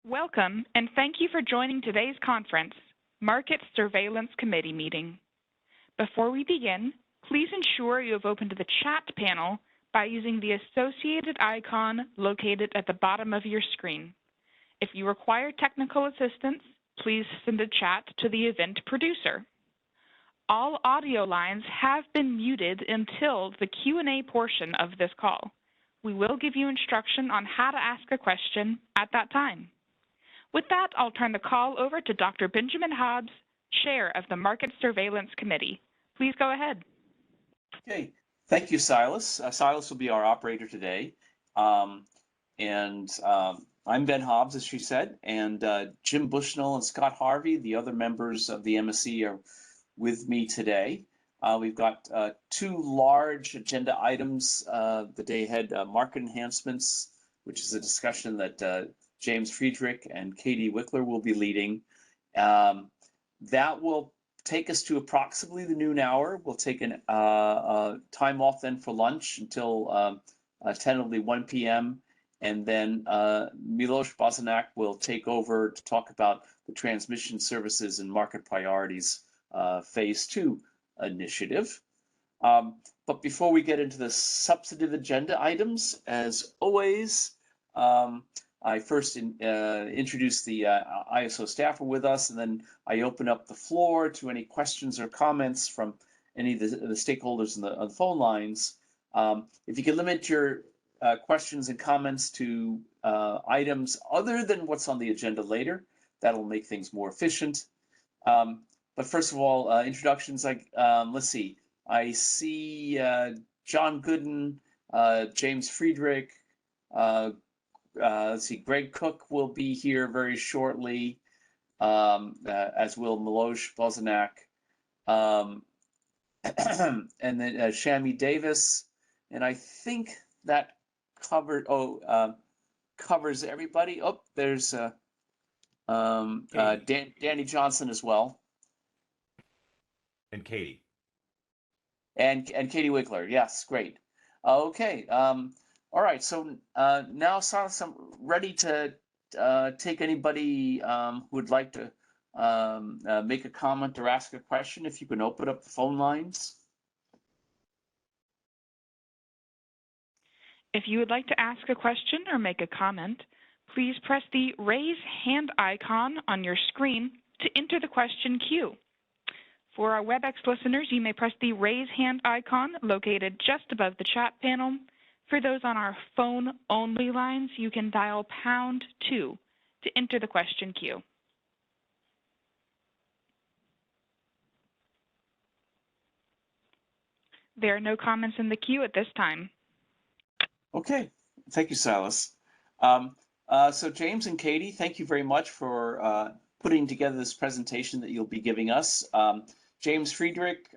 Welcome, and thank you for joining today's conference, Market Surveillance Committee meeting. Before we begin, please ensure you have opened the chat panel by using the associated icon located at the bottom of your screen. If you require technical assistance, please send a chat to the event producer. All audio lines have been muted until the Q&A portion of this call. We will give you instruction on how to ask a question at that time. With that, I'll turn the call over to Dr. Benjamin Hobbs, Chair of the Market Surveillance Committee. Please go ahead. Okay, thank you, Silas. Silas will be our operator today. I'm Ben Hobbs, as she said, and Jim Bushnell and Scott Harvey, the other members of the MSC, are with me today. We've got two large agenda items the day ahead, market enhancements, which is a discussion that James Friedrich and Katie Wickler will be leading. That will take us to approximately the noon hour. We'll take a time off then for lunch until tentatively 1 p.m. And then Miloš Bosanac will take over to talk about the transmission services and market priorities phase 2 initiative. But before we get into the substantive agenda items, as always, I first introduce the ISO staffer with us, and then I open up the floor to any questions or comments from any of the stakeholders on the phone lines. If you can limit your questions and comments to items other than what's on the agenda later, that'll make things more efficient. But first of all, introductions, let's see. I see John Gooden, James Friedrich, let's see, Greg Cook will be here very shortly, as will Miloš Bosanac, and then Shami Davis, and I think that covers everybody. Oh, there's Danny Johnson as well. And Katie. And Katie Wickler, yes, great. Okay, all right, so now, Silas, I'm ready to take anybody who would like to make a comment or ask a question. If you can open up the phone lines. If you would like to ask a question or make a comment, please press the raise hand icon on your screen to enter the question queue. For our WebEx listeners, you may press the raise hand icon located just above the chat panel. For those on our phone-only lines, you can dial #2 to enter the question queue. There are no comments in the queue at this time. Okay, thank you, Silas. So James and Katie, thank you very much for putting together this presentation that you'll be giving us. James Friedrich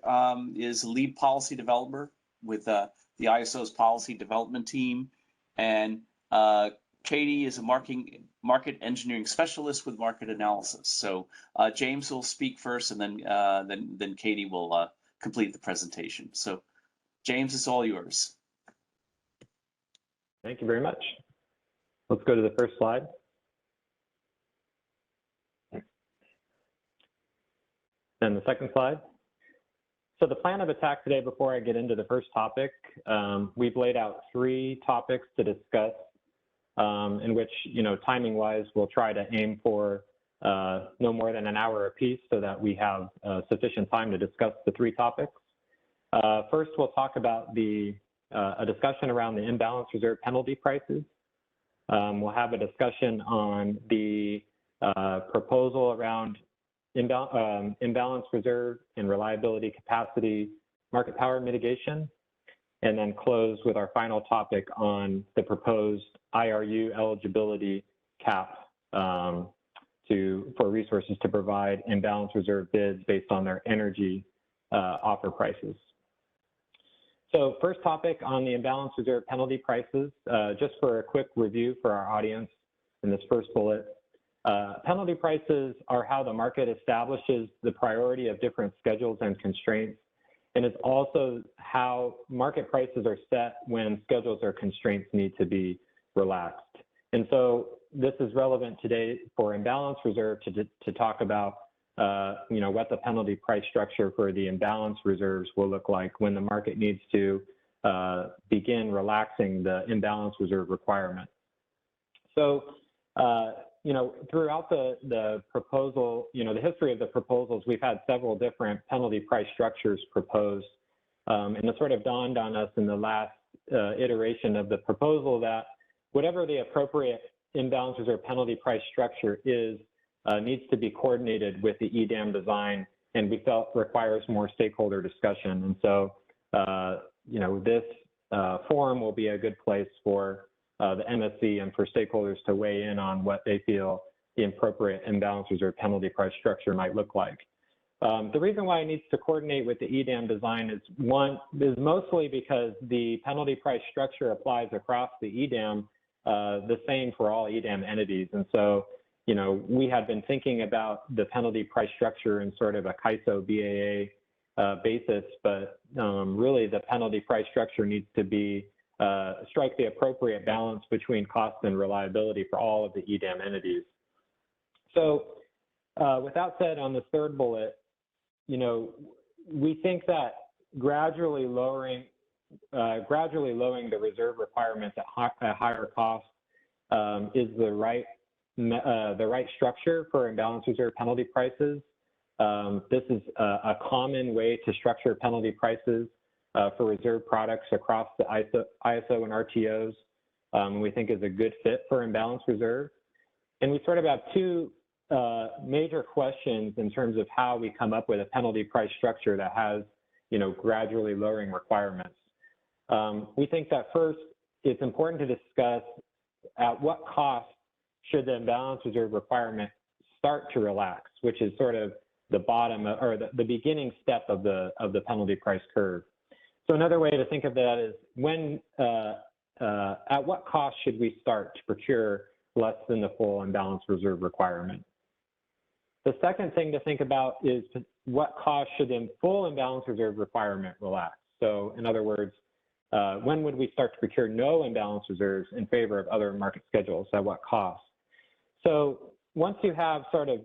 is a lead policy developer with the ISO's policy development team, and Katie is a market engineering specialist with market analysis. So James will speak first, and then Katie will complete the presentation. So James, it's all yours. Thank you very much. Let's go to the first slide. And the second slide. So the plan of attack today, before I get into the first topic, we've laid out 3 topics to discuss in which, timing-wise, we'll try to aim for no more than an hour apiece so that we have sufficient time to discuss the 3 topics. First, we'll talk about a discussion around the imbalance reserve penalty prices. We'll have a discussion on the proposal around imbalance reserve and reliability capacity market power mitigation, and then close with our final topic on the proposed IRU eligibility cap for resources to provide imbalance reserve bids based on their energy offer prices. So first topic on the imbalance reserve penalty prices, just for a quick review for our audience in this first bullet. Penalty prices are how the market establishes the priority of different schedules and constraints, and it's also how market prices are set when schedules or constraints need to be relaxed. And so this is relevant today for imbalance reserve to talk about, what the penalty price structure for the imbalance reserves will look like when the market needs to begin relaxing the imbalance reserve requirement. So, throughout the proposal, the history of the proposals, we've had several different penalty price structures proposed. And it sort of dawned on us in the last iteration of the proposal that whatever the appropriate imbalance reserve penalty price structure is, needs to be coordinated with the EDAM design, and we felt requires more stakeholder discussion. And so, this forum will be a good place for the MSC and for stakeholders to weigh in on what they feel the appropriate imbalance reserve penalty price structure might look like. The reason why it needs to coordinate with the EDAM design is mostly because the penalty price structure applies across the EDAM the same for all EDAM entities. And so, we had been thinking about the penalty price structure in sort of a CAISO BAA basis, but really the penalty price structure needs to be strike the appropriate balance between cost and reliability for all of the EDAM entities. So with that said, on the third bullet, we think that gradually lowering the reserve requirements at higher cost is the right structure for imbalance reserve penalty prices. This is a common way to structure penalty prices for reserve products across the ISO and RTOs. We think is a good fit for imbalance reserve. And we sort of have two major questions in terms of how we come up with a penalty price structure that has, gradually lowering requirements. We think that first, it's important to discuss at what cost should the imbalance reserve requirement start to relax, which is sort of the bottom or the beginning step of the penalty price curve. So another way to think of that is at what cost should we start to procure less than the full imbalance reserve requirement? The second thing to think about is what cost should the full imbalance reserve requirement relax? So in other words, when would we start to procure no imbalance reserves in favor of other market schedules? At what cost? So once you have sort of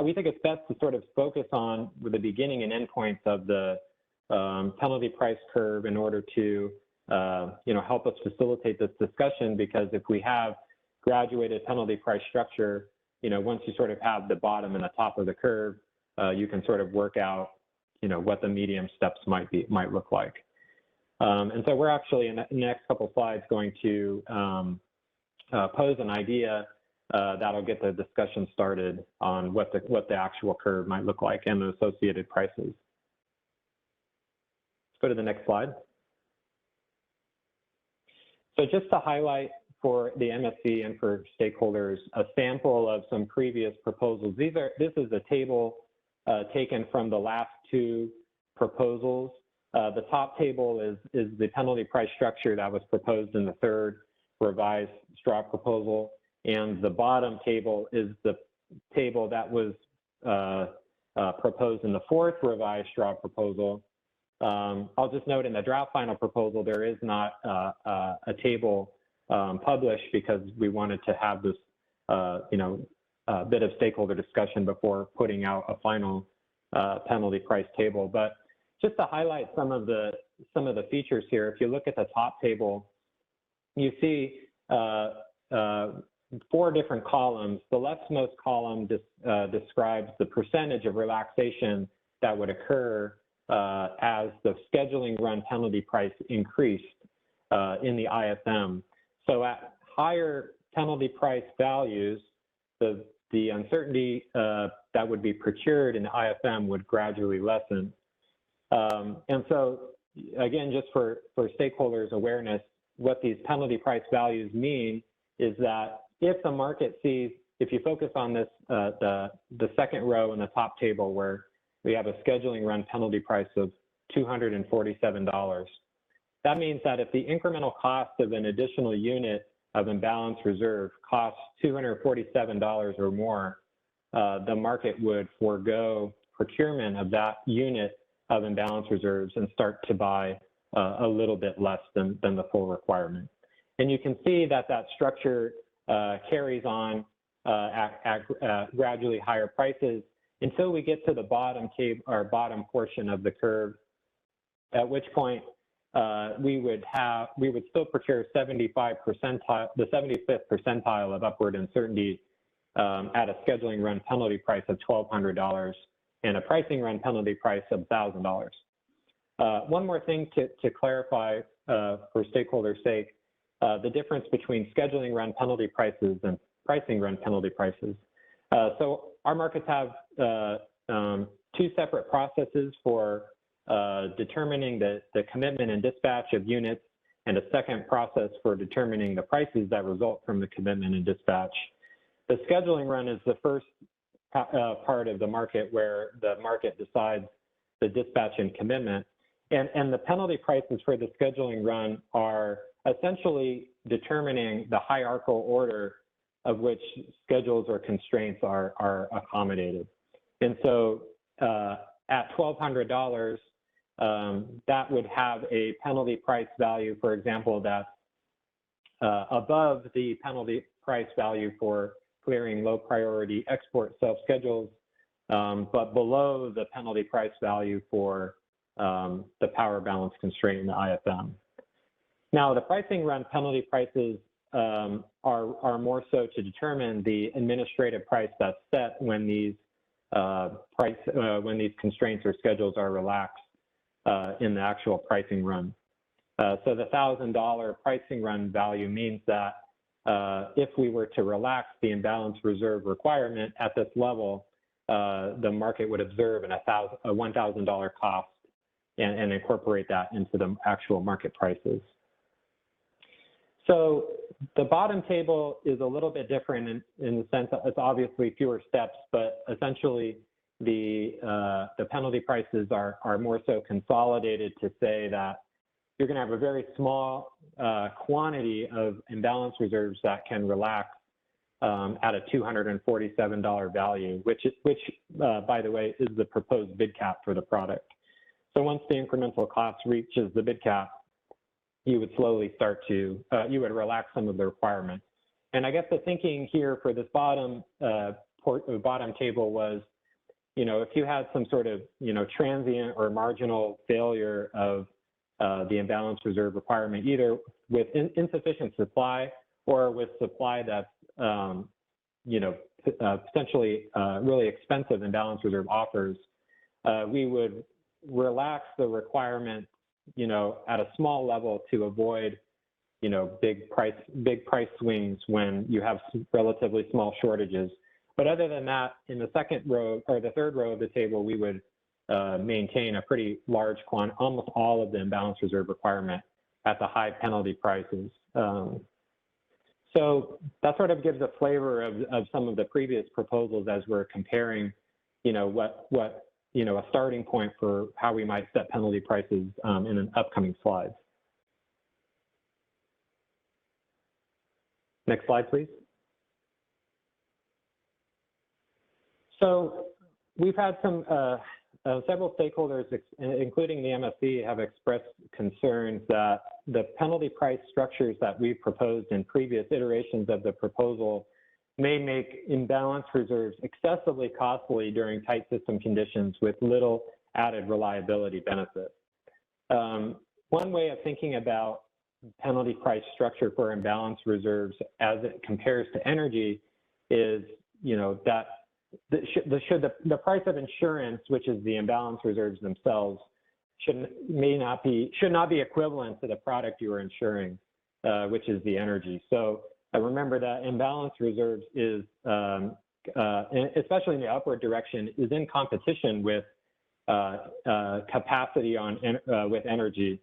we think it's best to sort of focus on the beginning and end points of the penalty price curve in order to help us facilitate this discussion, because if we have graduated penalty price structure, once you sort of have the bottom and the top of the curve, you can sort of work out, what the medium steps might look like. And so we're actually in the next couple of slides going to pose an idea that'll get the discussion started on what the actual curve might look like and the associated prices. Let's go to the next slide. So just to highlight for the MSC and for stakeholders a sample of some previous proposals. This is a table taken from the last two proposals. The top table is the penalty price structure that was proposed in the third revised straw proposal, and the bottom table is the table that was proposed in the fourth revised straw proposal. I'll just note in the draft final proposal, there is not a table published because we wanted to have this, bit of stakeholder discussion before putting out a final penalty price table. But just to highlight some of the features here, if you look at the top table, you see 4 different columns. The leftmost column describes the percentage of relaxation that would occur as the scheduling run penalty price increased in the ISM. So at higher penalty price values, the uncertainty that would be procured in the ISM would gradually lessen. And so again, just for stakeholders' awareness, what these penalty price values mean is that if the market sees, if you focus on this, the second row in the top table where we have a scheduling run penalty price of $247, that means that if the incremental cost of an additional unit of imbalance reserve costs $247 or more, the market would forego procurement of that unit of imbalance reserves and start to buy a little bit less than the full requirement. And you can see that that structure carries on at gradually higher prices until we get to the bottom bottom portion of the curve, at which point we would still procure the 75th percentile of upward uncertainty at a scheduling run penalty price of $1,200 and a pricing run penalty price of $1,000. One more thing to clarify for stakeholders' sake, the difference between scheduling run penalty prices and pricing run penalty prices. So our markets have two separate processes for determining the commitment and dispatch of units, and a second process for determining the prices that result from the commitment and dispatch. The scheduling run is the first part of the market where the market decides the dispatch and commitment. And the penalty prices for the scheduling run are essentially determining the hierarchical order of which schedules or constraints are accommodated. And so at $1,200, that would have a penalty price value, for example, that's above the penalty price value for clearing low priority export self-schedules, but below the penalty price value for the power balance constraint in the IFM. Now, the pricing run penalty prices are more so to determine the administrative price that's set when these when these constraints or schedules are relaxed in the actual pricing run. So the $1,000 pricing run value means that if we were to relax the imbalance reserve requirement at this level, the market would observe a $1,000 cost and incorporate that into the actual market prices. So the bottom table is a little bit different in the sense that it's obviously fewer steps, but essentially the penalty prices are more so consolidated to say that you're going to have a very small quantity of imbalance reserves that can relax at a $247 value, which by the way, is the proposed bid cap for the product. So once the incremental cost reaches the bid cap, you would slowly start to, you would relax some of the requirements. And I guess the thinking here for this bottom table was, if you had some sort of, transient or marginal failure of the imbalance reserve requirement, either with insufficient supply or with supply that's, potentially really expensive imbalance reserve offers, we would relax the requirement, at a small level to avoid, big price swings when you have relatively small shortages. But other than that, in the second row or the third row of the table, we would maintain a pretty large almost all of the imbalance reserve requirement at the high penalty prices. So that sort of gives a flavor of some of the previous proposals as we're comparing, a starting point for how we might set penalty prices in an upcoming slide. Next slide, please. So we've had some several stakeholders, including the MSC, have expressed concerns that the penalty price structures that we've proposed in previous iterations of the proposal may make imbalance reserves excessively costly during tight system conditions with little added reliability benefit. One way of thinking about penalty price structure for imbalance reserves as it compares to energy is, that the price of insurance, which is the imbalance reserves themselves, should not be equivalent to the product you are insuring, which is the energy. So remember that imbalance reserves is, especially in the upward direction, is in competition with capacity with energy,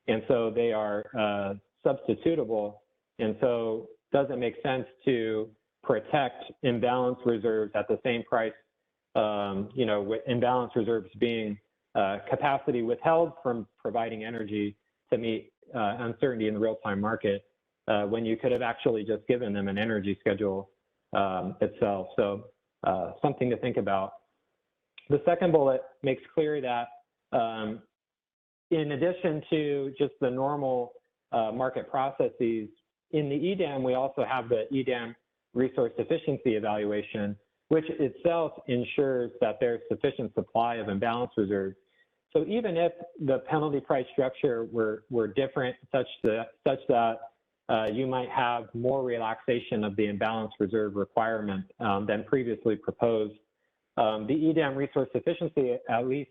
and so they are substitutable. And so, does it make sense to protect imbalance reserves at the same price? With imbalance reserves being capacity withheld from providing energy to meet uncertainty in the real-time market, when you could have actually just given them an energy schedule itself. So something to think about. The second bullet makes clear that in addition to just the normal market processes, in the EDAM, we also have the EDAM resource efficiency evaluation, which itself ensures that there's sufficient supply of imbalance reserves. So even if the penalty price structure were different, such that you might have more relaxation of the imbalance reserve requirement than previously proposed, the EDAM resource efficiency at least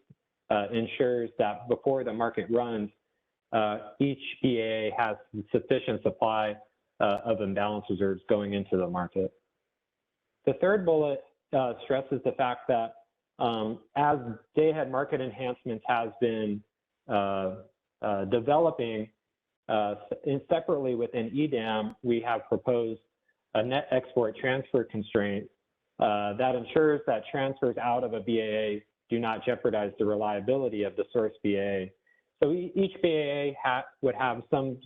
ensures that before the market runs, each BAA has sufficient supply of imbalance reserves going into the market. The third bullet stresses the fact that as day-ahead market enhancements has been developing separately within EDAM, we have proposed a net export transfer constraint that ensures that transfers out of a BAA do not jeopardize the reliability of the source BAA. So each BAA would have some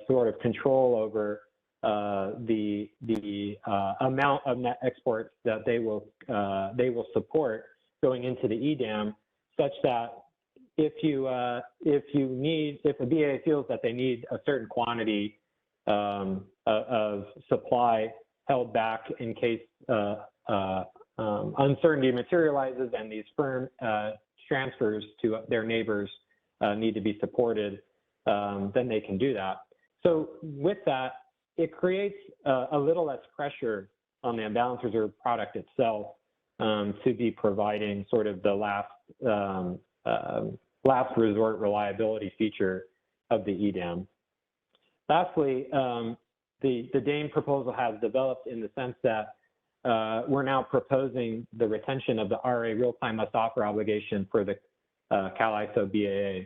sort of control over the amount of net exports that they will support going into the EDAM, such that if a BAA feels that they need a certain quantity of supply held back in case uncertainty materializes and these firm transfers to their neighbors need to be supported, then they can do that. So with that, it creates a little less pressure on the imbalance reserve product itself to be providing sort of the last resort reliability feature of the EDAM. Lastly, the DAME proposal has developed in the sense that we're now proposing the retention of the RA real-time must-offer obligation for the CAISO BAA.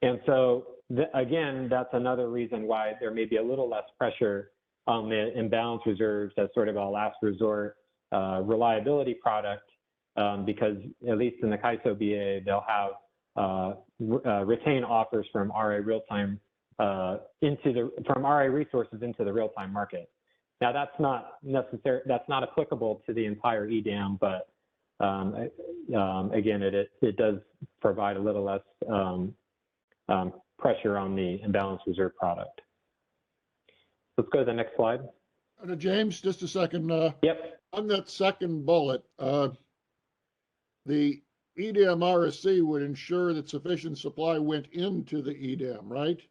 And so, again, that's another reason why there may be a little less pressure on the imbalance reserves as sort of a last resort reliability product, because at least in the CAISO BAA, they'll have retain offers from RA real-time from RA resources into the real-time market. Now that's not necessary. That's not applicable to the entire EDAM, but again, it does provide a little less pressure on the imbalance reserve product. Let's go to the next slide. James, just a second. Yep. On that second bullet, the EDAM RSC would ensure that sufficient supply went into the EDAM, right?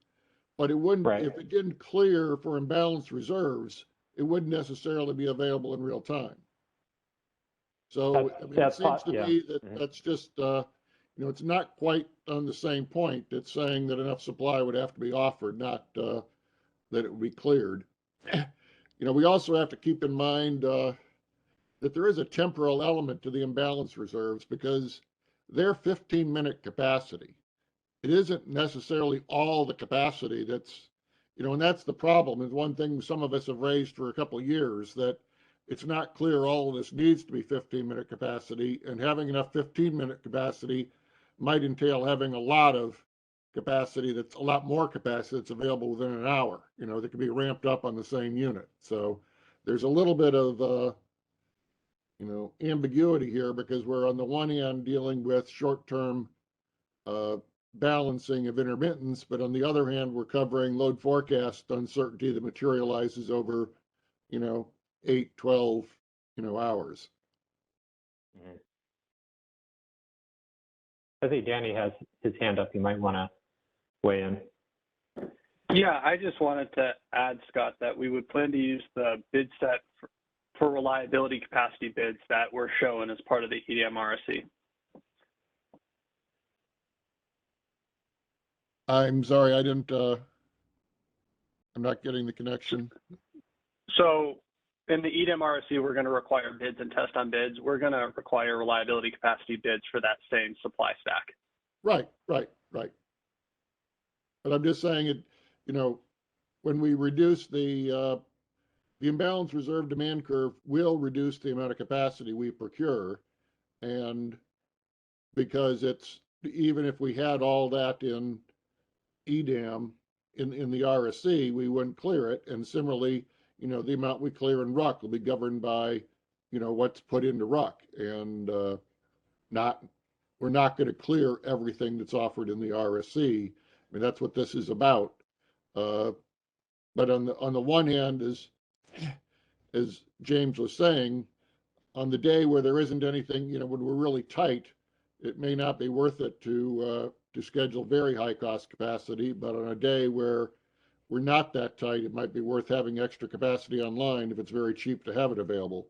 But it wouldn't, right. If it didn't clear for imbalance reserves, it wouldn't necessarily be available in real time. So it seems to me that that's just, it's not quite on the same point. It's saying that enough supply would have to be offered, not that it would be cleared. We also have to keep in mind that there is a temporal element to the imbalance reserves because they're 15-minute capacity. It isn't necessarily all the capacity that's, and that's the problem. Is one thing some of us have raised for a couple of years, that it's not clear all of this needs to be 15-minute capacity, and having enough 15-minute capacity might entail having a lot of capacity that's a lot more capacity that's available within an hour, that can be ramped up on the same unit. So there's a little bit of, ambiguity here because we're on the one hand dealing with short-term balancing of intermittence, but on the other hand, we're covering load forecast uncertainty that materializes over, 8, 12, hours. Mm-hmm. I think Danny has his hand up. You might want to weigh in. Yeah, I just wanted to add, Scott, that we would plan to use the bid set for reliability capacity bids that were shown as part of the EDAM RSC. I'm sorry, I'm not getting the connection. So in the EDAM RSC, we're going to require bids and test on bids. We're going to require reliability capacity bids for that same supply stack. Right. But I'm just saying it, when we reduce the imbalance reserve demand curve will reduce the amount of capacity we procure. And because it's, even if we had all that in EDAM in the RSC, we wouldn't clear it. And similarly, the amount we clear in RUC will be governed by, what's put into RUC. And we're not going to clear everything that's offered in the RSC. I mean, that's what this is about. But on the one hand, as James was saying, on the day where there isn't anything, when we're really tight, it may not be worth it to schedule very high cost capacity. But on a day where we're not that tight, it might be worth having extra capacity online if it's very cheap to have it available.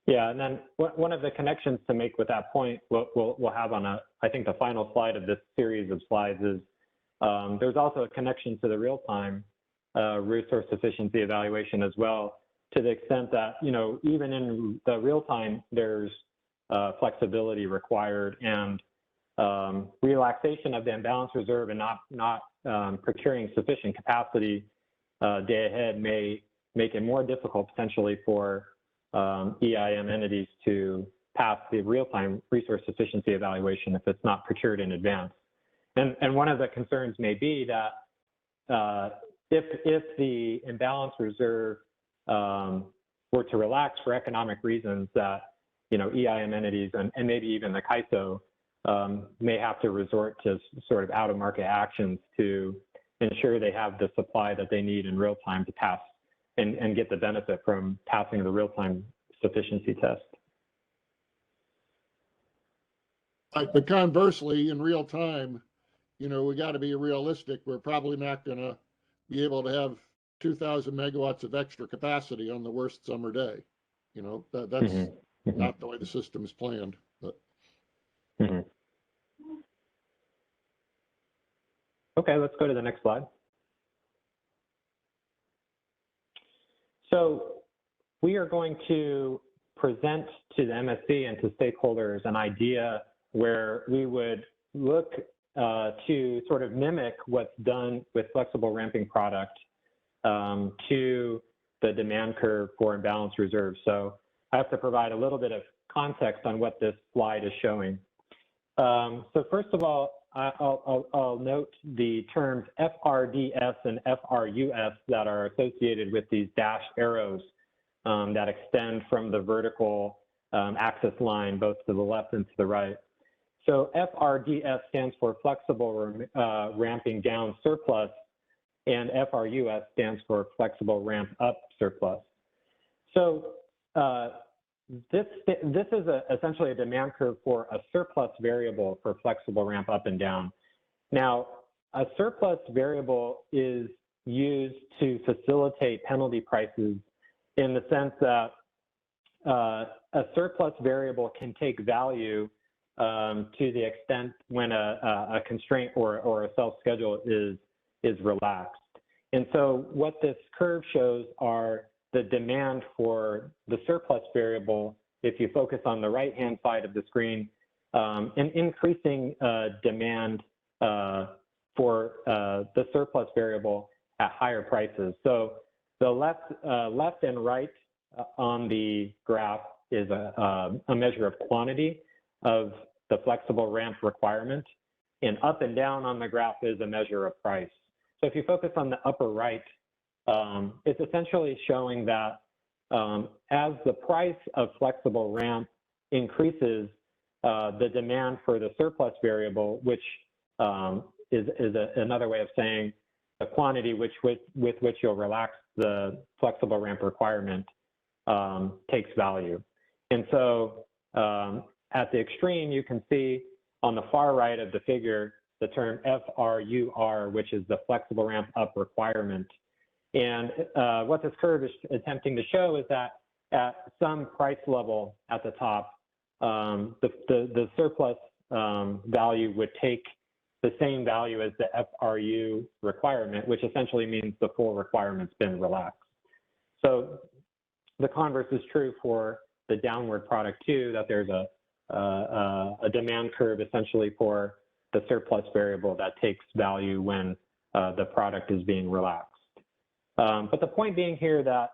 Yeah, and then one of the connections to make with that point, we'll have on I think the final slide of this series of slides is there's also a connection to the real-time resource efficiency evaluation as well, to the extent that, even in the real-time, there's flexibility required, and relaxation of the imbalance reserve and not procuring sufficient capacity day ahead may make it more difficult potentially for EIM entities to pass the real-time resource efficiency evaluation if it's not procured in advance. And one of the concerns may be that if the imbalance reserve were to relax for economic reasons, that EIM entities and maybe even the CAISO may have to resort to sort of out-of-market actions to ensure they have the supply that they need in real time to pass and get the benefit from passing the real-time sufficiency test. But conversely, in real time, we got to be realistic. We're probably not going to be able to have 2,000 megawatts of extra capacity on the worst summer day. That's not the way the system is planned. But. Okay, let's go to the next slide. So we are going to present to the MSC and to stakeholders an idea where we would look to sort of mimic what's done with flexible ramping product to the demand curve for imbalance reserves. So I have to provide a little bit of context on what this slide is showing. So first of all, I'll note the terms FRDS and FRUS that are associated with these dashed arrows that extend from the vertical axis line, both to the left and to the right. So FRDS stands for flexible ramping down surplus, and FRUS stands for flexible ramp up surplus. So this is essentially a demand curve for a surplus variable for flexible ramp up and down. Now, a surplus variable is used to facilitate penalty prices in the sense that a surplus variable can take value to the extent when a constraint or a self-schedule is relaxed. And so what this curve shows are the demand for the surplus variable, if you focus on the right-hand side of the screen, an increasing demand for the surplus variable at higher prices. So the left and right on the graph is a measure of quantity of the flexible ramp requirement, and up and down on the graph is a measure of price. So if you focus on the upper right, it's essentially showing that as the price of flexible ramp increases, the demand for the surplus variable, which is another way of saying the quantity with which you'll relax the flexible ramp requirement, takes value. And so at the extreme, you can see on the far right of the figure the term FRUR, which is the flexible ramp up requirement. And what this curve is attempting to show is that at some price level at the top, the surplus value would take the same value as the FRU requirement, which essentially means the full requirement's been relaxed. So the converse is true for the downward product too, that there's a demand curve essentially for the surplus variable that takes value when the product is being relaxed. But the point being here that,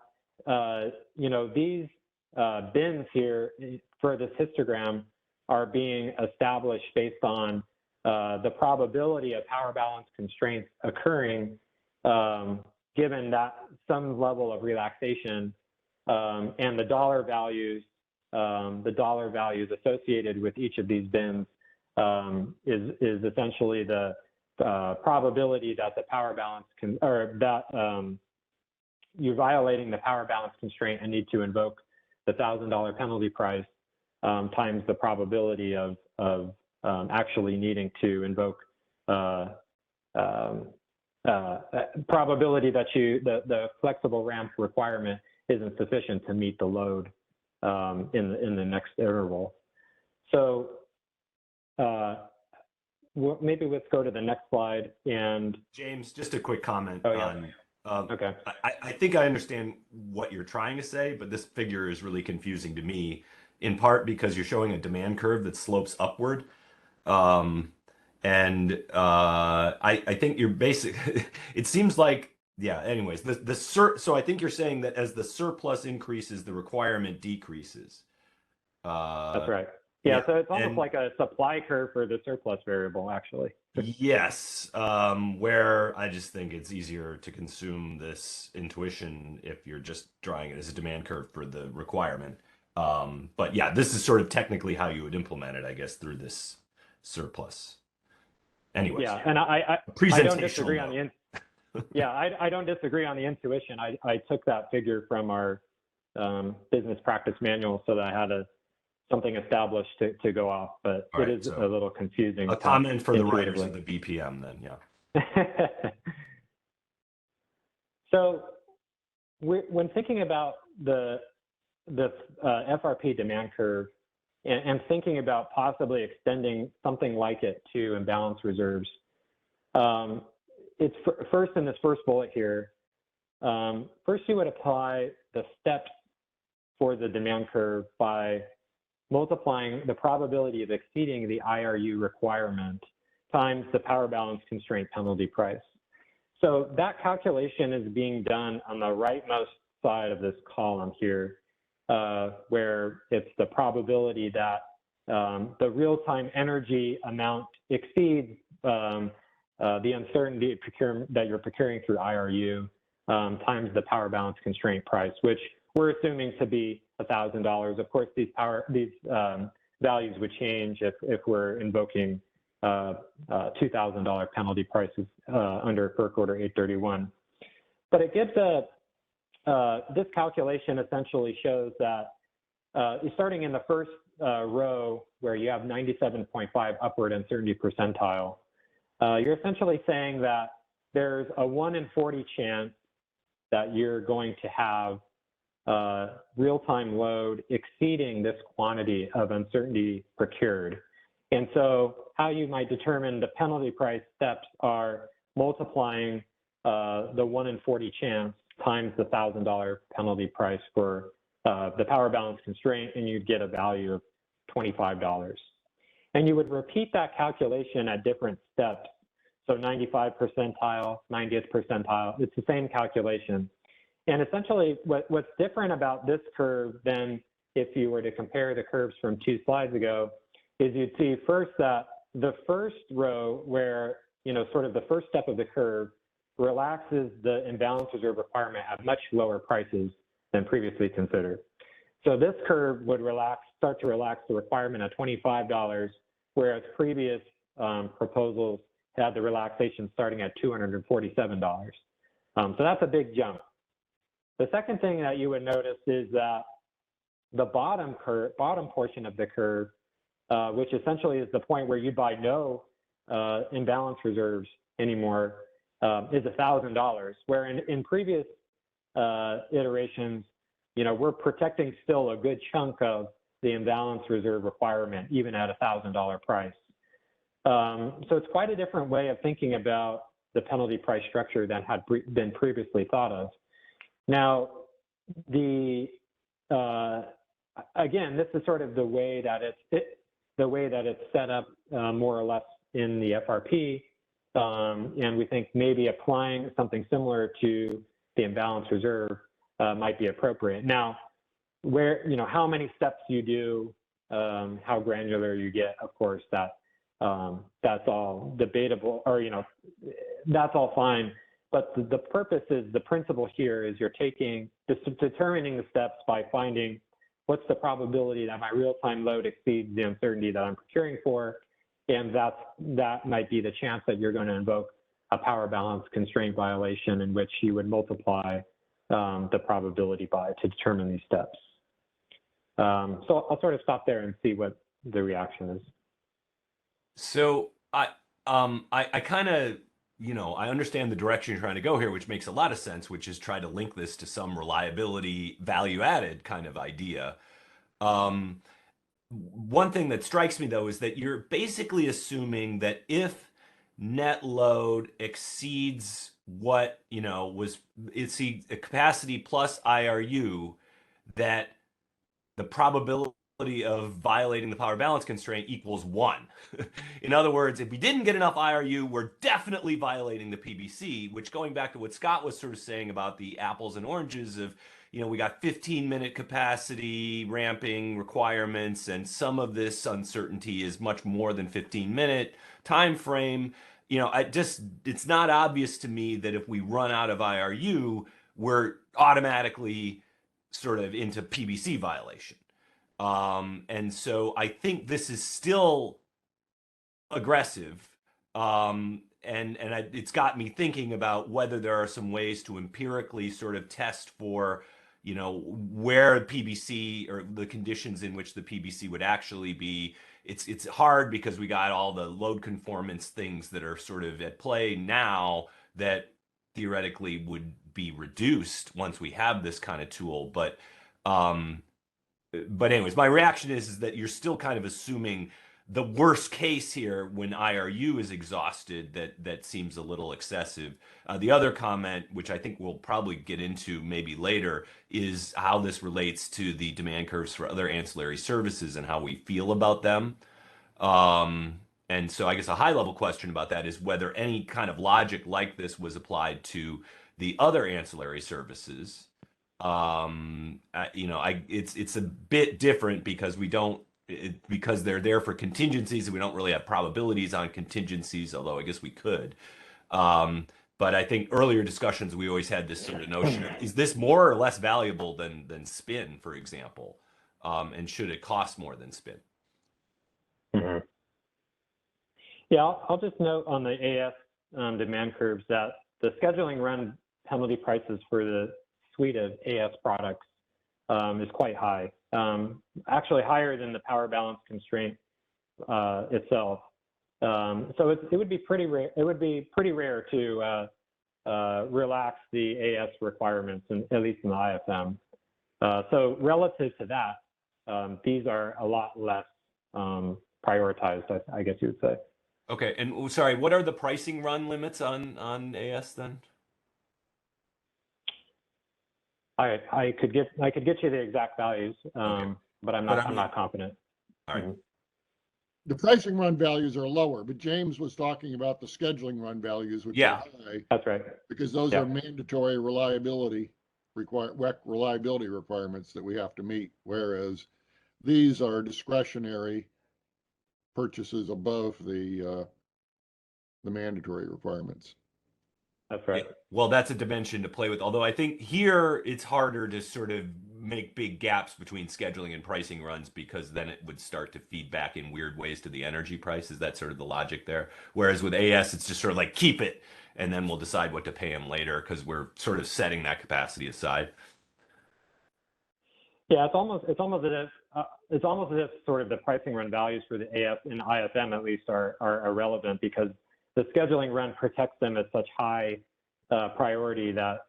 these bins here for this histogram are being established based on the probability of power balance constraints occurring, given that some level of relaxation and the dollar values associated with each of these bins is essentially the probability that the power balance can, or that you're violating the power balance constraint and need to invoke the $1,000 penalty price times the probability of actually needing to invoke probability that the flexible ramp requirement isn't sufficient to meet the load in the next interval. So maybe let's go to the next slide. And James, just a quick comment on. Okay. I think I understand what you're trying to say, but this figure is really confusing to me, in part because you're showing a demand curve that slopes upward. I think you're it seems like, yeah, anyways, so I think you're saying that as the surplus increases, the requirement decreases. That's right. Yeah, so it's almost like a supply curve for the surplus variable, actually. Yes, where I just think it's easier to consume this intuition if you're just drawing it as a demand curve for the requirement. But yeah, this is sort of technically how you would implement it, I guess, through this surplus. Anyways, yeah, and I don't disagree on the I don't disagree on the intuition. I took that figure from our business practice manual so that I had something established to go off, but it is a little confusing. A comment for the writers of the BPM then, yeah. So when thinking about the FRP demand curve and thinking about possibly extending something like it to imbalance reserves, it's first in this first bullet here. First, you would apply the steps for the demand curve by multiplying the probability of exceeding the IRU requirement times the power balance constraint penalty price. So that calculation is being done on the rightmost side of this column here, where it's the probability that the real-time energy amount exceeds the uncertainty that you're procuring through IRU times the power balance constraint price, which we're assuming to be $1,000. Of course, these values would change if we're invoking $2,000 penalty prices under FERC Order 831. But it gives this calculation essentially shows that starting in the first row where you have 97.5 upward uncertainty percentile, you're essentially saying that there's a 1 in 40 chance that you're going to have real-time load exceeding this quantity of uncertainty procured. And so how you might determine the penalty price steps are multiplying the 1 in 40 chance times the $1,000 penalty price for the power balance constraint, and you'd get a value of $25. And you would repeat that calculation at different steps. So 95th percentile, 90th percentile, it's the same calculation. And essentially, what's different about this curve than if you were to compare the curves from 2 slides ago is you'd see first that the first row where, sort of the first step of the curve relaxes the imbalance reserve requirement at much lower prices than previously considered. So this curve would start to relax the requirement at $25, whereas previous proposals had the relaxation starting at $247. So that's a big jump. The second thing that you would notice is that the bottom portion of the curve, which essentially is the point where you buy no imbalance reserves anymore, is $1,000, where in previous iterations, we're protecting still a good chunk of the imbalance reserve requirement, even at $1,000 price. So it's quite a different way of thinking about the penalty price structure than had been previously thought of. Now, again, this is sort of the way that it's set up more or less in the FRP, and we think maybe applying something similar to the imbalance reserve might be appropriate. Now, how many steps you do, how granular you get, of course, that's all debatable, or that's all fine. But the principle here is you're determining the steps by finding what's the probability that my real-time load exceeds the uncertainty that I'm procuring for, and that might be the chance that you're going to invoke a power balance constraint violation in which you would multiply the probability by to determine these steps. So I'll sort of stop there and see what the reaction is. So I kind of, I understand the direction you're trying to go here, which makes a lot of sense, which is try to link this to some reliability value added kind of idea. One thing that strikes me though is that you're basically assuming that if net load exceeds what, exceeds a capacity plus IRU, that the probability of violating the power balance constraint equals 1. In other words, if we didn't get enough IRU, we're definitely violating the PBC, which, going back to what Scott was sort of saying about the apples and oranges of, we got 15-minute capacity ramping requirements, and some of this uncertainty is much more than 15-minute time frame. It's not obvious to me that if we run out of IRU, we're automatically sort of into PBC violation. And so I think this is still aggressive. It's got me thinking about whether there are some ways to empirically sort of test for, where PBC or the conditions in which the PBC would actually be. It's hard because we got all the load conformance things that are sort of at play now that theoretically would be reduced once we have this kind of tool. But anyways, my reaction is that you're still kind of assuming the worst case here when IRU is exhausted. That seems a little excessive. The other comment, which I think we'll probably get into maybe later, is how this relates to the demand curves for other ancillary services and how we feel about them. And so I guess a high level question about that is whether any kind of logic like this was applied to the other ancillary services. It's a bit different because because they're there for contingencies, and we don't really have probabilities on contingencies, although I guess we could. But I think earlier discussions, we always had this sort of notion of, is this more or less valuable than spin, for example? And should it cost more than spin? Mm-hmm. Yeah, I'll just note on the AS demand curves that the scheduling run penalty prices for the suite of AS products is quite high, actually higher than the power balance constraint itself. So it would be pretty rare. It would be pretty rare to relax the AS requirements, at least in the IFM. So relative to that, these are a lot less prioritized, I guess you would say. Okay, and sorry, what are the pricing run limits on AS then? I could get you the exact values, okay. But I'm not confident. All right. Mm-hmm. The pricing run values are lower, but James was talking about the scheduling run values, which are high. That's right. Because those are mandatory reliability requirements that we have to meet, whereas these are discretionary purchases above the mandatory requirements. That's right. Yeah. Well, that's a dimension to play with. Although I think here it's harder to sort of make big gaps between scheduling and pricing runs, because then it would start to feed back in weird ways to the energy prices. That's sort of the logic there. Whereas with AS, it's just sort of like keep it, and then we'll decide what to pay them later because we're sort of setting that capacity aside. Yeah, it's almost as if sort of the pricing run values for the AS and IFM at least are irrelevant, because the scheduling run protects them at such high priority that,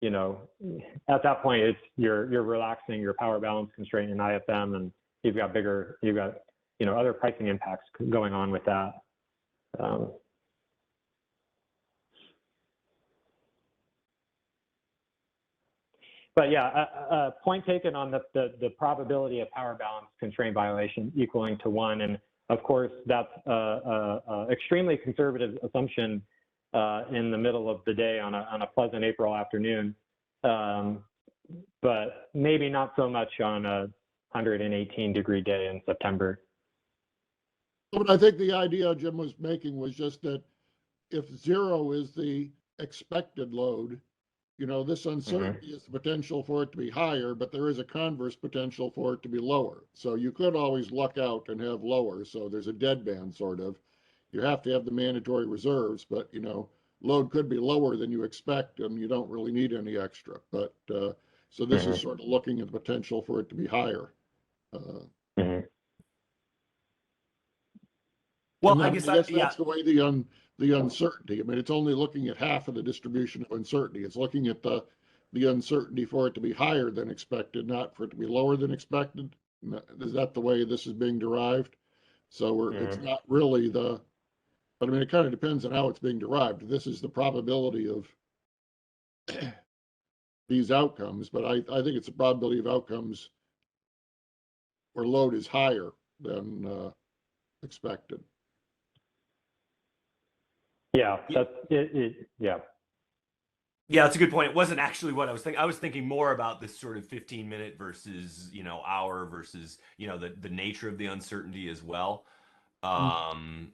at that point you're relaxing your power balance constraint in IFM, and you've got other pricing impacts going on with that. But yeah, point taken on the probability of power balance constraint violation equaling to 1, and of course that's a extremely conservative assumption in the middle of the day on a pleasant April afternoon, but maybe not so much on a 118-degree day in September. But I think the idea Jim was making was just that if 0 is the expected load, you know, this uncertainty is the potential for it to be higher, but there is a converse potential for it to be lower. So you could always luck out and have lower. So there's a deadband sort of. You have to have the mandatory reserves, but you know, load could be lower than you expect, and you don't really need any extra. But so this is sort of looking at the potential for it to be higher. Well, I guess that's the way the uncertainty. I mean, it's only looking at half of the distribution of uncertainty. It's looking at the uncertainty for it to be higher than expected, not for it to be lower than expected. Is that the way this is being derived? So it's not really the, but I mean, it kind of depends on how it's being derived. This is the probability of these outcomes, but I think it's a probability of outcomes where load is higher than expected. Yeah, that's it. Yeah. Yeah, that's a good point. It wasn't actually what I was thinking. I was thinking more about this sort of 15-minute versus, hour versus, the nature of the uncertainty as well. And,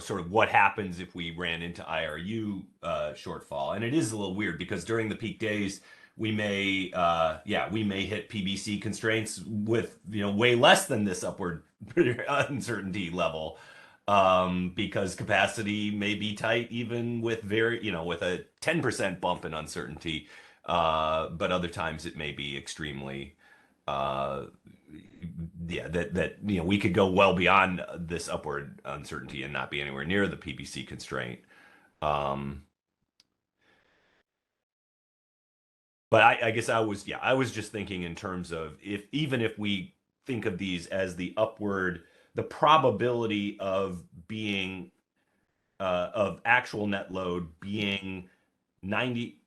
sort of what happens if we ran into IRU shortfall. And it is a little weird because during the peak days, we may hit PBC constraints with, way less than this upward uncertainty level. Because capacity may be tight even with with a 10% bump in uncertainty, but other times it may be extremely, we could go well beyond this upward uncertainty and not be anywhere near the PBC constraint. But I guess I was just thinking in terms of even if we think of these as the probability of being of actual net load being 90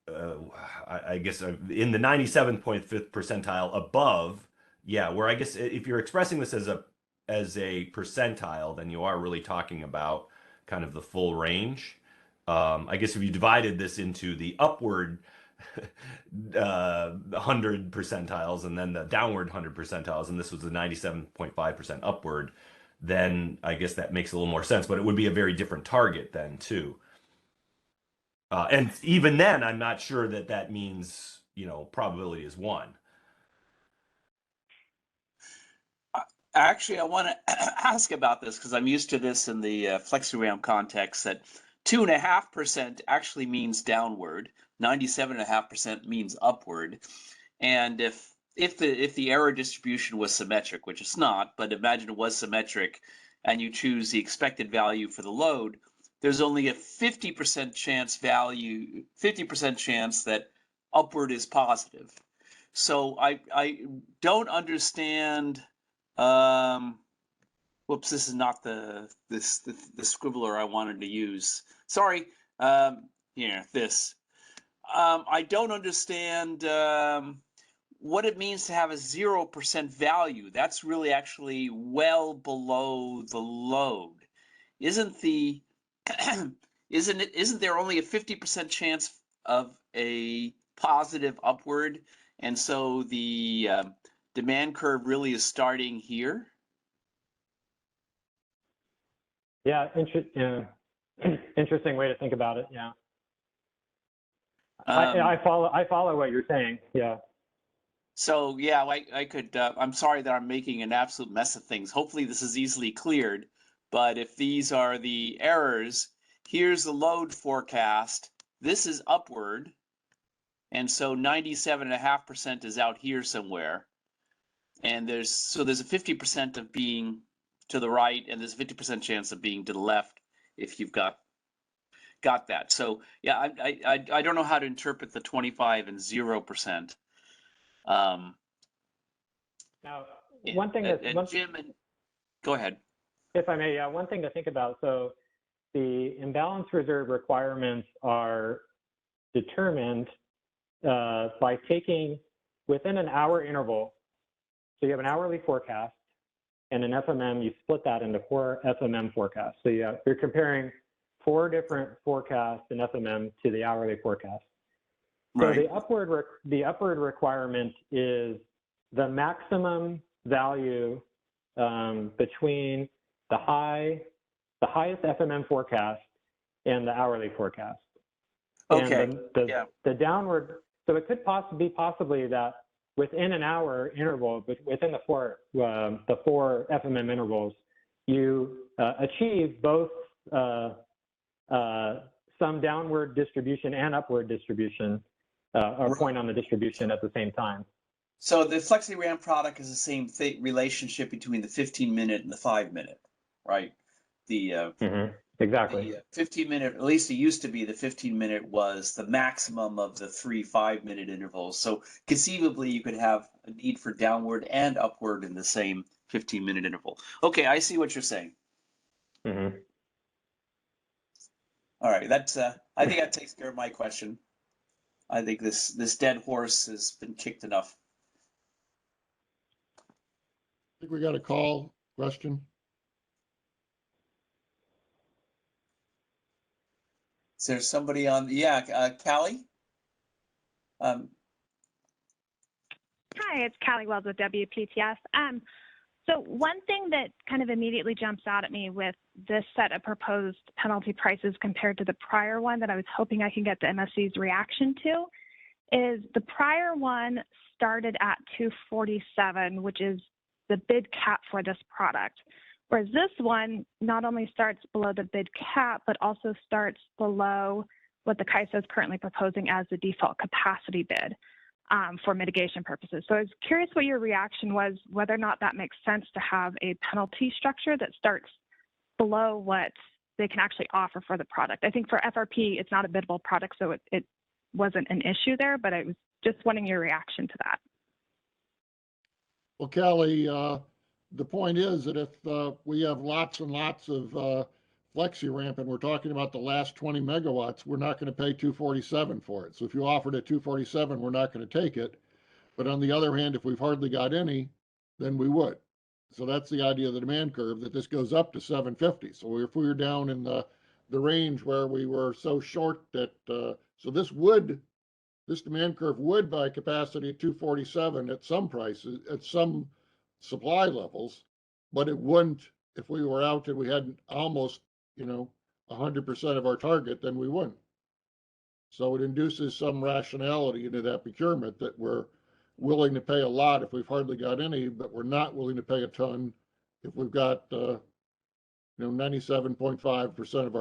I guess in the 97.5th percentile above, where I guess if you're expressing this as a percentile, then you are really talking about kind of the full range. I guess if you divided this into the upward 100 percentiles and then the downward 100 percentiles, and this was the 97.5% upward, then I guess that makes a little more sense, but it would be a very different target then too. And even then, I'm not sure that means, probability is 1. Actually, I want to ask about this because I'm used to this in the FlexiRAM context that 2.5% actually means downward, 97.5% means upward. And if the error distribution was symmetric, which it's not, but imagine it was symmetric, and you choose the expected value for the load, there's only a 50% chance that upward is positive. So I don't understand. Whoops, this is not the scribbler I wanted to use. Sorry. This. I don't understand what it means to have a 0% value. That's really actually well below the load. Isn't there only a 50% chance of a positive upward? And so the demand curve really is starting here? Yeah, interesting way to think about it. Yeah. I follow what you're saying. Yeah. So yeah, I could. I'm sorry that I'm making an absolute mess of things. Hopefully this is easily cleared. But if these are the errors, here's the load forecast. This is upward, and so 97.5% is out here somewhere. And there's a 50% of being to the right, and there's a 50% chance of being to the left if you've got that. So yeah, I don't know how to interpret the 25 and 0%. Now, one thing Jim, go ahead. If I may, one thing to think about. So the imbalance reserve requirements are determined by taking within an hour interval. So you have an hourly forecast and an FMM, you split that into 4 FMM forecasts. So you're comparing 4 different forecasts in FMM to the hourly forecast. So right. The upward requirement is the maximum value between the highest FMM forecast and the hourly forecast. Okay. And Yeah. the downward, so it could possibly that within an hour interval, but within the four FMM intervals, you achieve both some downward distribution and upward distribution, or point on the distribution at the same time. So the FlexiRamp product is the same relationship between the 15-minute and the 5-minute, right? The Exactly. The 15-minute, at least it used to be, the 15-minute was the maximum of the 3 5-minute intervals. So conceivably, you could have a need for downward and upward in the same 15-minute interval. Okay, I see what you're saying. Mm-hmm. All right, that's. I think that takes care of my question. I think this dead horse has been kicked enough. I think we got a call question. Is there somebody on? Yeah, Callie. Hi, it's Callie Wells with WPTF. So one thing that kind of immediately jumps out at me with this set of proposed penalty prices compared to the prior one that I was hoping I can get the MSC's reaction to is the prior one started at $247, which is the bid cap for this product. Whereas this one not only starts below the bid cap, but also starts below what the CAISO is currently proposing as the default capacity bid for mitigation purposes. So I was curious what your reaction was, whether or not that makes sense to have a penalty structure that starts below what they can actually offer for the product. I think for FRP, it's not a biddable product, so it wasn't an issue there, but I was just wanting your reaction to that. Well, Callie, the point is that if we have lots and lots of FlexiRamp and we're talking about the last 20 megawatts, we're not going to pay 247 for it. So if you offered at 247, we're not going to take it. But on the other hand, if we've hardly got any, then we would. So that's the idea of the demand curve, that this goes up to 750. So if we were down in the range where we were so short that, so this demand curve would buy capacity at 247 at some prices, at some supply levels, but it wouldn't if we were out and we had almost, 100% of our target, then we wouldn't. So it induces some rationality into that procurement that we're willing to pay a lot if we've hardly got any, but we're not willing to pay a ton if we've got 97.5% of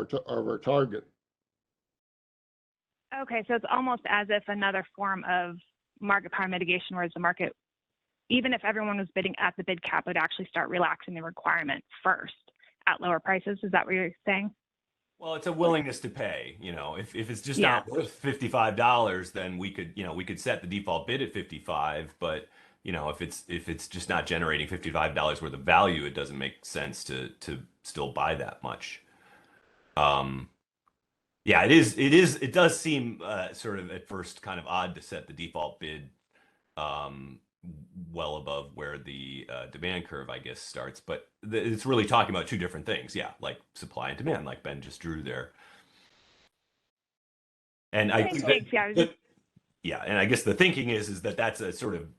our target. Okay, so it's almost as if another form of market power mitigation, whereas the market, even if everyone was bidding at the bid cap, would actually start relaxing the requirement first at lower prices. Is that what you're saying? Well, it's a willingness to pay. If it's just not worth $55, then we could set the default bid at 55. But if it's just not generating $55 worth of value, it doesn't make sense to still buy that much. Yeah, it does seem sort of at first kind of odd to set the default bid well above where the demand curve, I guess, starts. But it's really talking about two different things. Yeah, like supply and demand, like Ben just drew there. And I guess the thinking is that that's a sort of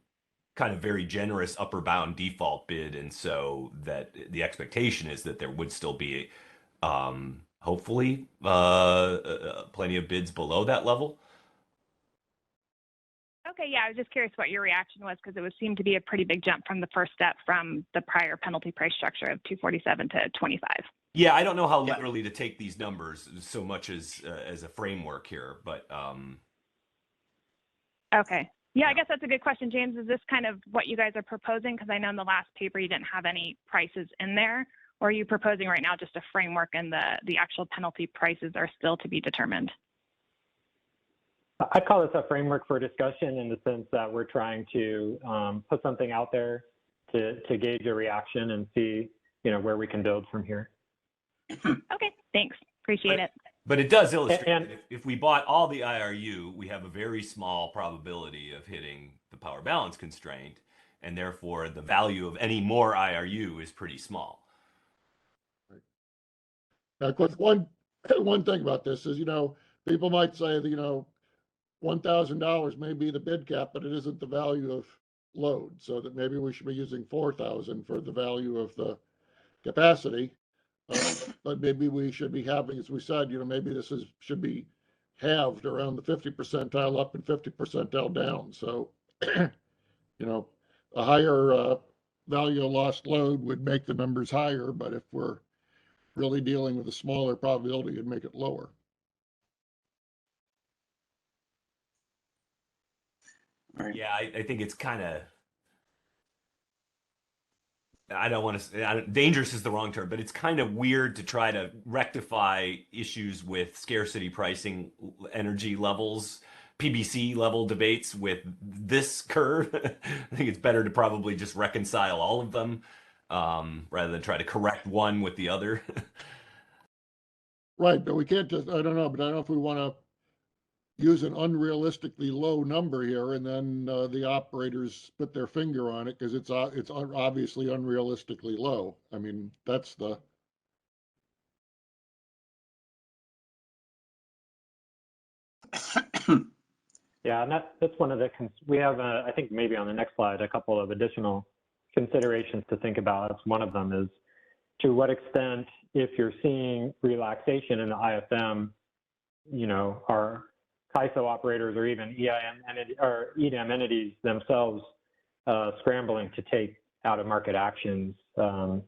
kind of very generous upper bound default bid, and so that the expectation is that there would still be hopefully plenty of bids below that level. Okay, yeah, I was just curious what your reaction was, because it would seem to be a pretty big jump from the first step from the prior penalty price structure of 247 to 25. Yeah, I don't know how literally to take these numbers so much as a framework here, but okay. Yeah, I guess that's a good question, James. Is this kind of what you guys are proposing? Because I know in the last paper you didn't have any prices in there. Or are you proposing right now just a framework and the actual penalty prices are still to be determined? I call this a framework for discussion in the sense that we're trying to put something out there to gauge a reaction and see, where we can build from here. Okay, thanks. Appreciate it. But it does illustrate that if we bought all the IRU, we have a very small probability of hitting the power balance constraint, and therefore the value of any more IRU is pretty small. Now, of course, one thing about this is, people might say that, $1,000 may be the bid cap, but it isn't the value of load. So that maybe we should be using 4,000 for the value of the capacity. But maybe we should be having, as we said, maybe this should be halved around the 50 percentile up and 50 percentile down. So, you know, a higher value of lost load would make the numbers higher, but if we're really dealing with a smaller probability, it'd make it lower. Right. Yeah, I think it's kind of, I don't want to say, dangerous is the wrong term, but it's kind of weird to try to rectify issues with scarcity pricing, energy levels, PBC level debates with this curve. I think it's better to probably just reconcile all of them rather than try to correct one with the other. Right, but we can't just, I don't know if we want to use an unrealistically low number here and then the operators put their finger on it because it's obviously unrealistically low. I mean, that's the. Yeah, and that's one of the, we have, I think maybe on the next slide, a couple of additional considerations to think about. One of them is to what extent, if you're seeing relaxation in the IFM, you know, are CAISO operators or even EDM entities themselves scrambling to take out of market actions to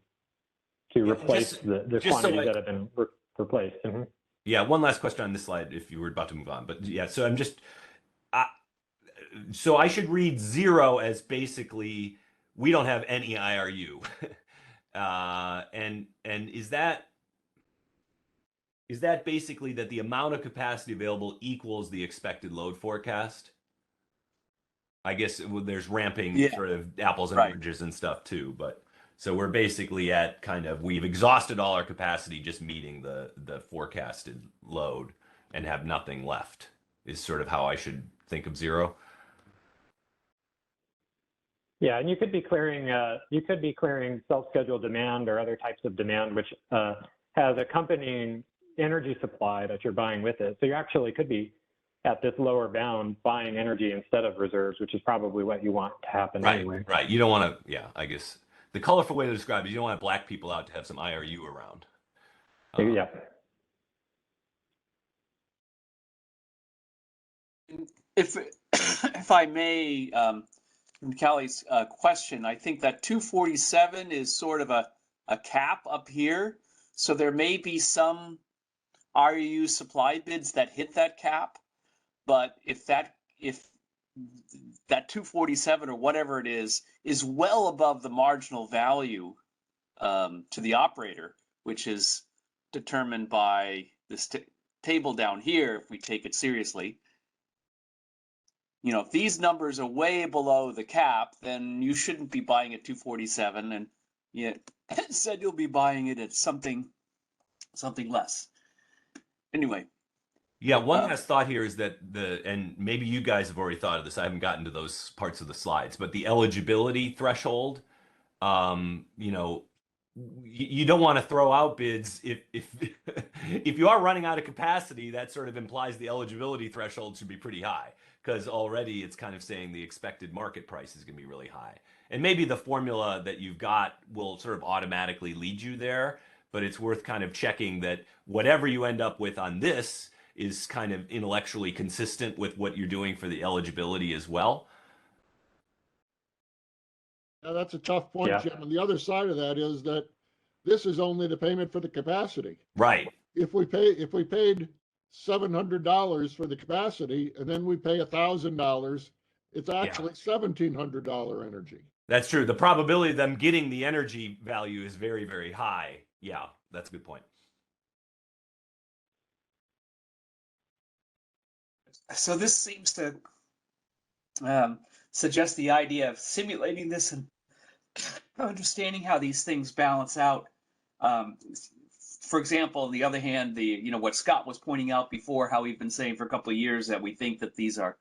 replace the quantities that have been replaced. Mm-hmm. Yeah, one last question on this slide if you were about to move on. But yeah, so I'm just, so I should read 0 as basically we don't have any IRU. And is that basically that the amount of capacity available equals the expected load forecast? I guess there's ramping sort of apples and oranges and stuff too, but so we're basically at kind of, we've exhausted all our capacity just meeting the forecasted load and have nothing left is sort of how I should think of 0. Yeah, and you could be clearing self-scheduled demand or other types of demand, which has accompanying energy supply that you're buying with it. So you actually could be at this lower bound buying energy instead of reserves, which is probably what you want to happen anyway. Right. You don't want to, yeah, I guess the colorful way to describe it is you don't want to black people out to have some IRU around. Yeah. If I may, from Callie's question, I think that 247 is sort of a cap up here. So there may be some REU supply bids that hit that cap, but if that 247 or whatever it is well above the marginal value to the operator, which is determined by this table down here, if we take it seriously. You know, if these numbers are way below the cap, then you shouldn't be buying at 247, and you said you'll be buying it at something less. Anyway. Yeah, one last thought here is that and maybe you guys have already thought of this, I haven't gotten to those parts of the slides, but the eligibility threshold, you know, you don't want to throw out bids if if you are running out of capacity, that sort of implies the eligibility threshold should be pretty high, because already it's kind of saying the expected market price is going to be really high. And maybe the formula that you've got will sort of automatically lead you there, but it's worth kind of checking that whatever you end up with on this is kind of intellectually consistent with what you're doing for the eligibility as well. Now that's a tough point, Jim. And the other side of that is that this is only the payment for the capacity. Right. If we paid $700 for the capacity and then we pay $1,000, it's actually $1,700 energy. That's true. The probability of them getting the energy value is very, very high. Yeah, that's a good point. So this seems to suggest the idea of simulating this and understanding how these things balance out. For example, on the other hand, what Scott was pointing out before, how we've been saying for a couple of years that we think that these are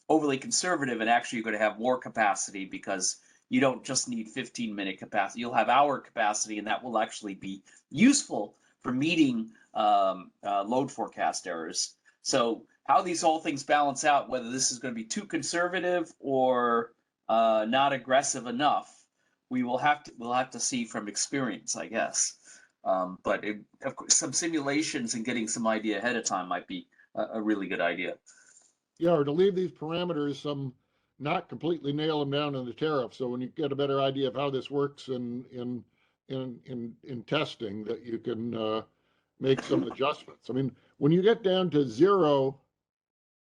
overly conservative and actually you're going to have more capacity because you don't just need 15-minute capacity. You'll have hour capacity, and that will actually be useful for meeting load forecast errors. So how these all things balance out, whether this is going to be too conservative or not aggressive enough, we'll have to see from experience, I guess. But of course, some simulations and getting some idea ahead of time might be a really good idea. Yeah, or to leave these parameters, not completely nail them down in the tariff. So when you get a better idea of how this works in testing, that you can make some adjustments. I mean, when you get down to zero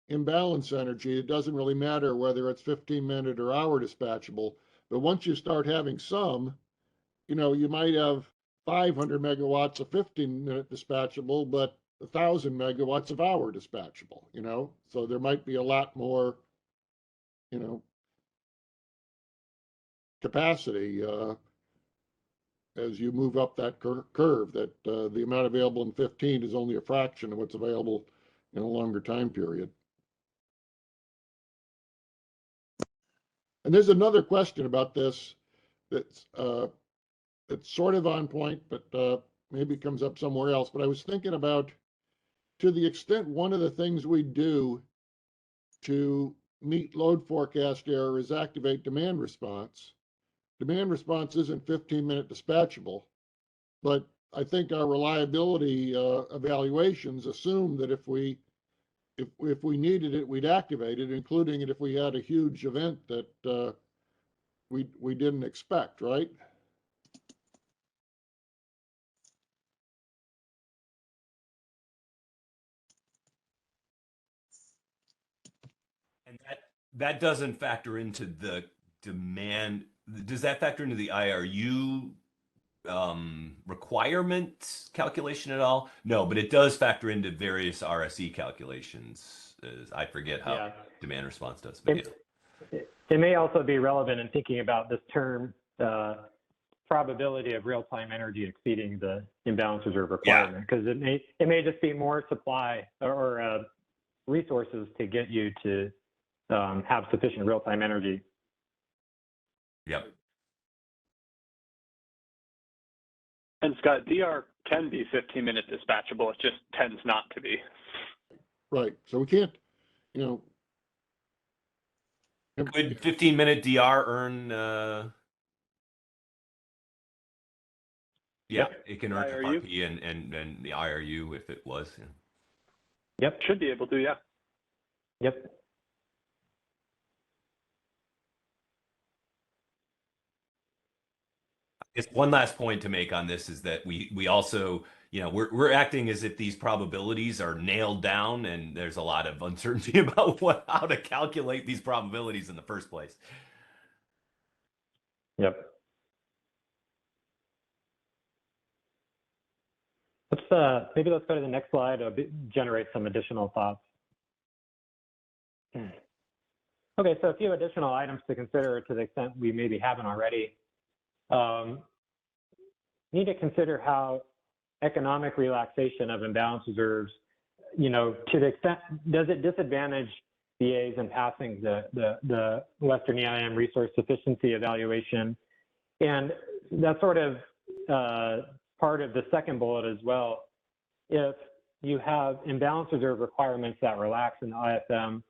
imbalance energy, it doesn't really matter whether it's 15-minute or hour dispatchable. But once you start having some, you might have 500 megawatts of 15-minute dispatchable, but 1,000 megawatts of hour dispatchable, so there might be a lot more, capacity as you move up that curve, that the amount available in 15 is only a fraction of what's available in a longer time period. And there's another question about this that's sort of on point, but maybe comes up somewhere else. But I was thinking about, to the extent one of the things we do to meet load forecast error is activate demand response. Demand response isn't 15-minute dispatchable, but I think our reliability evaluations assume that if we needed it, we'd activate it, including it if we had a huge event that we didn't expect, right? And that doesn't factor into the demand. Does that factor into the IRU requirement calculation at all? No, but it does factor into various RSE calculations. I forget how demand response does. But it may also be relevant in thinking about this term, probability of real-time energy exceeding the imbalance reserve requirement, because it may just be more supply or resources to get you to have sufficient real-time energy. Yep. And Scott, DR can be 15-minute dispatchable. It just tends not to be. Right. So we can't, Could 15-minute DR earn? It can earn IRU? FRP and the IRU if it was. Yeah. Yep. Should be able to, yeah. Yep. It's one last point to make on this is that we also, we're acting as if these probabilities are nailed down, and there's a lot of uncertainty about how to calculate these probabilities in the first place. Yep. Maybe let's go to the next slide to generate some additional thoughts. Okay, so a few additional items to consider to the extent we maybe haven't already. Need to consider how economic relaxation of imbalance reserves, to the extent, does it disadvantage BAs in passing the Western EIM resource sufficiency evaluation? And that's sort of part of the second bullet as well. If you have imbalance reserve requirements that relax in the ISM,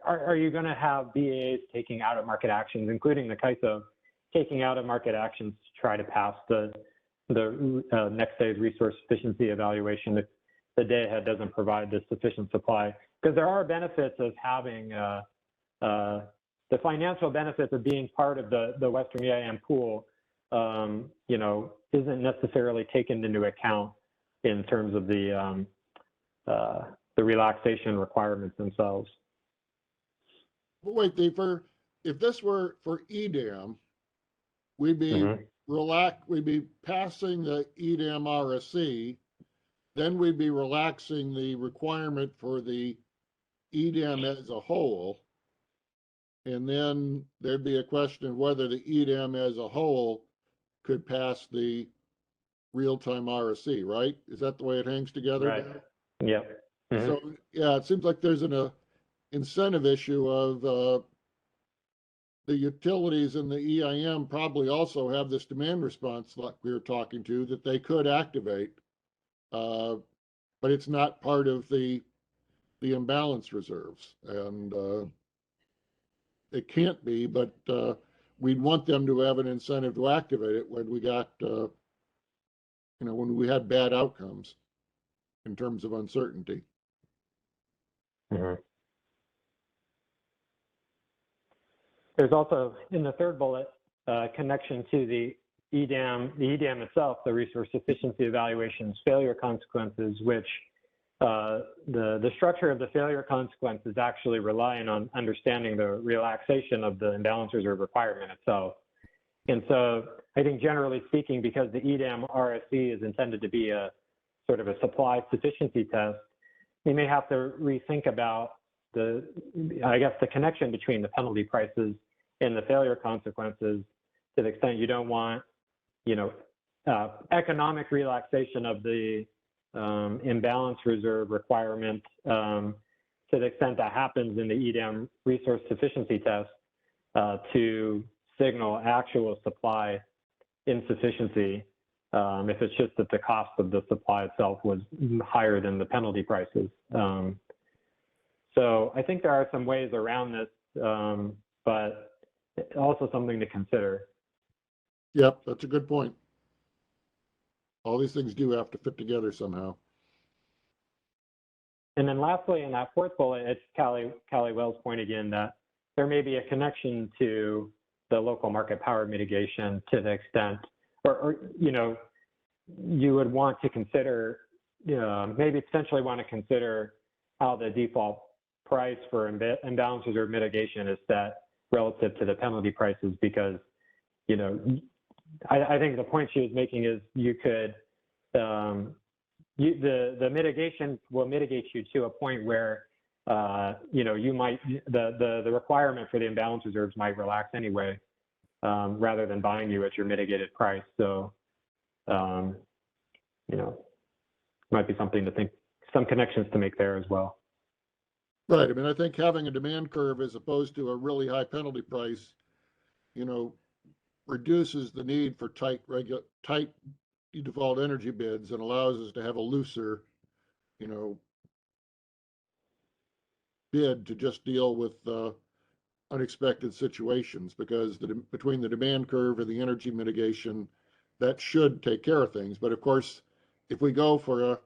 are you going to have BAs taking out of market actions, including the CAISO, taking out of market actions to try to pass the next day's resource efficiency evaluation if the day-ahead doesn't provide the sufficient supply? Because there are benefits of having the financial benefits of being part of the Western EIM pool, isn't necessarily taken into account in terms of the relaxation requirements themselves. But wait, if this were for EDAM, we'd be we'd be passing the EDAM RSC, then we'd be relaxing the requirement for the EDAM as a whole, and then there'd be a question of whether the EDAM as a whole could pass the real-time RSC, right? Is that the way it hangs together? Right. Yeah. So yeah, it seems like there's an incentive issue of the utilities in the EIM probably also have this demand response like we were talking to that they could activate, but it's not part of the imbalance reserves, and it can't be, but we'd want them to have an incentive to activate it when we got when we had bad outcomes. in terms of uncertainty. Mm-hmm. There's also, in the third bullet, connection to the EDAM itself, the resource efficiency evaluation's failure consequences, which the structure of the failure consequences actually relying on understanding the relaxation of the imbalance reserve requirement itself. And so I think generally speaking, because the EDAM RSE is intended to be a sort of a supply sufficiency test, you may have to rethink about the connection between the penalty prices and the failure consequences to the extent you don't want, economic relaxation of the imbalance reserve requirement to the extent that happens in the EDAM resource sufficiency test to signal actual supply insufficiency if it's just that the cost of the supply itself was higher than the penalty prices. So I think there are some ways around this, but also something to consider. Yep, that's a good point. All these things do have to fit together somehow. And then lastly, in that fourth bullet, it's Callie Wells' point again that there may be a connection to the local market power mitigation to the extent, or you would want to consider, maybe potentially want to consider how the default price for imbalance reserve mitigation is set relative to the penalty prices, because, I think the point she was making is you could, the mitigation will mitigate you to a point where, you might, the requirement for the imbalance reserves might relax anyway, rather than buying you at your mitigated price. So, might be something to think, some connections to make there as well. Right. I mean, I think having a demand curve as opposed to a really high penalty price, reduces the need for tight default energy bids and allows us to have a looser, bid to just deal with unexpected situations, because between the demand curve and the energy mitigation, that should take care of things. But of course, if we go for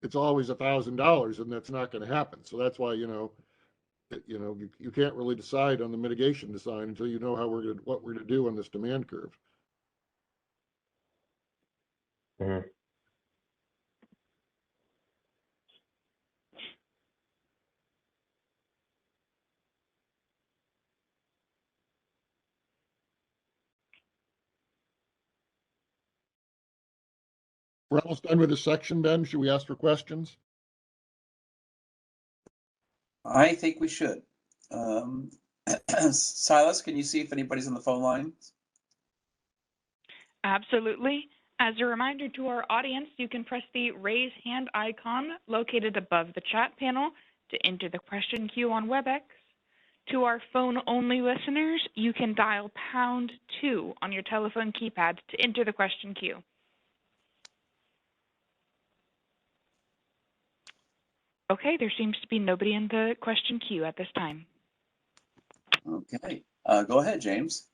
it's always $1,000, and that's not going to happen. So that's why, you can't really decide on the mitigation design until you know what we're going to do on this demand curve. Mm-hmm. We're almost done with this section, Ben. Should we ask for questions? I think we should. Silas, can you see if anybody's on the phone line? Absolutely. As a reminder to our audience, you can press the raise hand icon located above the chat panel to enter the question queue on WebEx. To our phone-only listeners, you can dial #2 on your telephone keypad to enter the question queue. Okay, there seems to be nobody in the question queue at this time. Okay, go ahead, James.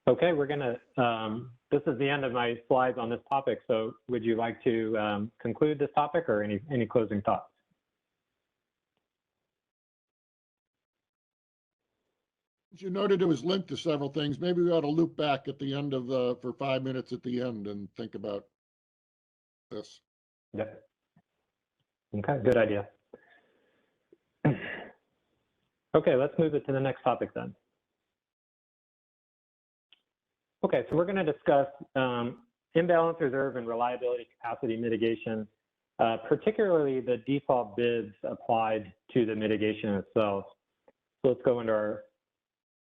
Okay, we're gonna, this is the end of my slides on this topic. So would you like to conclude this topic, or any closing thoughts? As you noted, it was linked to several things. Maybe we ought to loop back at the end of for 5 minutes at the end and think about this. Yep. Okay, good idea. Okay, let's move it to the next topic then. Okay, so we're going to discuss imbalance reserve and reliability capacity mitigation, particularly the default bids applied to the mitigation itself. So let's go into our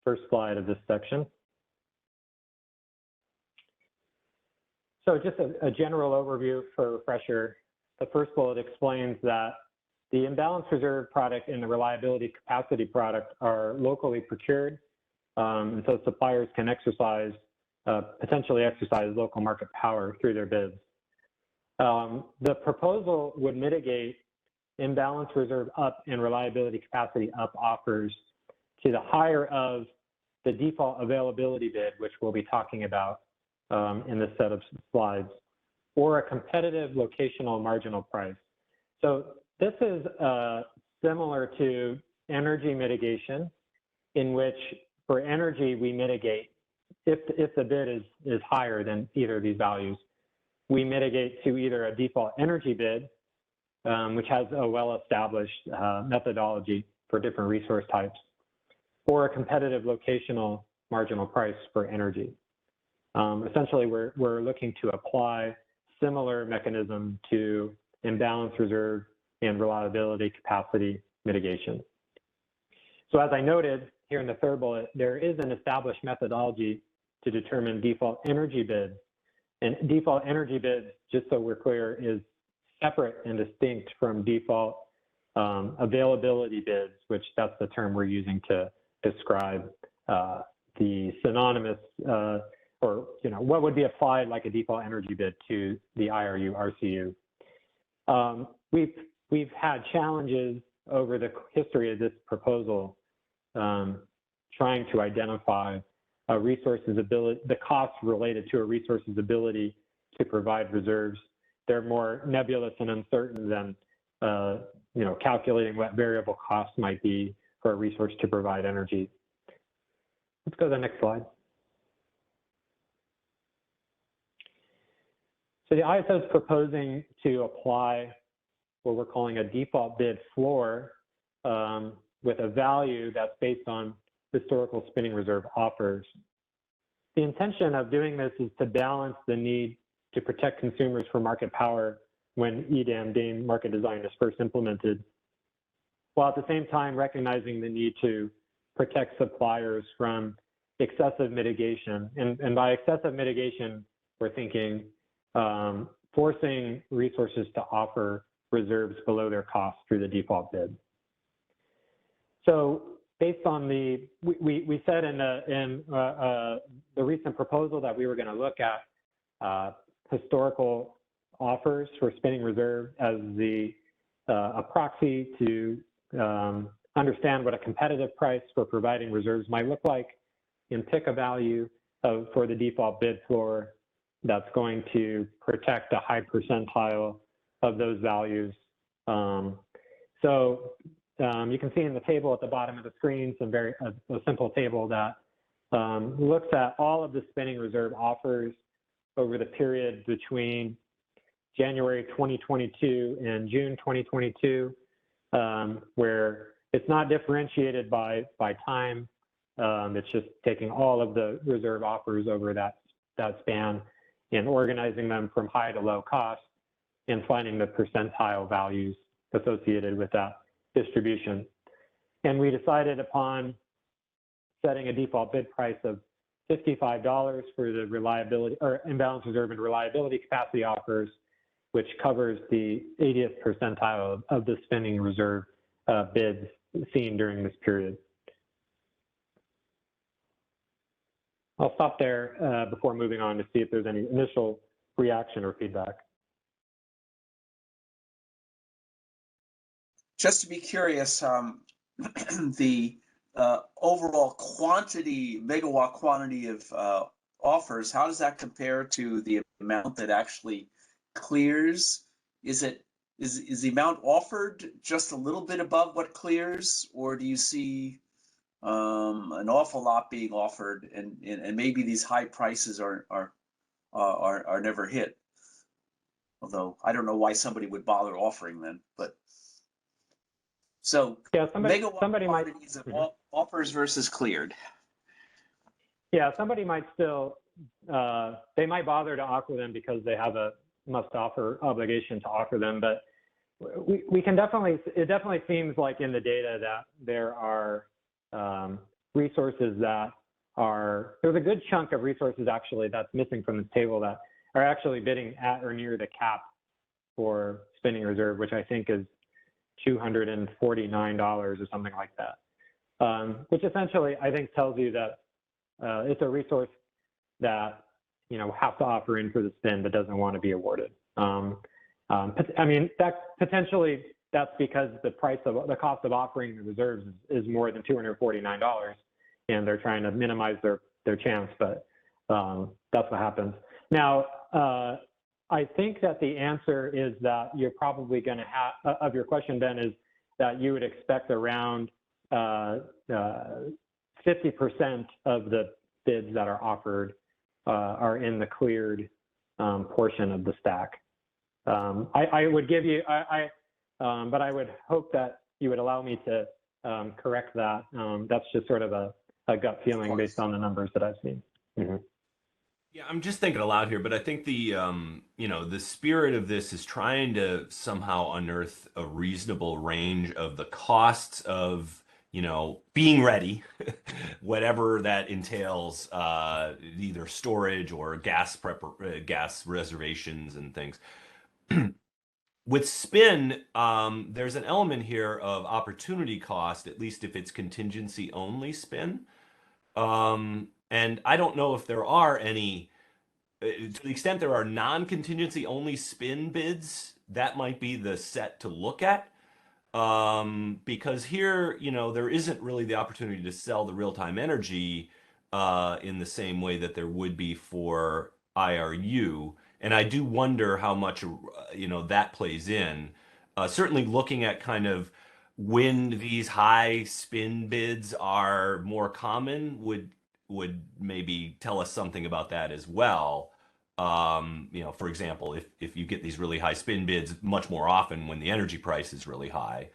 first slide of this section. So just a general overview for a refresher. The first bullet explains that the imbalance reserve product and the reliability capacity product are locally procured, and so suppliers can potentially exercise local market power through their bids. The proposal would mitigate imbalance reserve up and reliability capacity up offers to the higher of the default availability bid, which we'll be talking about in this set of slides. or a competitive locational marginal price. So this is similar to energy mitigation, in which for energy we mitigate if the bid is higher than either of these values. We mitigate to either a default energy bid, which has a well-established methodology for different resource types, or a competitive locational marginal price for energy. Essentially, we're looking to apply similar mechanism to imbalance reserve and reliability capacity mitigation. So as I noted here in the third bullet, there is an established methodology to determine default energy bids. And default energy bids, just so we're clear, is separate and distinct from default availability bids, which that's the term we're using to describe the synonymous or what would be applied like a default energy bid to the IRU RCU. We've had challenges over the history of this proposal trying to identify a resource's ability, the costs related to a resource's ability to provide reserves. They're more nebulous and uncertain than calculating what variable costs might be for a resource to provide energy. Let's go to the next slide. So the ISO is proposing to apply what we're calling a default bid floor with a value that's based on historical spinning reserve offers. The intention of doing this is to balance the need to protect consumers from market power when EDAM market design is first implemented, while at the same time recognizing the need to protect suppliers from excessive mitigation. And by excessive mitigation, we're thinking forcing resources to offer reserves below their cost through the default bid. So based on we said in the recent proposal that we were going to look at historical offers for spinning reserve as a proxy to understand what a competitive price for providing reserves might look like, and pick a value for the default bid floor that's going to protect a high percentile of those values. You can see in the table at the bottom of the screen a simple table that looks at all of the spinning reserve offers over the period between January 2022 and June 2022, where it's not differentiated by time. It's just taking all of the reserve offers over that span and organizing them from high to low cost and finding the percentile values associated with that distribution. And we decided upon setting a default bid price of $55 for the reliability or imbalance reserve and reliability capacity offers, which covers the 80th percentile of the spinning reserve bids seen during this period. I'll stop there before moving on to see if there's any initial reaction or feedback. Just to be curious, the overall quantity, megawatt quantity of offers, how does that compare to the amount that actually clears? Is the amount offered just a little bit above what clears, or do you see an awful lot being offered, and maybe these high prices are never hit? Although I don't know why somebody would bother offering them, but. So yeah, somebody might offers versus cleared. Yeah, somebody might still they might bother to offer them because they have a must-offer obligation to offer them, but we can definitely, it definitely seems like in the data that there are resources that are, there's a good chunk of resources actually that's missing from this table that are actually bidding at or near the cap for spinning reserve, which I think is $249 or something like that, which essentially I think tells you that it's a resource that have to offer in for the spin but doesn't want to be awarded. I mean, that potentially that's because the cost of offering the reserves is more than $249, and they're trying to minimize their chance, but that's what happens. Now, I think that the answer is that you're probably going to have, of your question, Ben, is that you would expect around 50% of the bids that are offered are in the cleared portion of the stack. I would give you, but I would hope that you would allow me to correct that. That's just sort of a gut feeling based on the numbers that I've seen. Mm-hmm. Yeah, I'm just thinking aloud here, but I think the the spirit of this is trying to somehow unearth a reasonable range of the costs of, being ready, whatever that entails, either storage or gas reservations and things. With spin, there's an element here of opportunity cost, at least if it's contingency only spin. And I don't know if there are any, to the extent there are non-contingency only spin bids, that might be the set to look at. Because here, there isn't really the opportunity to sell the real-time energy in the same way that there would be for IRU. And I do wonder how much, that plays in. Certainly looking at kind of when these high spin bids are more common would maybe tell us something about that as well. For example, if you get these really high spin bids much more often when the energy price is really high,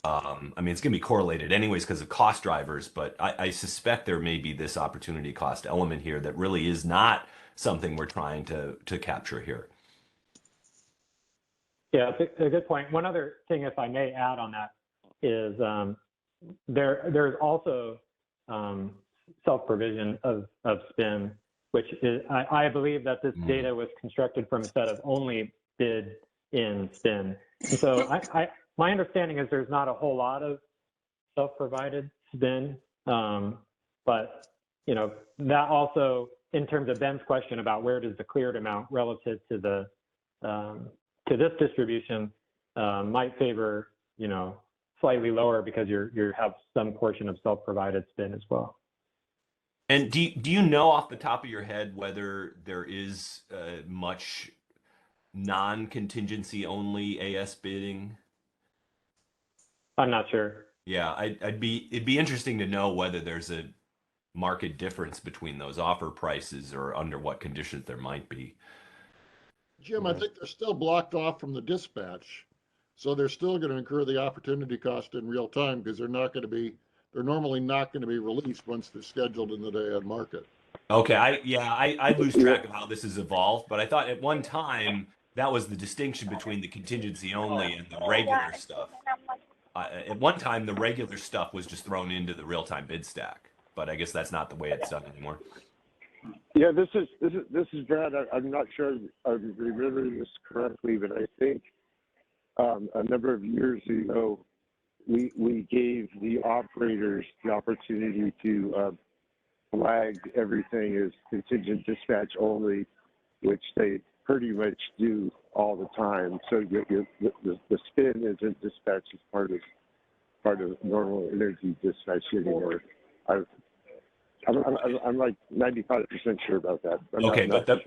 it's going to be correlated anyways because of cost drivers, but I suspect there may be this opportunity cost element here that really is not something we're trying to capture here. Yeah, it's a good point. One other thing, if I may add on that, is there's also self-provision of spin, which is, I believe that this data was constructed from a set of only bid in spin. And so my understanding is there's not a whole lot of self-provided spin, but that also, in terms of Ben's question about where does the cleared amount relative to the to this distribution might favor slightly lower because you have some portion of self-provided spin as well. And do you know off the top of your head whether there is much non-contingency only AS bidding? I'm not sure. Yeah, it'd be interesting to know whether there's a market difference between those offer prices or under what conditions there might be. Jim, I think they're still blocked off from the dispatch, so they're still going to incur the opportunity cost in real time because they're normally not going to be released once they're scheduled in the day-ahead market. Okay, I lose track of how this has evolved, but I thought at one time that was the distinction between the contingency only and the regular stuff. At one time, the regular stuff was just thrown into the real-time bid stack, but I guess that's not the way it's done anymore. Yeah, this is Brad. I'm not sure I'm remembering this correctly, but I think a number of years ago, we gave the operators the opportunity to flag everything as contingent dispatch only, which they pretty much do all the time. So the spin isn't dispatched as part of normal energy dispatch anymore. I'm like 95% sure about that. Okay, but that's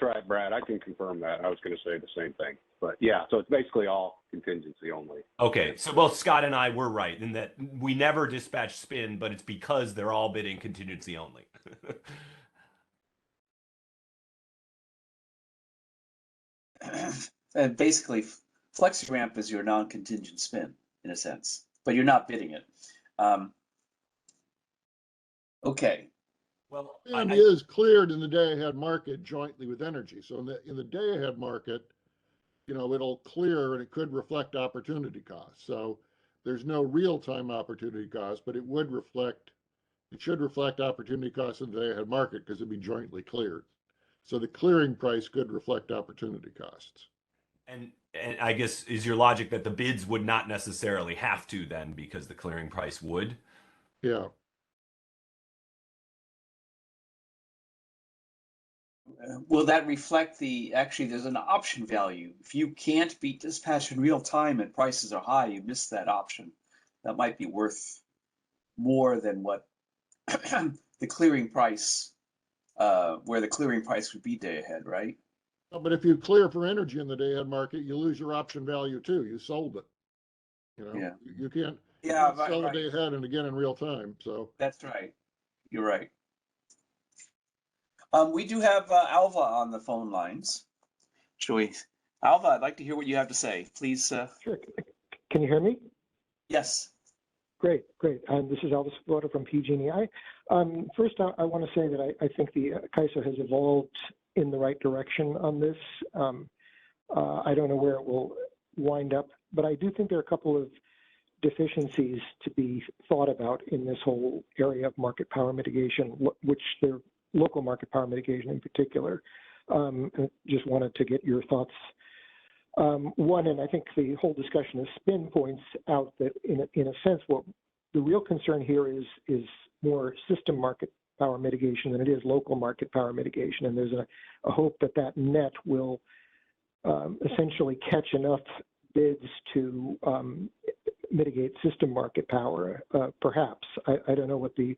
right, Brad. I can confirm that. I was going to say the same thing, but yeah, so it's basically all contingency only. Okay, so both Scott and I were right in that we never dispatch spin, but it's because they're all bidding contingency only. And basically, FlexiRamp is your non-contingent spin in a sense, but you're not bidding it. Okay. Well, and it is cleared in the day-ahead market jointly with energy. So in the day-ahead market, it'll clear and it could reflect opportunity costs. So there's no real-time opportunity cost, but it should reflect opportunity costs in the day-ahead market because it'd be jointly cleared. So the clearing price could reflect opportunity costs. And I guess is your logic that the bids would not necessarily have to then because the clearing price would? Yeah. Will that reflect actually there's an option value. If you can't be dispatched in real time and prices are high, you miss that option. That might be worth more than what the clearing price, where the clearing price would be day ahead, right? But if you clear for energy in the day-ahead market, you lose your option value too. You sold it. Yeah. You can't Yeah, sell right. a day ahead and again in real time. So That's right. You're right. We do have Alva on the phone lines. Shall we? Alva, I'd like to hear what you have to say. Please. Sure. Can you hear me? Yes. Great. This is Elvis Svoboda from PG&E. First, I want to say that I think the CAISO has evolved in the right direction on this. I don't know where it will wind up, but I do think there are a couple of deficiencies to be thought about in this whole area of market power mitigation, which they're local market power mitigation in particular. Just wanted to get your thoughts. One, and I think the whole discussion of spin points out that in a sense, what the real concern here is more system market power mitigation than it is local market power mitigation. And there's a hope that that net will essentially catch enough bids to mitigate system market power, perhaps. I don't know what the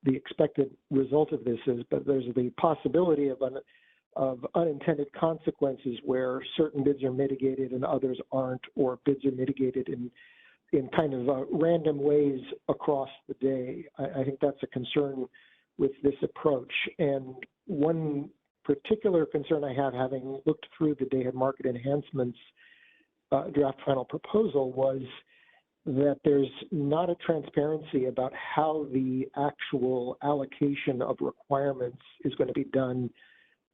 expected result of this is, but there's the possibility of unintended consequences where certain bids are mitigated and others aren't, or bids are mitigated in kind of random ways across the day. I think that's a concern with this approach. And one particular concern I have, having looked through the day-ahead market enhancements draft final proposal, was that there's not a transparency about how the actual allocation of requirements is going to be done.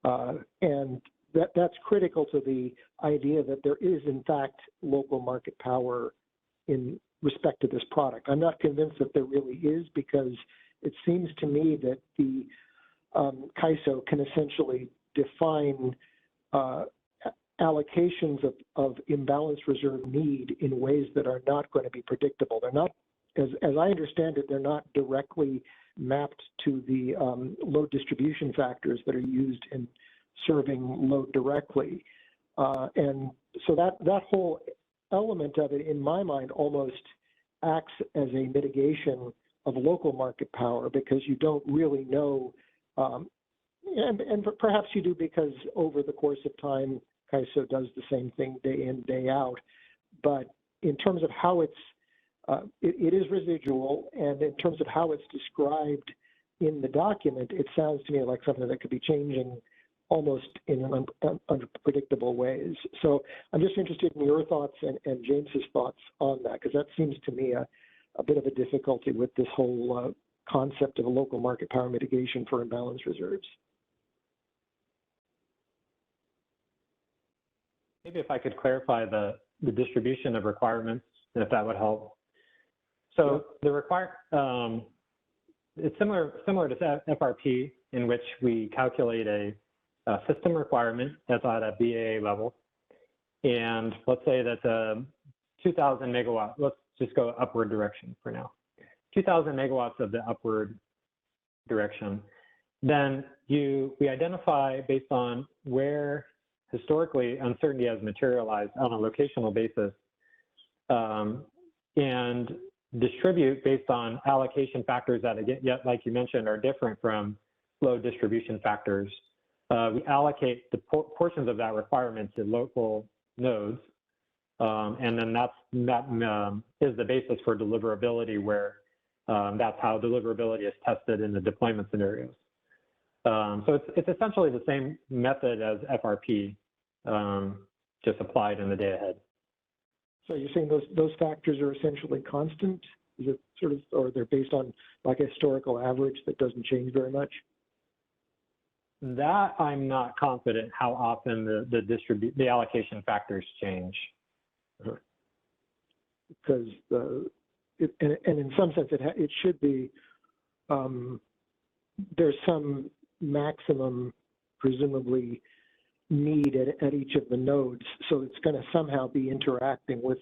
And that's critical to the idea that there is, in fact, local market power in respect to this product. I'm not convinced that there really is, because it seems to me that the CAISO can essentially define allocations of imbalanced reserve need in ways that are not going to be predictable. They're not, as I understand it, they're not directly mapped to the load distribution factors that are used in serving load directly. And so that whole element of it, in my mind, almost acts as a mitigation of local market power, because you don't really know, and perhaps you do because over the course of time, CAISO does the same thing day in, day out. But in terms of how it is residual, and in terms of how it's described in the document, it sounds to me like something that could be changing almost in unpredictable ways. So I'm just interested in your thoughts and James's thoughts on that, because that seems to me a bit of a difficulty with this whole concept of a local market power mitigation for imbalanced reserves. Maybe if I could clarify the distribution of requirements, if that would help. So it's similar to FRP, in which we calculate a system requirement that's at a BAA level. And let's say that's 2,000 megawatts. Let's just go upward direction for now. 2,000 megawatts of the upward direction. Then we identify, based on where historically uncertainty has materialized on a locational basis, and distribute based on allocation factors that, again, like you mentioned, are different from load distribution factors. We allocate the portions of that requirement to local nodes, and then that is the basis for deliverability, where that's how deliverability is tested in the deployment scenarios. So it's essentially the same method as FRP, just applied in the day ahead. So you're saying those factors are essentially constant? Is it sort of, or they're based on like a historical average that doesn't change very much? That I'm not confident how often the allocation factors change. Because and in some sense it should be, there's some maximum presumably need at each of the nodes, so it's going to somehow be interacting with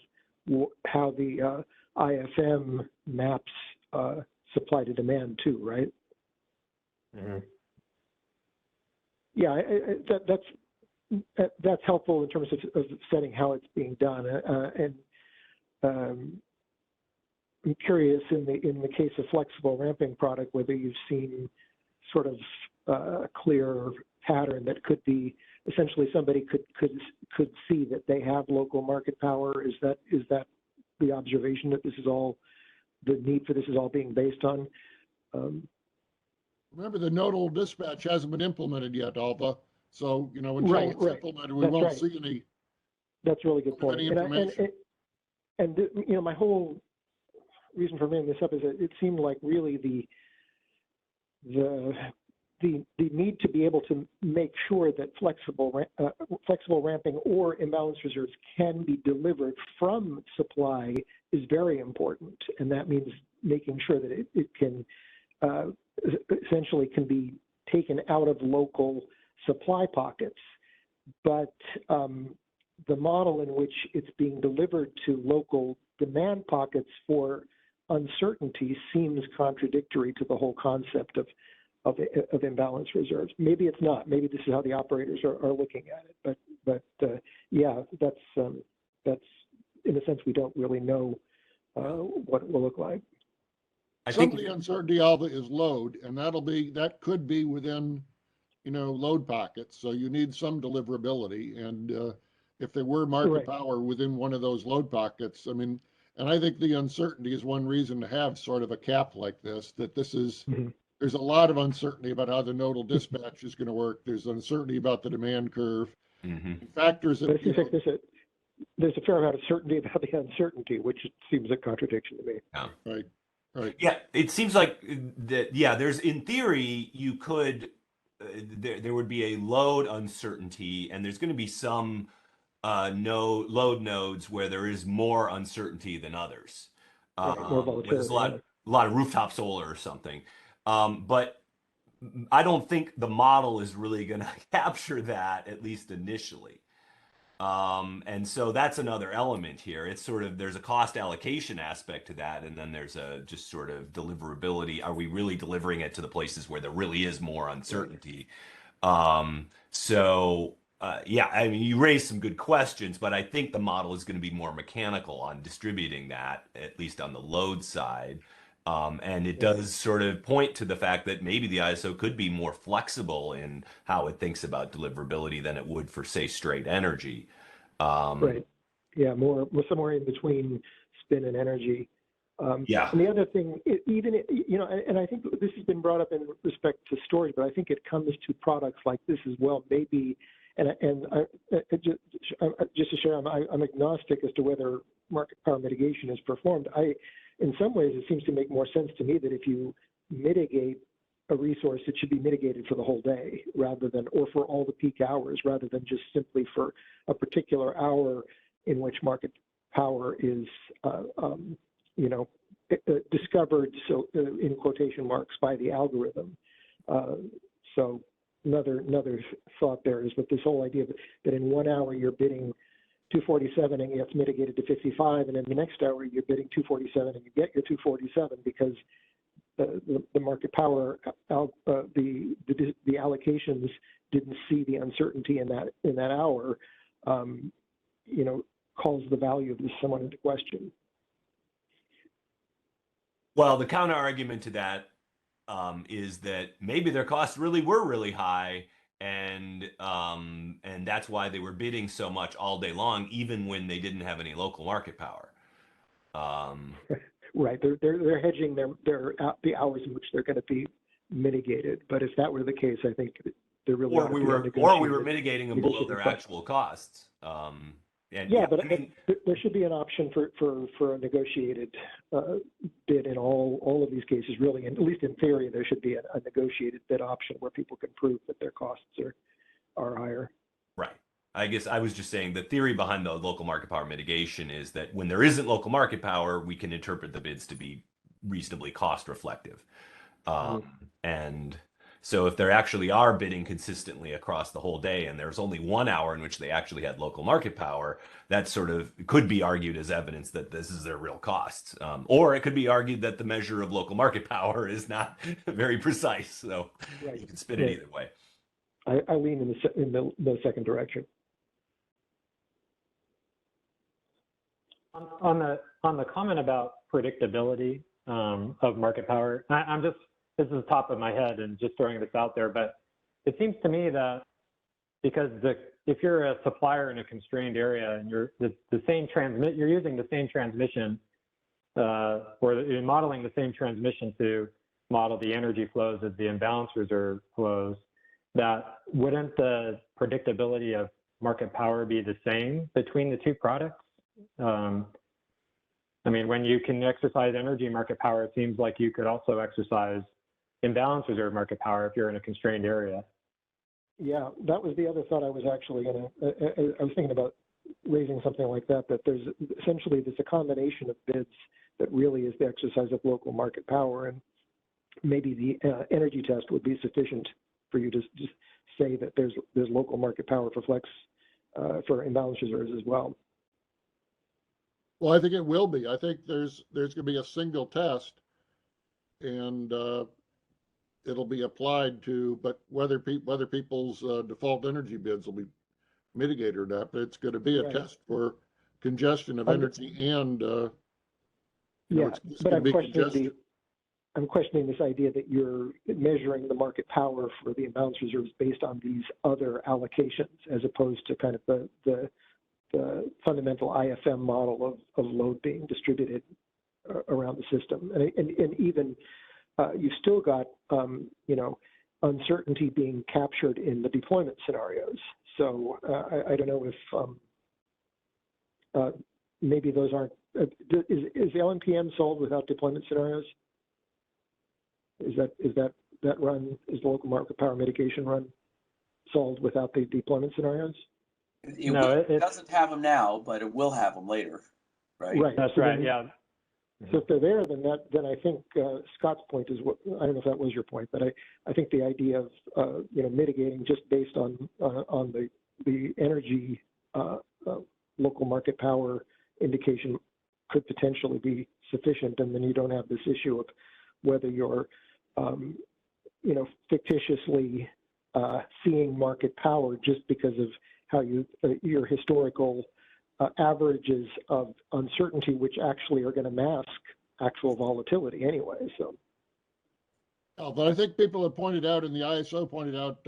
how the IFM maps supply to demand too, right? Mm-hmm. Yeah, that's helpful in terms of setting how it's being done. And I'm curious in the case of flexible ramping product, whether you've seen sort of clear pattern that could be essentially somebody could see that they have local market power. Is that the observation that this is all, the need for this is all being based on? Remember, the nodal dispatch hasn't been implemented yet, Alva. So, until it's implemented, we won't see any. That's a really good point. And my whole reason for bringing this up is that it seemed like really the need to be able to make sure that flexible ramping or imbalance reserves can be delivered from supply is very important, and that means making sure that it can essentially can be taken out of local supply pockets. But the model in which it's being delivered to local demand pockets for uncertainty seems contradictory to the whole concept of imbalance reserves. Maybe it's not. Maybe this is how the operators are looking at it. But yeah, that's in a sense we don't really know what it will look like. Some of the uncertainty, Alva, is load, and that could be within load pockets. So you need some deliverability, and if there were market power within one of those load pockets, and I think the uncertainty is one reason to have sort of a cap like this. That this is. There's a lot of uncertainty about how the nodal dispatch is going to work. There's uncertainty about the demand curve. Factors that there's a fair amount of certainty about the uncertainty, which seems a contradiction to me. Yeah. Right. Yeah, it seems like that. Yeah, there's, in theory, you could there would be a load uncertainty, and there's going to be some load nodes where there is more uncertainty than others. More volatility. There's a lot of rooftop solar or something. But I don't think the model is really going to capture that, at least initially. And so that's another element here. It's sort of, there's a cost allocation aspect to that, and then there's a just sort of deliverability. Are we really delivering it to the places where there really is more uncertainty? Yeah, you raised some good questions, but I think the model is going to be more mechanical on distributing that, at least on the load side. And it does sort of point to the fact that maybe the ISO could be more flexible in how it thinks about deliverability than it would for, say, straight energy. Right. Yeah, somewhere in between spin and energy. Yeah. And the other thing, and I think this has been brought up in respect to storage, but I think it comes to products like this as well. Maybe, just to share, I'm agnostic as to whether market power mitigation is performed. In some ways, it seems to make more sense to me that if you mitigate a resource, it should be mitigated for the whole day or for all the peak hours, rather than just simply for a particular hour in which market power is, discovered, so in quotation marks, by the algorithm. So another thought there is that this whole idea that in 1 hour you're bidding 247 and it's mitigated to 55, and in the next hour you're bidding 247 and you get your 247 because the market power, the allocations didn't see the uncertainty in that hour, calls the value of this somewhat into question. Well, the counter argument to that is that maybe their costs really were really high. And that's why they were bidding so much all day long, even when they didn't have any local market power. Right, they're hedging the hours in which they're going to be mitigated. But if that were the case, I think they're really we were mitigating them below their actual costs. There should be an option for a negotiated bid in all of these cases, really. And at least in theory, there should be a negotiated bid option where people can prove that their costs are higher. Right. I guess I was just saying the theory behind the local market power mitigation is that when there isn't local market power, we can interpret the bids to be reasonably cost reflective. And so if they actually are bidding consistently across the whole day and there's only 1 hour in which they actually had local market power, that sort of could be argued as evidence that this is their real costs. Or it could be argued that the measure of local market power is not very precise. So you can spin it either way. I lean in the second direction. On the comment about predictability of market power, this is top of my head and just throwing this out there, but it seems to me that because if you're a supplier in a constrained area and you're you're using the same transmission, or you're modeling the same transmission to model the energy flows as the imbalance reserve flows, that wouldn't the predictability of market power be the same between the two products? I mean, when you can exercise energy market power, it seems like you could also exercise imbalance reserve market power if you're in a constrained area. Yeah, that was the other thought I was actually going to, I was thinking about raising something like that, that there's a combination of bids that really is the exercise of local market power, and maybe the energy test would be sufficient for you to just say that there's local market power for flex, for imbalance reserves as well. Well, I think it will be. I think there's going to be a single test, and it'll be applied to, but whether people's default energy bids will be mitigated or not, but it's going to be a test for congestion of energy and it's but going to be congestion. I'm questioning this idea that you're measuring the market power for the imbalance reserves based on these other allocations, as opposed to kind of the fundamental IFM model of load being distributed around the system. And even you've still got, uncertainty being captured in the deployment scenarios. So I don't know if maybe those aren't, is the LMPM solved without deployment scenarios? Is that run, is the local market power mitigation run solved without the deployment scenarios? It doesn't have them now, but it will have them later, right? Right. That's so right. Then, yeah. So if they're there, then I think Scott's point is what, I don't know if that was your point, but I think the idea of mitigating just based on the energy local market power indication could potentially be sufficient, and then you don't have this issue of whether you're fictitiously seeing market power just because of how your historical averages of uncertainty, which actually are going to mask actual volatility anyway. So, but I think people have pointed out, and the ISO pointed out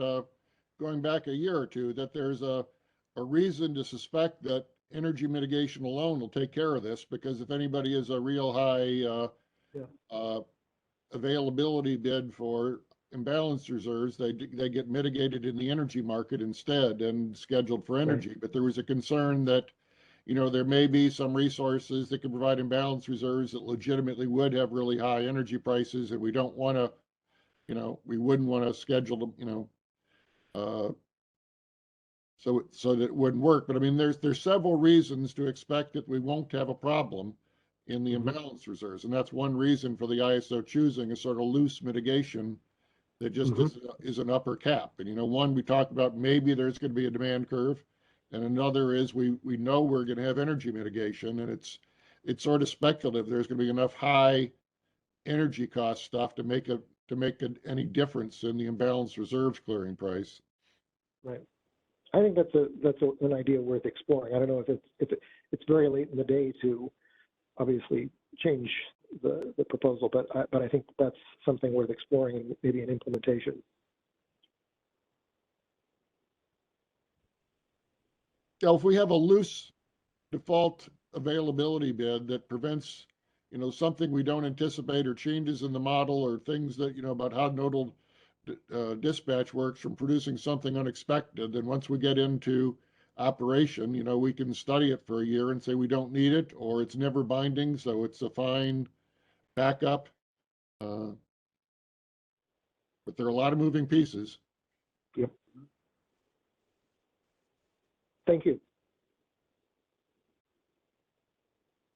going back a year or two, that there's a reason to suspect that energy mitigation alone will take care of this, because if anybody is a real high availability bid for imbalance reserves, they get mitigated in the energy market instead and scheduled for energy. Right. But there was a concern that, there may be some resources that can provide imbalance reserves that legitimately would have really high energy prices, and we don't want to, we wouldn't want to schedule them, so that it wouldn't work. But I mean, there's several reasons to expect that we won't have a problem in the imbalance reserves, and that's one reason for the ISO choosing a sort of loose mitigation that just is an upper cap. And one, we talked about maybe there's going to be a demand curve, and another is we know we're going to have energy mitigation, and it's sort of speculative. There's going to be enough high energy cost stuff to make any difference in the imbalance reserves clearing price. Right. I think that's an idea worth exploring. I don't know if it's very late in the day to obviously change the proposal, but I think that's something worth exploring and maybe an implementation. So if we have a loose default availability bid that prevents, something we don't anticipate, or changes in the model, or things that, about how nodal dispatch works from producing something unexpected, then once we get into operation, we can study it for a year and say we don't need it, or it's never binding, so it's a fine backup. But there are a lot of moving pieces. Yep. Thank you.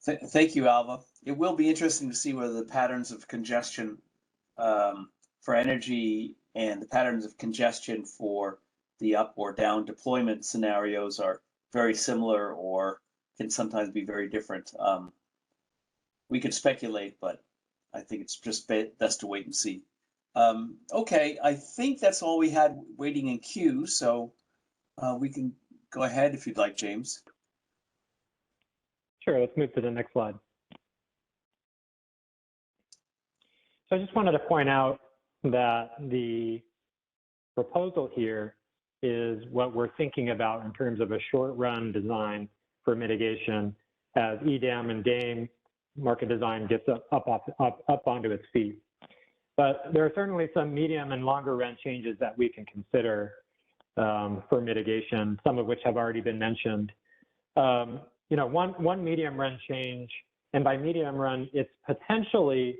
Thank you, Alva. It will be interesting to see whether the patterns of congestion for energy and the patterns of congestion for the up or down deployment scenarios are very similar or can sometimes be very different. We could speculate, but I think it's just best to wait and see. Okay, I think that's all we had waiting in queue, so we can go ahead if you'd like, James. Sure, let's move to the next slide. So I just wanted to point out that the proposal here is what we're thinking about in terms of a short-run design for mitigation as EDAM and DAME market design gets up onto its feet. But there are certainly some medium and longer run changes that we can consider for mitigation, some of which have already been mentioned. One medium run change, and by medium run, it's potentially,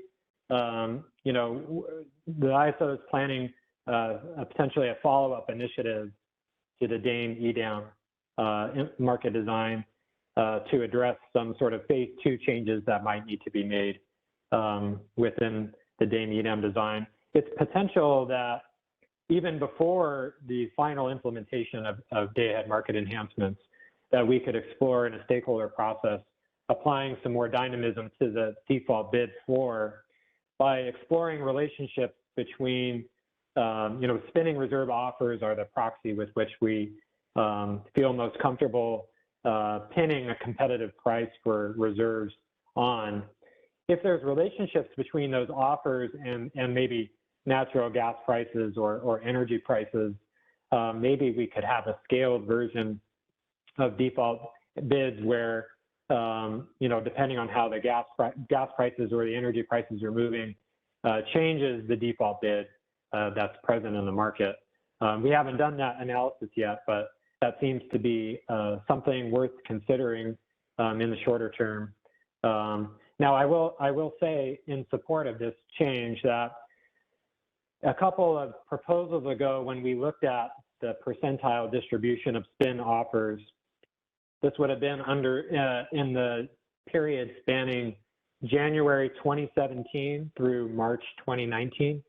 the ISO is planning potentially a follow-up initiative to the DAME EDAM market design to address some sort of phase 2 changes that might need to be made within the DAME EDAM design. It's potential that even before the final implementation of day-ahead market enhancements, that we could explore in a stakeholder process, applying some more dynamism to the default bid floor by exploring relationships between, spinning reserve offers are the proxy with which we feel most comfortable pinning a competitive price for reserves on. If there's relationships between those offers and maybe natural gas prices or energy prices, maybe we could have a scaled version of default bids where, depending on how the gas prices or the energy prices are moving, changes the default bid that's present in the market. We haven't done that analysis yet, but that seems to be something worth considering in the shorter term. Now, I will say in support of this change that a couple of proposals ago, when we looked at the percentile distribution of spin offers, this would have been in the period spanning January 2017 through March 2019,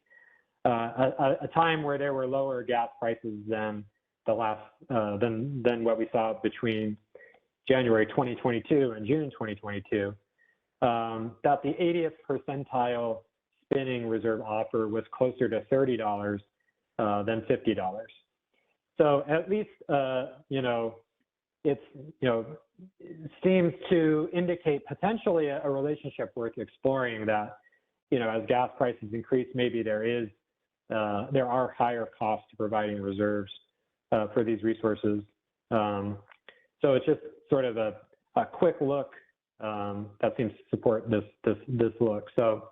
a time where there were lower gas prices than than what we saw between January 2022 and June 2022. That the 80th percentile spinning reserve offer was closer to $30 than $50. So at least, it seems to indicate potentially a relationship worth exploring that, as gas prices increase, maybe there are higher costs to providing reserves for these resources. So it's just sort of a quick look that seems to support this look. So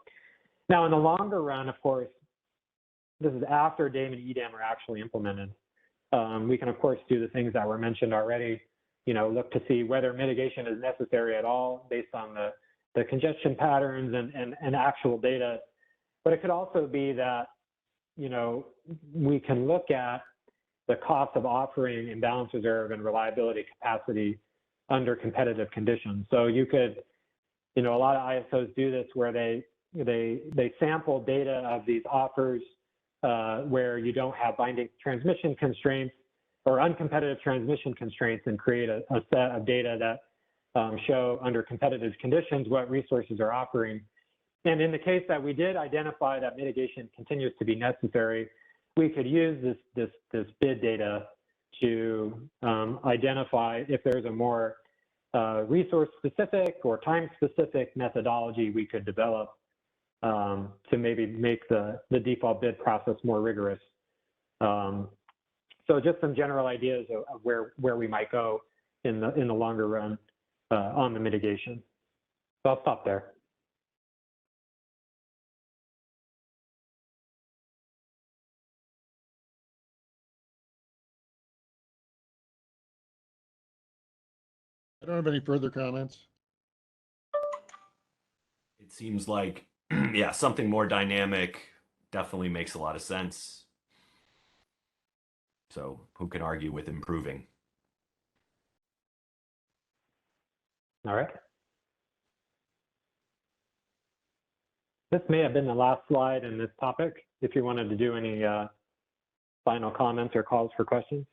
now in the longer run, of course, this is after DAME and EDAM are actually implemented. We can, of course, do the things that were mentioned already, look to see whether mitigation is necessary at all based on the congestion patterns and actual data. But it could also be that, we can look at the cost of offering imbalance reserve and reliability capacity under competitive conditions. So you could, a lot of ISOs do this where they sample data of these offers where you don't have binding transmission constraints or uncompetitive transmission constraints, and create a set of data that show under competitive conditions what resources are offering. And in the case that we did identify that mitigation continues to be necessary, we could use this bid data to identify if there's a more resource-specific or time-specific methodology we could develop to maybe make the default bid process more rigorous. So just some general ideas of where we might go in the longer run on the mitigation. So I'll stop there. I don't have any further comments. It seems like, yeah, something more dynamic definitely makes a lot of sense. So who can argue with improving? All right. This may have been the last slide in this topic, if you wanted to do any final comments or calls for questions.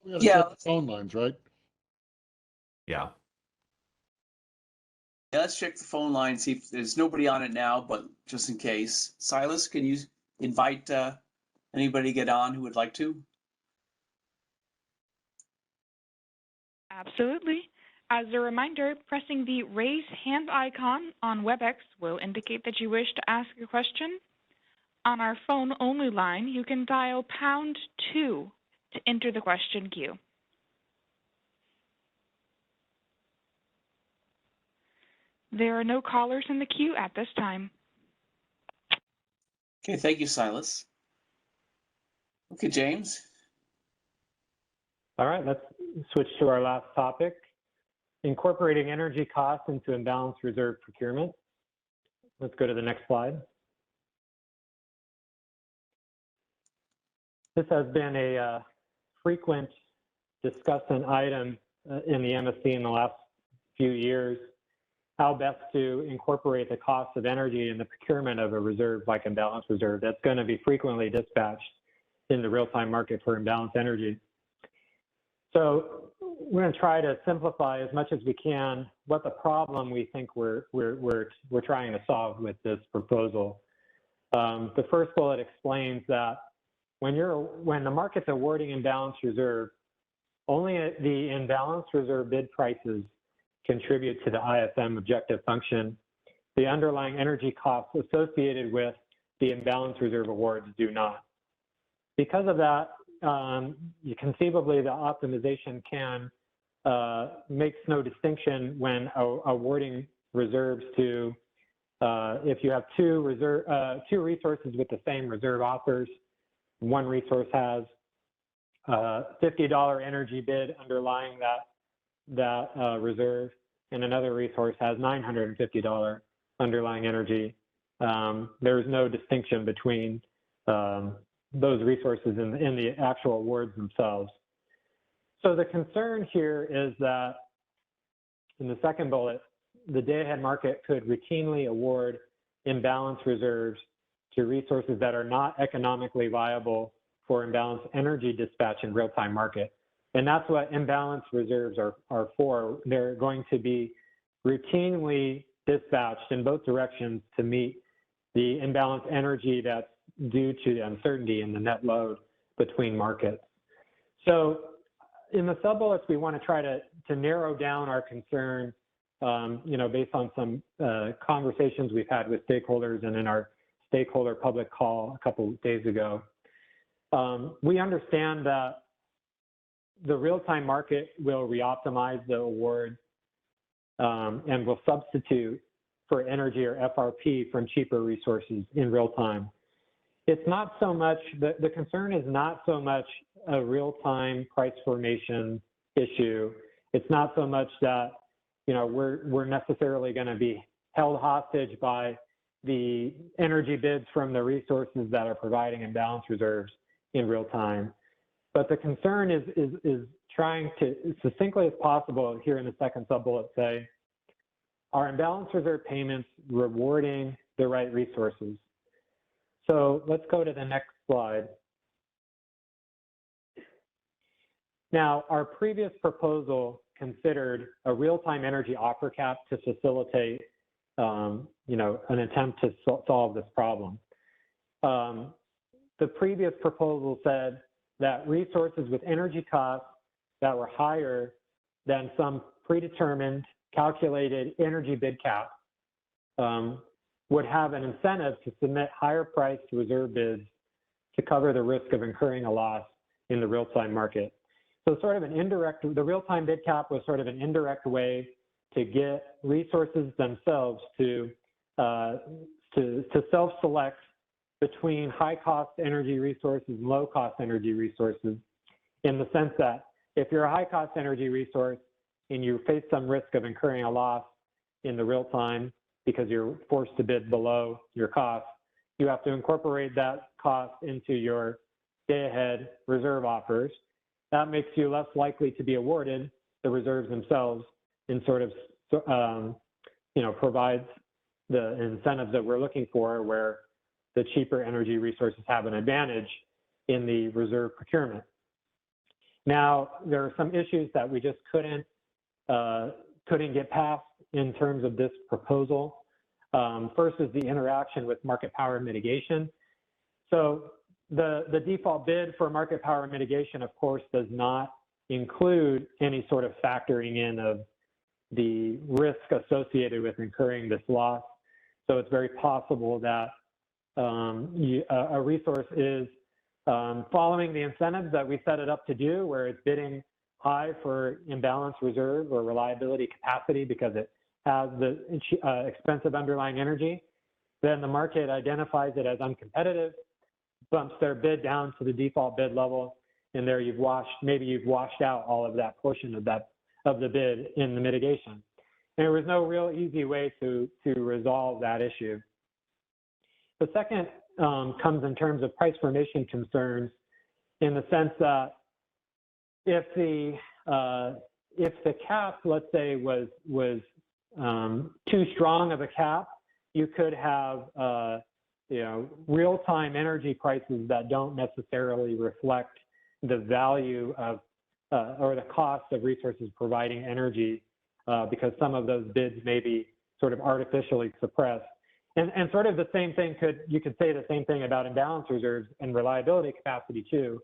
We gotta check the phone lines, right? Yeah. Yeah, let's check the phone line, see if there's nobody on it now, but just in case. Silas, can you invite anybody to get on who would like to? Absolutely. As a reminder, pressing the raise hand icon on WebEx will indicate that you wish to ask a question. On our phone only line, you can dial #2 to enter the question queue. There are no callers in the queue at this time. Okay, thank you, Silas. Okay, James. All right, let's switch to our last topic, incorporating energy costs into imbalanced reserve procurement. Let's go to the next slide. This has been a frequent discussion item in the MSC in the last few years, how best to incorporate the cost of energy in the procurement of a reserve like imbalanced reserve that's going to be frequently dispatched in the real-time market for imbalanced energy. So we're going to try to simplify as much as we can what the problem we think we're trying to solve with this proposal. The first bullet explains that when the market's awarding imbalanced reserve, only the imbalanced reserve bid prices contribute to the ISM objective function. The underlying energy costs associated with the imbalanced reserve awards do not. Because of that, conceivably the optimization can makes no distinction when awarding reserves to if you have two resources with the same reserve offers. One resource has $50 energy bid underlying that reserve, and another resource has $950 underlying energy. There's no distinction between those resources in the actual awards themselves. So the concern here is that in the second bullet, the day-ahead market could routinely award imbalanced reserves to resources that are not economically viable for imbalanced energy dispatch in real-time market. And that's what imbalanced reserves are for. They're going to be routinely dispatched in both directions to meet the imbalanced energy that's due to the uncertainty in the net load between markets. So in the sub-bullets, we want to try to narrow down our concern, based on some conversations we've had with stakeholders and in our stakeholder public call a couple of days ago. We understand that the real-time market will re-optimize the award and will substitute for energy or FRP from cheaper resources in real time. It's not so much, the concern is not so much a real-time price formation issue. It's not so much that, we're necessarily going to be held hostage by the energy bids from the resources that are providing imbalanced reserves in real time. But the concern is trying to, succinctly as possible here in the second sub-bullet say, are imbalanced reserve payments rewarding the right resources? So let's go to the next slide. Now, our previous proposal considered a real-time energy offer cap to facilitate, an attempt to solve this problem. The previous proposal said that resources with energy costs that were higher than some predetermined calculated energy bid cap would have an incentive to submit higher priced reserve bids to cover the risk of incurring a loss in the real-time market. So sort of an indirect, the real-time bid cap was sort of an indirect way to get resources themselves to self-select between high-cost energy resources and low-cost energy resources, in the sense that if you're a high-cost energy resource and you face some risk of incurring a loss in the real time because you're forced to bid below your cost, you have to incorporate that cost into your day-ahead reserve offers. That makes you less likely to be awarded the reserves themselves and sort of, provides the incentives that we're looking for, where the cheaper energy resources have an advantage in the reserve procurement. Now, there are some issues that we just couldn't get past in terms of this proposal. First is the interaction with market power mitigation. So the default bid for market power mitigation, of course, does not include any sort of factoring in of the risk associated with incurring this loss. So it's very possible that a resource is following the incentives that we set it up to do, where it's bidding high for imbalance reserve or reliability capacity because it has the expensive underlying energy. Then the market identifies it as uncompetitive, bumps their bid down to the default bid level, and there you've washed out all of that portion of the bid in the mitigation. And there was no real easy way to resolve that issue. The second comes in terms of price formation concerns, in the sense that if the cap, let's say, was too strong of a cap, you could have real-time energy prices that don't necessarily reflect the value of or the cost of resources providing energy, because some of those bids may be sort of artificially suppressed. And sort of the same thing you could say the same thing about imbalance reserves and reliability capacity too,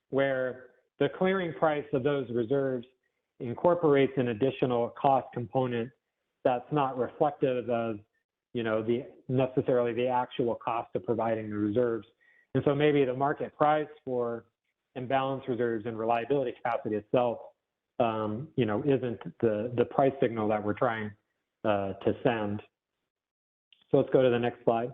where the clearing price of those reserves incorporates an additional cost component that's not reflective of, necessarily the actual cost of providing the reserves. And so maybe the market price for imbalance reserves and reliability capacity itself, isn't the price signal that we're trying to send. So let's go to the next slide.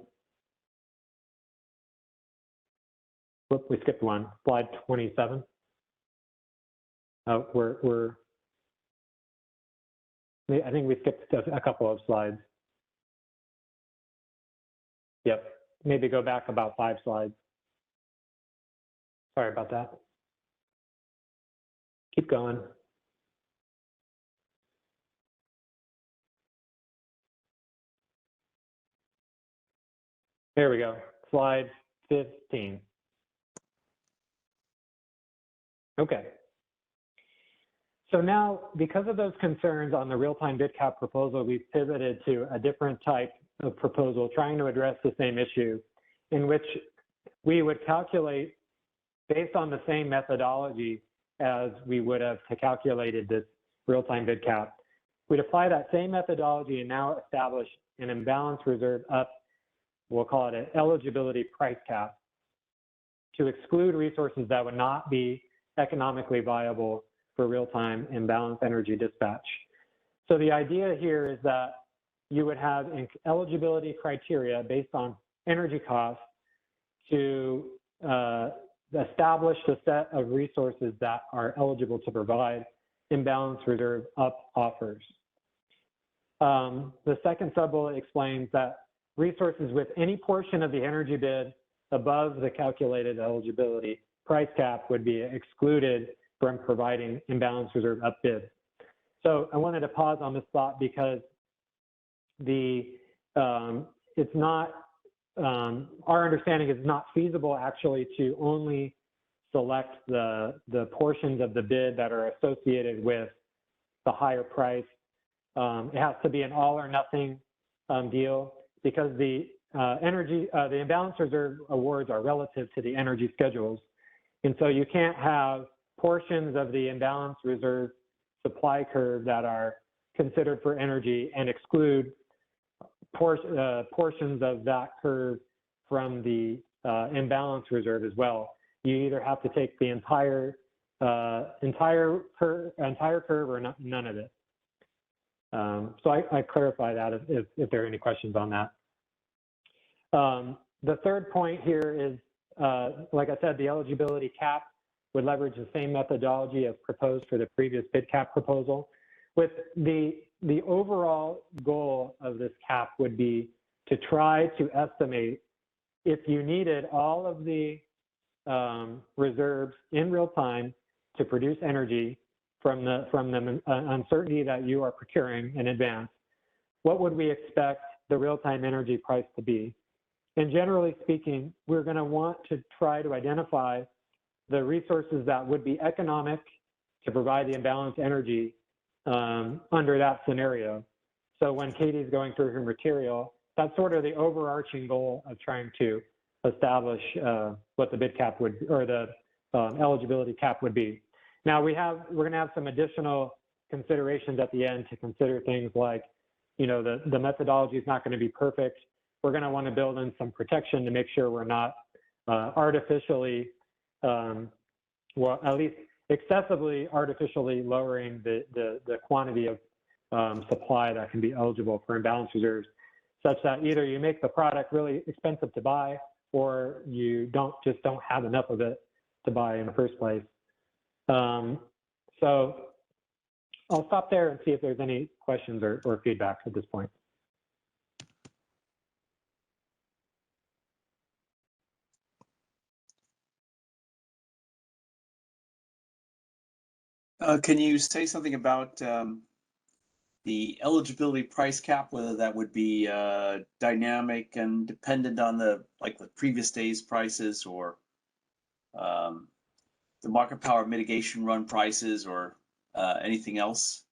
Whoop, we skipped one. Slide 27. I think we skipped a couple of slides. Yep, maybe go back about 5 slides. Sorry about that. Keep going. There we go, slide 15. Okay. So now, because of those concerns on the real-time bid cap proposal, we've pivoted to a different type of proposal trying to address the same issue, in which we would calculate based on the same methodology as we would have to calculated this real-time bid cap. We'd apply that same methodology and now establish an imbalance reserve up, we'll call it an eligibility price cap, to exclude resources that would not be economically viable for real-time imbalance energy dispatch. So the idea here is that you would have eligibility criteria based on energy costs to establish the set of resources that are eligible to provide imbalance reserve up offers. The second sub-bullet explains that resources with any portion of the energy bid above the calculated eligibility price cap would be excluded from providing imbalance reserve up bid. So I wanted to pause on this thought because it's not, our understanding is not feasible actually to only select the portions of the bid that are associated with the higher price. It has to be an all or nothing deal, because the imbalance reserve awards are relative to the energy schedules. And so you can't have portions of the imbalance reserve supply curve that are considered for energy and exclude portions of that curve from the imbalance reserve as well. You either have to take the entire curve or none of it. So I clarify that if there are any questions on that. The third point here is, like I said, the eligibility cap would leverage the same methodology as proposed for the previous bid cap proposal, with the overall goal of this cap would be to try to estimate if you needed all of the reserves in real time to produce energy from the uncertainty that you are procuring in advance, what would we expect the real-time energy price to be? And generally speaking, we're going to want to try to identify the resources that would be economic to provide the imbalanced energy under that scenario. So when Katie's going through her material, that's sort of the overarching goal of trying to establish what the bid cap would, or the eligibility cap would be. Now we're going to have some additional considerations at the end to consider things like, you know, the methodology is not going to be perfect. We're going to want to build in some protection to make sure we're not artificially, well, at least excessively artificially lowering the quantity of supply that can be eligible for imbalance reserves, such that either you make the product really expensive to buy or you just don't have enough of it to buy in the first place. So I'll stop there and see if there's any questions or feedback at this point. Can you say something about the eligibility price cap, whether that would be dynamic and dependent on the previous day's prices, or the market power mitigation run prices, or anything else?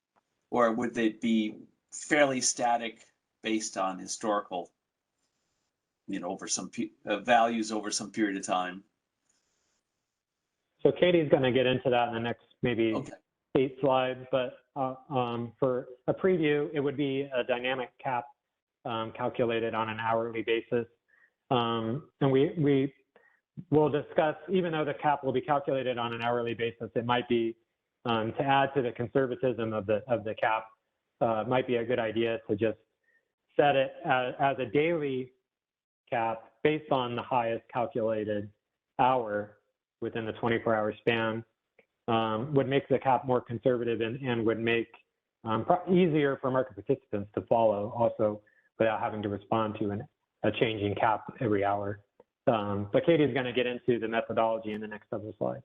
Or would they be fairly static based on historical, you know, over some values over some period of time? So Katie's going to get into that in the next maybe 8 slides, but for a preview, it would be a dynamic cap calculated on an hourly basis. And we will discuss, even though the cap will be calculated on an hourly basis, it might be to add to the conservatism of the cap, might be a good idea to just set it as a daily cap based on the highest calculated hour within the 24-hour span. Would make the cap more conservative and would make easier for market participants to follow also without having to respond to a changing cap every hour. But Katie's going to get into the methodology in the next several slides.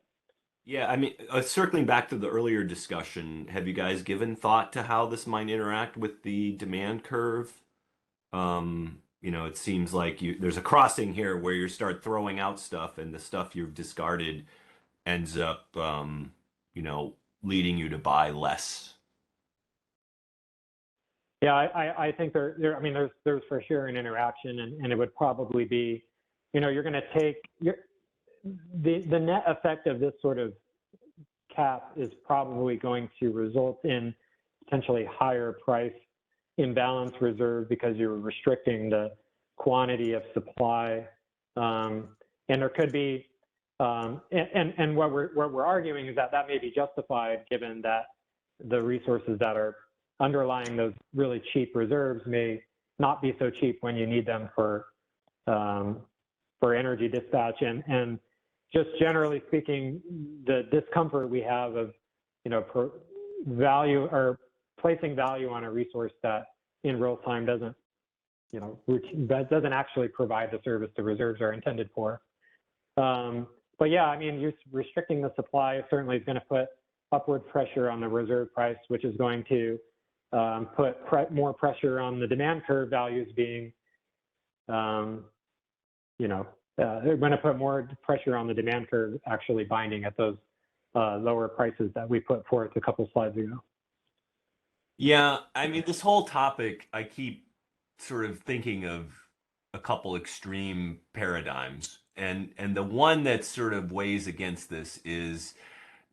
Yeah, I mean, circling back to the earlier discussion, have you guys given thought to how this might interact with the demand curve? You know, it seems like there's a crossing here where you start throwing out stuff and the stuff you've discarded ends up, you know, leading you to buy less. Yeah, I think I mean, there's for sure an interaction, and it would probably be, you know, you're going to take the net effect of this sort of cap is probably going to result in potentially higher price imbalance reserve because you're restricting the quantity of supply, and there could be, and what we're arguing is that may be justified given that the resources that are underlying those really cheap reserves may not be so cheap when you need them for energy dispatch, and just generally speaking, the discomfort we have of, you know, value or placing value on a resource that in real time doesn't, you know, that doesn't actually provide the service the reserves are intended for. But yeah, I mean, you're restricting the supply certainly is going to put upward pressure on the reserve price, which is going to put more pressure on the demand curve values being, you know, they're going to put more pressure on the demand curve actually binding at those lower prices that we put forth a couple slides ago. Yeah, I mean, this whole topic, I keep sort of thinking of a couple extreme paradigms. And the one that sort of weighs against this is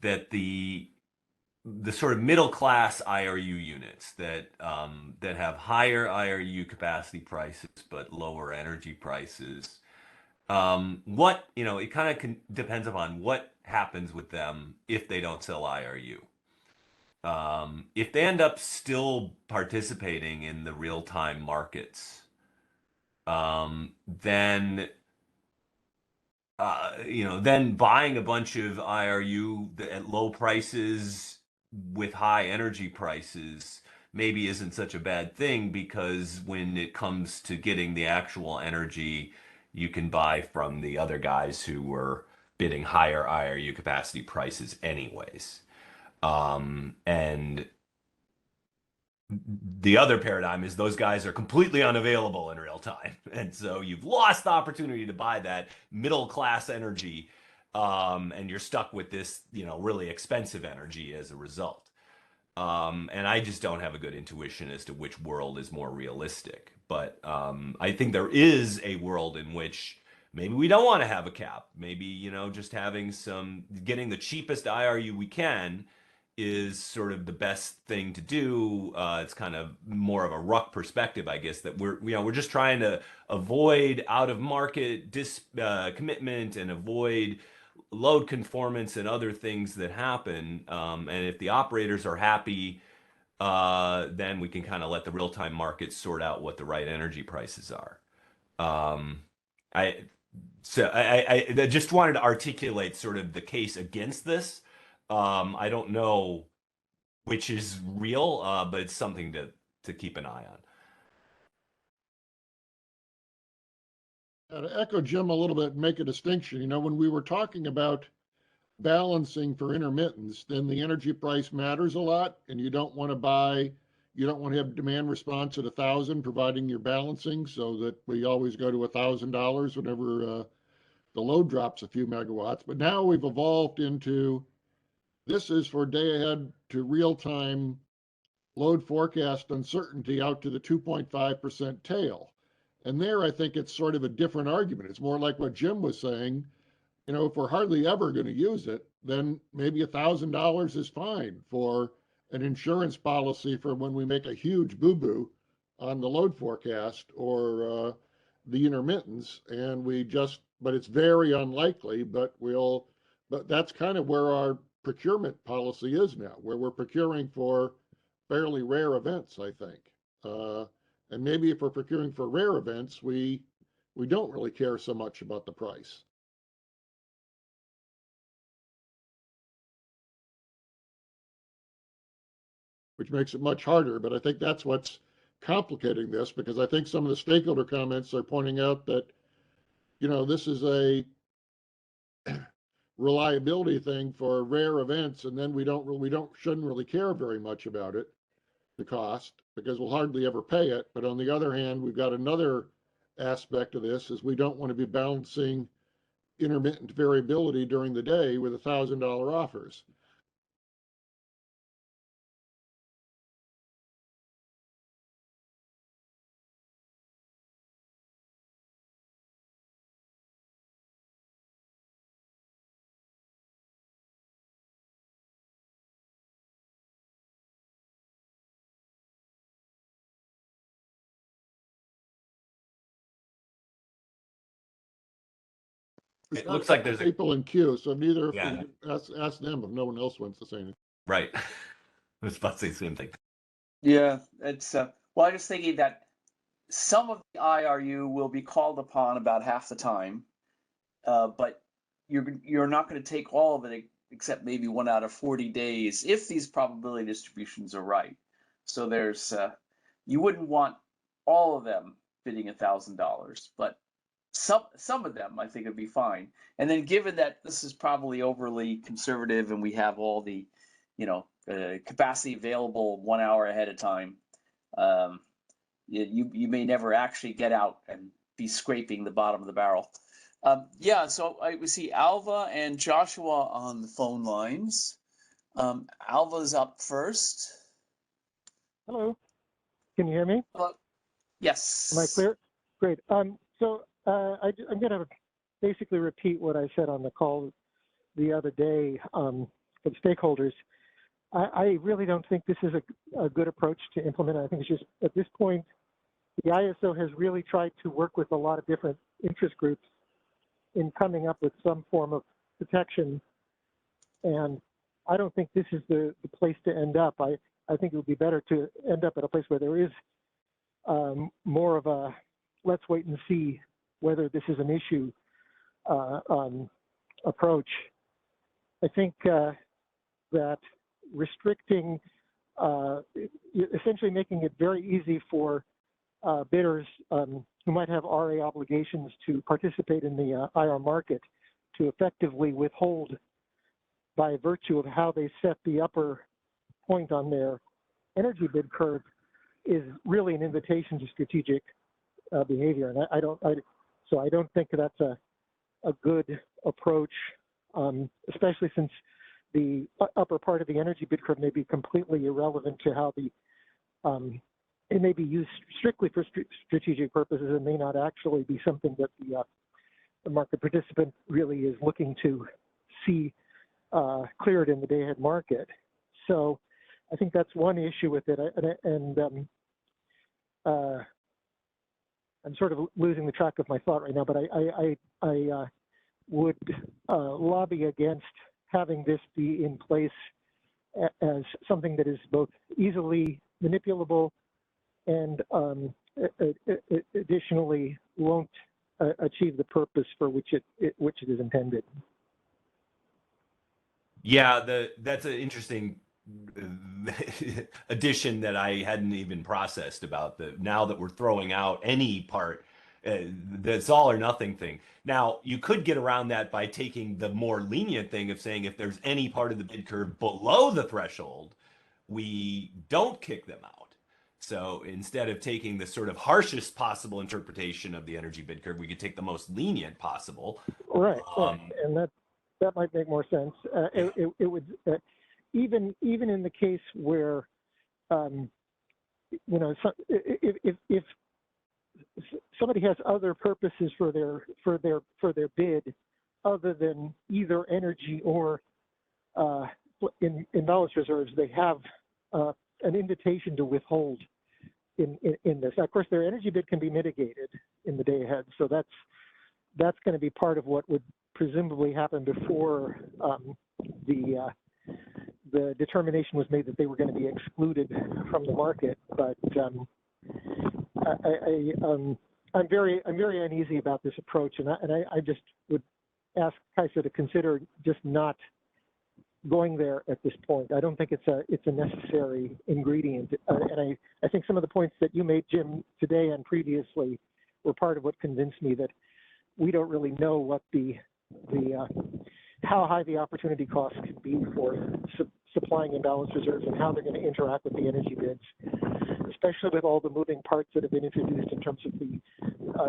that the sort of middle class IRU units that that have higher IRU capacity prices but lower energy prices. What, you know, it kind of depends upon what happens with them if they don't sell IRU. If they end up still participating in the real-time markets, then you know, then buying a bunch of IRU at low prices with high energy prices maybe isn't such a bad thing, because when it comes to getting the actual energy, you can buy from the other guys who were bidding higher IRU capacity prices anyways. And the other paradigm is those guys are completely unavailable in real time. And so you've lost the opportunity to buy that middle class energy, and you're stuck with this, you know, really expensive energy as a result. And I just don't have a good intuition as to which world is more realistic. But I think there is a world in which maybe we don't want to have a cap. Maybe, you know, just having getting the cheapest IRU we can is sort of the best thing to do. It's kind of more of a ruck perspective, I guess, that we're just trying to avoid out of market commitment and avoid load conformance and other things that happen. And if the operators are happy, then we can kind of let the real-time market sort out what the right energy prices are. I just wanted to articulate sort of the case against this. I don't know which is real, but it's something to keep an eye on. To echo Jim a little bit and make a distinction, you know, when we were talking about balancing for intermittence, then the energy price matters a lot, and you don't want to have demand response at 1,000, providing you're balancing, so that we always go to $1,000 whenever the load drops a few megawatts. But now we've evolved into, this is for day ahead to real time load forecast uncertainty out to the 2.5% tail. And there, I think it's sort of a different argument. It's more like what Jim was saying. You know, if we're hardly ever going to use it, then maybe $1,000 is fine for an insurance policy for when we make a huge boo-boo on the load forecast or the intermittence, and but it's very unlikely, but that's kind of where our procurement policy is now, where we're procuring for fairly rare events, I think. And maybe if we're procuring for rare events, we don't really care so much about the price. Which makes it much harder, but I think that's what's complicating this, because I think some of the stakeholder comments are pointing out that, you know, this is a reliability thing for rare events, and then we shouldn't really care very much about it, the cost, because we'll hardly ever pay it. But on the other hand, we've got another aspect of this, is we don't want to be balancing intermittent variability during the day with $1,000 offers. It looks like there's people in queue, so neither yeah. ask them if no one else wants to say anything. Right. I was about to say the same thing. Yeah, it's well, I'm just thinking that some of the IRU will be called upon about half the time, but you're not going to take all of it except maybe 1 out of 40 days if these probability distributions are right. So there's you wouldn't want all of them bidding $1,000, but some of them I think would be fine. And then given that this is probably overly conservative and we have all the, you know, capacity available 1 hour ahead of time, you may never actually get out and be scraping the bottom of the barrel. Yeah, so we see Alva and Joshua on the phone lines. Alva's up first. Hello, can you hear me? Hello. Yes. Am I clear? Great. So I'm going to basically repeat what I said on the call the other day for the stakeholders. I really don't think this is a good approach to implement. I think it's just, at this point, the ISO has really tried to work with a lot of different interest groups in coming up with some form of protection. And I don't think this is the place to end up. I think it would be better to end up at a place where there is more of a let's wait and see whether this is an issue approach. I think that restricting, essentially making it very easy for bidders who might have RA obligations to participate in the IR market to effectively withhold by virtue of how they set the upper point on their energy bid curve is really an invitation to strategic behavior. And I don't think that's a good approach, especially since the upper part of the energy bid curve may be completely irrelevant to how the it may be used strictly for strategic purposes and may not actually be something that the market participant really is looking to see cleared in the day-ahead market. So I think that's one issue with it. I'm sort of losing the track of my thought right now, but I would lobby against having this be in place as something that is both easily manipulable and additionally won't achieve the purpose for which it is intended. Yeah, that's an interesting addition that I hadn't even processed about now that we're throwing out any part, that's all or nothing thing. Now, you could get around that by taking the more lenient thing of saying if there's any part of the bid curve below the threshold, we don't kick them out. So instead of taking the sort of harshest possible interpretation of the energy bid curve, we could take the most lenient possible. Right, and that might make more sense. It would even in the case where if somebody has other purposes for their bid other than either energy or in balance reserves, they have an invitation to withhold in this. Of course, their energy bid can be mitigated in the day ahead, so that's going to be part of what would presumably happen before the determination was made that they were going to be excluded from the market. But I'm very uneasy about this approach, and I just would ask CAISO to consider just not going there at this point. I don't think it's a necessary ingredient, and I think some of the points that you made, Jim, today and previously were part of what convinced me that we don't really know what how high the opportunity cost can be for supplying imbalance reserves and how they're going to interact with the energy bids, especially with all the moving parts that have been introduced in terms of the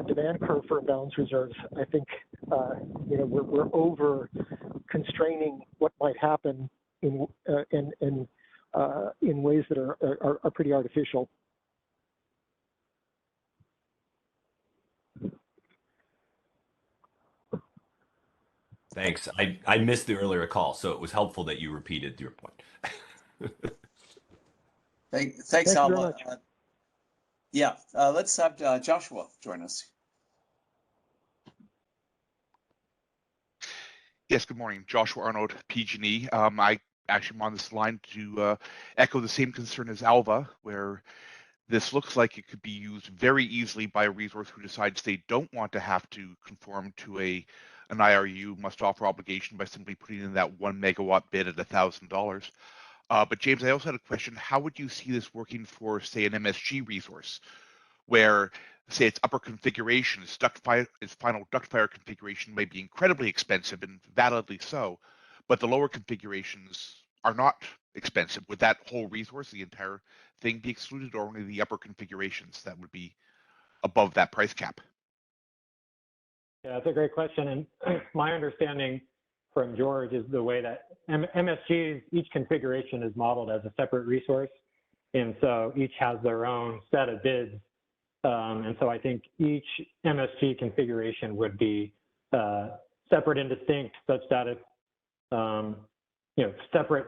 demand curve for imbalance reserves. I think we're over constraining what might happen in ways that are pretty artificial. Thanks. I missed the earlier call, so it was helpful that you repeated your point. Thanks, Alma. Let's have Joshua join us. Yes, good morning. Joshua Arnold, PG&E. I actually am on this line to echo the same concern as Alva, where this looks like it could be used very easily by a resource who decides they don't want to have to conform to an IRU must offer obligation by simply putting in that 1 megawatt bid at $1,000. But James, I also had a question. How would you see this working for, say, an MSG resource, where, say, its upper configuration, its final duct fire configuration may be incredibly expensive, and validly so, but the lower configurations are not expensive? Would that whole resource, the entire thing, be excluded, or only the upper configurations that would be above that price cap? Yeah, that's a great question. And my understanding from George is the way that MSGs, each configuration is modeled as a separate resource. And so each has their own set of bids. And so I think each MSG configuration would be separate and distinct, such that it's separate,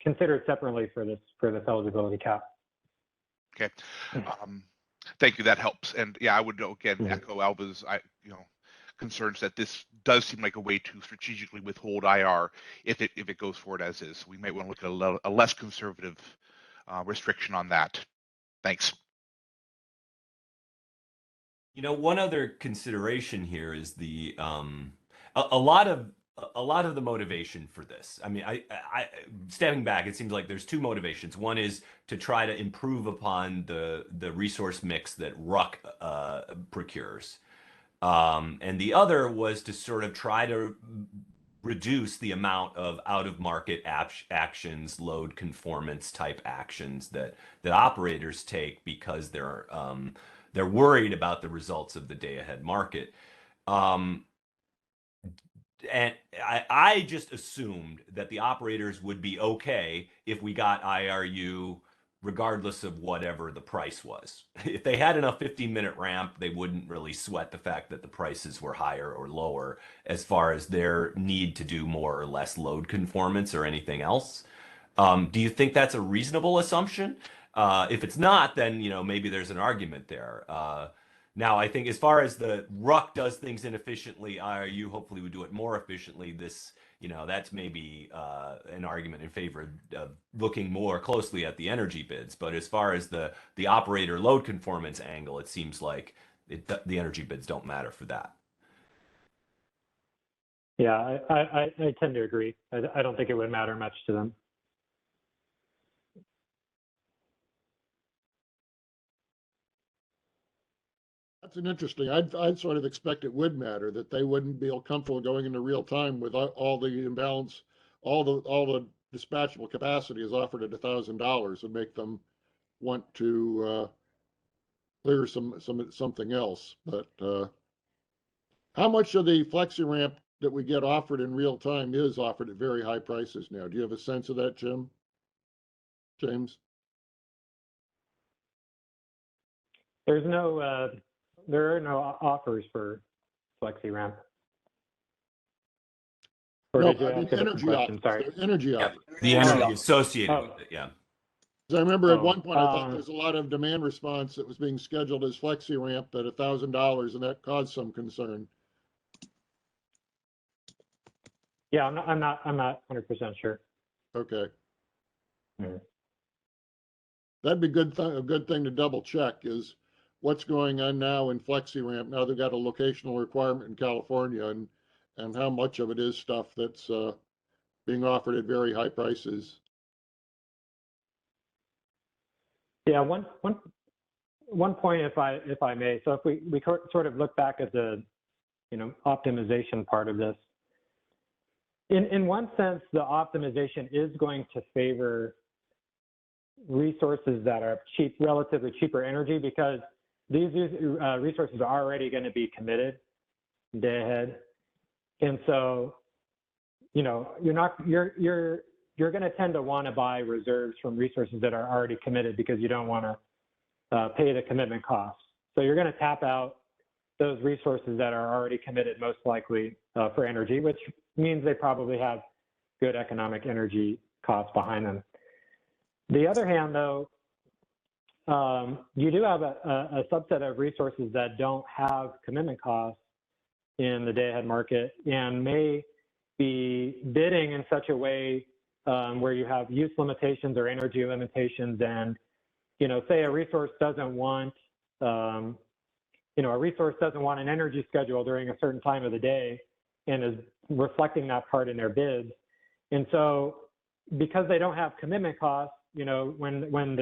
considered separately for this eligibility cap. Okay. Thank you. That helps. And yeah, I would again echo Alva's concerns that this does seem like a way to strategically withhold IR if it goes forward as is. We might want to look at a less conservative restriction on that. Thanks. One other consideration here is the a lot of the motivation for this. I mean, I stepping back, it seems like there's two motivations. One is to try to improve upon the resource mix that RUC procures, and the other was to sort of try to reduce the amount of out-of-market actions, load conformance type actions that operators take because they're worried about the results of the day-ahead market. And I just assumed that the operators would be okay if we got IRU regardless of whatever the price was. If they had enough 15-minute ramp, they wouldn't really sweat the fact that the prices were higher or lower as far as their need to do more or less load conformance or anything else. Do you think that's a reasonable assumption? If it's not, then maybe there's an argument there. Now, I think as far as the RUC does things inefficiently, IRU hopefully would do it more efficiently. That's maybe an argument in favor of looking more closely at the energy bids. But as far as the operator load conformance angle, it seems like the energy bids don't matter for that. Yeah, I tend to agree. I don't think it would matter much to them. That's an interesting, I'd sort of expect it would matter, that they wouldn't be comfortable going into real time with all the imbalance, all the dispatchable capacity is offered at $1,000 and make them want to clear something else. But how much of the FlexiRamp that we get offered in real time is offered at very high prices now? Do you have a sense of that, James? There are no offers for FlexiRamp. No, I mean energy question? Sorry. Energy yeah, the energy associated with it, yeah. I remember at one point I thought there was a lot of demand response that was being scheduled as FlexiRamp at $1,000, and that caused some concern. Yeah, I'm not 100% sure. Okay. Mm-hmm. That'd be a good thing to double check is what's going on now in FlexiRamp. Now they've got a locational requirement in California, and how much of it is stuff that's being offered at very high prices. Yeah, one point, if I may. So if we sort of look back at the optimization part of this, in one sense, the optimization is going to favor resources that are relatively cheaper energy, because these resources are already going to be committed day ahead, and so you're going to tend to want to buy reserves from resources that are already committed because you don't want to pay the commitment costs. So you're going to tap out those resources that are already committed, most likely for energy, which means they probably have good economic energy costs behind them. The other hand, though, you do have a subset of resources that don't have commitment costs in the day-ahead market and may be bidding in such a way where you have use limitations or energy limitations, and say a resource doesn't want an energy schedule during a certain time of the day and is reflecting that part in their bids. And so because they don't have commitment costs, when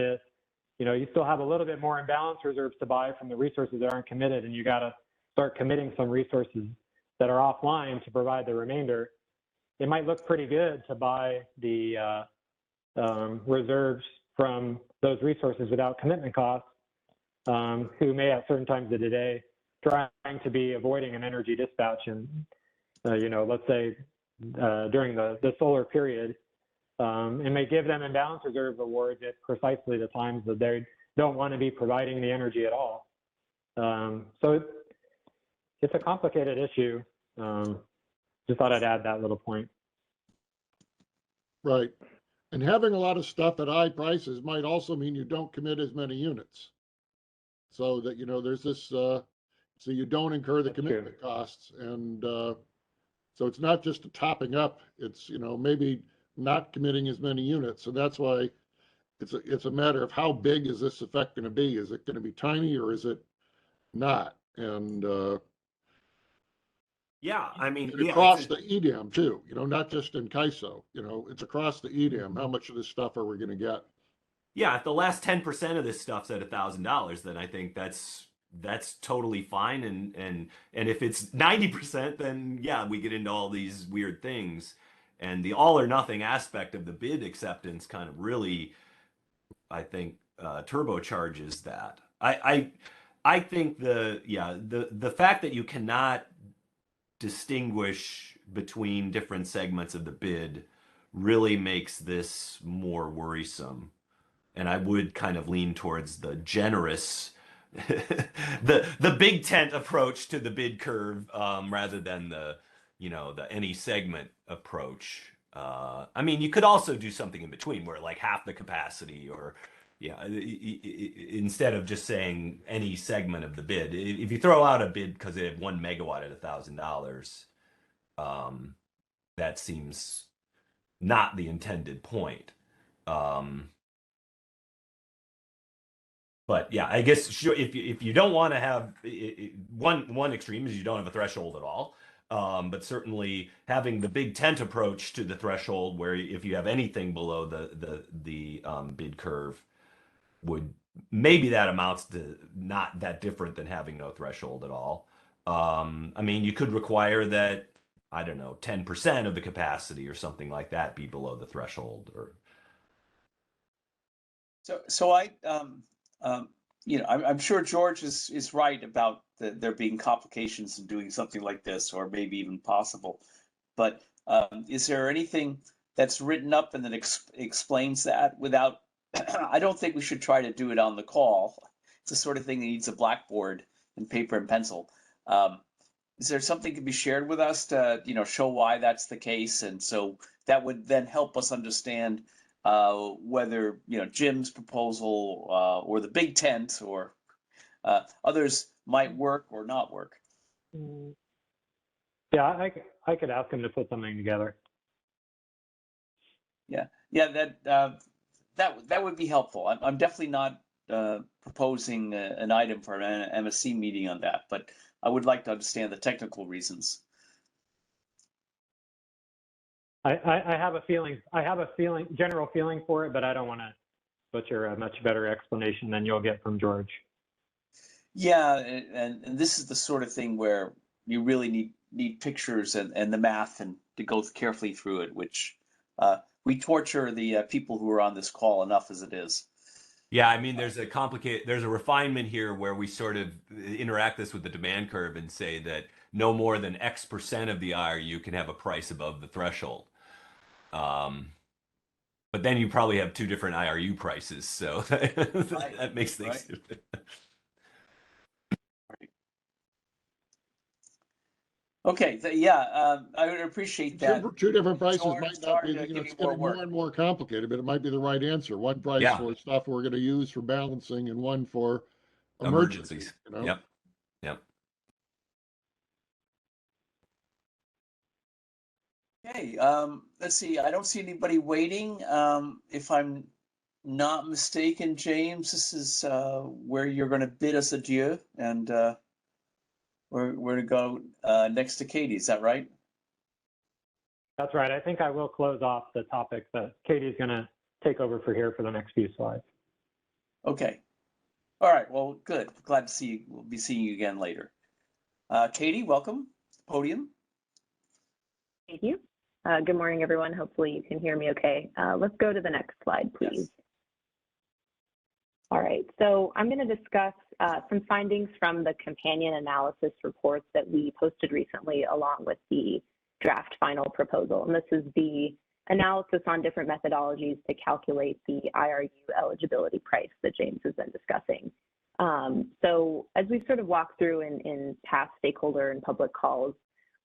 you still have a little bit more imbalance reserves to buy from the resources that aren't committed, and you got to start committing some resources that are offline to provide the remainder, it might look pretty good to buy the reserves from those resources without commitment costs, who may at certain times of the day trying to be avoiding an energy dispatch, and let's say during the solar period, and may give them imbalance reserve awards at precisely the times that they don't want to be providing the energy at all. So it's a complicated issue. Just thought I'd add that little point. Right. And having a lot of stuff at high prices might also mean you don't commit as many units. So that, there's this, so you don't incur the commitment costs. And so it's not just a topping up, it's, maybe not committing as many units. So that's why it's a matter of how big is this effect going to be? Is it going to be tiny or is it not? And yeah, I mean, across the EDAM too, not just in CAISO, it's across the EDAM. How much of this stuff are we going to get? Yeah, if the last 10% of this stuff's at $1,000, then I think that's totally fine. And if it's 90%, then yeah, we get into all these weird things. And the all or nothing aspect of the bid acceptance kind of really, I think, turbocharges that. I think the fact that you cannot distinguish between different segments of the bid really makes this more worrisome. And I would kind of lean towards the generous, the big tent approach to the bid curve, rather than the any segment approach. I mean, you could also do something in between where like half the capacity or yeah, instead of just saying any segment of the bid. If you throw out a bid because they have 1 megawatt at $1,000, that seems not the intended point. But yeah, I guess sure, if you don't want to have one extreme is you don't have a threshold at all. But certainly having the big tent approach to the threshold, where if you have anything below the bid curve, would maybe that amounts to not that different than having no threshold at all. I mean, you could require that, I don't know, 10% of the capacity or something like that be below the threshold. Or so I you know, I'm sure George is right about there being complications in doing something like this, or maybe even possible. But is there anything that's written up and that explains that without? I don't think we should try to do it on the call. It's the sort of thing that needs a blackboard and paper and pencil. Is there something to be shared with us to, you know, show why that's the case? And so that would then help us understand whether, you know, Jim's proposal or the big tent or others might work or not work. Yeah, I could ask him to put something together. Yeah, that would be helpful. I'm definitely not proposing an item for an MSC meeting on that, but I would like to understand the technical reasons. I have a general feeling for it, but I don't want to butcher a much better explanation than you'll get from George. Yeah, and this is the sort of thing where you really need pictures and the math and to go carefully through it, which we torture the people who are on this call enough as it is. Yeah, I mean, there's a refinement here where we sort of interact this with the demand curve and say that no more than X% of the IRU can have a price above the threshold. But then you probably have 2 different IRU prices, so that makes things stupid. Okay, I would appreciate that. 2 different prices might not be, you know, it's getting more and more complicated, but it might be the right answer. One price for stuff we're going to use for balancing and one for emergencies. You know? Yep. Okay, let's see. I don't see anybody waiting. If I'm not mistaken, James, this is where you're going to bid us adieu, and we're going to go next to Katie. Is that right? That's right. I think I will close off the topic, but Katie's going to take over for here for the next few slides. Okay. All right. Well, good. Glad to see you. We'll be seeing you again later. Katie, welcome to the podium. Thank you. Good morning, everyone. Hopefully you can hear me okay. Let's go to the next slide, please. Yes. All right, so I'm going to discuss some findings from the companion analysis reports that we posted recently along with the draft final proposal. And this is the analysis on different methodologies to calculate the IRU eligibility price that James has been discussing. So as we sort of walked through in past stakeholder and public calls,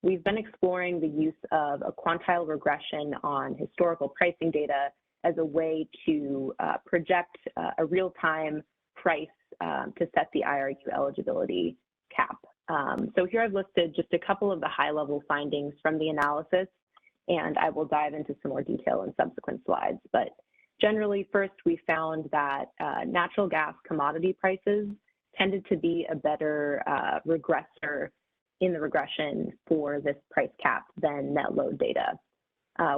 we've been exploring the use of a quantile regression on historical pricing data as a way to project a real-time price to set the IRU eligibility cap. So here I've listed just a couple of the high-level findings from the analysis, and I will dive into some more detail in subsequent slides. But generally, first, we found that natural gas commodity prices tended to be a better regressor in the regression for this price cap than net load data.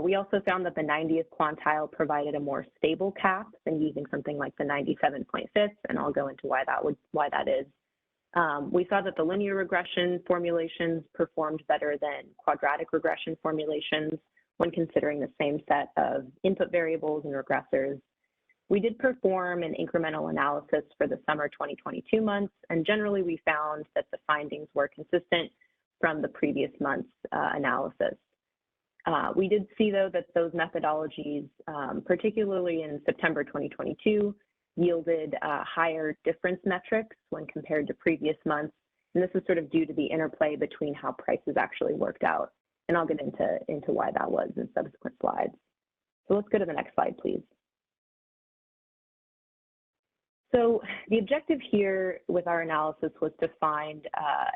We also found that the 90th quantile provided a more stable cap than using something like the 97.5th, and I'll go into why that is. We saw that the linear regression formulations performed better than quadratic regression formulations when considering the same set of input variables and regressors. We did perform an incremental analysis for the summer 2022 months, and generally we found that the findings were consistent from the previous month's analysis. We did see, though, that those methodologies, particularly in September 2022, yielded higher difference metrics when compared to previous months. And this is sort of due to the interplay between how prices actually worked out And I'll get into why that was in subsequent slides. So let's go to the next slide, please. So the objective here with our analysis was to find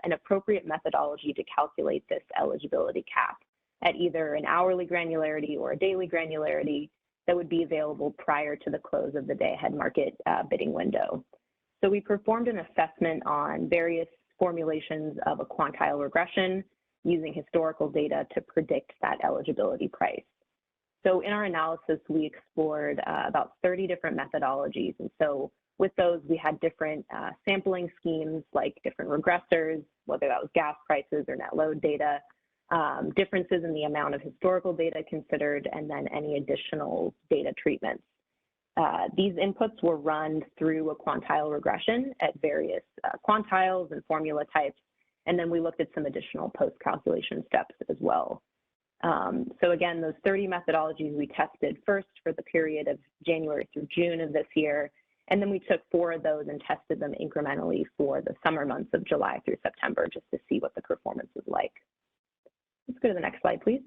an appropriate methodology to calculate this eligibility cap at either an hourly granularity or a daily granularity that would be available prior to the close of the day-ahead market bidding window. So we performed an assessment on various formulations of a quantile regression using historical data to predict that eligibility price. So in our analysis, we explored about 30 different methodologies. And so with those, we had different sampling schemes, like different regressors, whether that was gas prices or net load data, differences in the amount of historical data considered, and then any additional data treatments. These inputs were run through a quantile regression at various quantiles and formula types, and then we looked at some additional post-calculation steps as well. So again, those 30 methodologies we tested first for the period of January through June of this year, and then we took 4 of those and tested them incrementally for the summer months of July through September just to see what the performance was like. Let's go to the next slide, please.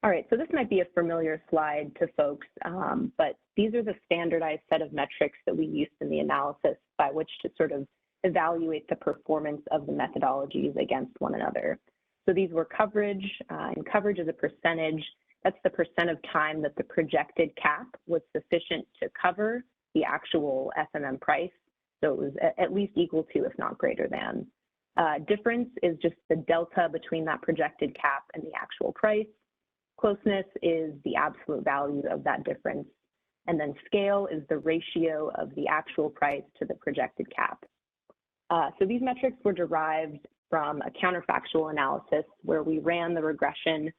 All right, so this might be a familiar slide to folks, but these are the standardized set of metrics that we used in the analysis by which to sort of evaluate the performance of the methodologies against one another. So these were coverage, and coverage is a percentage. That's the percent of time that the projected cap was sufficient to cover the actual SMM price. So it was at least equal to, if not greater than. Difference is just the delta between that projected cap and the actual price. Closeness is the absolute value of that difference. And then scale is the ratio of the actual price to the projected cap. So these metrics were derived from a counterfactual analysis where we ran the regression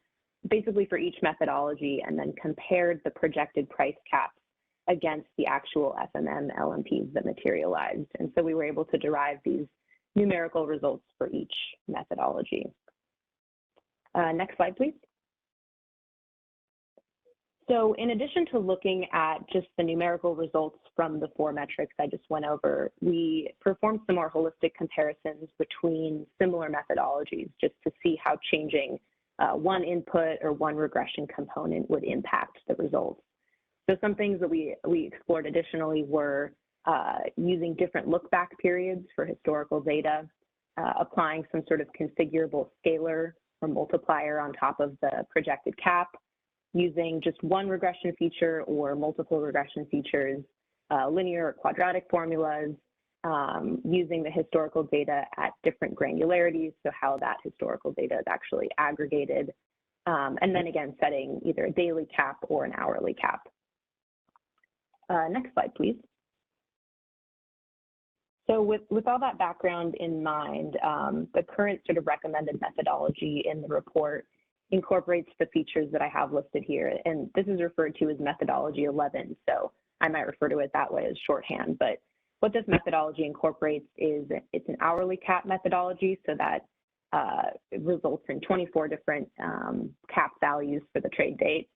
basically for each methodology and then compared the projected price caps against the actual SMM LMPs that materialized. And so we were able to derive these numerical results for each methodology. Next slide, please. So in addition to looking at just the numerical results from the 4 metrics I just went over, we performed some more holistic comparisons between similar methodologies just to see how changing one input or one regression component would impact the results. So some things that we explored additionally were using different look-back periods for historical data, applying some sort of configurable scalar or multiplier on top of the projected cap, using just one regression feature or multiple regression features, linear or quadratic formulas, using the historical data at different granularities, so how that historical data is actually aggregated, and then again, setting either a daily cap or an hourly cap. Next slide, please. So with all that background in mind, the current sort of recommended methodology in the report incorporates the features that I have listed here. And this is referred to as methodology 11. So I might refer to it that way as shorthand. But what this methodology incorporates is it's an hourly cap methodology. So that results in 24 different cap values for the trade date.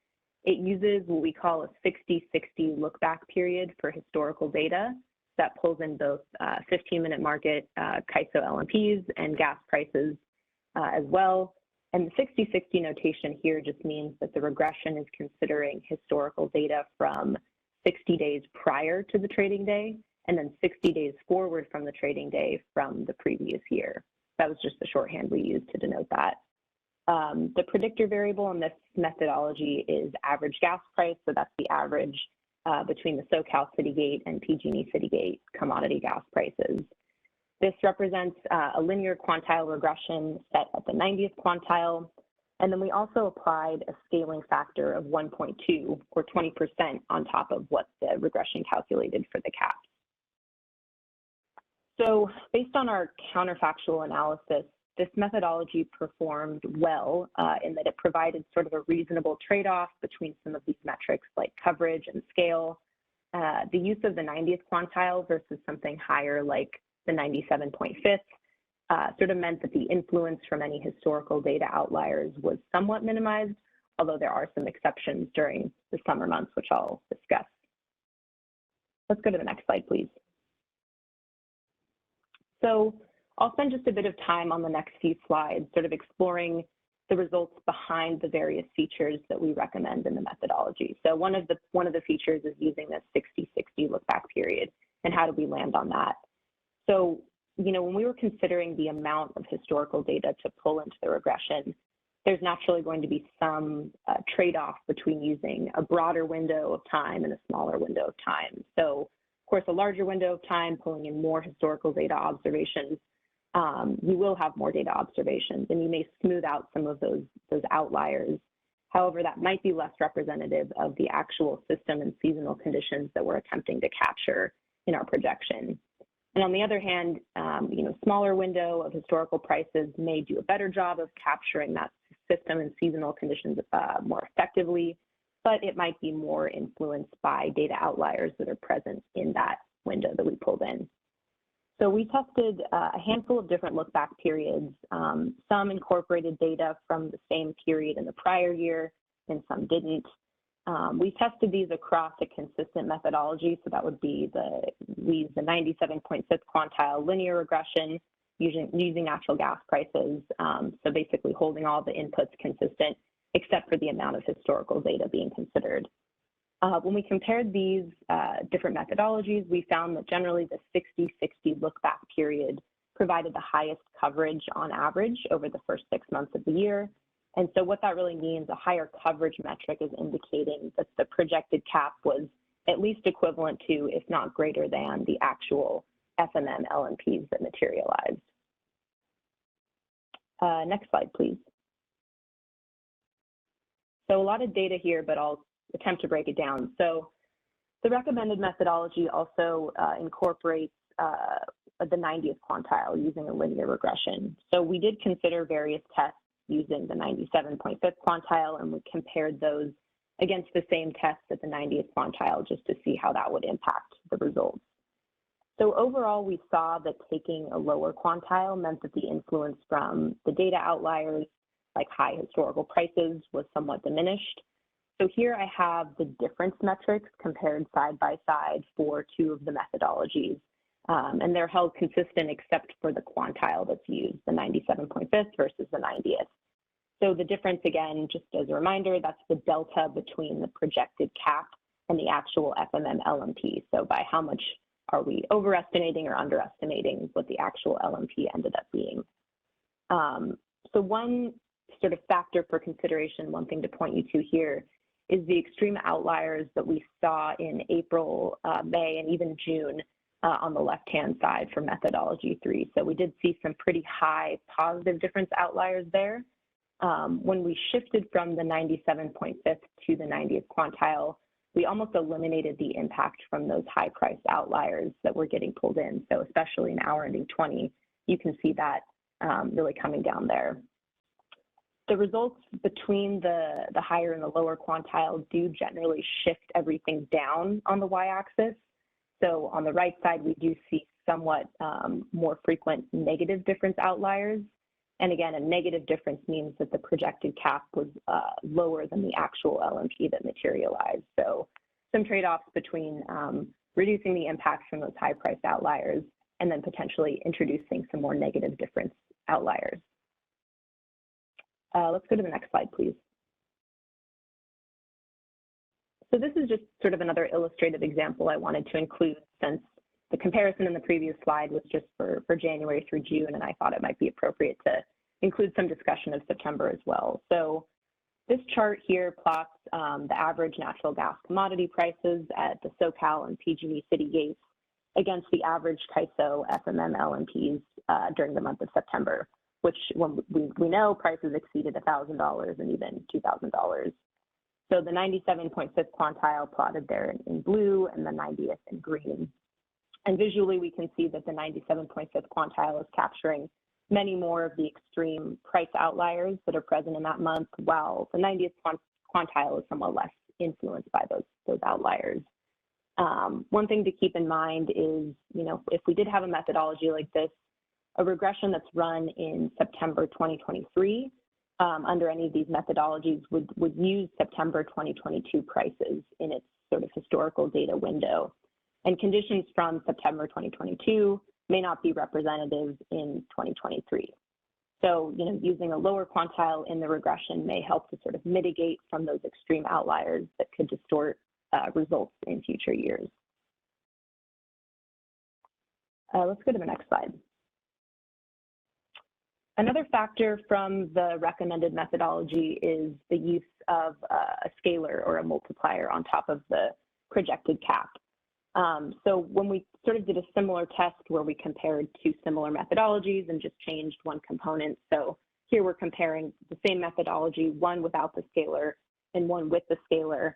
It uses what we call a 60-60 look back period for historical data that pulls in both 15-minute market CAISO LMPs and gas prices as well. And the 60-60 notation here just means that the regression is considering historical data from 60 days prior to the trading day and then 60 days forward from the trading day from the previous year. That was just the shorthand we used to denote that. The predictor variable in this methodology is average gas price, so that's the average between the SoCal Citygate and PG&E Citygate commodity gas prices. This represents a linear quantile regression set at the 90th quantile. And then we also applied a scaling factor of 1.2 or 20% on top of what the regression calculated for the caps. So based on our counterfactual analysis, this methodology performed well in that it provided sort of a reasonable trade-off between some of these metrics like coverage and scale. The use of the 90th quantile versus something higher like the 97.5th sort of meant that the influence from any historical data outliers was somewhat minimized, although there are some exceptions during the summer months, which I'll discuss. Let's go to the next slide, please. So I'll spend just a bit of time on the next few slides, sort of exploring the results behind the various features that we recommend in the methodology. So one of the features is using this 60-60 look back period, and how do we land on that? So, when we were considering the amount of historical data to pull into the regression, there's naturally going to be some trade-off between using a broader window of time and a smaller window of time. So, of course, a larger window of time, pulling in more historical data observations, you will have more data observations, and you may smooth out some of those outliers. However, that might be less representative of the actual system and seasonal conditions that we're attempting to capture in our projection. And on the other hand, smaller window of historical prices may do a better job of capturing that system and seasonal conditions more effectively, but it might be more influenced by data outliers that are present in that window that we pulled in. So we tested a handful of different look-back periods. Some incorporated data from the same period in the prior year, and some didn't. We tested these across a consistent methodology, so that would be we used the 97.6 quantile linear regression using natural gas prices, so basically holding all the inputs consistent except for the amount of historical data being considered. When we compared these different methodologies, we found that generally the 60-60 look-back period provided the highest coverage on average over the first 6 months of the year. And so what that really means, a higher coverage metric is indicating that the projected cap was at least equivalent to, if not greater than, the actual FMM LMPs that materialized. Next slide, please. So a lot of data here, but I'll attempt to break it down. So the recommended methodology also incorporates the 90th quantile using a linear regression. So we did consider various tests using the 97.5th quantile, and we compared those against the same tests at the 90th quantile just to see how that would impact the results. So overall, we saw that taking a lower quantile meant that the influence from the data outliers, like high historical prices, was somewhat diminished. So here I have the difference metrics compared side by side for two of the methodologies, and they're held consistent except for the quantile that's used, the 97.5th versus the 90th. So the difference, again, just as a reminder, that's the delta between the projected cap and the actual FMM LMP. So by how much are we overestimating or underestimating what the actual LMP ended up being. So one sort of factor for consideration, one thing to point you to here, is the extreme outliers that we saw in April, May, and even June on the left-hand side for methodology 3. So we did see some pretty high positive difference outliers there. When we shifted from the 97.5th to the 90th quantile, we almost eliminated the impact from those high-priced outliers that were getting pulled in. So especially in hour ending 20, you can see that really coming down there. The results between the higher and the lower quantile do generally shift everything down on the y-axis. So on the right side, we do see somewhat more frequent negative difference outliers. And again, a negative difference means that the projected cap was lower than the actual LMP that materialized. So some trade-offs between reducing the impact from those high-priced outliers and then potentially introducing some more negative difference outliers. Let's go to the next slide, please. So this is just sort of another illustrative example I wanted to include, since the comparison in the previous slide was just for January through June, and I thought it might be appropriate to include some discussion of September as well. So this chart here plots the average natural gas commodity prices at the SoCal and PG&E city gates against the average CAISO FMM LMPs during the month of September, which when we know prices exceeded $1,000 and even $2,000. So the 97.5th quantile plotted there in blue and the 90th in green. And visually, we can see that the 97.5th quantile is capturing many more of the extreme price outliers that are present in that month, while the 90th quantile is somewhat less influenced by those outliers. One thing to keep in mind is, if we did have a methodology like this, a regression that's run in September 2023 under any of these methodologies would use September 2022 prices in its sort of historical data window. And conditions from September 2022 may not be representative in 2023. So, using a lower quantile in the regression may help to sort of mitigate from those extreme outliers that could distort results in future years. Let's go to the next slide. Another factor from the recommended methodology is the use of a scalar or a multiplier on top of the projected cap. So when we sort of did a similar test where we compared two similar methodologies and just changed one component. So here we're comparing the same methodology, one without the scalar and one with the scalar.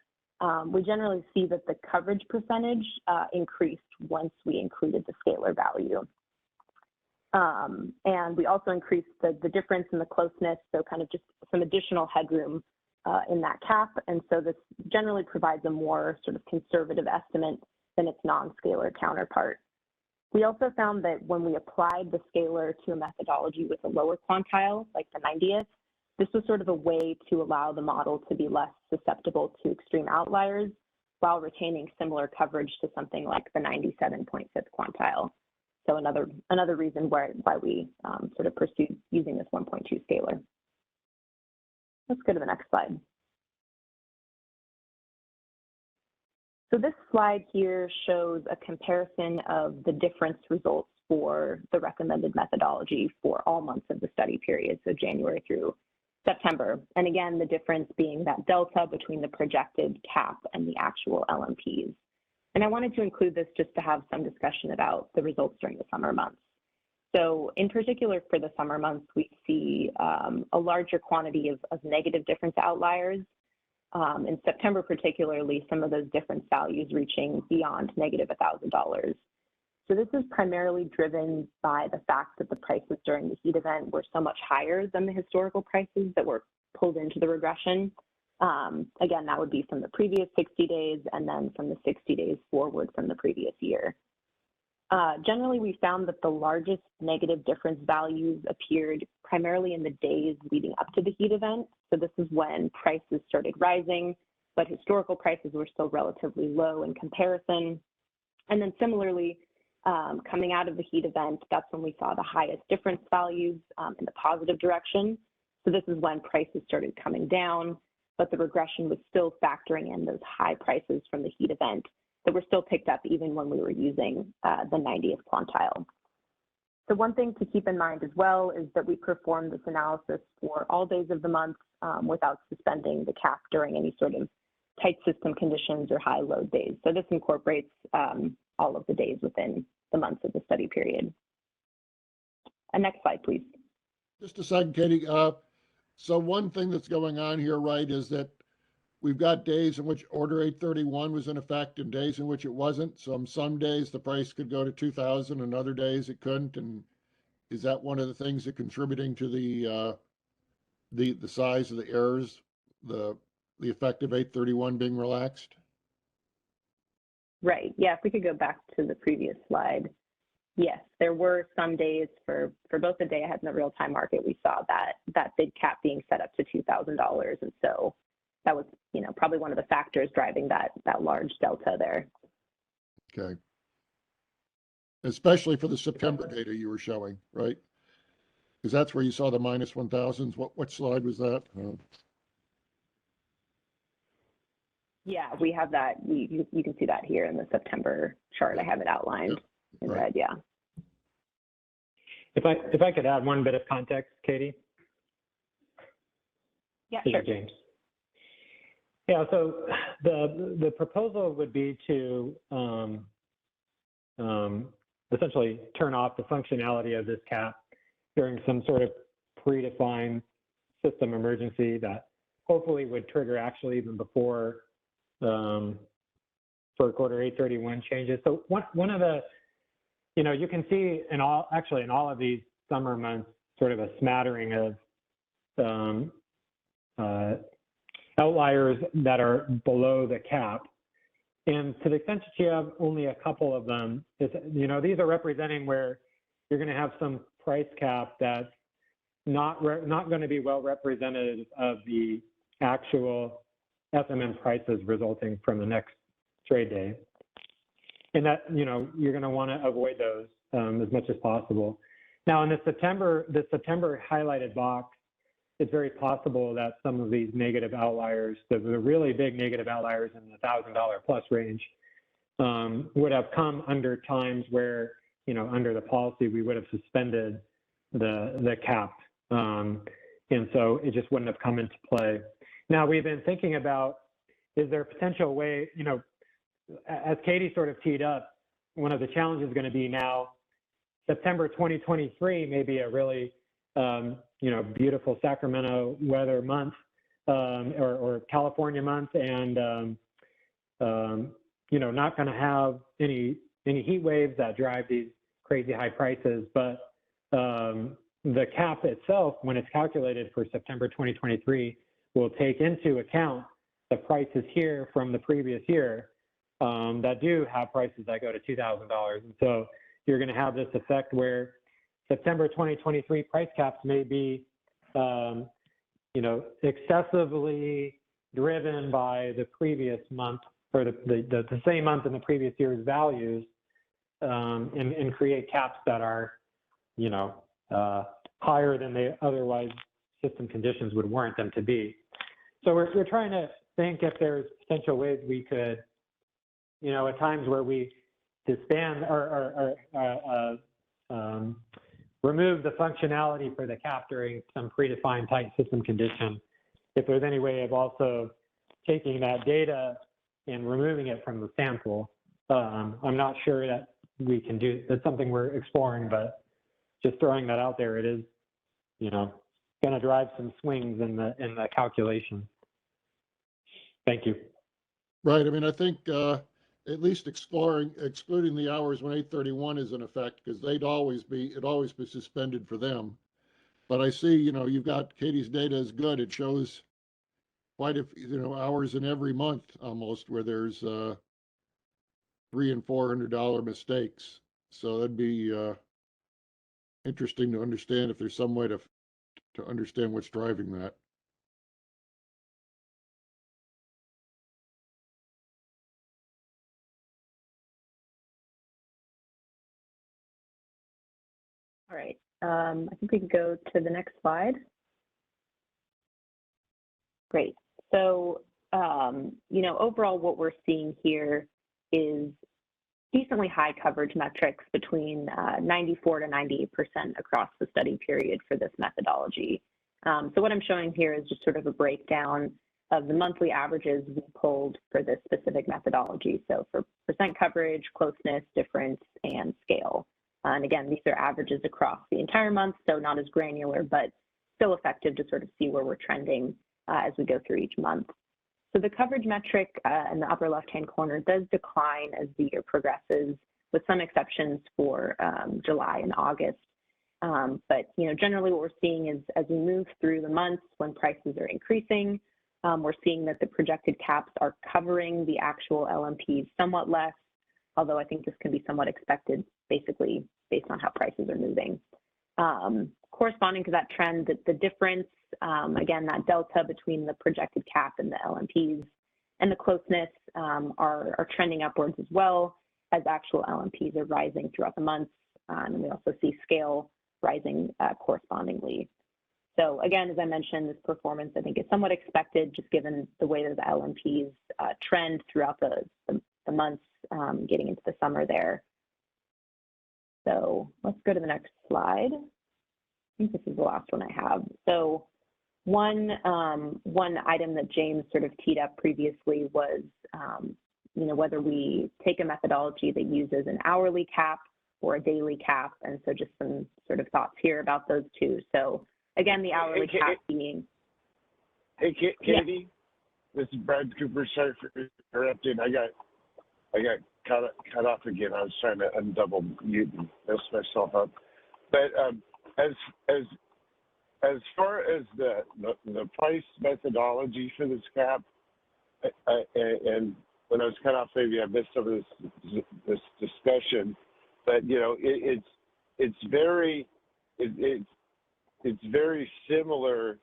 We generally see that the coverage percentage increased once we included the scalar value. And we also increased the difference in the closeness, so kind of just some additional headroom in that cap. And so this generally provides a more sort of conservative estimate than its non-scalar counterpart. We also found that when we applied the scalar to a methodology with a lower quantile, like the 90th, this was sort of a way to allow the model to be less susceptible to extreme outliers while retaining similar coverage to something like the 97.5th quantile. So another reason why we sort of pursued using this 1.2 scalar. Let's go to the next slide. So this slide here shows a comparison of the difference results for the recommended methodology for all months of the study period, so January through September. And again, the difference being that delta between the projected cap and the actual LMPs. And I wanted to include this just to have some discussion about the results during the summer months. So in particular for the summer months, we see a larger quantity of negative difference outliers. In September particularly, some of those difference values reaching beyond negative $1,000. So this is primarily driven by the fact that the prices during the heat event were so much higher than the historical prices that were pulled into the regression. Again, that would be from the previous 60 days and then from the 60 days forward from the previous year. Generally, we found that the largest negative difference values appeared primarily in the days leading up to the heat event. So this is when prices started rising, but historical prices were still relatively low in comparison. And then similarly, coming out of the heat event, that's when we saw the highest difference values in the positive direction. So this is when prices started coming down, but the regression was still factoring in those high prices from the heat event that were still picked up even when we were using the 90th quantile. So one thing to keep in mind as well is that we performed this analysis for all days of the month without suspending the cap during any sort of tight system conditions or high load days. So this incorporates all of the days within the months of the study period. Next slide, please. Just a second, Katie. So one thing that's going on here, right, is that we've got days in which Order 831 was in effect and days in which it wasn't. So some days the price could go to 2,000 and other days it couldn't. And is that one of the things that contributing to the size of the errors, the effective 831 being relaxed? Right. Yeah, if we could go back to the previous slide. Yes, there were some days for both the day ahead and the real-time market, we saw that bid cap being set up to $2,000. And so that was, probably one of the factors driving that large delta there. Okay. Especially for the September data you were showing, right? Because that's where you saw the minus 1,000s. What slide was that? Yeah, we have that. You can see that here in the September chart. I have it outlined in red, yeah. If I could add one bit of context, Katie? Yeah, sure. James. Yeah, so the proposal would be to essentially turn off the functionality of this cap during some sort of predefined system emergency that hopefully would trigger actually even before for quarter 831 changes. So one of the, you can see in all of these summer months, sort of a smattering of outliers that are below the cap. And to the extent that you have only a couple of them, these are representing where you're going to have some price cap that's not going to be well representative of the actual SMM prices resulting from the next trade day. And that, you're going to want to avoid those. as much as possible. Now, in the September highlighted box, it's very possible that some of these negative outliers, the really big negative outliers in the $1,000 plus range, would have come under times where, under the policy, we would have suspended the cap. And so it just wouldn't have come into play. Now, we've been thinking about, is there a potential way, as Katie sort of teed up, one of the challenges is going to be now, September 2023 may be a really, beautiful Sacramento weather month, or California month, and, not going to have any heat waves that drive these crazy high prices, but the cap itself, when it's calculated for September 2023, will take into account the prices here from the previous year that do have prices that go to $2,000. And so you're going to have this effect where September 2023 price caps may be, excessively driven by the previous month or the same month in the previous year's values, and create caps that are, higher than they otherwise system conditions would warrant them to be. So we're trying to think if there's potential ways we could, at times where we disband or remove the functionality for the cap during some predefined tight system condition, if there's any way of also taking that data and removing it from the sample. I'm not sure that we can do, that's something we're exploring, but just throwing that out there, it is, going to drive some swings in the calculation. Thank you. Right. I mean, I think at least excluding the hours when 831 is in effect, because it'd always be suspended for them. But I see, you've got Katie's data is good. It shows quite a few, hours in every month almost where there's $300 and $400 mistakes. So that'd be interesting to understand if there's some way to understand what's driving that. All right, I think we can go to the next slide. Great. So, overall what we're seeing here is decently high coverage metrics between 94 to 98% across the study period for this methodology. So what I'm showing here is just sort of a breakdown of the monthly averages we pulled for this specific methodology. So for percent coverage, closeness, difference, and scale. And again, these are averages across the entire month, so not as granular, but still effective to sort of see where we're trending as we go through each month. So the coverage metric in the upper left-hand corner does decline as the year progresses, with some exceptions for July and August. But generally what we're seeing is as we move through the months when prices are increasing, we're seeing that the projected caps are covering the actual LMPs somewhat less, although I think this can be somewhat expected, basically based on how prices are moving. Corresponding to that trend, the difference, again, that delta between the projected cap and the LMPs and the closeness are trending upwards as well as actual LMPs are rising throughout the months. And we also see scale rising correspondingly. So again, as I mentioned, this performance I think is somewhat expected just given the way that the LMPs trend throughout the months getting into the summer there. So let's go to the next slide. I think this is the last one I have. So one item that James sort of teed up previously was, whether we take a methodology that uses an hourly cap or a daily cap. And so just some sort of thoughts here about those two. So again, the hourly cap being. Hey, Katie, this is Brad Cooper. Sorry for interrupting. I got cut off again. I was trying to undouble mute and mess myself up. But as far as the price methodology for this cap, and when I was cut off, maybe I missed some of this discussion. But it's very similar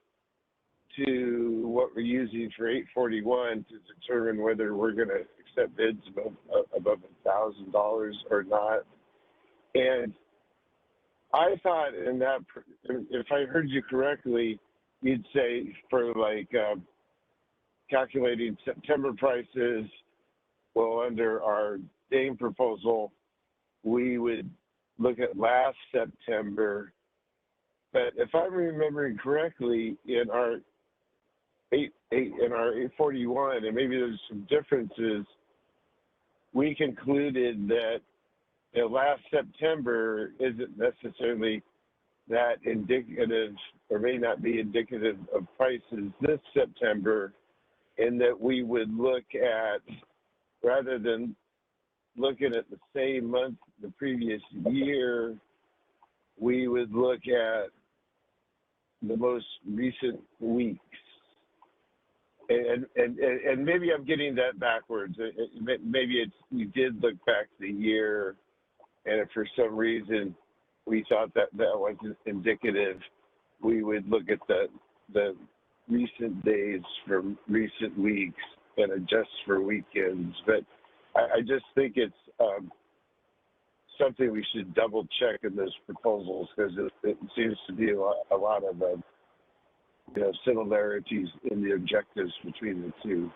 to what we're using for 841 to determine whether we're going to accept bids above $1,000 or not. And I thought in that, if I heard you correctly, you'd say for like calculating September prices, well, under our DAME proposal, we would look at last September. But if I'm remembering correctly, in our 841, and maybe there's some differences, we concluded that last September isn't necessarily that indicative, or may not be indicative of prices this September, in that we would look at, rather than looking at the same month the previous year, we would look at the most recent weeks. And maybe I'm getting that backwards. Maybe you did look back the year, and if for some reason we thought that wasn't indicative, we would look at the recent days from recent weeks and adjust for weekends. But I just think it's something we should double check in those proposals, because it seems to be a lot of similarities in the objectives between the two.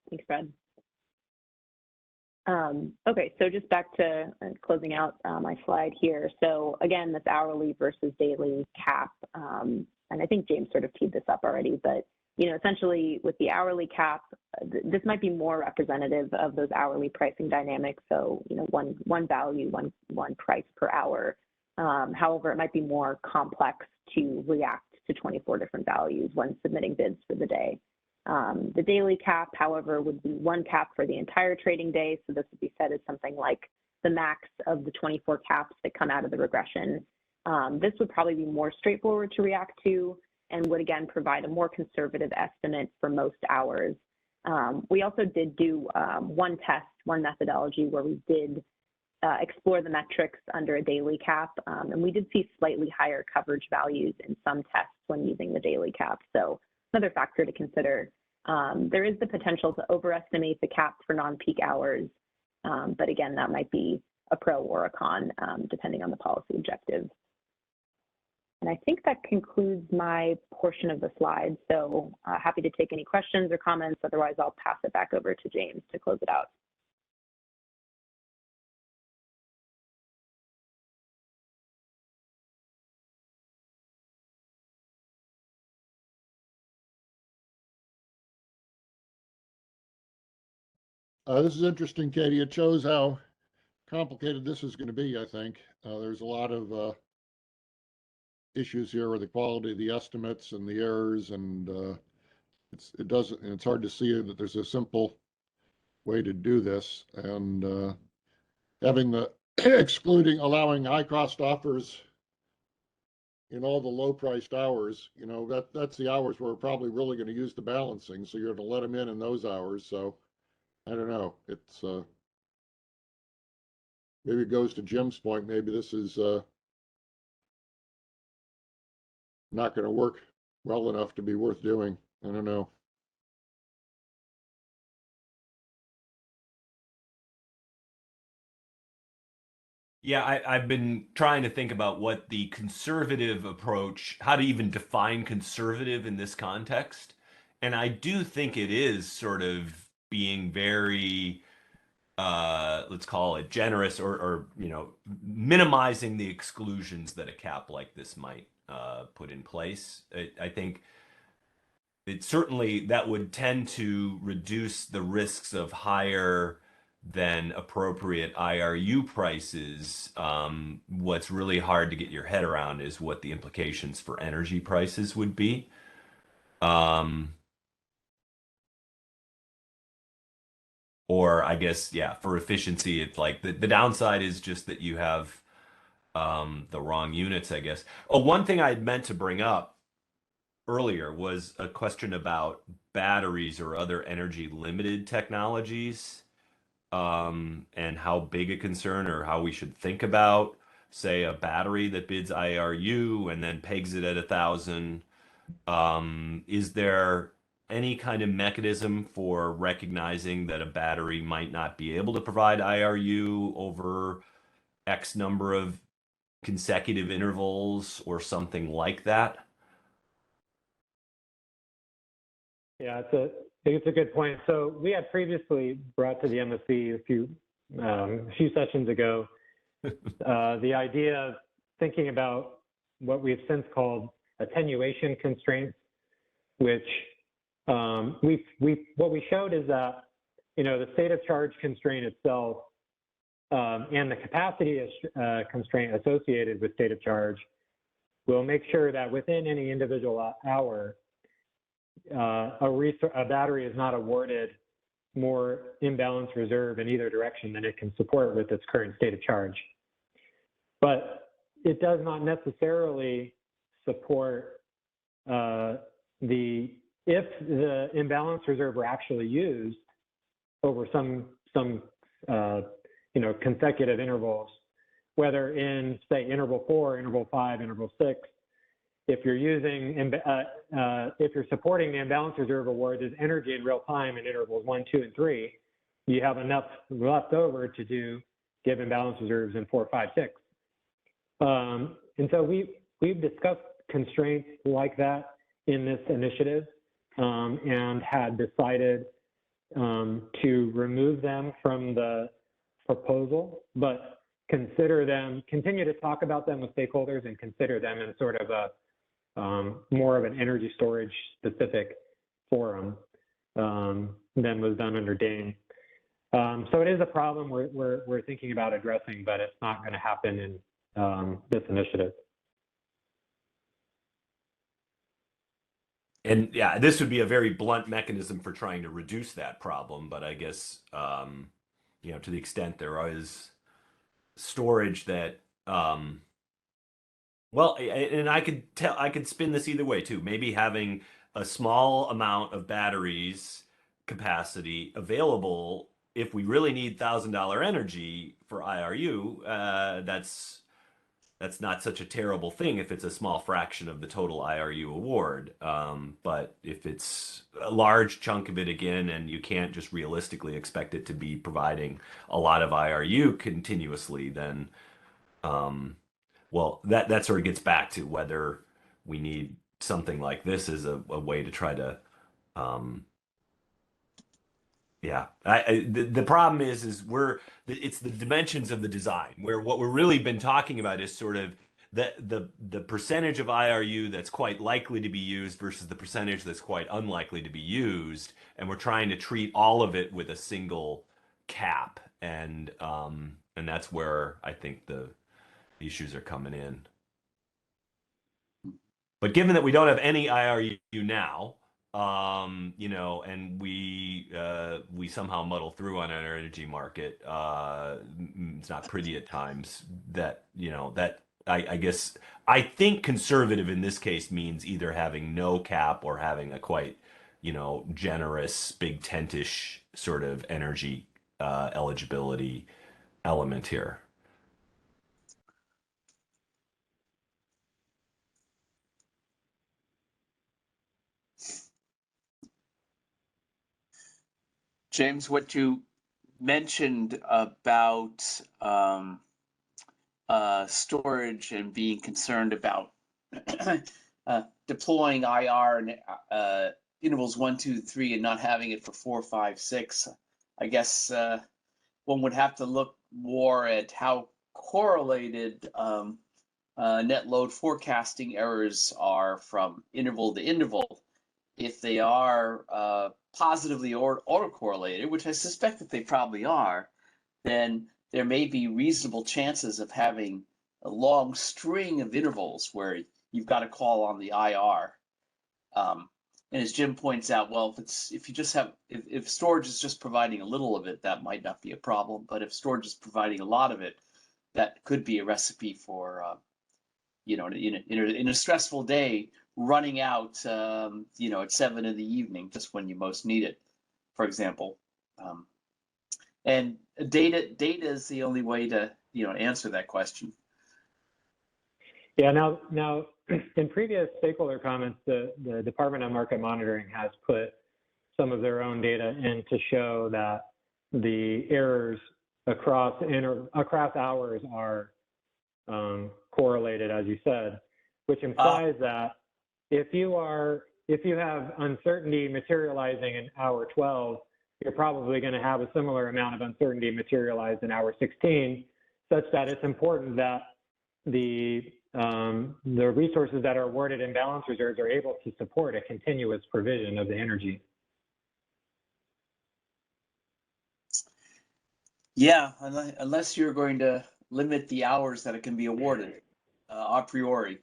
Thanks, Brad. Okay, so just back to closing out my slide here. So again, this hourly versus daily cap, and I think James sort of teed this up already, but essentially with the hourly cap, this might be more representative of those hourly pricing dynamics. So one value, one price per hour. However, it might be more complex to react to 24 different values when submitting bids for the day. The daily cap, however, would be one cap for the entire trading day. So this would be set as something like the max of the 24 caps that come out of the regression. This would probably be more straightforward to react to, and would again provide a more conservative estimate for most hours. We also did do one methodology where we did explore the metrics under a daily cap, and we did see slightly higher coverage values in some tests when using the daily cap. So another factor to consider. There is the potential to overestimate the cap for non-peak hours, but again, that might be a pro or a con, depending on the policy objective. And I think that concludes my portion of the slide. So happy to take any questions or comments. Otherwise, I'll pass it back over to James to close it out. This is interesting, Katie. It shows how complicated this is going to be, I think. There's a lot of issues here with the quality of the estimates and the errors, and it's hard to see that there's a simple way to do this. And having the allowing high cost offers in all the low priced hours, that's the hours where we're probably really going to use the balancing. So you're going to let them in those hours. So I don't know. It's maybe it goes to Jim's point. Maybe this is not going to work well enough to be worth doing. I don't know. Yeah, I've been trying to think about what the conservative approach, how to even define conservative in this context. And I do think it is sort of being very, let's call it generous, or minimizing the exclusions that a cap like this might put in place. I think it certainly that would tend to reduce the risks of higher than appropriate IRU prices. What's really hard to get your head around is what the implications for energy prices would be. Or I guess, yeah, for efficiency, it's like the downside is just that you have the wrong units, I guess. Oh, one thing I had meant to bring up earlier was a question about batteries or other energy limited technologies. and how big a concern or how we should think about, say, a battery that bids IRU and then pegs it at 1,000. Is there any kind of mechanism for recognizing that a battery might not be able to provide IRU over X number of consecutive intervals or something like that? Yeah, I think it's a good point. So we had previously brought to the MSC a few sessions ago the idea of thinking about what we've since called attenuation constraints, which what we showed is that the state of charge constraint itself and the capacity constraint associated with state of charge will make sure that within any individual hour, a battery is not awarded more imbalance reserve in either direction than it can support with its current state of charge. But it does not necessarily support if the imbalance reserve were actually used over some consecutive intervals, whether in, say, interval 4, interval 5, interval 6. If you're if you're supporting the imbalance reserve award, there's energy in real time in intervals 1, 2, and 3. You have enough left over to give imbalance reserves in 4, 5, 6. And so we've discussed constraints like that in this initiative and had decided to remove them from the proposal, but continue to talk about them with stakeholders and consider them in sort of a more of an energy storage specific forum than was done under Dane. So it is a problem we're thinking about addressing, but it's not going to happen in this initiative. And yeah, this would be a very blunt mechanism for trying to reduce that problem. But I guess, to the extent there is storage that, well, and I could spin this either way too. Maybe having a small amount of batteries capacity available if we really need $1,000 energy for IRU, that's not such a terrible thing if it's a small fraction of the total IRU award. But if it's a large chunk of it again, and you can't just realistically expect it to be providing a lot of IRU continuously, then, well, that sort of gets back to whether we need something like this as a way to try to, yeah. The problem is it's the dimensions of the design, where what we're really been talking about is sort of the percentage of IRU that's quite likely to be used versus the percentage that's quite unlikely to be used, and we're trying to treat all of it with a single cap, and that's where I think the issues are coming in. But given that we don't have any IRU now, and we somehow muddle through on our energy market, it's not pretty at times. That I guess I think conservative in this case means either having no cap or having a quite generous big tent-ish sort of energy eligibility element here. James, what you mentioned about storage and being concerned about deploying IR and intervals 1, 2, 3 and not having it for 4, 5, 6, I guess one would have to look more at how correlated net load forecasting errors are from interval to interval. If they are positively autocorrelated, which I suspect that they probably are, then there may be reasonable chances of having a long string of intervals where you've got to call on the IR. And as Jim points out, well, if storage is just providing a little of it, that might not be a problem. But if storage is providing a lot of it, that could be a recipe for, in a stressful day, running out, at 7 in the evening, just when you most need it, for example. And data is the only way to, answer that question. Yeah, now in previous stakeholder comments, the Department of Market Monitoring has put some of their own data in to show that the errors across hours are correlated, as you said, which implies that if you have uncertainty materializing in hour 12, you're probably going to have a similar amount of uncertainty materialized in hour 16, such that it's important that the resources that are awarded in balance reserves are able to support a continuous provision of the energy. Yeah, unless you're going to limit the hours that it can be awarded a priori.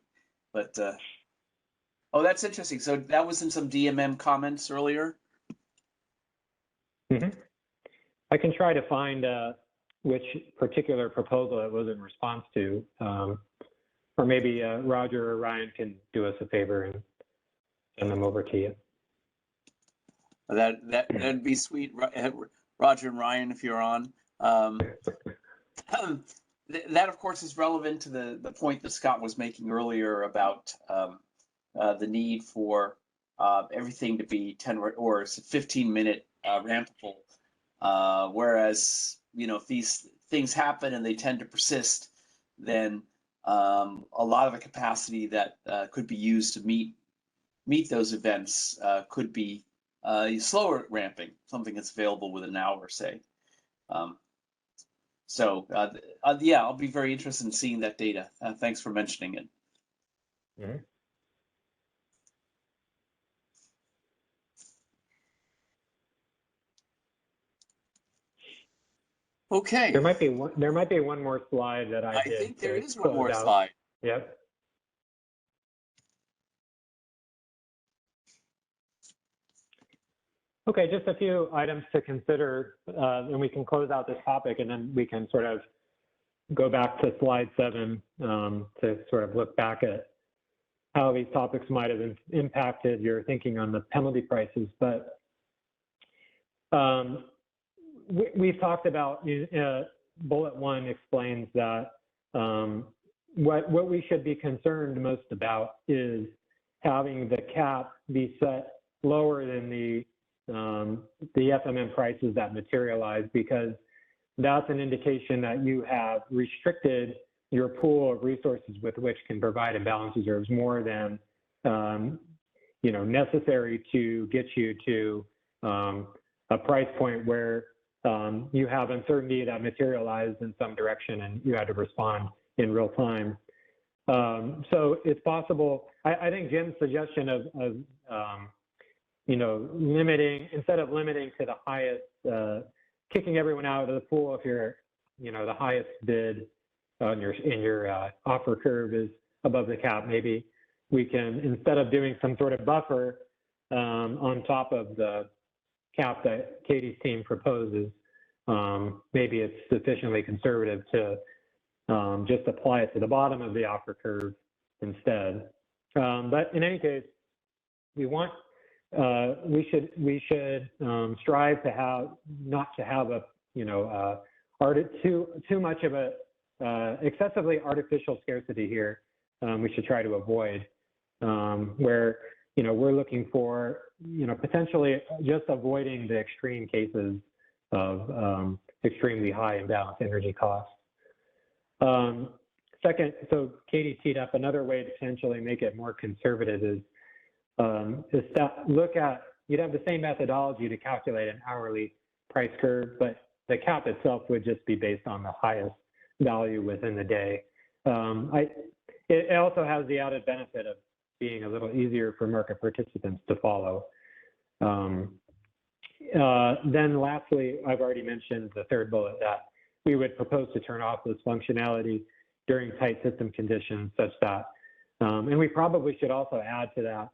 But, oh, that's interesting. So that was in some DMM comments earlier? Mm-hmm. I can try to find which particular proposal it was in response to. Or maybe Roger or Ryan can do us a favor and send them over to you. That'd be sweet, Roger and Ryan, if you're on. That, of course, is relevant to the point that Scott was making earlier about the need for everything to be 10 or 15-minute rampable. Whereas, if these things happen and they tend to persist, then a lot of the capacity that could be used to meet those events could be slower ramping, something that's available within an hour, say. Yeah, I'll be very interested in seeing that data. Thanks for mentioning it. Mm-hmm. Okay. There might be one more slide that I did. I think there is one more slide. Yep. Okay, just a few items to consider, and we can close out this topic, and then we can sort of go back to slide 7 to sort of look back at how these topics might have impacted your thinking on the penalty prices. But we've talked about, bullet 1 explains that what we should be concerned most about is having the cap be set lower than the FMM prices that materialize, because that's an indication that you have restricted your pool of resources with which can provide imbalance reserves more than necessary to get you to a price point where you have uncertainty that materialized in some direction and you had to respond in real time. So it's possible. I think Jim's suggestion of limiting, instead of limiting to the highest, kicking everyone out of the pool if you're, the highest bid in your offer curve is above the cap. Maybe we can, instead of doing some sort of buffer on top of the cap that Katie's team proposes, maybe it's sufficiently conservative to just apply it to the bottom of the offer curve instead. But in any case, we should strive to have not to have a too much of a excessively artificial scarcity here. We should try to avoid where we're looking for potentially just avoiding the extreme cases of extremely high imbalanced energy costs. Second, so Katie teed up another way to potentially make it more conservative is that you'd have the same methodology to calculate an hourly price curve, but the cap itself would just be based on the highest value within the day. It also has the added benefit of being a little easier for market participants to follow. Then lastly, I've already mentioned the third bullet that we would propose to turn off this functionality during tight system conditions such that, and we probably should also add to that,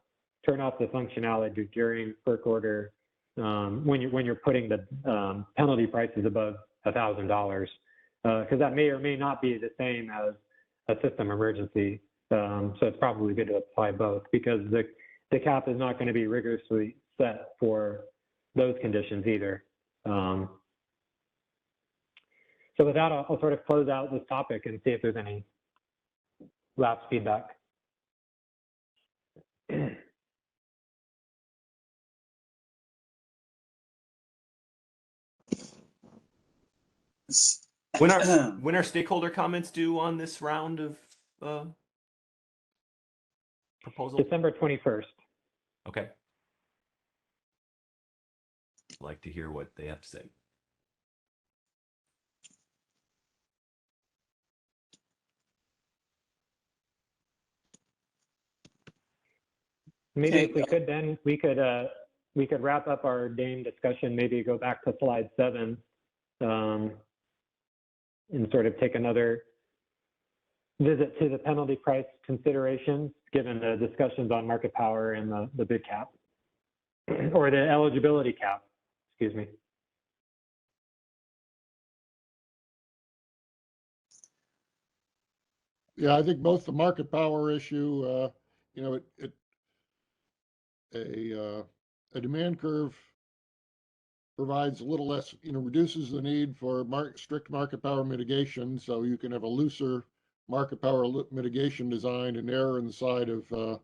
turn off the functionality during FERC order when you're putting the penalty prices above $1,000, because that may or may not be the same as a system emergency. So it's probably good to apply both, because the cap is not going to be rigorously set for those conditions either. So with that, I'll sort of close out this topic and see if there's any last feedback. When are stakeholder comments due on this round of proposal? December 21st. Okay. I'd like to hear what they have to say. Maybe if we could, then we could wrap up our DAME discussion. Maybe go back to slide 7, and sort of take another visit to the penalty price considerations, given the discussions on market power and the bid cap, or the eligibility cap. Excuse me. Yeah, I think both the market power issue, you know, a demand curve provides a little less, you know, reduces the need for strict market power mitigation, so you can have a looser market power mitigation design and err in the side of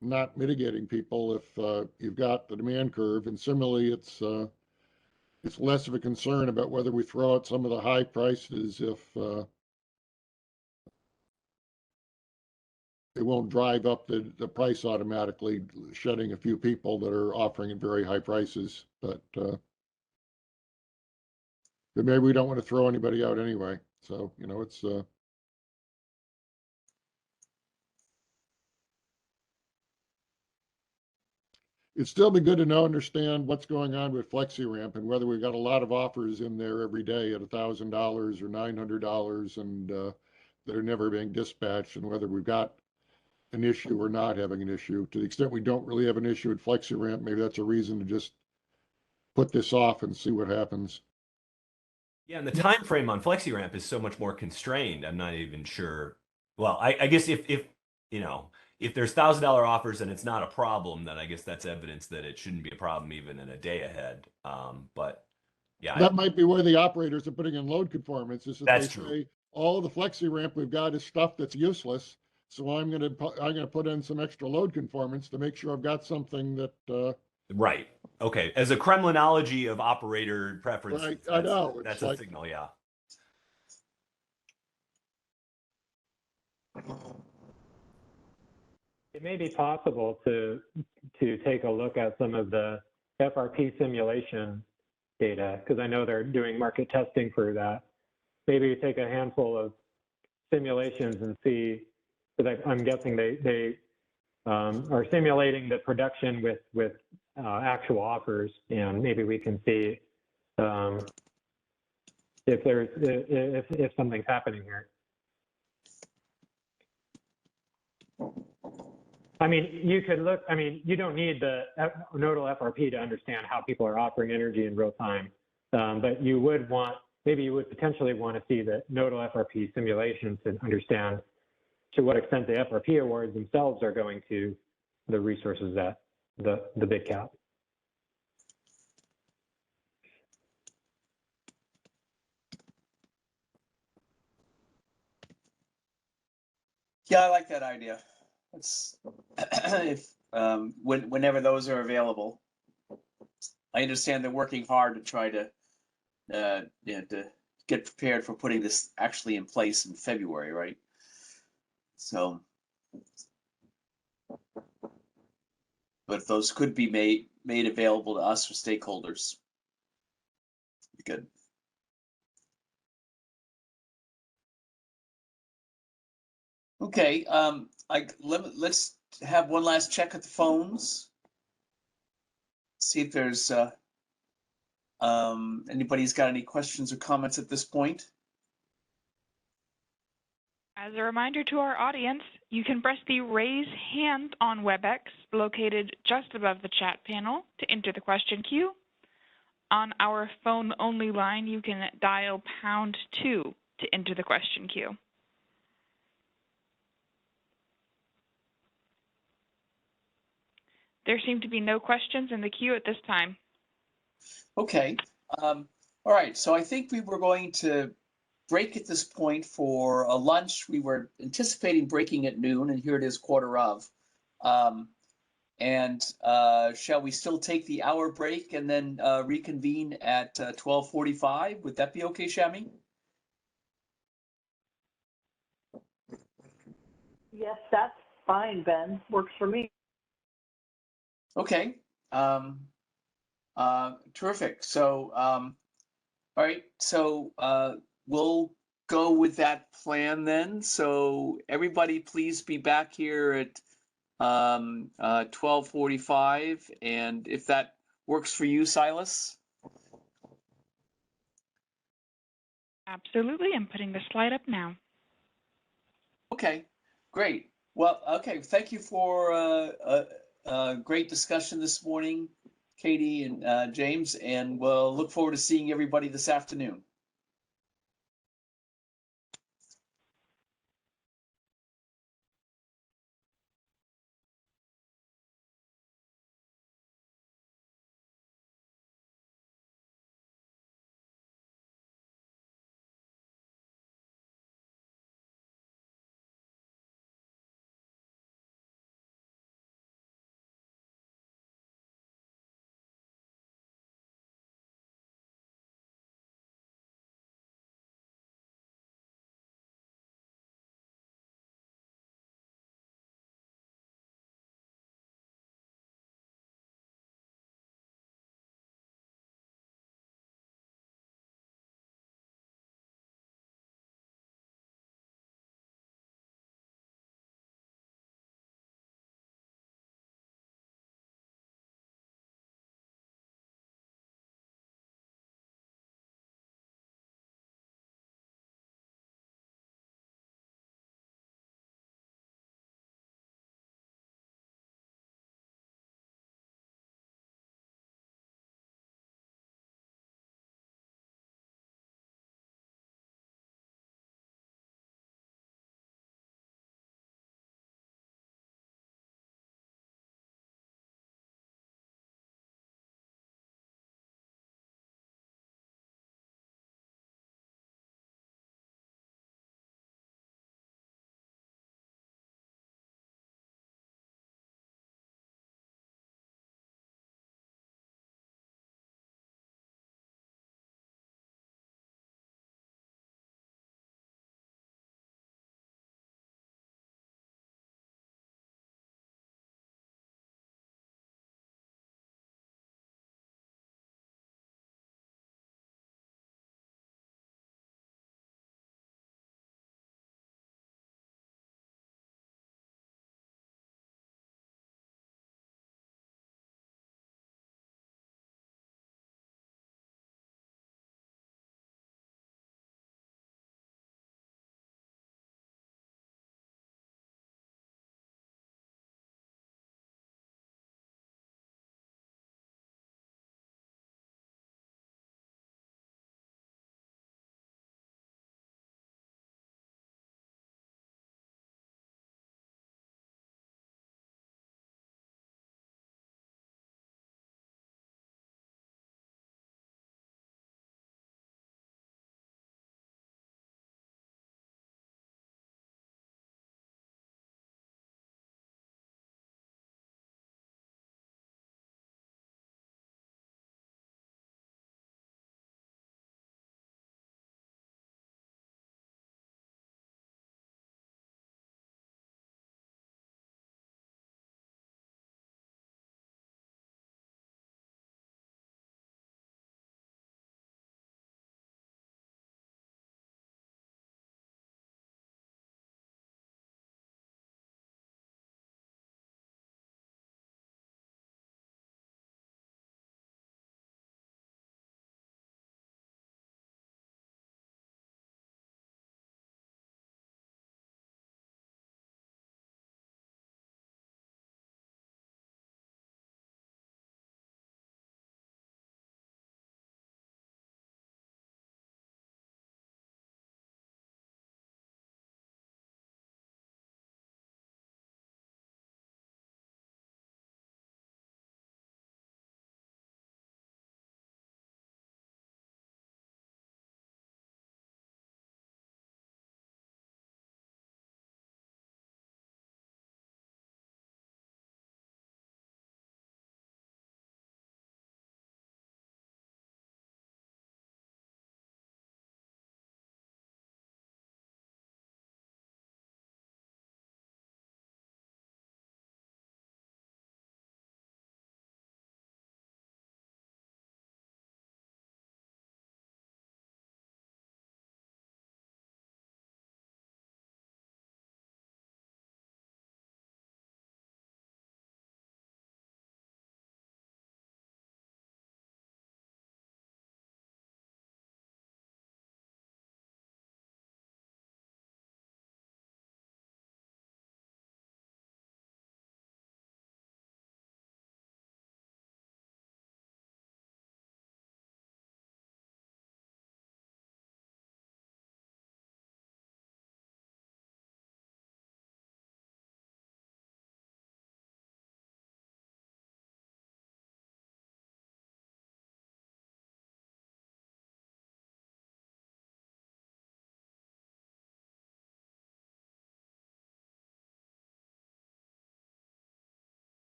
not mitigating people if you've got the demand curve. And similarly, it's less of a concern about whether we throw out some of the high prices if it won't drive up the price automatically, shedding a few people that are offering at very high prices. But maybe we don't want to throw anybody out anyway. So, you know, it's it'd still be good to understand what's going on with FlexiRamp and whether we've got a lot of offers in there every day at $1,000 or $900 and that are never being dispatched, and whether we've got an issue or not having an issue. To the extent we don't really have an issue with FlexiRamp, maybe that's a reason to just put this off and see what happens. Yeah, and the time frame on FlexiRamp is so much more constrained. I'm not even sure. Well, I guess if you know, if there's $1,000 offers and it's not a problem, then I guess that's evidence that it shouldn't be a problem even in a day ahead. But yeah, that might be where the operators are putting in load conformance. Is that that's they true. Say, all the FlexiRamp we've got is stuff that's useless, so I'm going to put in some extra load conformance to make sure I've got something that. Right. Okay. As a Kremlinology of operator preference, right. I know that's a signal. Yeah. It may be possible to take a look at some of the FRP simulation data, because I know they're doing market testing for that. Maybe take a handful of simulations and see, because I'm guessing they are simulating the production with actual offers, and maybe we can see if something's happening here. I mean, you could look, I mean, you don't need the nodal FRP to understand how people are offering energy in real time, but you would want, maybe you would potentially want to see the nodal FRP simulation to understand to what extent the FRP awards themselves are going to the resources that the bid cap. Yeah, I like that idea. It's if whenever those are available. I understand they're working hard to try to to get prepared for putting this actually in place in February, right? So, but if those could be made available to us for stakeholders, be good. Okay, let's have one last check at the phones. See if there's anybody's got any questions or comments at this point. As a reminder to our audience, you can press the raise hand on WebEx located just above the chat panel to enter the question queue. On our phone only line, you can dial #2 to enter the question queue. There seem to be no questions in the queue at this time. Okay. All right, so I think we were going to break at this point for a lunch. We were anticipating breaking at noon, and here it is 1:15. Shall we still take the hour break and then reconvene at 12:45? Would that be okay, Shami? Yes, that's fine, Ben. Works for me. Okay. Terrific. So, all right. So we'll go with that plan then. So everybody, please be back here at 12:45, and if that works for you, Silas. Absolutely. I'm putting the slide up now. Okay, great. Well, okay. Thank you for a great discussion this morning, Katie and James, and we'll look forward to seeing everybody this afternoon.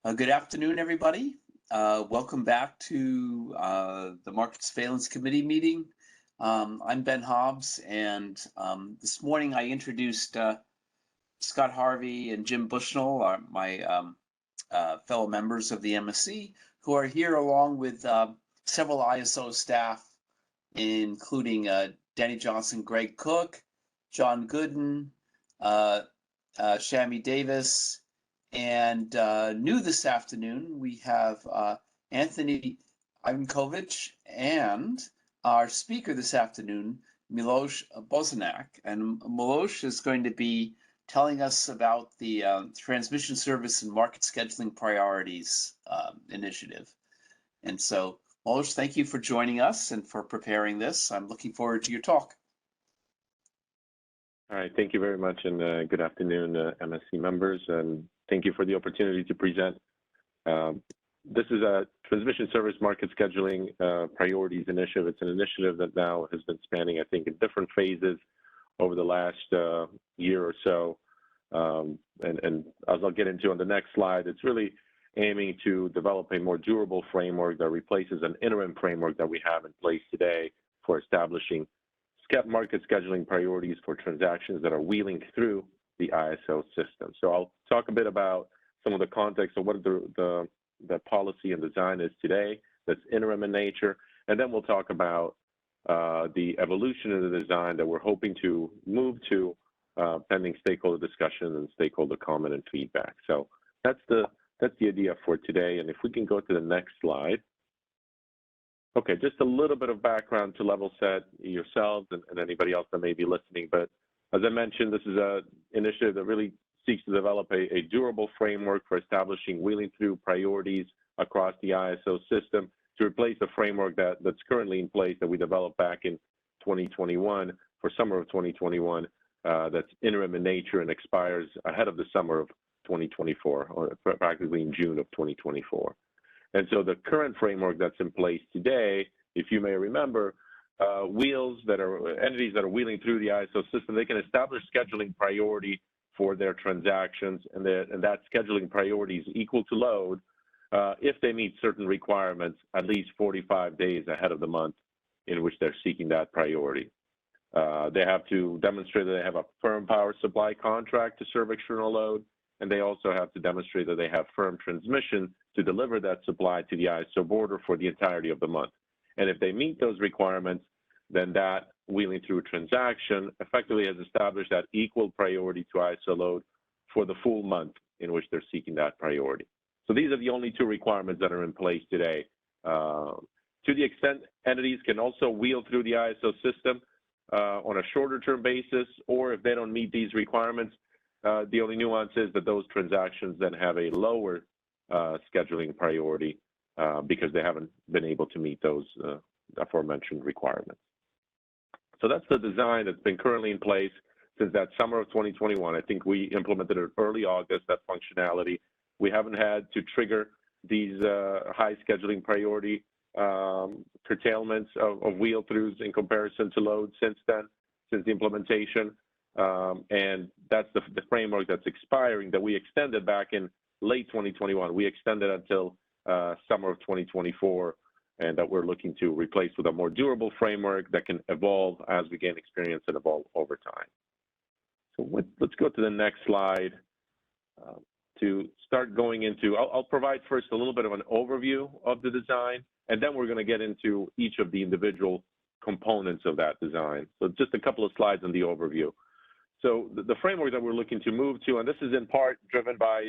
Good afternoon, everybody. Welcome back to the Market Surveillance Committee meeting. I'm Ben Hobbs, and this morning I introduced Scott Harvey and Jim Bushnell, my fellow members of the MSC, who are here along with several ISO staff, including Danny Johnson, Greg Cook, John Gooden, Shami Davis, and new this afternoon, we have Anthony Ivankovich and our speaker this afternoon, Miloš Bosanak. And Miloš is going to be telling us about the Transmission Service and Market Scheduling Priorities initiative. And so, Miloš, thank you for joining us and for preparing this. I'm looking forward to your talk. All right, thank you very much, and good afternoon, MSC members, and thank you for the opportunity to present. This is a Transmission Service Market Scheduling Priorities Initiative. It's an initiative that now has been spanning, I think, in different phases over the last year or so. And as I'll get into on the next slide, it's really aiming to develop a more durable framework that replaces an interim framework that we have in place today for establishing market scheduling priorities for transactions that are wheeling through the ISO system. So I'll talk a bit about some of the context of what the policy and design is today that's interim in nature, and then we'll talk about the evolution of the design that we're hoping to move to pending stakeholder discussion and stakeholder comment and feedback. So that's the idea for today, and if we can go to the next slide. Okay, just a little bit of background to level set yourselves and anybody else that may be listening. But as I mentioned, this is an initiative that really seeks to develop a durable framework for establishing wheeling through priorities across the ISO system to replace the framework that's currently in place that we developed back in 2021 for summer of 2021 that's interim in nature and expires ahead of the summer of 2024, or practically in June of 2024. And so the current framework that's in place today, if you may remember, entities that are wheeling through the ISO system, they can establish scheduling priority for their transactions, and that scheduling priority is equal to load if they meet certain requirements at least 45 days ahead of the month in which they're seeking that priority. They have to demonstrate that they have a firm power supply contract to serve external load, and they also have to demonstrate that they have firm transmission to deliver that supply to the ISO border for the entirety of the month. And if they meet those requirements, then that wheeling through transaction effectively has established that equal priority to ISO load for the full month in which they're seeking that priority. So these are the only two requirements that are in place today. To the extent entities can also wheel through the ISO system on a shorter term basis, or if they don't meet these requirements, the only nuance is that those transactions then have a lower scheduling priority because they haven't been able to meet those aforementioned requirements. So that's the design that's been currently in place since that summer of 2021. I think we implemented it early August, that functionality. We haven't had to trigger these high scheduling priority curtailments of wheel-throughs in comparison to load since then, since the implementation. And that's the framework that's expiring that we extended back in late 2021. We extended until summer of 2024, and that we're looking to replace with a more durable framework that can evolve as we gain experience and evolve over time. So let's go to the next slide to start going into, I'll provide first a little bit of an overview of the design, and then we're going to get into each of the individual components of that design. So just a couple of slides on the overview. So the framework that we're looking to move to, and this is in part driven by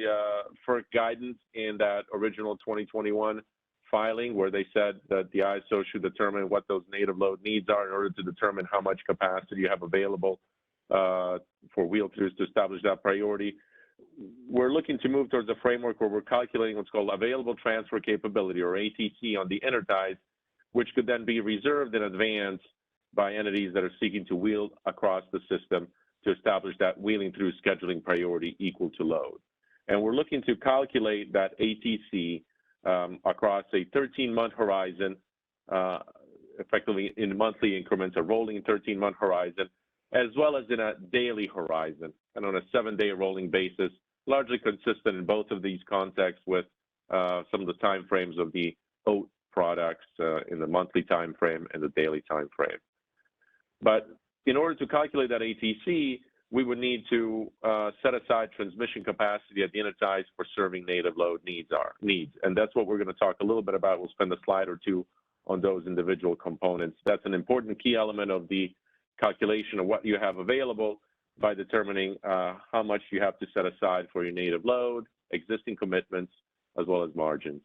FERC guidance in that original 2021 filing, where they said that the ISO should determine what those native load needs are in order to determine how much capacity you have available for wheel-throughs to establish that priority. We're looking to move towards a framework where we're calculating what's called available transfer capability, or ATC, on the interties, which could then be reserved in advance by entities that are seeking to wheel across the system to establish that wheeling through scheduling priority equal to load. And we're looking to calculate that ATC across a 13-month horizon, effectively in monthly increments, a rolling 13-month horizon, as well as in a daily horizon and on a 7-day rolling basis, largely consistent in both of these contexts with some of the time frames of the OAT products in the monthly time frame and the daily time frame. But in order to calculate that ATC, we would need to set aside transmission capacity at the interties for serving native load needs. And that's what we're going to talk a little bit about. We'll spend a slide or two on those individual components. That's an important key element of the calculation of what you have available by determining how much you have to set aside for your native load, existing commitments, as well as margins.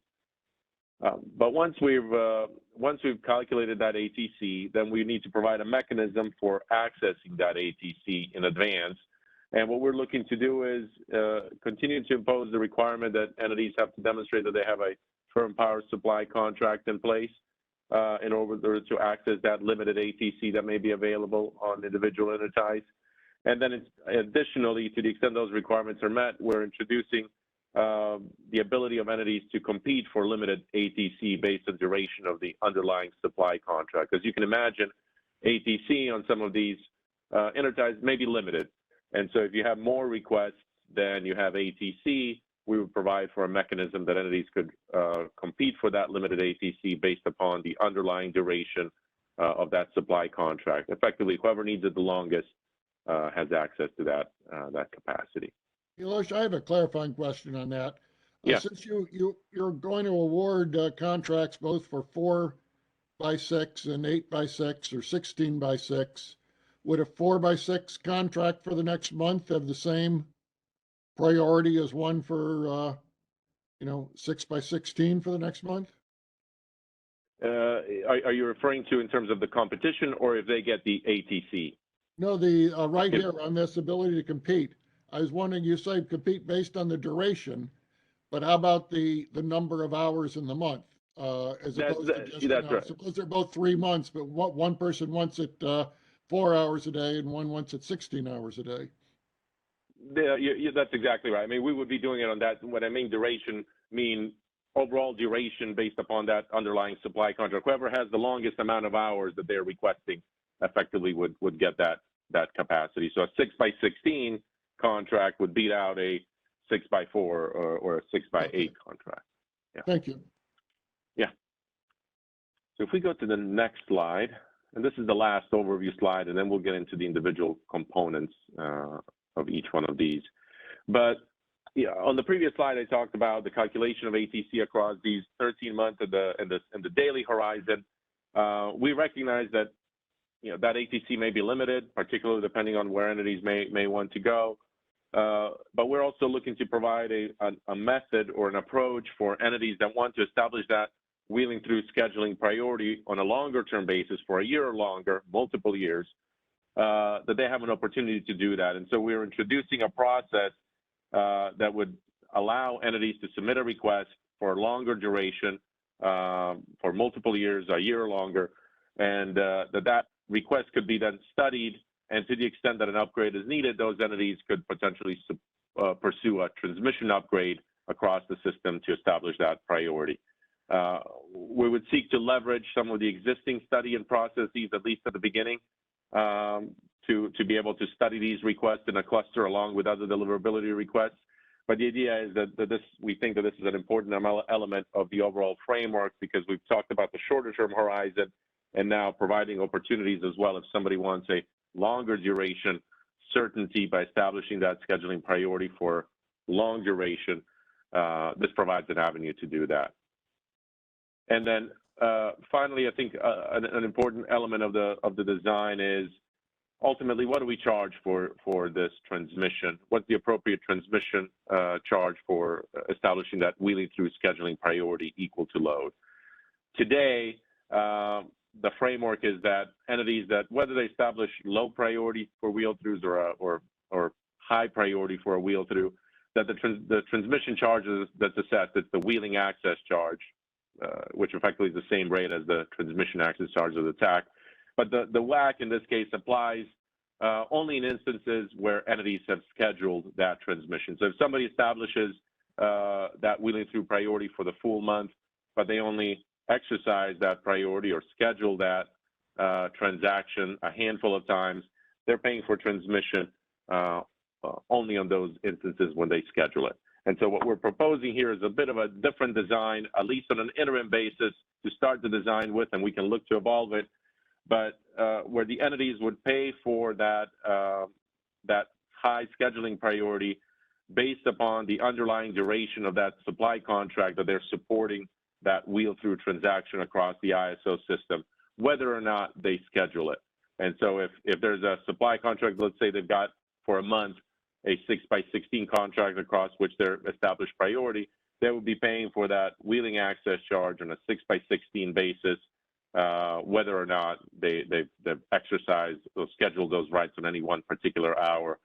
But once we've calculated that ATC, then we need to provide a mechanism for accessing that ATC in advance. And what we're looking to do is continue to impose the requirement that entities have to demonstrate that they have a firm power supply contract in place in order to access that limited ATC that may be available on individual entities. And then additionally, to the extent those requirements are met, we're introducing the ability of entities to compete for limited ATC based on duration of the underlying supply contract. As you can imagine, ATC on some of these entities may be limited. And so if you have more requests than you have ATC, we would provide for a mechanism that entities could compete for that limited ATC based upon the underlying duration of that supply contract. Effectively, whoever needs it the longest has access to that capacity. Milos, I have a clarifying question on that. Yeah. Since you're going to award contracts both for 4x6 and 8x6 or 16x6, would a 4x6 contract for the next month have the same priority as one for 6x16 for the next month? Are you referring to in terms of the competition, or if they get the ATC? No, the right here on this ability to compete. I was wondering, you say compete based on the duration, but how about the number of hours in the month? As opposed to just, right. Suppose they're both 3 months, but one person wants it 4 hours a day and one wants it 16 hours a day. Yeah, that's exactly right. I mean, we would be doing it on that. When I mean duration, mean overall duration based upon that underlying supply contract. Whoever has the longest amount of hours that they're requesting effectively would get that capacity. So a 6x16 contract would beat out a 6x4 or a 6x8 contract. Yeah. Thank you. Yeah. So if we go to the next slide, and this is the last overview slide, and then we'll get into the individual components of each one of these. But yeah, on the previous slide, I talked about the calculation of ATC across these 13-month and the daily horizon. We recognize that that ATC may be limited, particularly depending on where entities may want to go. But we're also looking to provide a method or an approach for entities that want to establish that wheeling through scheduling priority on a longer term basis for a year or longer, multiple years, that they have an opportunity to do that. And so we're introducing a process that would allow entities to submit a request for a longer duration for multiple years, a year or longer, and that request could be then studied, and to the extent that an upgrade is needed, those entities could potentially pursue a transmission upgrade across the system to establish that priority. We would seek to leverage some of the existing study and processes, at least at the beginning, to be able to study these requests in a cluster along with other deliverability requests. But the idea is that we think that this is an important element of the overall framework, because we've talked about the shorter term horizon and now providing opportunities as well if somebody wants a longer duration certainty by establishing that scheduling priority for long duration. This provides an avenue to do that. And then finally, I think an important element of the design is ultimately, what do we charge for this transmission? What's the appropriate transmission charge for establishing that wheeling through scheduling priority equal to load? Today, the framework is that entities that, whether they establish low priority for wheel throughs or high priority for a wheel through, that the transmission charges that's assessed, it's the wheeling access charge, which effectively is the same rate as the transmission access charge of the TAC. But the WAC in this case applies only in instances where entities have scheduled that transmission. So if somebody establishes that wheeling through priority for the full month, but they only exercise that priority or schedule that transaction a handful of times, they're paying for transmission only on those instances when they schedule it. And so what we're proposing here is a bit of a different design, at least on an interim basis to start the design with, and we can look to evolve it. But where the entities would pay for that, that high scheduling priority based upon the underlying duration of that supply contract that they're supporting that wheel-through transaction across the ISO system, whether or not they schedule it. And so if there's a supply contract, let's say they've got for a month a 6x16 contract across which they're established priority, they would be paying for that wheeling access charge on a 6x16 basis, whether or not they've exercised or scheduled those rights on any one particular hour,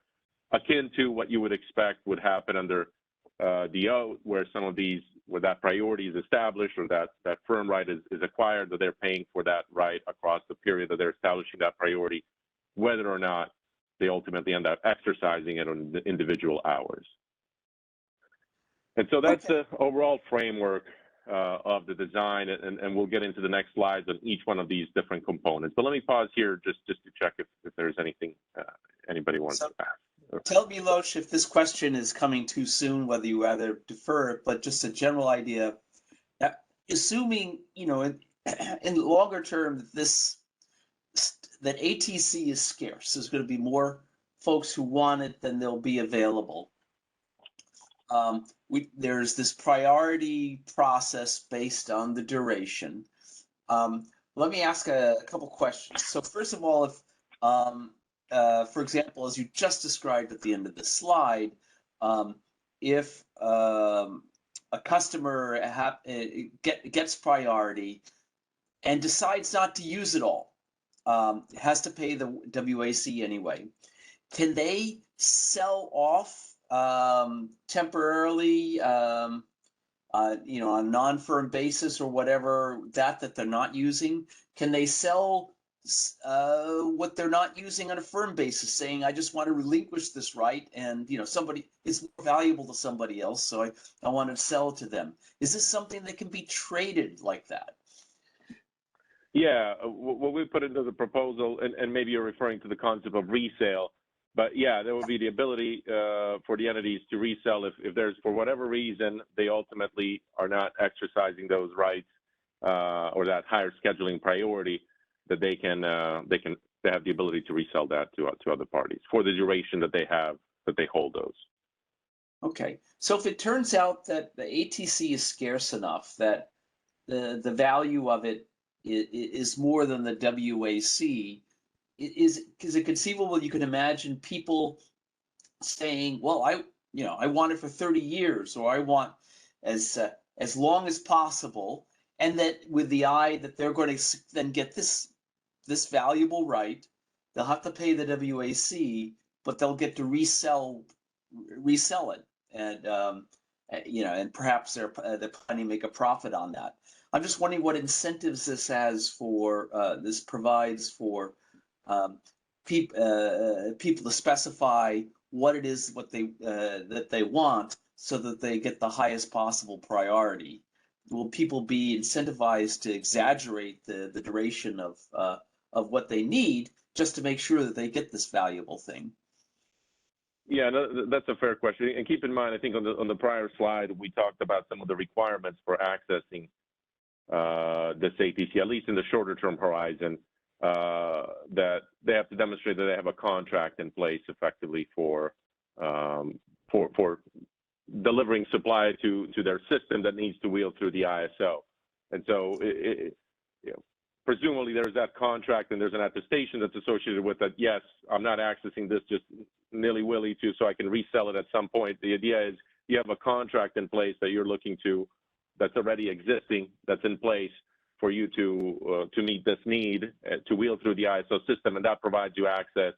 akin to what you would expect would happen under DO, where some of these, where that priority is established or that firm right is acquired, that they're paying for that right across the period that they're establishing that priority, whether or not they ultimately end up exercising it on the individual hours. And so that's the overall framework of the design, and we'll get into the next slides on each one of these different components. But let me pause here just to check if there's anything anybody wants to ask. Tell me, Loach, if this question is coming too soon, whether you rather defer it, but just a general idea. Assuming, you know, in the longer term, that ATC is scarce, there's going to be more folks who want it than there'll be available. There's this priority process based on the duration. Let me ask a couple questions. So first of all, if for example, as you just described at the end of the slide, if a customer gets priority and decides not to use it all, has to pay the WAC anyway, can they sell off temporarily, you know, on a non-firm basis or whatever that they're not using? Can they sell what they're not using on a firm basis, saying, I just want to relinquish this right, and you know, somebody is more valuable to somebody else, so I want to sell it to them? Is this something that can be traded like that? Yeah, what we put into the proposal, and maybe you're referring to the concept of resale, but yeah, there will be the ability for the entities to resell if there's, for whatever reason, they ultimately are not exercising those rights or that higher scheduling priority, that they have the ability to resell that to other parties for the duration that they hold those. Okay, so if it turns out that the ATC is scarce enough that the value of it is more than the WAC, is it conceivable you can imagine people saying, well, I want it for 30 years, or I want as long as possible, and that with the eye that they're going to then get this valuable right, they'll have to pay the WAC, but they'll get to resell it, and you know, and perhaps they're planning to make a profit on that. I'm just wondering what incentives this provides for people to specify what it is that they want, so that they get the highest possible priority. Will people be incentivized to exaggerate the duration of what they need just to make sure that they get this valuable thing? Yeah, no, that's a fair question. And keep in mind, I think on the prior slide, we talked about some of the requirements for accessing this ATC, at least in the shorter term horizon, that they have to demonstrate that they have a contract in place effectively for delivering supply to their system that needs to wheel through the ISO. And so you know, presumably there's that contract and there's an attestation that's associated with that. Yes, I'm not accessing this just nilly-willy so I can resell it at some point. The idea is you have a contract in place that you're looking to, that's already existing, that's in place for you to meet this need to wheel through the ISO system, and that provides you access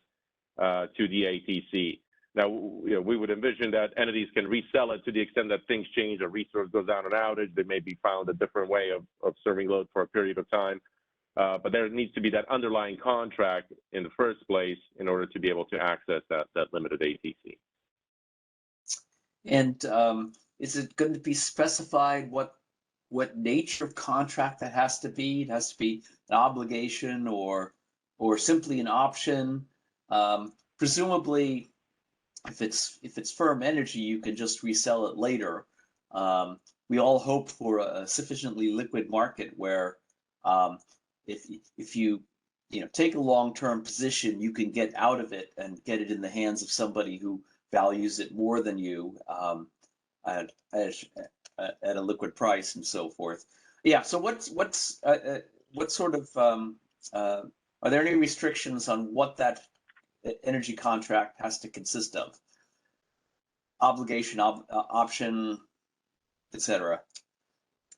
to the ATC. Now, you know, we would envision that entities can resell it to the extent that things change, a resource goes down an outage, they may be found a different way of serving load for a period of time. But there needs to be that underlying contract in the first place in order to be able to access that limited ATC. And is it going to be specified what nature of contract that has to be? It has to be an obligation or simply an option. Presumably, if it's firm energy, you can just resell it later. We all hope for a sufficiently liquid market where if you take a long-term position, you can get out of it and get it in the hands of somebody who values it more than you at a liquid price and so forth. Yeah. So what sort of are there any restrictions on what that energy contract has to consist of? Obligation, option, etc.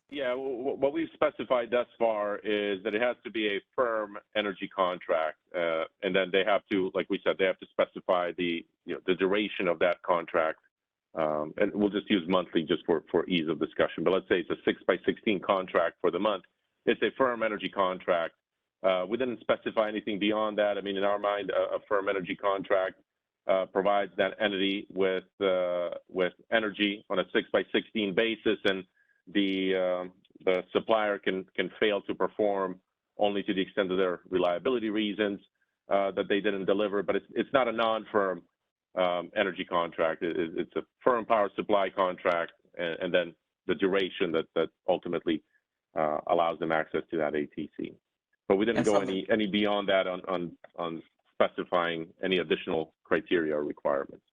Yeah, what we've specified thus far is that it has to be a firm energy contract, and then they have to, like we said, they have to specify the duration of that contract, and we'll just use monthly just for ease of discussion. But let's say it's a 6x16 contract for the month. It's a firm energy contract. We didn't specify anything beyond that. I mean, in our mind, a firm energy contract provides that entity with energy on a 6x16 basis, and the supplier can fail to perform only to the extent of their reliability reasons that they didn't deliver. But it's not a non-firm energy contract. It's a firm power supply contract, and then the duration that ultimately allows them access to that ATC. But we didn't go any beyond that on specifying any additional criteria or requirements.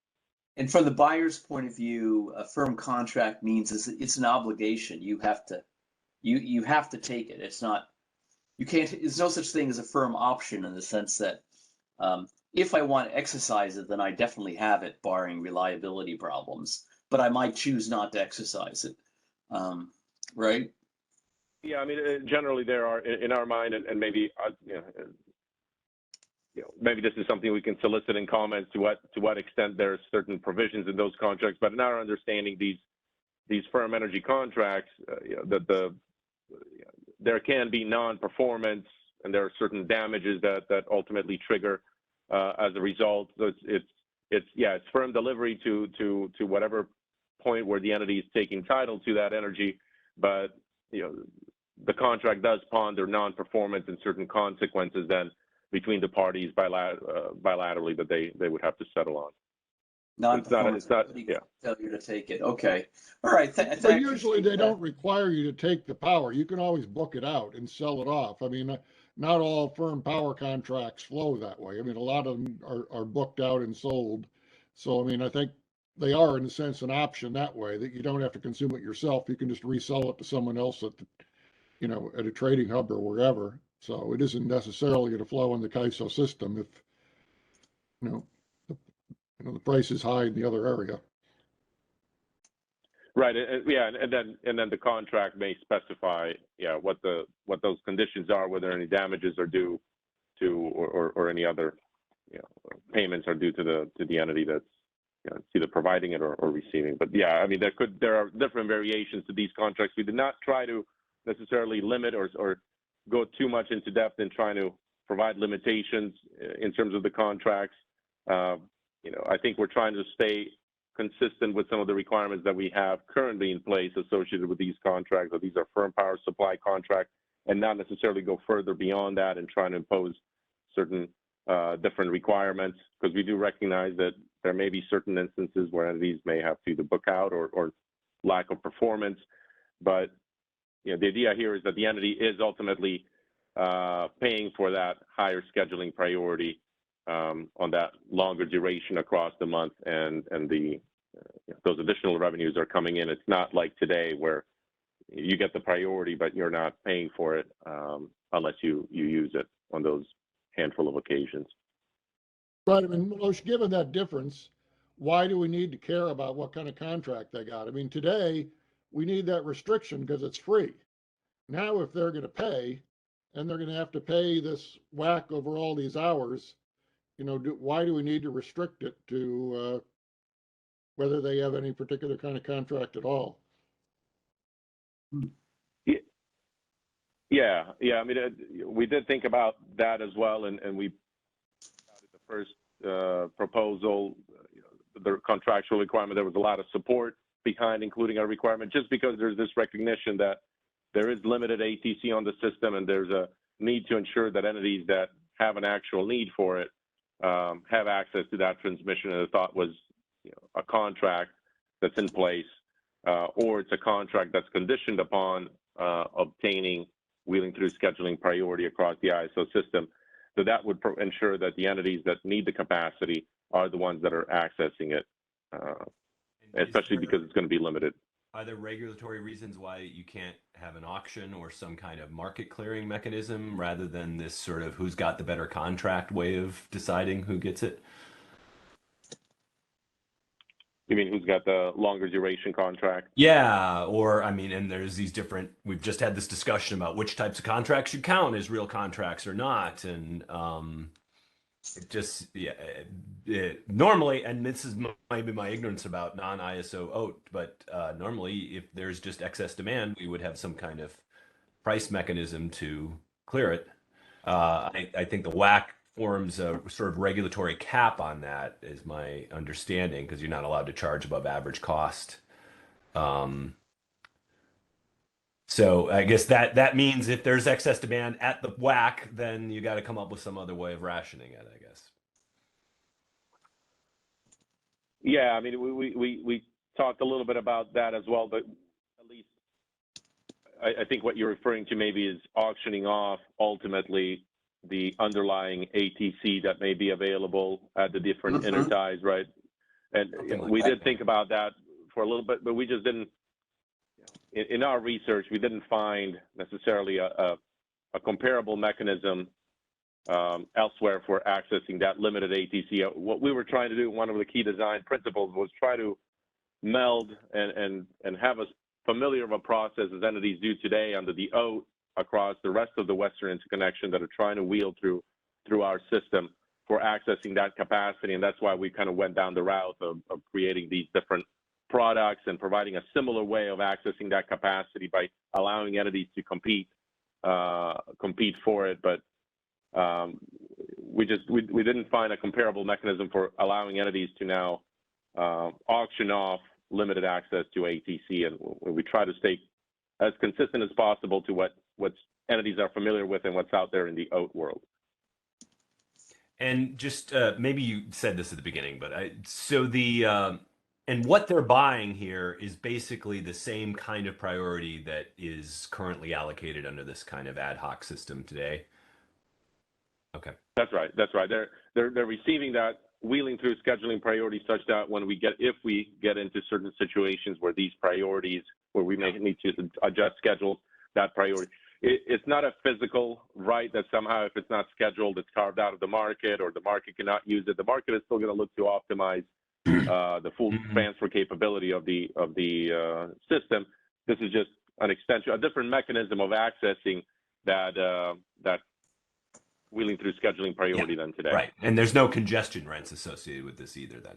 And from the buyer's point of view, a firm contract means it's an obligation. You have to take it. It's not, you can't, there's no such thing as a firm option in the sense that if I want to exercise it, then I definitely have it, barring reliability problems, but I might choose not to exercise it, right? Yeah, I mean, generally there are, in our mind, and maybe, maybe this is something we can solicit in comments to what extent there are certain provisions in those contracts. But in our understanding, these firm energy contracts, there can be non-performance, and there are certain damages that ultimately trigger as a result. So it's firm delivery to whatever point where the entity is taking title to that energy, but the contract does ponder non-performance and certain consequences then between the parties bilaterally that they would have to settle on. Non-performance, failure to take it. Okay, all right. But usually they don't require you to take the power. You can always book it out and sell it off. I mean, not all firm power contracts flow that way. I mean, a lot of them are booked out and sold. So, I mean, I think they are, in a sense, an option that way, that you don't have to consume it yourself. You can just resell it to someone else at at a trading hub or wherever. So it isn't necessarily going to flow in the CAISO system if the price is high in the other area. Right. Yeah, and then the contract may specify what those conditions are, whether any damages are due to or any other payments are due to the entity that's either providing it or receiving. But yeah, I mean, there are different variations to these contracts. We did not try to necessarily limit or go too much into depth in trying to provide limitations in terms of the contracts. I think we're trying to stay consistent with some of the requirements that we have currently in place associated with these contracts, that these are firm power supply contracts, and not necessarily go further beyond that and trying to impose certain different requirements, because we do recognize that there may be certain instances where entities may have to either book out or lack of performance. But the idea here is that the entity is ultimately paying for that higher scheduling priority on that longer duration across the month, and those additional revenues are coming in. It's not like today where you get the priority, but you're not paying for it unless you use it on those handful of occasions. Right. I mean, Milosh, given that difference, why do we need to care about what kind of contract they got? I mean, today we need that restriction because it's free. Now, if they're going to pay, and they're going to have to pay this whack over all these hours, why do we need to restrict it to whether they have any particular kind of contract at all? Yeah. I mean, we did think about that as well, and we the first proposal, the contractual requirement, there was a lot of support behind including a requirement, just because there's this recognition that there is limited ATC on the system, and there's a need to ensure that entities that have an actual need for it have access to that transmission. And the thought was a contract that's in place, or it's a contract that's conditioned upon obtaining wheeling through scheduling priority across the ISO system. So that would ensure that the entities that need the capacity are the ones that are accessing it, especially because it's going to be limited. Are there regulatory reasons why you can't have an auction or some kind of market clearing mechanism rather than this sort of who's got the better contract way of deciding who gets it? You mean who's got the longer duration contract? Yeah, or I mean, and there's these different, we've just had this discussion about which types of contracts should count as real contracts or not. And it just, yeah, normally, and this is maybe my ignorance about non-ISO OAT, but normally if there's just excess demand, we would have some kind of price mechanism to clear it. I think the WAC forms a sort of regulatory cap on that, is my understanding, because you're not allowed to charge above average cost. So I guess that means if there's excess demand at the WAC, then you got to come up with some other way of rationing it, I guess. Yeah, I mean, we talked a little bit about that as well, but at least I think what you're referring to maybe is auctioning off ultimately the underlying ATC that may be available at the different interties, right? And we did think about that for a little bit, but we just didn't, in our research, we didn't find necessarily a comparable mechanism elsewhere for accessing that limited ATC. What we were trying to do, one of the key design principles, was try to meld and have as familiar of a process as entities do today under the OAT across the rest of the Western interconnection that are trying to wheel through our system for accessing that capacity. And that's why we kind of went down the route of creating these different products and providing a similar way of accessing that capacity by allowing entities to compete for it. But we didn't find a comparable mechanism for allowing entities to now auction off limited access to ATC. And we try to stay as consistent as possible to what entities are familiar with and what's out there in the OAT world. And just maybe you said this at the beginning, but and what they're buying here is basically the same kind of priority that is currently allocated under this kind of ad hoc system today. Okay. That's right. They're receiving that wheeling through scheduling priority such that if we get into certain situations where these priorities, where we may need to adjust schedules, that priority, it's not a physical right that somehow if it's not scheduled, it's carved out of the market or the market cannot use it. The market is still going to look to optimize the full transfer capability of the system. This is just an extension, a different mechanism of accessing that wheeling through scheduling priority than today. Right, and there's no congestion rents associated with this either then.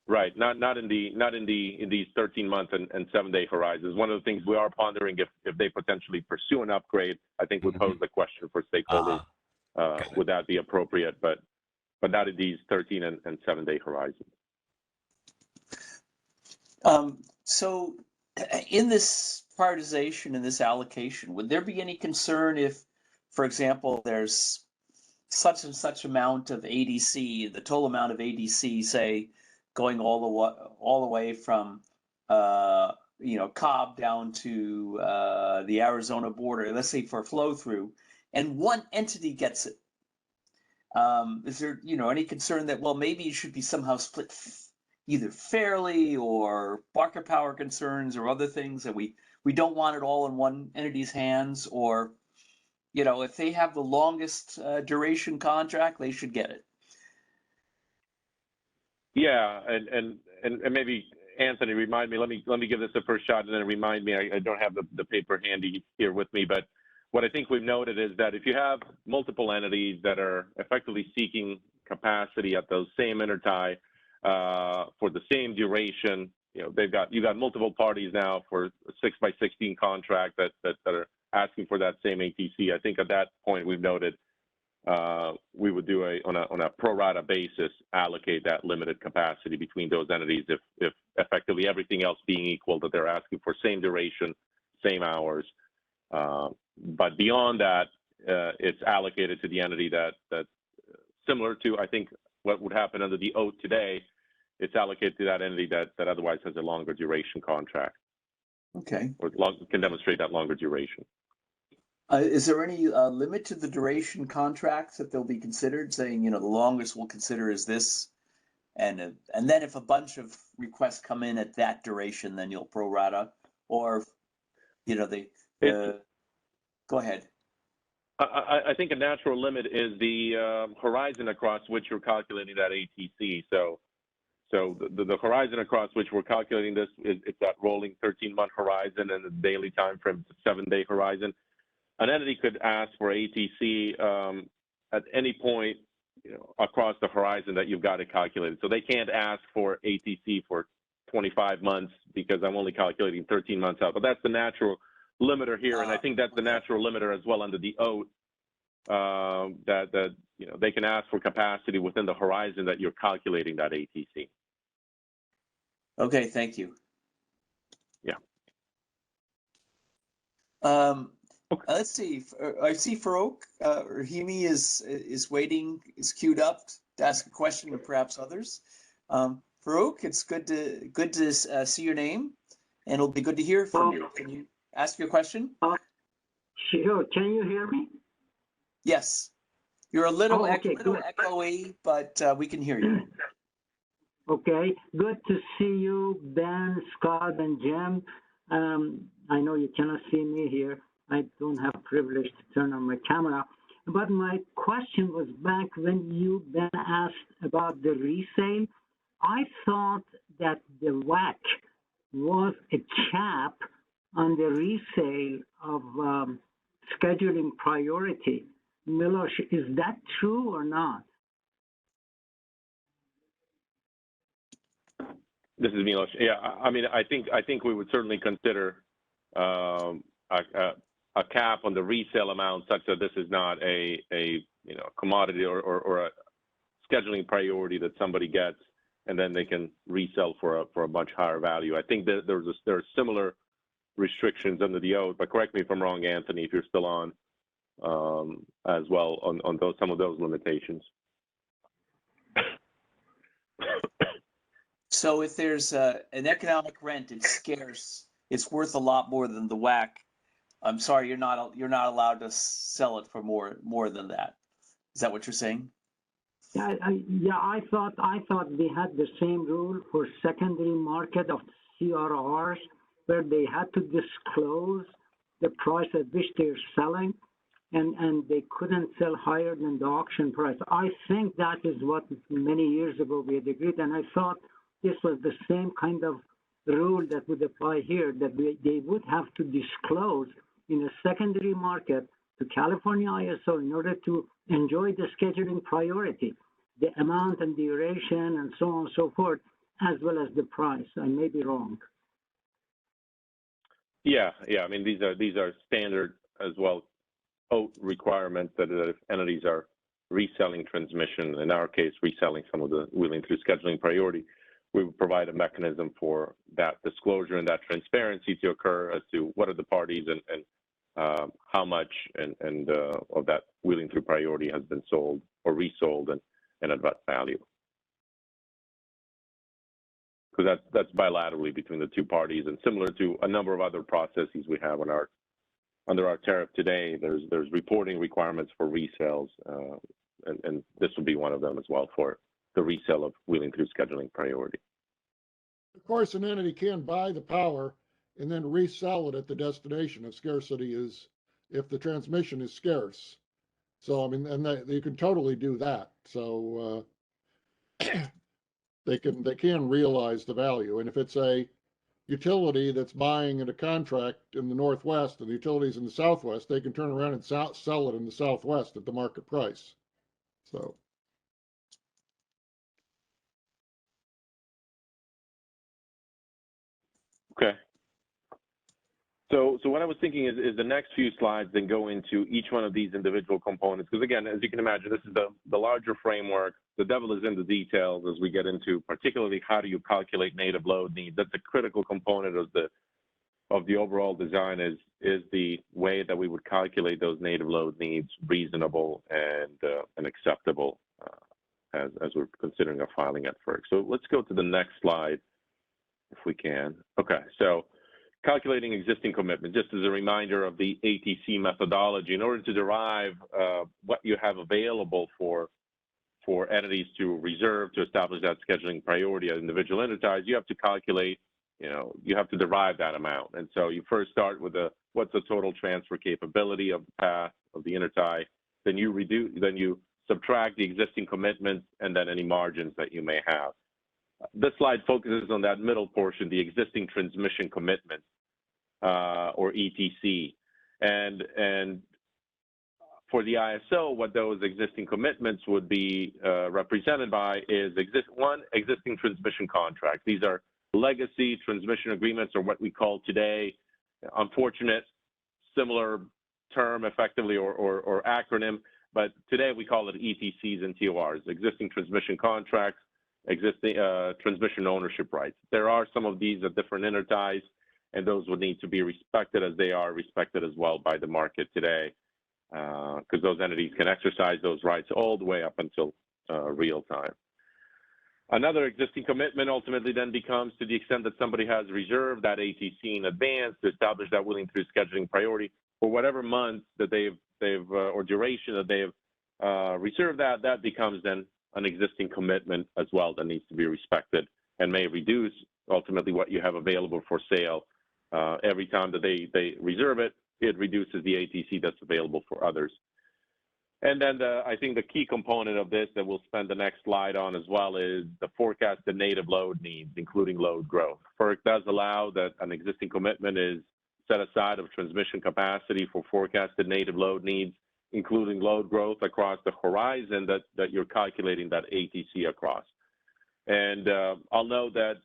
Right, not in these 13-month and 7-day horizons. One of the things we are pondering if they potentially pursue an upgrade, I think would pose the question for stakeholders. Would that be appropriate? But not in these 13 and 7-day horizons. So in this prioritization and this allocation, would there be any concern if, for example, there's such and such amount of ADC, the total amount of ADC, say, going all the way from Cobb down to the Arizona border, let's say for flow through, and one entity gets it? Is there any concern that, well, maybe it should be somehow split either fairly, or market power concerns or other things, that we don't want it all in one entity's hands? Or if they have the longest duration contract, they should get it? Yeah, and maybe Anthony, remind me. Let me give this a first shot, and then remind me. I don't have the paper handy here with me, but what I think we've noted is that if you have multiple entities that are effectively seeking capacity at those same intertie for the same duration, you got multiple parties now for a 6x16 contract that are asking for that same ATC. I think at that point we've noted we would do on a pro rata basis allocate that limited capacity between those entities if effectively everything else being equal, that they're asking for same duration, same hours. But beyond that, it's allocated to the entity that's similar to, I think, what would happen under the OAT today, it's allocated to that entity that otherwise has a longer duration contract. Okay. Or can demonstrate that longer duration. Is there any limit to the duration contracts that they'll be considered, saying, the longest we'll consider is this? And then if a bunch of requests come in at that duration, then you'll pro rata, or, go ahead. I think a natural limit is the horizon across which you're calculating that ATC. So the horizon across which we're calculating this it's that rolling 13-month horizon, and the daily time frame is a 7-day horizon. An entity could ask for ATC at any point, across the horizon that you've got it calculated. So they can't ask for ATC for 25 months because I'm only calculating 13 months out. But that's the natural limiter here, and I think that's the natural limiter as well under the OAT, that they can ask for capacity within the horizon that you're calculating that ATC. Okay, thank you. Yeah. Let's see. I see Farouk Rahimi is waiting, is queued up to ask a question, and perhaps others. Farouk, it's good to see your name, and it'll be good to hear from you. Can you ask your question? Sure. Can you hear me? Yes. You're a little, okay, echoey, but we can hear you. Okay. Good to see you, Ben, Scott, and Jim. I know you cannot see me here. I don't have privilege to turn on my camera. But my question was back when you, Ben, asked about the resale. I thought that the WAC was a cap on the resale of scheduling priority. Milos, is that true or not? This is Milos. Yeah, I mean, I think we would certainly consider a cap on the resale amount such that this is not a commodity or a scheduling priority that somebody gets and then they can resell for a much higher value. I think that there are similar restrictions under the OAT, but correct me if I'm wrong, Anthony, if you're still on as well on some of those limitations. So if there's an economic rent, it's scarce, it's worth a lot more than the WAC. I'm sorry, you're not allowed to sell it for more than that. Is that what you're saying? Yeah, I thought they had the same rule for secondary market of CRRs, where they had to disclose the price at which they're selling, and they couldn't sell higher than the auction price. I think that is what many years ago we had agreed, and I thought this was the same kind of rule that would apply here, that they would have to disclose in a secondary market to California ISO in order to enjoy the scheduling priority, the amount and duration and so on and so forth, as well as the price. I may be wrong. Yeah. I mean, these are standard as well OAT requirements that if entities are reselling transmission, in our case, reselling some of the wheeling through scheduling priority, we would provide a mechanism for that disclosure and that transparency to occur as to what are the parties and how much and of that wheeling through priority has been sold or resold and at what value. Because that's bilaterally between the two parties, and similar to a number of other processes we have under our tariff today. There's reporting requirements for resales, and this would be one of them as well for the resale of wheeling through scheduling priority. Of course, an entity can buy the power and then resell it at the destination if scarcity is, if the transmission is scarce. So, I mean, and they can totally do that. So they can realize the value. And if it's a utility that's buying at a contract in the Northwest and the utilities in the Southwest, they can turn around and sell it in the Southwest at the market price. So. Okay. So what I was thinking is the next few slides then go into each one of these individual components. Because again, as you can imagine, this is the larger framework. The devil is in the details as we get into particularly how do you calculate native load needs. That's a critical component of the overall design is the way that we would calculate those native load needs reasonable and acceptable as we're considering a filing at FERC. So let's go to the next slide if we can. Okay, so calculating existing commitment, just as a reminder of the ATC methodology, in order to derive what you have available for entities to reserve to establish that scheduling priority as individual enterprise, you have to calculate, you have to derive that amount. And so you first start with what's the total transfer capability of the path of the enterprise, then you subtract the existing commitments and then any margins that you may have. This slide focuses on that middle portion, the existing transmission commitments, or ETC. And for the ISO, what those existing commitments would be represented by is existing transmission contract. These are legacy transmission agreements, or what we call today, unfortunate, similar term effectively or acronym, but today we call it ETCs and TORs, existing transmission contracts, existing transmission ownership rights. There are some of these at different entities, and those would need to be respected as they are respected as well by the market today, because those entities can exercise those rights all the way up until real time. Another existing commitment ultimately then becomes, to the extent that somebody has reserved that ATC in advance to establish that willing through scheduling priority for whatever month that they've or duration that they've reserved, that becomes then an existing commitment as well that needs to be respected and may reduce ultimately what you have available for sale. Every time that they reserve it, it reduces the ATC that's available for others. And then I think the key component of this that we'll spend the next slide on as well is the forecasted native load needs, including load growth. FERC does allow that an existing commitment is set aside of transmission capacity for forecasted native load needs, including load growth across the horizon that you're calculating that ATC across. And I'll note that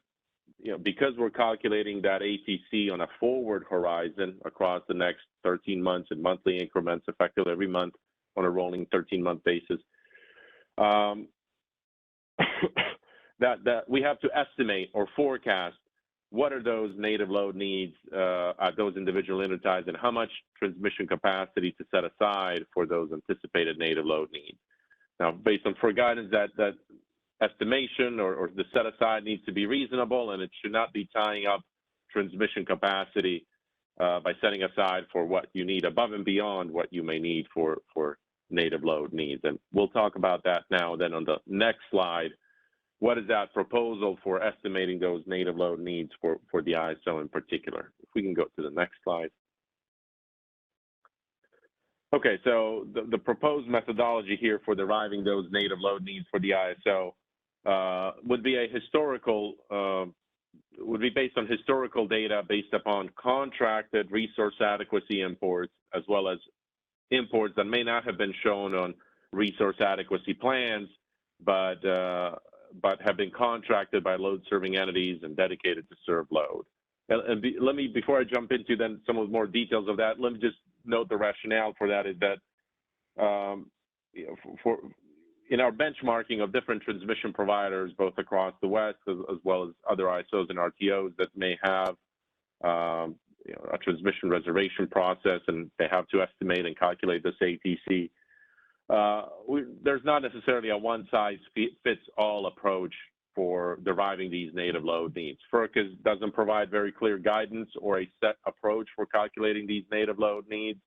because we're calculating that ATC on a forward horizon across the next 13 months in monthly increments, effectively every month on a rolling 13-month basis, that we have to estimate or forecast what are those native load needs at those individual entities and how much transmission capacity to set aside for those anticipated native load needs. Now, based on FERC guidance, that estimation or the set aside needs to be reasonable, and it should not be tying up transmission capacity by setting aside for what you need above and beyond what you may need for native load needs. And we'll talk about that now. Then on the next slide, what is that proposal for estimating those native load needs for the ISO in particular? If we can go to the next slide. Okay, so the proposed methodology here for deriving those native load needs for the ISO would be based on historical data based upon contracted resource adequacy imports, as well as imports that may not have been shown on resource adequacy plans, but have been contracted by load serving entities and dedicated to serve load. And before I jump into then some of the more details of that, let me just note the rationale for that is that in our benchmarking of different transmission providers, both across the West as well as other ISOs and RTOs that may have a transmission reservation process, and they have to estimate and calculate this ATC. There's not necessarily a one-size-fits-all approach for deriving these native load needs. FERC doesn't provide very clear guidance or a set approach for calculating these native load needs.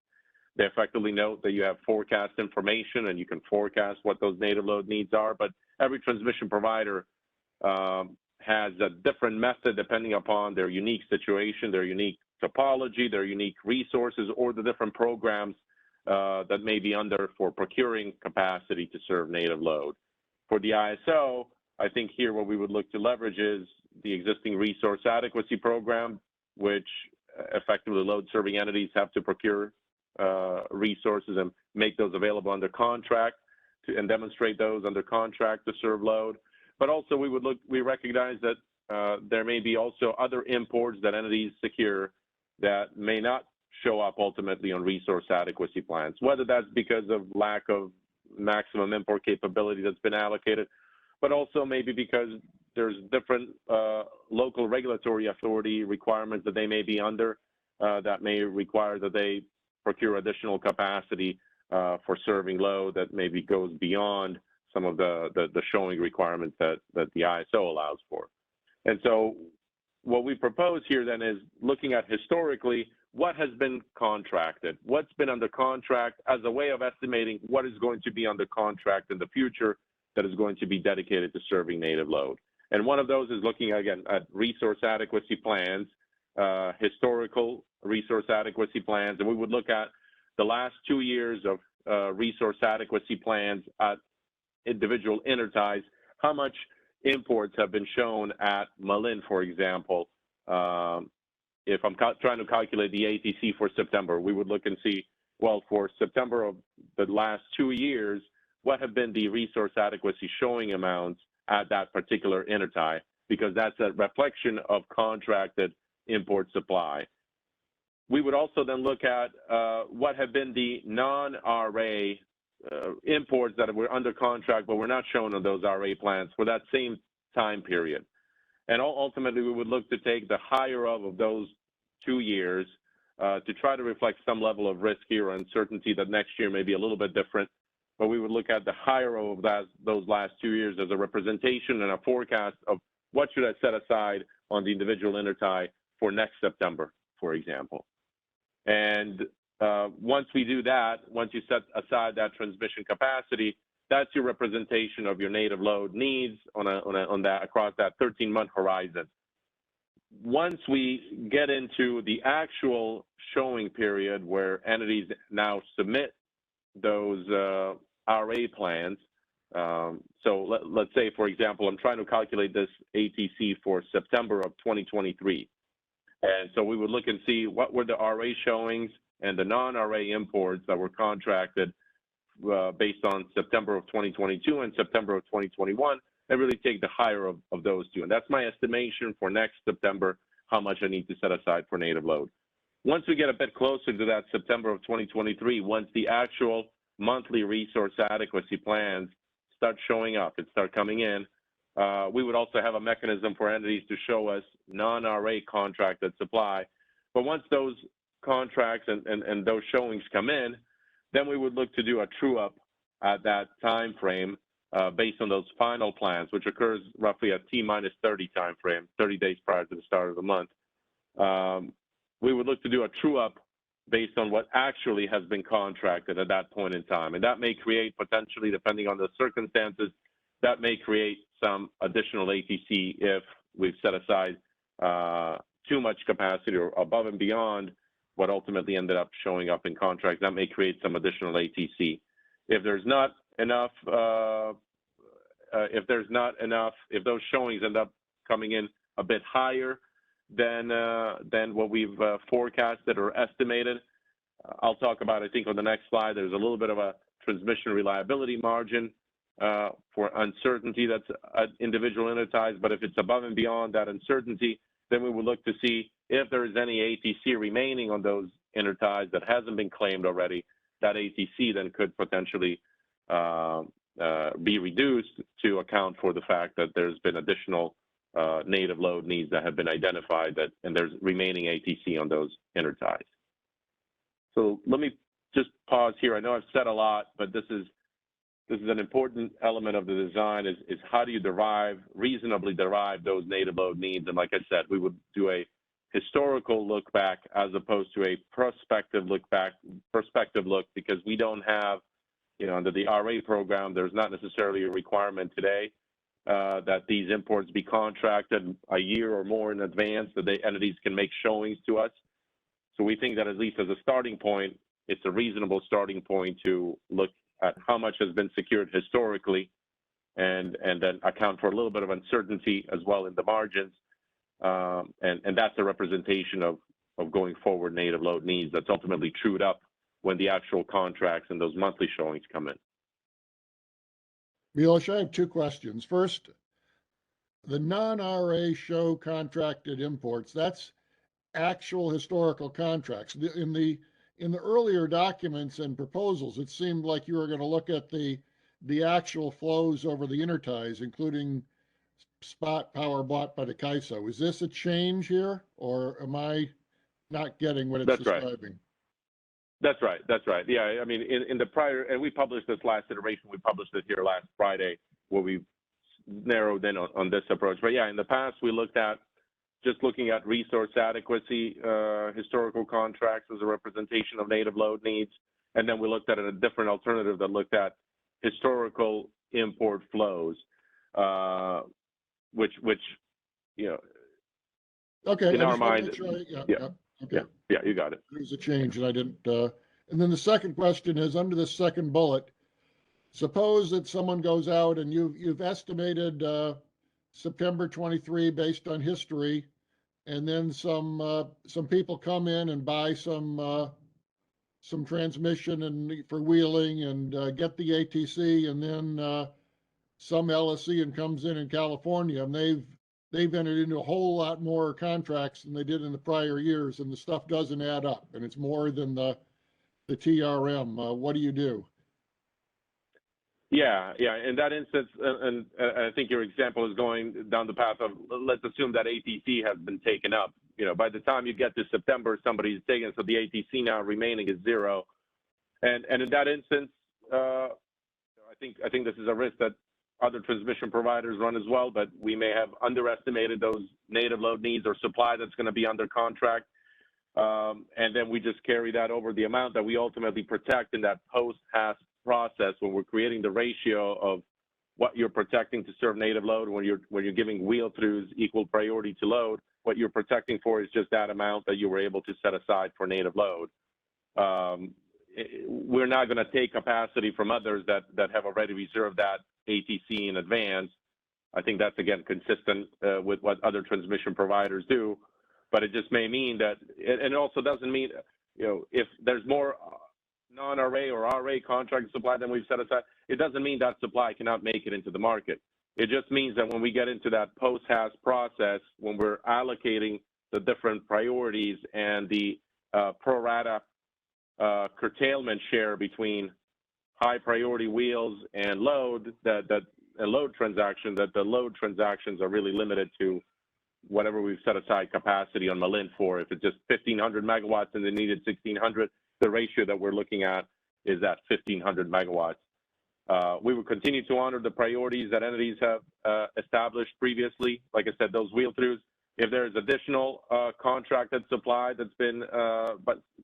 They effectively note that you have forecast information and you can forecast what those native load needs are, but every transmission provider has a different method depending upon their unique situation, their unique topology, their unique resources, or the different programs that may be under for procuring capacity to serve native load. For the ISO, I think here what we would look to leverage is the existing resource adequacy program, which effectively load serving entities have to procure resources and make those available under contract and demonstrate those under contract to serve load. But also we recognize that there may be also other imports that entities secure that may not show up ultimately on resource adequacy plans, whether that's because of lack of maximum import capability that's been allocated, but also maybe because there's different local regulatory authority requirements that they may be under that may require that they procure additional capacity for serving load that maybe goes beyond some of the showing requirements that the ISO allows for. And so what we propose here then is looking at historically what has been contracted, what's been under contract as a way of estimating what is going to be under contract in the future that is going to be dedicated to serving native load. And one of those is looking again at resource adequacy plans, historical resource adequacy plans, and we would look at the last 2 years of resource adequacy plans at individual interties, how much imports have been shown at Malin, for example. If I'm trying to calculate the ATC for September, we would look and see, well, for September of the last 2 years, what have been the resource adequacy showing amounts at that particular intertie, because that's a reflection of contracted import supply. We would also then look at what have been the non-RA imports that were under contract but were not shown on those RA plans for that same time period. And ultimately, we would look to take the higher of those 2 years to try to reflect some level of risk here or uncertainty that next year may be a little bit different. But we would look at the higher of those last 2 years as a representation and a forecast of what should I set aside on the individual intertie for next September, for example. And once we do that, once you set aside that transmission capacity, that's your representation of your native load needs on that across that 13-month horizon. Once we get into the actual showing period where entities now submit those RA plans, so let's say, for example, I'm trying to calculate this ATC for September of 2023. And so we would look and see what were the RA showings and the non-RA imports that were contracted based on September of 2022 and September of 2021, and really take the higher of those two. And that's my estimation for next September, how much I need to set aside for native load. Once we get a bit closer to that September of 2023, once the actual monthly resource adequacy plans start showing up and start coming in, we would also have a mechanism for entities to show us non-RA contracted supply. But once those contracts and those showings come in, then we would look to do a true-up at that time frame based on those final plans, which occurs roughly at T-minus 30 time frame, 30 days prior to the start of the month. We would look to do a true-up based on what actually has been contracted at that point in time. And that may create potentially, depending on the circumstances, that may create some additional ATC if we've set aside too much capacity or above and beyond what ultimately ended up showing up in contract. That may create some additional ATC. If there's not enough, if those showings end up coming in a bit higher than what we've forecasted or estimated, I'll talk about, I think on the next slide, there's a little bit of a transmission reliability margin for uncertainty that's at individual interties, but if it's above and beyond that uncertainty, then we will look to see if there is any ATC remaining on those interties that hasn't been claimed already. That ATC then could potentially be reduced to account for the fact that there's been additional native load needs that have been identified, and there's remaining ATC on those interties. So let me just pause here. I know I've said a lot, but this is an important element of the design is how do you reasonably derive those native load needs? And like I said, we would do a historical look back as opposed to a prospective look, because we don't have, under the RA program, there's not necessarily a requirement today that these imports be contracted a year or more in advance, that the entities can make showings to us. So we think that at least as a starting point, it's a reasonable starting point to look at how much has been secured historically and then account for a little bit of uncertainty as well in the margins. And that's a representation of going forward native load needs that's ultimately trued up when the actual contracts and those monthly showings come in. Milos, I have two questions. First, the non-RA show contracted imports, that's actual historical contracts. In the earlier documents and proposals, it seemed like you were going to look at the actual flows over the interties, including spot power bought by the CAISO. Is this a change here, or am I not getting what it's describing? Right. That's right. That's right. Yeah. I mean, in the prior, and we published this last iteration, we published it here last Friday, where we narrowed in on this approach. But yeah, in the past, we looked at just looking at resource adequacy, historical contracts as a representation of native load needs. And then we looked at a different alternative that looked at historical import flows, which, you know, okay, in our mind, okay. You got it. There's a change and I didn't, and then the second question is under the second bullet, suppose that someone goes out and you've estimated September 23 based on history, and then some people come in and buy some transmission and for wheeling and get the ATC, and then some LSC and comes in California, and they've entered into a whole lot more contracts than they did in the prior years, and the stuff doesn't add up, and it's more than the TRM. What do you do? Yeah. In that instance, and I think your example is going down the path of, let's assume that ATC has been taken up. You know, by the time you get to September, somebody's taken, so the ATC now remaining is zero. And in that instance, I think this is a risk that other transmission providers run as well, but we may have underestimated those native load needs or supply that's going to be under contract. And then we just carry that over the amount that we ultimately protect in that post-HAS process when we're creating the ratio of what you're protecting to serve native load. When you're giving wheel-throughs equal priority to load, what you're protecting for is just that amount that you were able to set aside for native load. We're not going to take capacity from others that have already reserved that ATC in advance. I think that's, again, consistent with what other transmission providers do, but it just may mean that, and it also doesn't mean, you know, if there's more non-RA or RA contract supply than we've set aside, it doesn't mean that supply cannot make it into the market. It just means that when we get into that post-HAS process, when we're allocating the different priorities and the pro rata curtailment share between high priority wheels and load, load transactions are really limited to whatever we've set aside capacity on Malin for. If it's just 1,500 megawatts and they needed 1,600, the ratio that we're looking at is at 1,500 megawatts. We will continue to honor the priorities that entities have established previously. Like I said, those wheel-throughs, if there's additional contracted supply that's been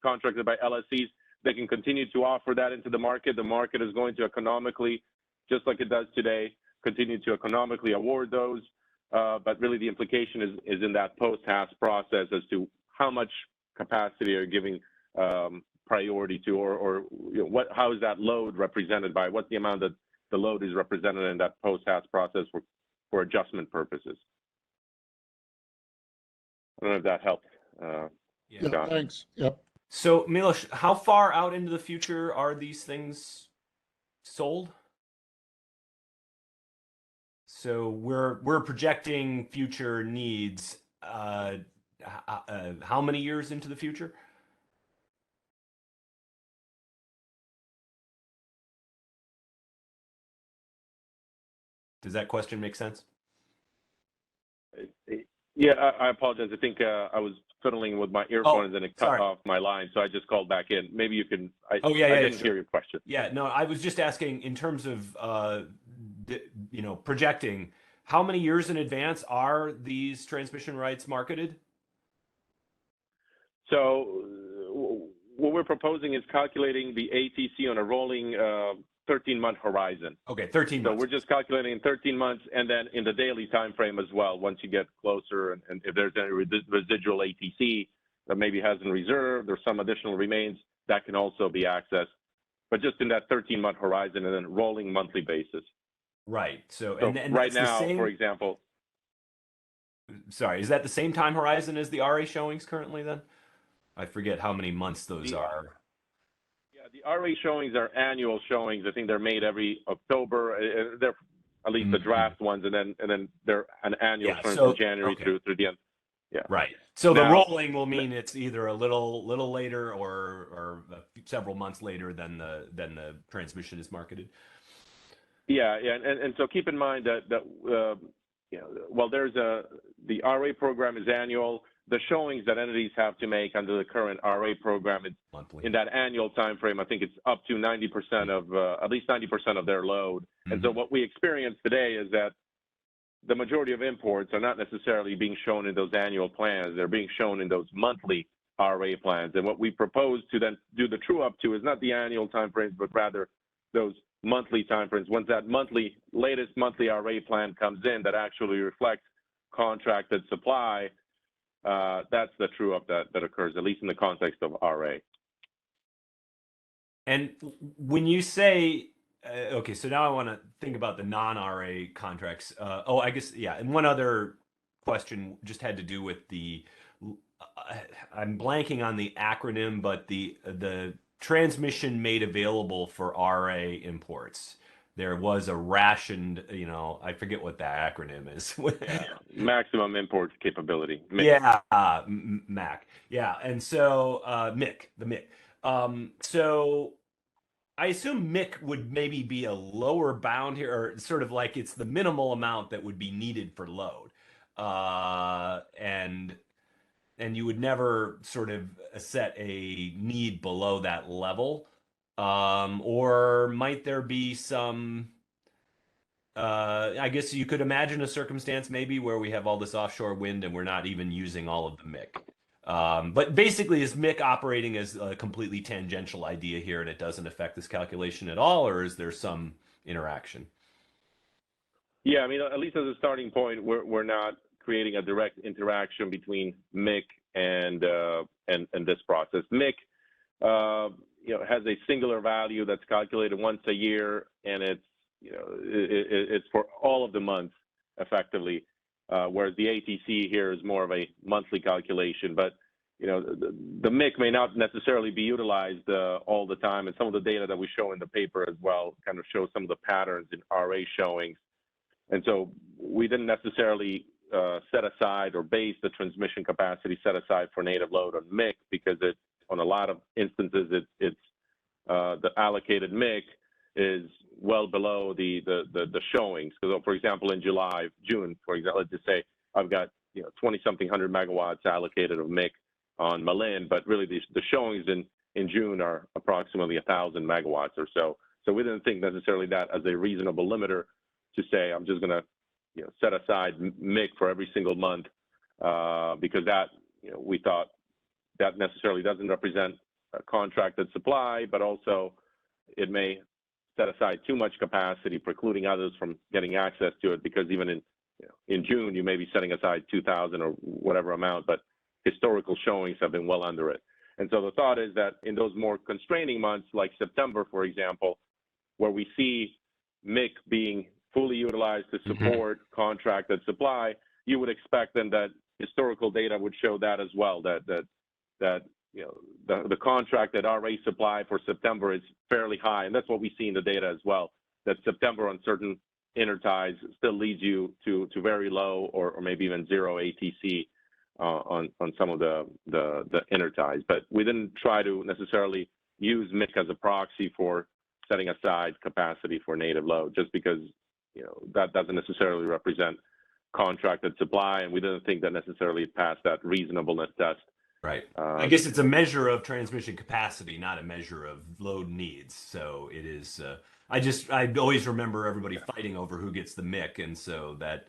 contracted by LSCs, they can continue to offer that into the market. The market is going to economically, just like it does today, continue to economically award those. But really the implication is in that post-HAS process as to how much capacity are giving priority to, or you know, how is that load represented by, what's the amount that the load is represented in that post-HAS process for adjustment purposes. I don't know if that helped. Yeah, thanks. Yep. So Milos, how far out into the future are these things sold? So we're projecting future needs. How many years into the future? Does that question make sense? Yeah, I apologize. I think I was fiddling with my earphones and it cut off my line, so I just called back in. Maybe you can. I didn't hear your question. Yeah, no, I was just asking in terms of projecting. How many years in advance are these transmission rights marketed? So what we're proposing is calculating the ATC on a rolling 13-month horizon. Okay, 13 months. So we're just calculating in 13 months, and then in the daily time frame as well. Once you get closer, and if there's any residual ATC that maybe hasn't reserved or some additional remains, that can also be accessed. But just in that 13-month horizon, and then rolling monthly basis. Right. So and right now, for example. Sorry, is that the same time horizon as the RA showings currently? Then I forget how many months those are. The RA showings are annual showings. I think they're made every October. They're at least the draft ones, and then they're an annual term from January through the end. Yeah. Right. So now, the rolling will mean it's either a little later or several months later than the transmission is marketed. Yeah, and so keep in mind that while there's the RA program is annual, the showings that entities have to make under the current RA program, it's monthly. In that annual time frame, I think it's up to 90% of, at least 90% of their load. And so what we experience today is that the majority of imports are not necessarily being shown in those annual plans. They're being shown in those monthly RA plans. And what we propose to then do the true up to is not the annual timeframes, but rather those monthly timeframes. Once that latest monthly RA plan comes in that actually reflects contracted supply, that's the true up that occurs, at least in the context of RA. And when you say, okay, so now I want to think about the non-RA contracts. I guess, yeah. And one other question just had to do with I'm blanking on the acronym, but the transmission made available for RA imports. There was a rationed, I forget what that acronym is. Maximum import capability. MIC. Yeah, MAC. Yeah, and so MIC, the MIC. So I assume MIC would maybe be a lower bound here, or sort of like it's the minimal amount that would be needed for load. And you would never sort of set a need below that level. Or might there be some, I guess you could imagine a circumstance maybe where we have all this offshore wind and we're not even using all of the MIC. But basically, is MIC operating as a completely tangential idea here and it doesn't affect this calculation at all, or is there some interaction? Yeah, I mean, at least as a starting point, we're not creating a direct interaction between MIC and this process. MIC, has a singular value that's calculated once a year, and it's for all of the months effectively. Whereas the ATC here is more of a monthly calculation, but the MIC may not necessarily be utilized all the time, and some of the data that we show in the paper as well kind of shows some of the patterns in RA showings. And so we didn't necessarily set aside or base the transmission capacity set aside for native load on MIC because on a lot of instances it's the allocated MIC is well below the showings. So for example, in June, for example, let's just say I've got 20-something hundred megawatts allocated of MIC on Malin, but really the showings in June are approximately 1,000 megawatts or so. So we didn't think necessarily that as a reasonable limiter to say I'm just going to set aside MIC for every single month because that we thought that necessarily doesn't represent a contracted supply, but also it may set aside too much capacity, precluding others from getting access to it, because even in June, you may be setting aside 2,000 or whatever amount, but historical showings have been well under it. And so the thought is that in those more constraining months, like September, for example, where we see MIC being fully utilized to support contracted supply, you would expect then that historical data would show that as well, that the contracted RA supply for September is fairly high, and that's what we see in the data as well, that September on certain interties still leads you to very low or maybe even zero ATC on some of the interties. But we didn't try to necessarily use MIC as a proxy for setting aside capacity for native load, just because that doesn't necessarily represent contracted supply, and we didn't think that necessarily passed that reasonableness test. Right. I guess it's a measure of transmission capacity, not a measure of load needs. So it is. I always remember everybody fighting over who gets the MIC, and so that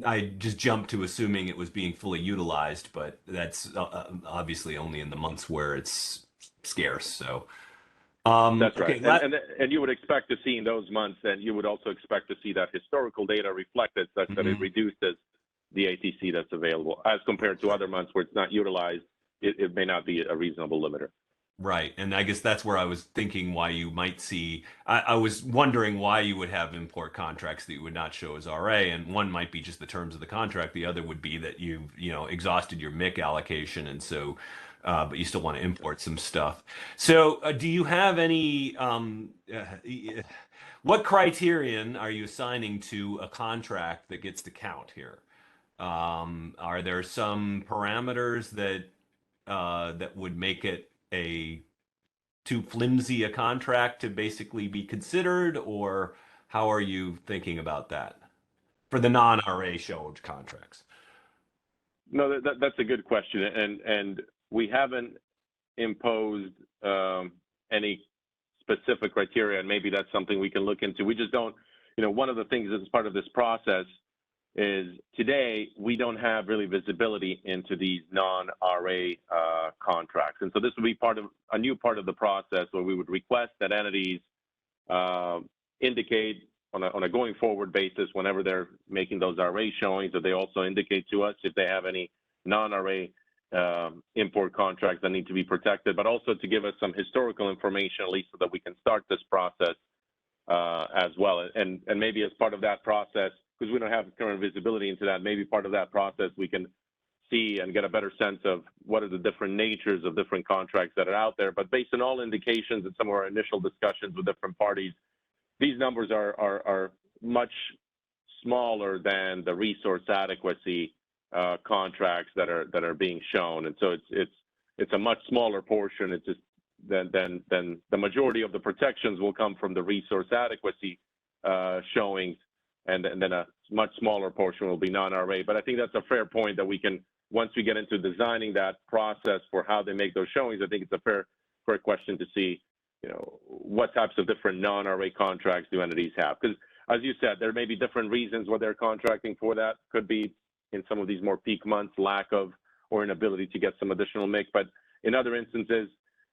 I just jumped to assuming it was being fully utilized, but that's obviously only in the months where it's scarce. So. That's right. Okay, and you would expect to see in those months, and you would also expect to see that historical data reflected such that it reduces the ATC that's available as compared to other months where it's not utilized. It may not be a reasonable limiter. Right. And I guess that's where I was thinking why you might see, I was wondering why you would have import contracts that you would not show as RA. And one might be just the terms of the contract. The other would be that you've, exhausted your MIC allocation. And so, but you still want to import some stuff. So do you have any, what criterion are you assigning to a contract that gets to count here? Are there some parameters that, that would make it too flimsy a contract to basically be considered, or how are you thinking about that for the non-RA showed contracts? No, that's a good question, and we haven't imposed any specific criteria, and maybe that's something we can look into. We just don't, one of the things that's part of this process is today we don't have really visibility into these non-RA contracts, and so this would be a new part of the process where we would request that entities indicate on a going forward basis whenever they're making those RA showings, that they also indicate to us if they have any non-RA import contracts that need to be protected, but also to give us some historical information, at least so that we can start this process as well. And maybe as part of that process, because we don't have current visibility into that, maybe part of that process we can see and get a better sense of what are the different natures of different contracts that are out there. But based on all indications and some of our initial discussions with different parties, these numbers are much smaller than the resource adequacy contracts that are being shown, and so it's a much smaller portion. It's just than the majority of the protections will come from the resource adequacy showings, and then a much smaller portion will be non-RA. But I think that's a fair point that we can, once we get into designing that process for how they make those showings, I think it's a fair question to see, what types of different non-RA contracts do entities have? Because as you said, there may be different reasons why they're contracting for that. Could be in some of these more peak months, lack of or inability to get some additional mix. But in other instances,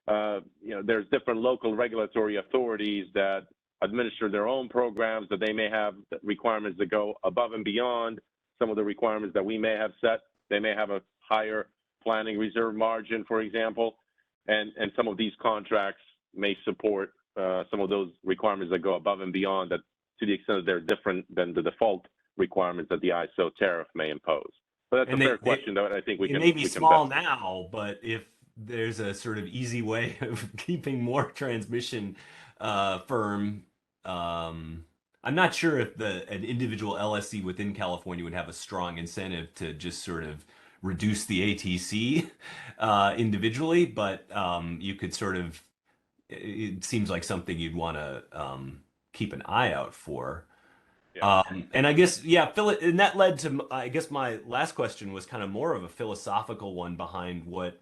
there's different local regulatory authorities that administer their own programs, that they may have requirements that go above and beyond some of the requirements that we may have set. They may have a higher planning reserve margin, for example, and some of these contracts may support some of those requirements that go above and beyond, that to the extent that they're different than the default requirements that the ISO tariff may impose. But that's a fair question, though, and I think we can. It may be small now, but if there's a sort of easy way of keeping more transmission firm, I'm not sure if an individual LSC within California would have a strong incentive to just sort of reduce the ATC individually, but you could sort of, it seems like something you'd want to keep an eye out for. Yeah. And I guess, and that led to, I guess my last question was kind of more of a philosophical one behind what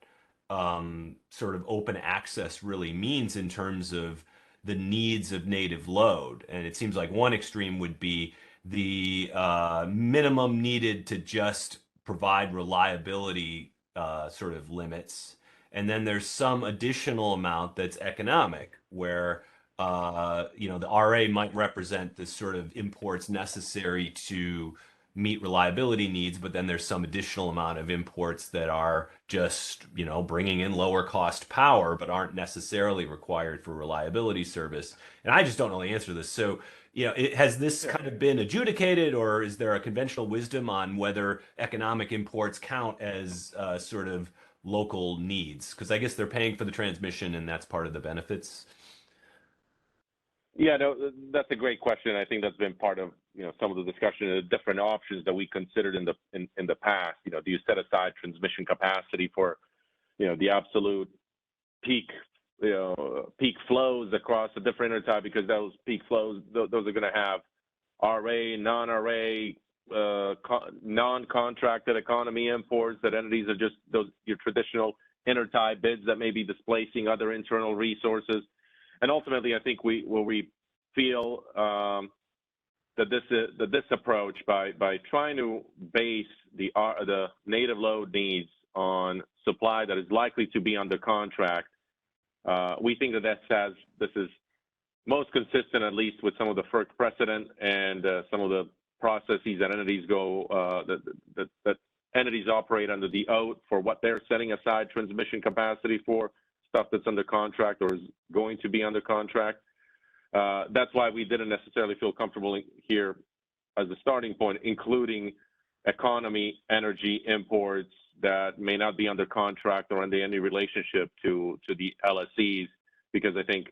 sort of open access really means in terms of the needs of native load. And it seems like one extreme would be the minimum needed to just provide reliability sort of limits. And then there's some additional amount that's economic, where the RA might represent the sort of imports necessary to meet reliability needs, but then there's some additional amount of imports that are just, bringing in lower cost power, but aren't necessarily required for reliability service. And I just don't know the answer to this. So, has this kind of been adjudicated, or is there a conventional wisdom on whether economic imports count as sort of local needs? Because I guess they're paying for the transmission, and that's part of the benefits. Yeah, no, that's a great question. I think that's been part of some of the discussion of the different options that we considered in the past. Do you set aside transmission capacity for the absolute peak flows across the different intertie, because those peak flows, those are going to have RA, non-RA, non-contracted economy imports, that entities are just your traditional intertie bids that may be displacing other internal resources. And ultimately, I think we feel that this approach, by trying to base the native load needs on supply that is likely to be under contract, we think that this is most consistent, at least with some of the FERC precedent and some of the processes that entities that entities operate under the oath for what they're setting aside transmission capacity for, stuff that's under contract or is going to be under contract. That's why we didn't necessarily feel comfortable here as a starting point, including economy energy imports that may not be under contract or under any relationship to the LSCs, because I think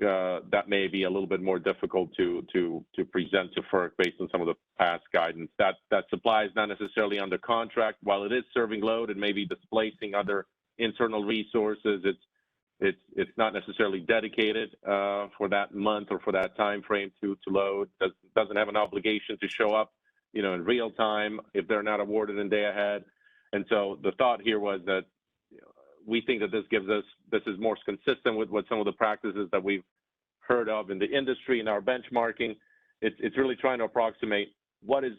that may be a little bit more difficult to present to FERC based on some of the past guidance. That supply is not necessarily under contract. While it is serving load and maybe displacing other internal resources, it's not necessarily dedicated for that month or for that time frame to load. Doesn't have an obligation to show up you know, in real time if they're not awarded in day ahead. And so the thought here was that we think that this is more consistent with what some of the practices that we've heard of in the industry in our benchmarking. It's really trying to approximate what is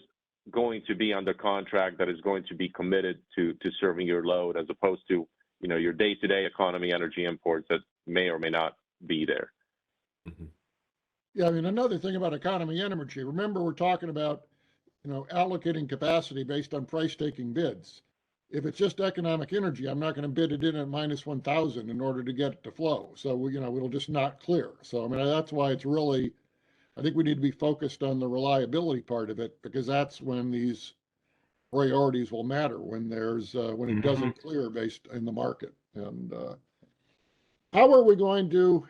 going to be under contract that is going to be committed to serving your load, as opposed to, you know, your day-to-day economy energy imports that may or may not be there. Mm-hmm. Yeah, I mean, another thing about economy energy, remember we're talking about, you know, allocating capacity based on price-taking bids. If it's just economic energy, I'm not going to bid it in at minus 1,000 in order to get it to flow. So, you know, it'll just not clear. So, I mean, that's why it's really, I think we need to be focused on the reliability part of it, because that's when these priorities will matter, when there's, when it doesn't clear based in the market. And how are we going to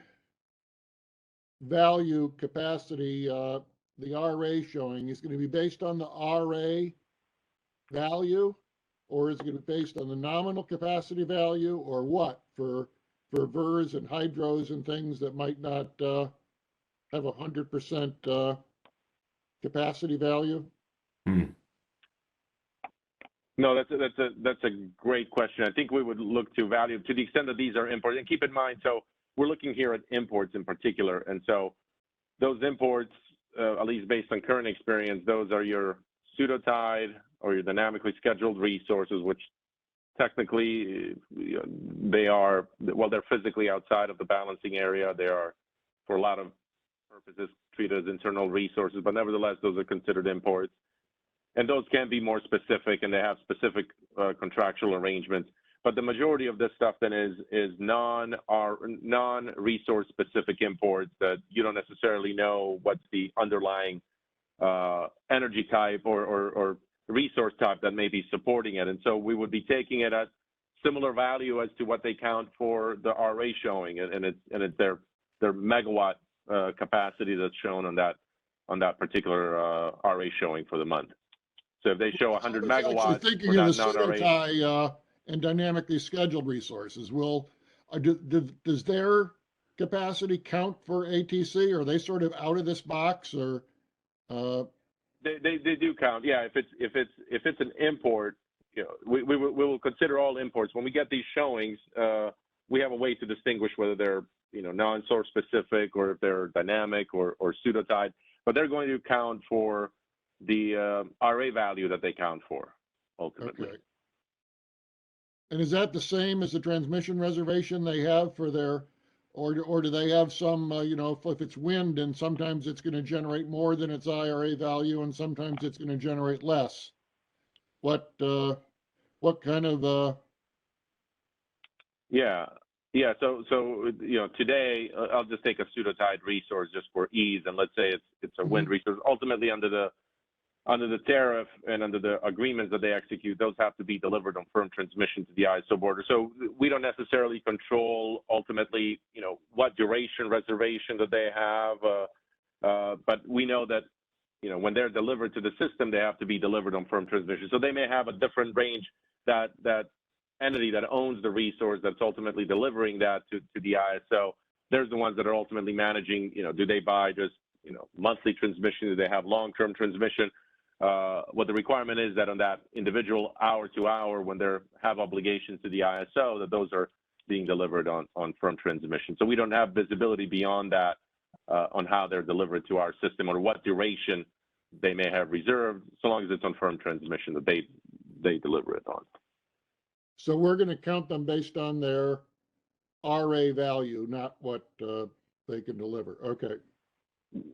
value capacity? The RA showing is going to be based on the RA value, or is it going to be based on the nominal capacity value, or what, for VERS and hydros and things that might not have 100% capacity value? No, that's a great question. I think we would look to value to the extent that these are imports. And keep in mind, so we're looking here at imports in particular, and so those imports, at least based on current experience, those are your pseudo-tied or your dynamically scheduled resources, which technically they are, well, they're physically outside of the balancing area. They are, for a lot of purposes, treated as internal resources, but nevertheless, those are considered imports. And those can be more specific, and they have specific contractual arrangements. But the majority of this stuff then is non-resource specific imports that you don't necessarily know what's the underlying energy type or resource type that may be supporting it. And so we would be taking it at similar value as to what they count for the RA showing, and it's their megawatt capacity that's shown on that particular RA showing for the month. So if they show 100 megawatts, I'm thinking of the pseudo-tie and dynamically scheduled resources. Does their capacity count for ATC? Are they sort of out of this box, or? They do count. Yeah, if it's an import, you know, we will consider all imports. When we get these showings, we have a way to distinguish whether they're, you know, non-source specific or if they're dynamic or pseudo-tied. But they're going to count for the RA value that they count for ultimately. Okay. And is that the same as the transmission reservation they have for their, or do they have some, you know, if it's wind, and sometimes it's going to generate more than its IRA value, and sometimes it's going to generate less? What kind of? Yeah. So you know, today I'll just take a pseudo-tied resource just for ease, and let's say it's a wind resource. Ultimately, under the tariff and under the agreements that they execute, those have to be delivered on firm transmission to the ISO border. So we don't necessarily control ultimately, you know, what duration reservation that they have, but we know that, you know, when they're delivered to the system, they have to be delivered on firm transmission. So they may have a different range, that entity that owns the resource that's ultimately delivering that to the ISO. There's the ones that are ultimately managing, you know, do they buy just, you know, monthly transmission? Do they have long-term transmission? What the requirement is that on that individual hour to hour, when they have obligations to the ISO, that those are being delivered on firm transmission. So we don't have visibility beyond that on how they're delivered to our system or what duration they may have reserved, so long as it's on firm transmission that they deliver it on. So we're going to count them based on their RA value, not what they can deliver. Okay.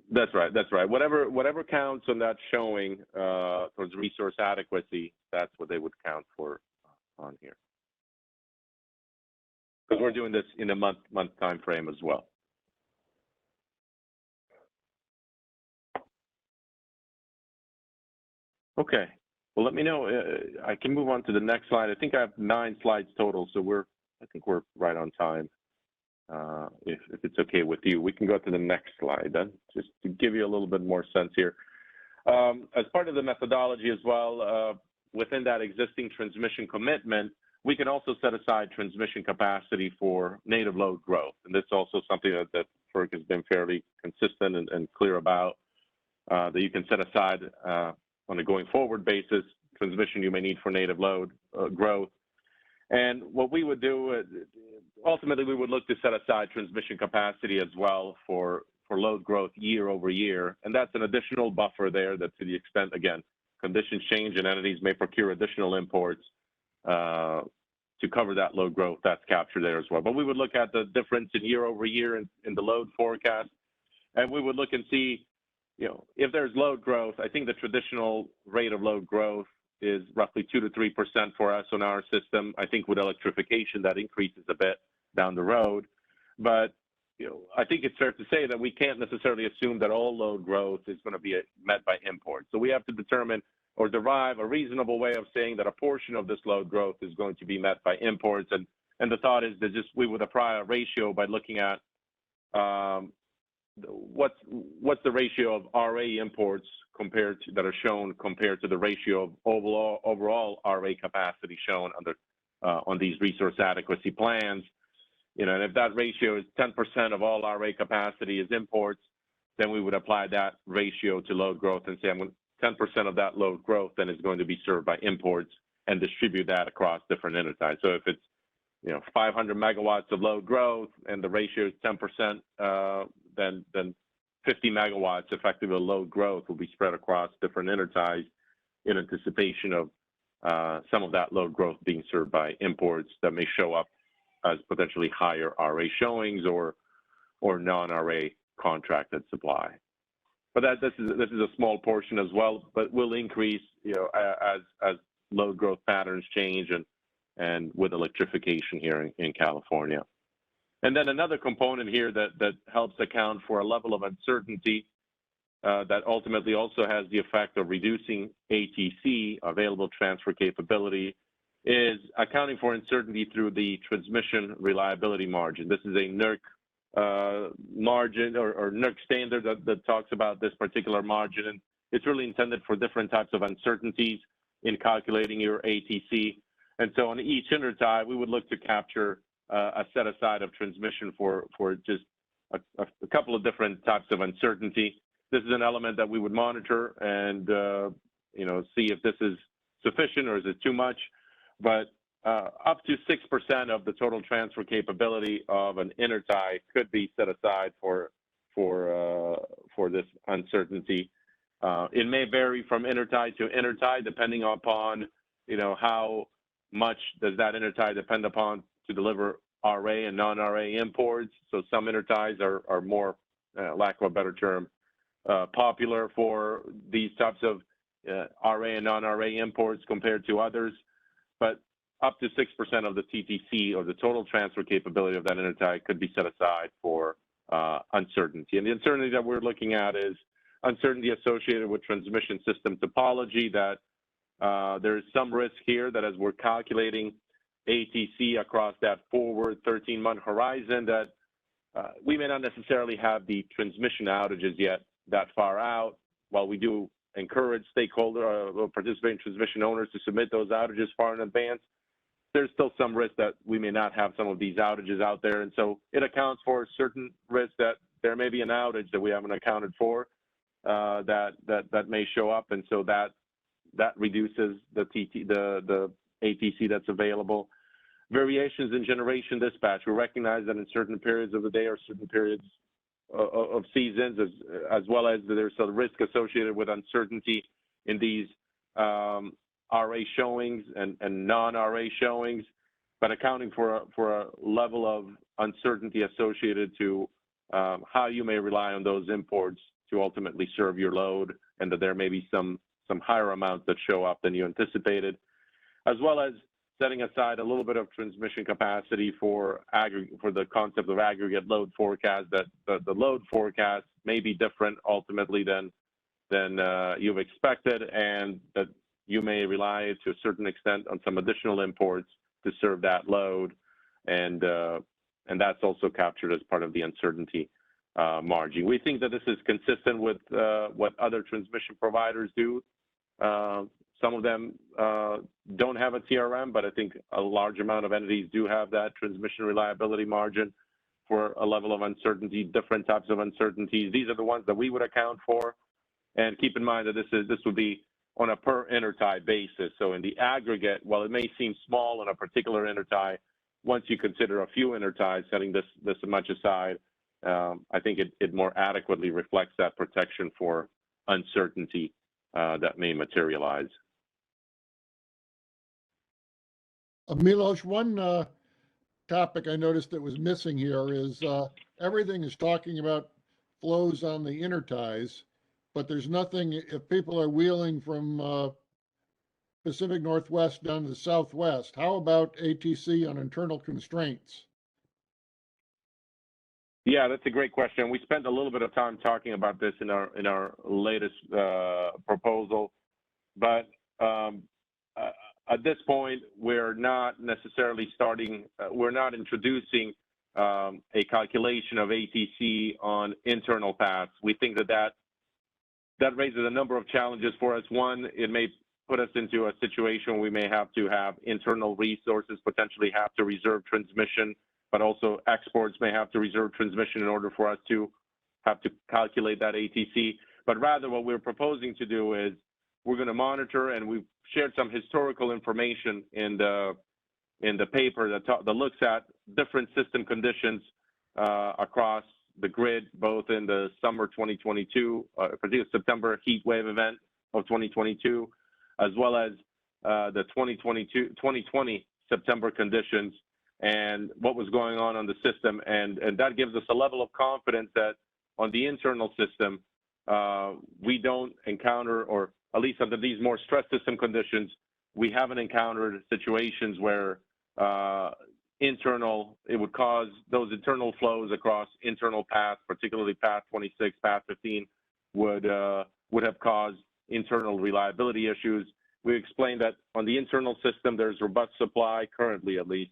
That's right. Whatever counts on that showing towards resource adequacy, that's what they would count for on here. Because we're doing this in a month time frame as well. Okay. Well, let me know. I can move on to the next slide. I think I have 9 slides total, so I think we're right on time. If it's okay with you, we can go to the next slide then, just to give you a little bit more sense here. As part of the methodology as well, within that existing transmission commitment, we can also set aside transmission capacity for native load growth. And this is also something that FERC has been fairly consistent and clear about, that you can set aside on a going forward basis, transmission you may need for native load growth. And what we would do, ultimately, we would look to set aside transmission capacity as well for load growth year over year. And that's an additional buffer there that, to the extent, again, conditions change and entities may procure additional imports to cover that load growth, that's captured there as well. But we would look at the difference in year over year in the load forecast, and we would look and see, if there's load growth. I think the traditional rate of load growth is roughly 2 to 3% for us on our system. I think with electrification, that increases a bit down the road. But I think it's fair to say that we can't necessarily assume that all load growth is going to be met by imports. So we have to determine or derive a reasonable way of saying that a portion of this load growth is going to be met by imports. And the thought is that we would apply a ratio by looking at what's the ratio of RA imports that are shown compared to the ratio of overall RA capacity shown on these resource adequacy plans. And if that ratio is 10% of all RA capacity is imports, then we would apply that ratio to load growth and say 10% of that load growth then is going to be served by imports and distribute that across different entities. So if it's 500 megawatts of load growth and the ratio is 10%, then 50 megawatts effectively load growth will be spread across different entities in anticipation of some of that load growth being served by imports that may show up as potentially higher RA showings or non-RA contracted supply. But this is a small portion as well, but will increase as load growth patterns change and with electrification here in California. And then another component here that helps account for a level of uncertainty that ultimately also has the effect of reducing ATC, available transfer capability, is accounting for uncertainty through the transmission reliability margin. This is a NERC margin or NERC standard that talks about this particular margin, and it's really intended for different types of uncertainties in calculating your ATC. And so on each intertie, we would look to capture a set aside of transmission for just a couple of different types of uncertainty. This is an element that we would monitor and see if this is sufficient or is it too much. But up to 6% of the total transfer capability of an intertie could be set aside for this uncertainty. It may vary from intertie to intertie depending upon how much does that intertie depend upon to deliver RA and non-RA imports. So some interties are more, lack of a better term, popular for these types of RA and non-RA imports compared to others. But up to 6% of the TTC or the total transfer capability of that intertie could be set aside for uncertainty. And the uncertainty that we're looking at is uncertainty associated with transmission system topology, that there is some risk here that as we're calculating ATC across that forward 13-month horizon, that we may not necessarily have the transmission outages yet that far out. While we do encourage stakeholder or participating transmission owners to submit those outages far in advance, there's still some risk that we may not have some of these outages out there. And so it accounts for a certain risk that there may be an outage that we haven't accounted for that may show up. And so that reduces the ATC that's available. Variations in generation dispatch. We recognize that in certain periods of the day or certain periods of seasons, as well as there's a risk associated with uncertainty in these RA showings and non-RA showings, but accounting for a level of uncertainty associated to how you may rely on those imports to ultimately serve your load, and that there may be some higher amounts that show up than you anticipated, as well as setting aside a little bit of transmission capacity for the concept of aggregate load forecast, that the load forecast may be different ultimately than you've expected, and that you may rely to a certain extent on some additional imports to serve that load, and that's also captured as part of the uncertainty margin. We think that this is consistent with what other transmission providers do. Some of them don't have a TRM, but I think a large amount of entities do have that transmission reliability margin for a level of uncertainty, different types of uncertainties. These are the ones that we would account for. And keep in mind that this would be on a per intertie basis. So in the aggregate, while it may seem small on a particular intertie, once you consider a few interties, setting this much aside, I think it more adequately reflects that protection for uncertainty that may materialize. Milos, one topic I noticed that was missing here is everything is talking about flows on the interties, but there's nothing if people are wheeling from Pacific Northwest down to the Southwest. How about ATC on internal constraints? Yeah, that's a great question. We spent a little bit of time talking about this in our latest proposal, but at this point, we're not necessarily we're not introducing a calculation of ATC on internal paths. We think that raises a number of challenges for us. One, it may put us into a situation where we may have to have internal resources, potentially have to reserve transmission, but also exports may have to reserve transmission in order for us to have to calculate that ATC. But rather what we're proposing to do is we're going to monitor, and we've shared some historical information in the paper that looks at different system conditions across the grid, both in the summer 2022, particularly September heat wave event of 2022, as well as the 2020 September conditions and what was going on the system. And that gives us a level of confidence that on the internal system, we don't encounter, or at least under these more stress system conditions, we haven't encountered situations where it would cause those internal flows across internal paths, particularly path 26, path 15, would have caused internal reliability issues. We explained that on the internal system, there's robust supply currently, at least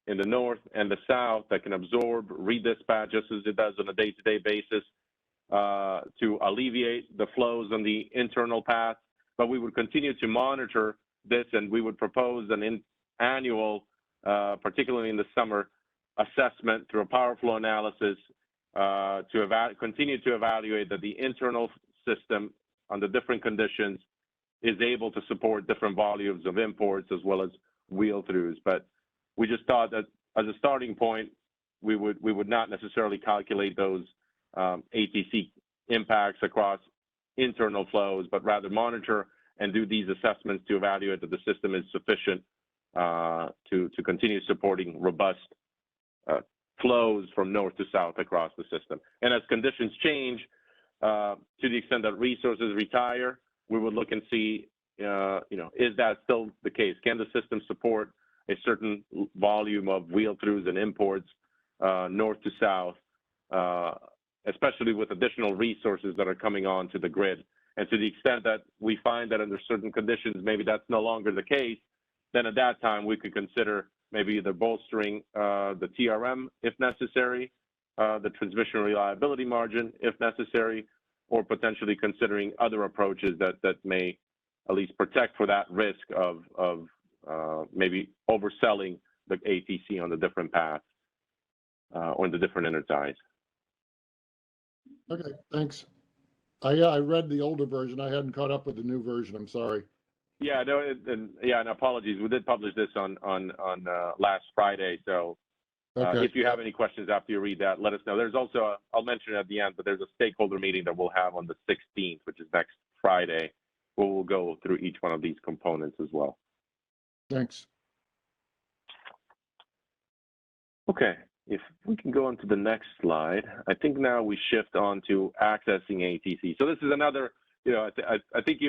in the north and the south, that can absorb redispatch just as it does on a day-to-day basis to alleviate the flows on the internal path. But we would continue to monitor this, and we would propose an annual, particularly in the summer, assessment through a power flow analysis to continue to evaluate that the internal system under different conditions is able to support different volumes of imports as well as wheel-throughs. But we just thought that as a starting point, we would not necessarily calculate those ATC impacts across internal flows, but rather monitor and do these assessments to evaluate that the system is sufficient to continue supporting robust flows from north to south across the system. And as conditions change, to the extent that resources retire, we would look and see, is that still the case? Can the system support a certain volume of wheel-throughs and imports north to south, especially with additional resources that are coming on to the grid? And to the extent that we find that under certain conditions, maybe that's no longer the case, then at that time we could consider maybe either bolstering the TRM if necessary, the transmission reliability margin if necessary, or potentially considering other approaches that may at least protect for that risk of maybe overselling the ATC on the different paths or the different interties. Okay, thanks. I read the older version. I hadn't caught up with the new version. I'm sorry. Yeah, no, and apologies. We did publish this on last Friday. So okay. If you have any questions after you read that, let us know. There's also, I'll mention it at the end, but there's a stakeholder meeting that we'll have on the 16th, which is next Friday, where we'll go through each one of these components as well. Thanks. Okay, if we can go on to the next slide, I think now we shift on to accessing ATC. So this is another, I think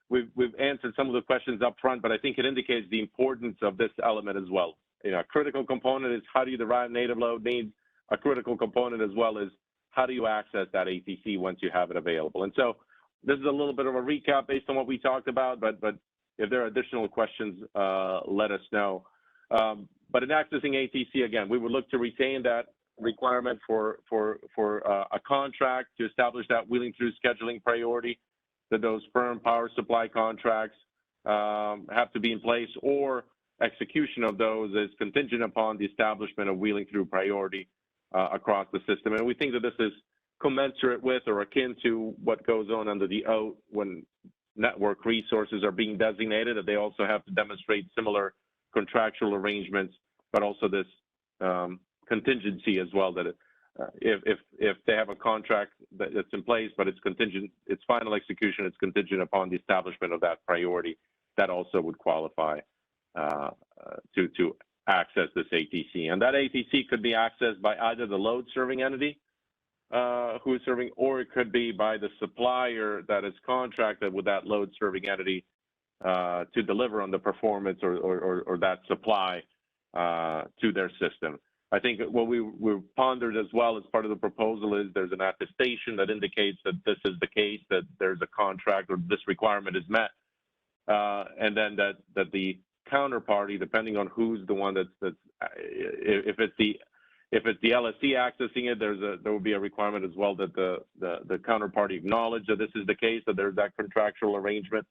we've answered some of the questions up front, but I think it indicates the importance of this element as well. A critical component is how do you derive native load needs. A critical component as well is how do you access that ATC once you have it available. And so this is a little bit of a recap based on what we talked about, but if there are additional questions, let us know. But in accessing ATC, again, we would look to retain that requirement for a contract to establish that wheeling through scheduling priority, that those firm power supply contracts have to be in place, or execution of those is contingent upon the establishment of wheeling through priority across the system. And we think that this is commensurate with or akin to what goes on under the OAT when network resources are being designated, that they also have to demonstrate similar contractual arrangements, but also this contingency as well, that if they have a contract that's in place, but it's contingent, its final execution is contingent upon the establishment of that priority, that also would qualify to access this ATC. And that ATC could be accessed by either the load serving entity who is serving, or it could be by the supplier that is contracted with that load serving entity to deliver on the performance or that supply to their system. I think what we pondered as well as part of the proposal is there's an attestation that indicates that this is the case, that there's a contract or this requirement is met, and then that the counterparty, depending on who's the one that's if it's the LSC accessing it, there will be a requirement as well that the counterparty acknowledge that this is the case, that there's that contractual arrangement,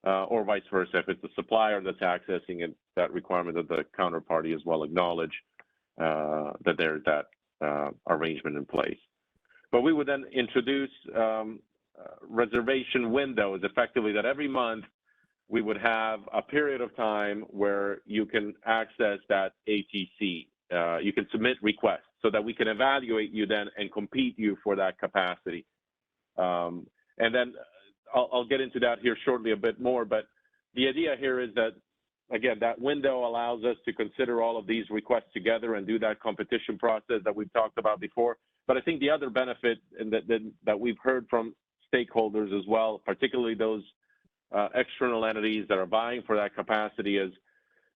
or vice versa. If it's the supplier that's accessing it, that requirement that the counterparty as well acknowledge that there's that arrangement in place. But we would then introduce reservation windows, effectively, that every month we would have a period of time where you can access that ATC. You can submit requests so that we can evaluate you then and compete you for that capacity. And then I'll get into that here shortly a bit more, but the idea here is that, again, that window allows us to consider all of these requests together and do that competition process that we've talked about before. But I think the other benefit that we've heard from stakeholders as well, particularly those external entities that are buying for that capacity, is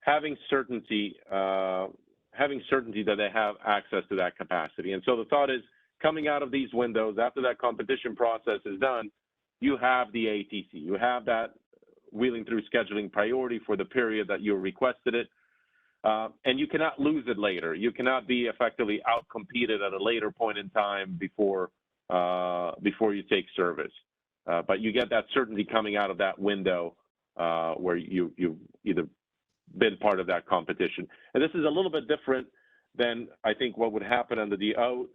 having certainty that they have access to that capacity. And so the thought is, coming out of these windows, after that competition process is done, you have the ATC, you have that wheeling through scheduling priority for the period that you requested it, and you cannot lose it later. You cannot be effectively out-competed at a later point in time before you take service. But you get that certainty coming out of that window where you've either been part of that competition. And this is a little bit different than I think what would happen under the O,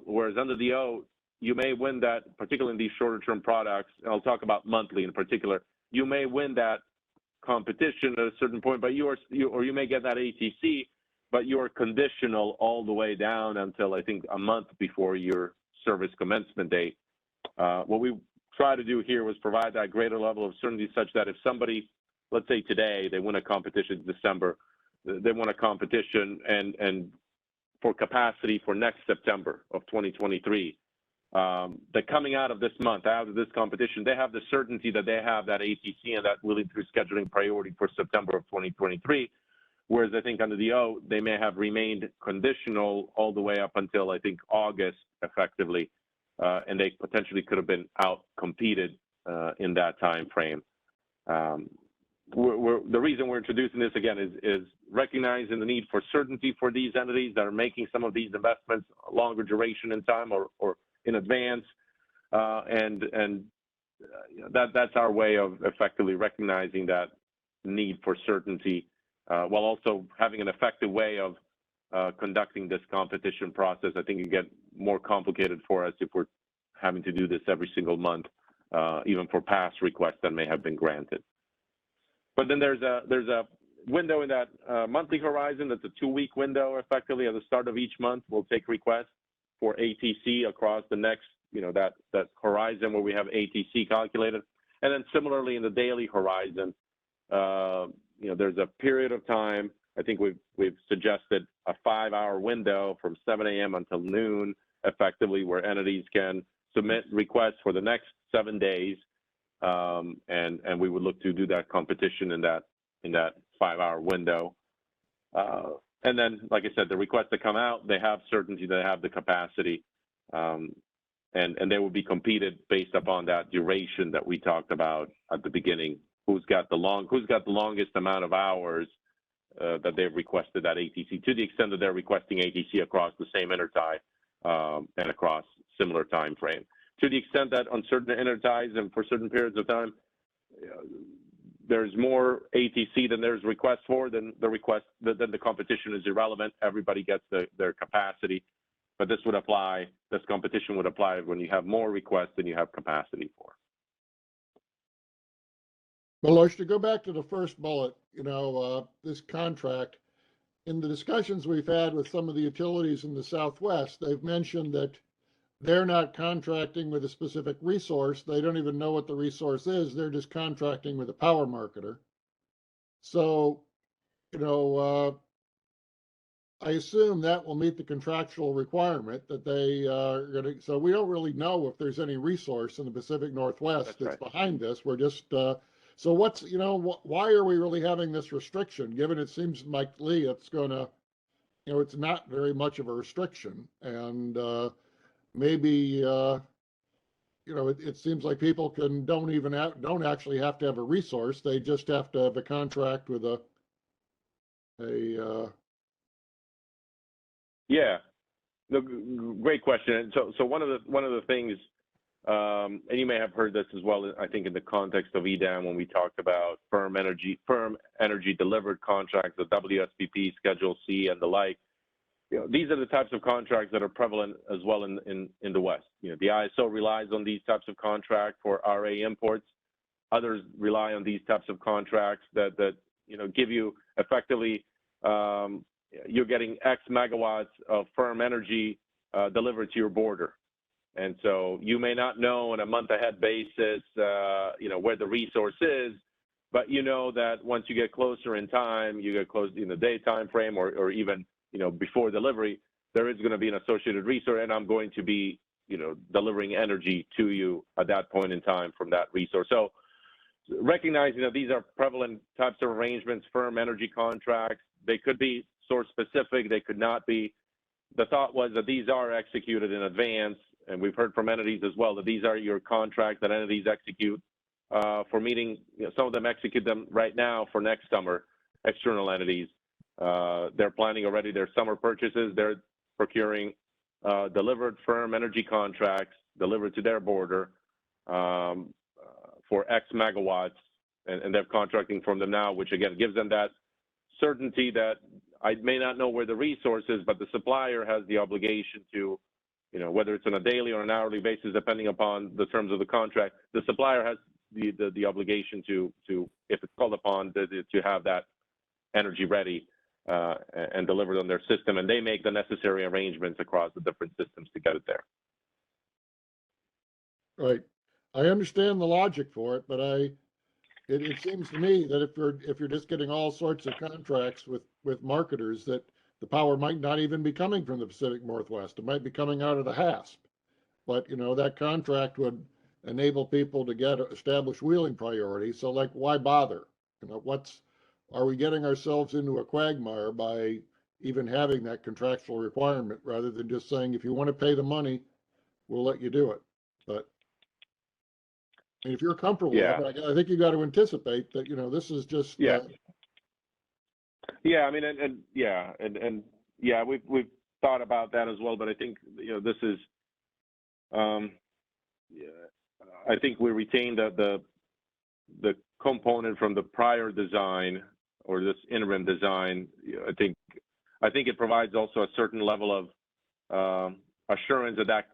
whereas under the O, you may win that, particularly in these shorter term products, and I'll talk about monthly in particular, you may win that competition at a certain point, but you may get that ATC, but you are conditional all the way down until I think a month before your service commencement date. What we try to do here was provide that greater level of certainty such that if somebody, let's say today, they win a competition in December, they won a competition and for capacity for next September of 2023, that coming out of this month, out of this competition, they have the certainty that they have that ATC and that wheeling through scheduling priority for September of 2023. Whereas I think under the O, they may have remained conditional all the way up until I think August effectively, and they potentially could have been out-competed in that time frame. The reason we're introducing this again is recognizing the need for certainty for these entities that are making some of these investments longer duration in time or in advance, and that's our way of effectively recognizing that need for certainty, while also having an effective way of conducting this competition process. I think it get more complicated for us if we're having to do this every single month, even for past requests that may have been granted. But then there's a window in that monthly horizon that's a 2-week window. Effectively, at the start of each month, we'll take requests for ATC across the next, that horizon where we have ATC calculated. And then similarly in the daily horizon, there's a period of time. I think we've suggested a 5-hour window from 7 a.m. until noon, effectively, where entities can submit requests for the next 7 days, and we would look to do that competition in that 5-hour window. And then, like I said, the requests that come out, they have certainty, they have the capacity, and they will be competed based upon that duration that we talked about at the beginning. Who's got the longest amount of hours that they've requested that ATC, to the extent that they're requesting ATC across the same intertie and across similar time frame. To the extent that on certain interties and for certain periods of time, there's more ATC than there's requests for, then the competition is irrelevant. Everybody gets their capacity. But this competition would apply when you have more requests than you have capacity for. Melosh, to go back to the first bullet, this contract, in the discussions we've had with some of the utilities in the Southwest, they've mentioned that they're not contracting with a specific resource. They don't even know what the resource is. They're just contracting with a power marketer. So, I assume that will meet the contractual requirement that they are going to. So we don't really know if there's any resource in the Pacific Northwest that's behind this. We're just, so what's, why are we really having this restriction? Given it seems like, Lee, it's going to, it's not very much of a restriction. And maybe, it seems like people don't actually have to have a resource. They just have to have a contract with Yeah, great question. So one of the things, and you may have heard this as well, I think in the context of EDAM when we talked about firm energy delivered contracts, the WSPP, Schedule C, and the like. These are the types of contracts that are prevalent as well in the West. The ISO relies on these types of contracts for RA imports. Others rely on these types of contracts that give you effectively. You're getting X megawatts of firm energy delivered to your border. And so you may not know on a month ahead basis, where the resource is, but you know that once you get closer in time, you get close in the day time frame or even, before delivery, there is going to be an associated resource and I'm going to be, delivering energy to you at that point in time from that resource. So recognizing that these are prevalent types of arrangements, firm energy contracts, they could be source specific, they could not be. The thought was that these are executed in advance, and we've heard from entities as well that these are your contracts that entities execute for meeting. Some of them execute them right now for next summer. External entities, they're planning already their summer purchases. They're procuring delivered firm energy contracts delivered to their border for X megawatts, and they're contracting from them now, which again gives them that certainty that I may not know where the resource is, but the supplier has the obligation to, whether it's on a daily or an hourly basis, depending upon the terms of the contract, the supplier has the obligation to, if it's called upon, to have that energy ready and delivered on their system, and they make the necessary arrangements across the different systems to get it there. Right. I understand the logic for it, but it seems to me that if you're just getting all sorts of contracts with marketers, that the power might not even be coming from the Pacific Northwest. It might be coming out of the HASP. But that contract would enable people to establish wheeling priority. So why bother? Are we getting ourselves into a quagmire by even having that contractual requirement rather than just saying, if you want to pay the money, we'll let you do it. But if you're comfortable with it, I think you got to anticipate that, this is just. Yeah. I mean, we've thought about that as well, but I think, this is, I think we retained the component from the prior design or this interim design. I think it provides also a certain level of assurance that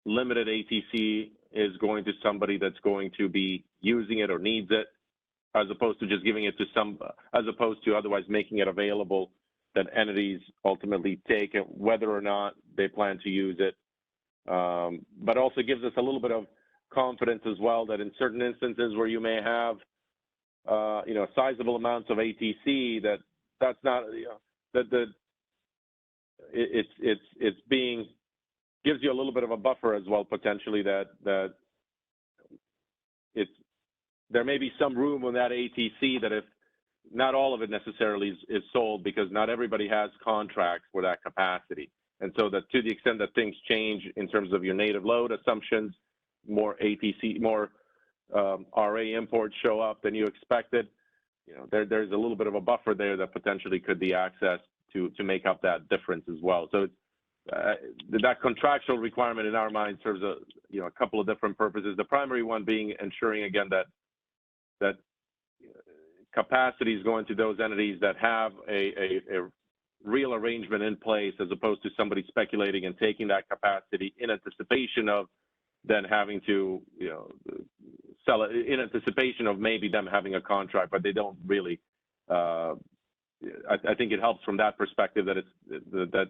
limited ATC is going to somebody that's going to be using it or needs it, as opposed to just giving it to as opposed to otherwise making it available that entities ultimately take it, whether or not they plan to use it. But also gives us a little bit of confidence as well that in certain instances where you may have, sizable amounts of ATC, that's not, it's being, gives you a little bit of a buffer as well, potentially that there may be some room on that ATC that if not all of it necessarily is sold, because not everybody has contracts for that capacity. And so that to the extent that things change in terms of your native load assumptions, more ATC, more RA imports show up than you expected, there's a little bit of a buffer there that potentially could be accessed to make up that difference as well. So that contractual requirement in our mind serves a couple of different purposes. The primary one being ensuring again that capacity is going to those entities that have a real arrangement in place, as opposed to somebody speculating and taking that capacity in anticipation of then having to sell it in anticipation of maybe them having a contract, but they don't really. I think it helps from that perspective that that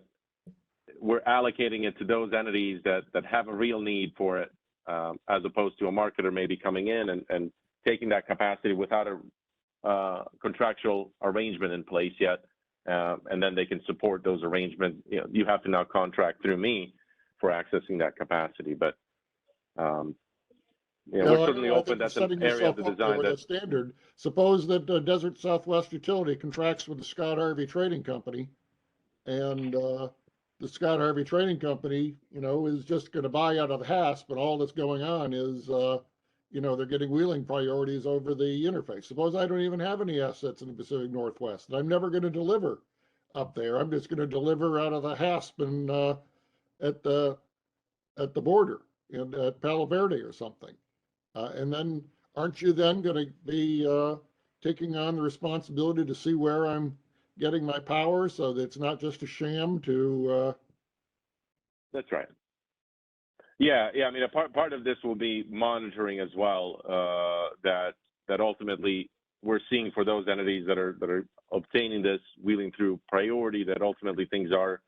we're allocating it to those entities that have a real need for it, as opposed to a marketer maybe coming in and taking that capacity without a contractual arrangement in place yet, and then they can support those arrangements. You know, you have to now contract through me for accessing that capacity, but you know, we're certainly open. That's an area of the design that standard. Suppose that Desert Southwest Utility contracts with the Scott Harvey Trading Company, and the Scott Harvey Trading Company, you know, is just going to buy out of the HASP, but all that's going on is, you know, they're getting wheeling priorities over the interface. Suppose I don't even have any assets in the Pacific Northwest, and I'm never going to deliver up there. I'm just going to deliver out of the HASP and at the border at Palo Verde or something. And then aren't you then going to be taking on the responsibility to see where I'm getting my power so that it's not just a sham to... That's right. Yeah. I mean, a part of this will be monitoring as well, that ultimately we're seeing for those entities that are obtaining this wheeling through priority, that ultimately things are,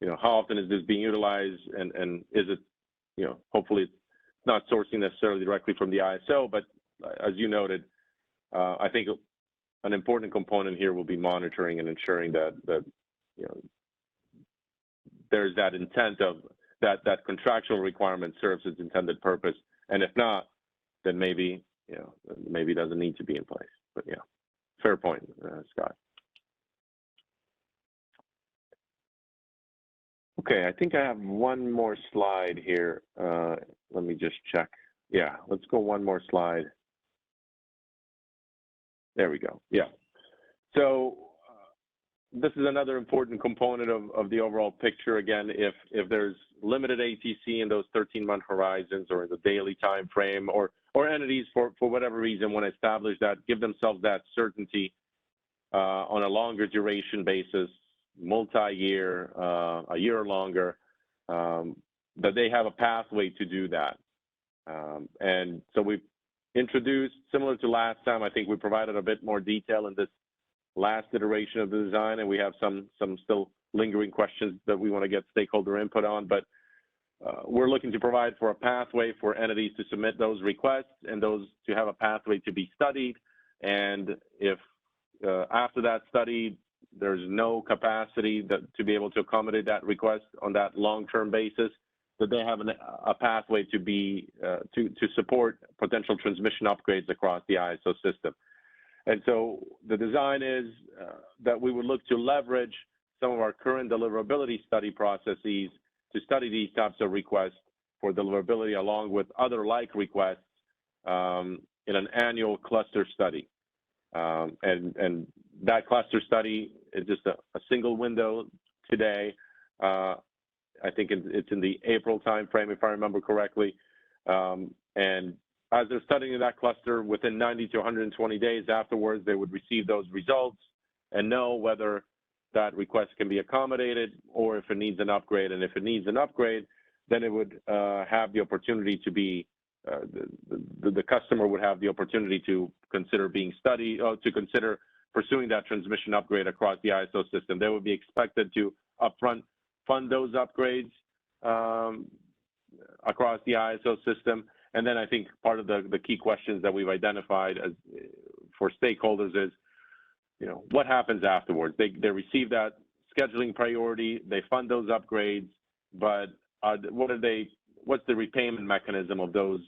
you know, how often is this being utilized, and is it, you know, hopefully it's not sourcing necessarily directly from the ISO, but as you noted, I think an important component here will be monitoring and ensuring that you know, there's that intent of that contractual requirement serves its intended purpose, and if not, then maybe, you know, maybe it doesn't need to be in place. But yeah, fair point, Scott. Okay, I think I have one more slide here. Let me just check. Yeah, let's go one more slide. There we go. Yeah. So this is another important component of the overall picture. Again, if there's limited ATC in those 13-month horizons or in the daily time frame, or entities for whatever reason want to establish that, give themselves that certainty on a longer duration basis, multi-year, a year or longer, that they have a pathway to do that. And so we've introduced, similar to last time, I think we provided a bit more detail in this last iteration of the design, and we have some still lingering questions that we want to get stakeholder input on, but we're looking to provide for a pathway for entities to submit those requests and those to have a pathway to be studied. And if after that study, there's no capacity to be able to accommodate that request on that long-term basis, that they have a pathway to be to support potential transmission upgrades across the ISO system. And so the design is that we would look to leverage some of our current deliverability study processes to study these types of requests for deliverability along with other like requests in an annual cluster study. And that cluster study is just a single window today. I think it's in the April timeframe, if I remember correctly. And as they're studying that cluster, within 90 to 120 days afterwards, they would receive those results and know whether that request can be accommodated or if it needs an upgrade. And if it needs an upgrade, then it would have the opportunity to be, the customer would have the opportunity to consider being studied, or to consider pursuing that transmission upgrade across the ISO system. They would be expected to upfront fund those upgrades across the ISO system. And then I think part of the key questions that we've identified as for stakeholders is, you know, what happens afterwards? They receive that scheduling priority, they fund those upgrades, but what's the repayment mechanism of those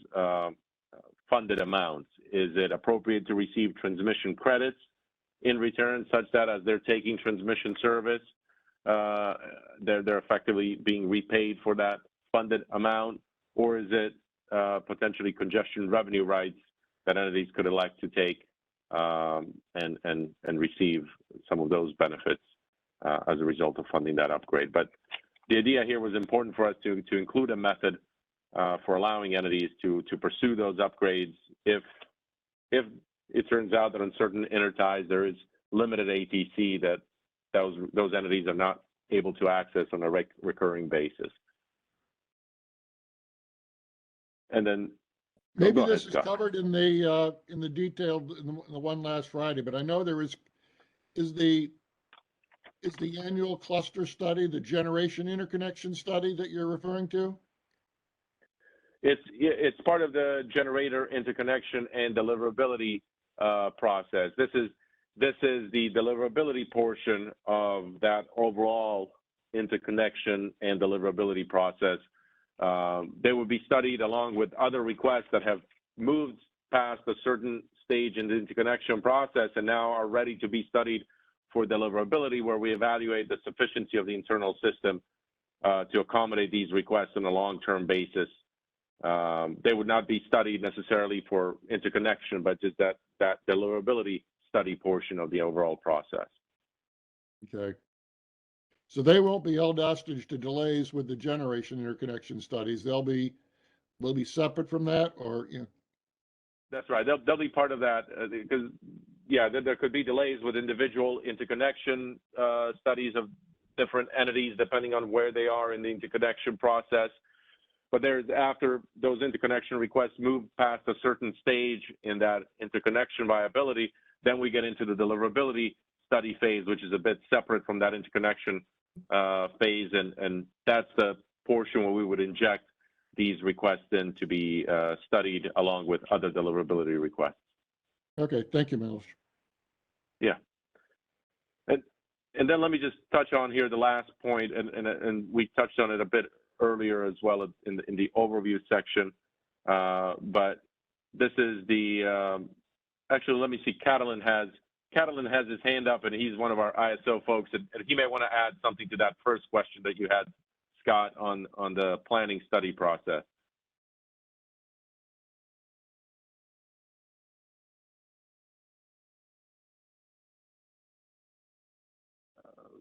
funded amounts? Is it appropriate to receive transmission credits in return, such that as they're taking transmission service, they're effectively being repaid for that funded amount? Or is it potentially congestion revenue rights that entities could elect to take and receive some of those benefits as a result of funding that upgrade? But the idea here was important for us to include a method for allowing entities to pursue those upgrades if it turns out that on certain interties there is limited ATC that those entities are not able to access on a recurring basis. And then Maybe go this ahead, is Scott. covered in the detailed in the one last Friday, but I know there is the annual cluster study, the generation interconnection study that you're referring to? It's part of the generator interconnection and deliverability process. This is the deliverability portion of that overall interconnection and deliverability process. They will be studied along with other requests that have moved past a certain stage in the interconnection process and now are ready to be studied for deliverability, where we evaluate the sufficiency of the internal system to accommodate these requests on a long-term basis. They would not be studied necessarily for interconnection, but just that deliverability study portion of the overall process. Okay. So they won't be held hostage to delays with the generation interconnection studies. They'll be separate from that, or you know. That's right. They'll be part of that because there could be delays with individual interconnection studies of different entities depending on where they are in the interconnection process. But there's, after those interconnection requests move past a certain stage in that interconnection viability, then we get into the deliverability study phase, which is a bit separate from that interconnection phase, and that's the portion where we would inject these requests in to be studied along with other deliverability requests. Okay, thank you, Milos. Yeah, and then let me just touch on here the last point, and we touched on it a bit earlier as well in the overview section, but this is the actually, let me see, Catalin has his hand up, and he's one of our ISO folks, and he may want to add something to that first question that you had, Scott, on the planning study process.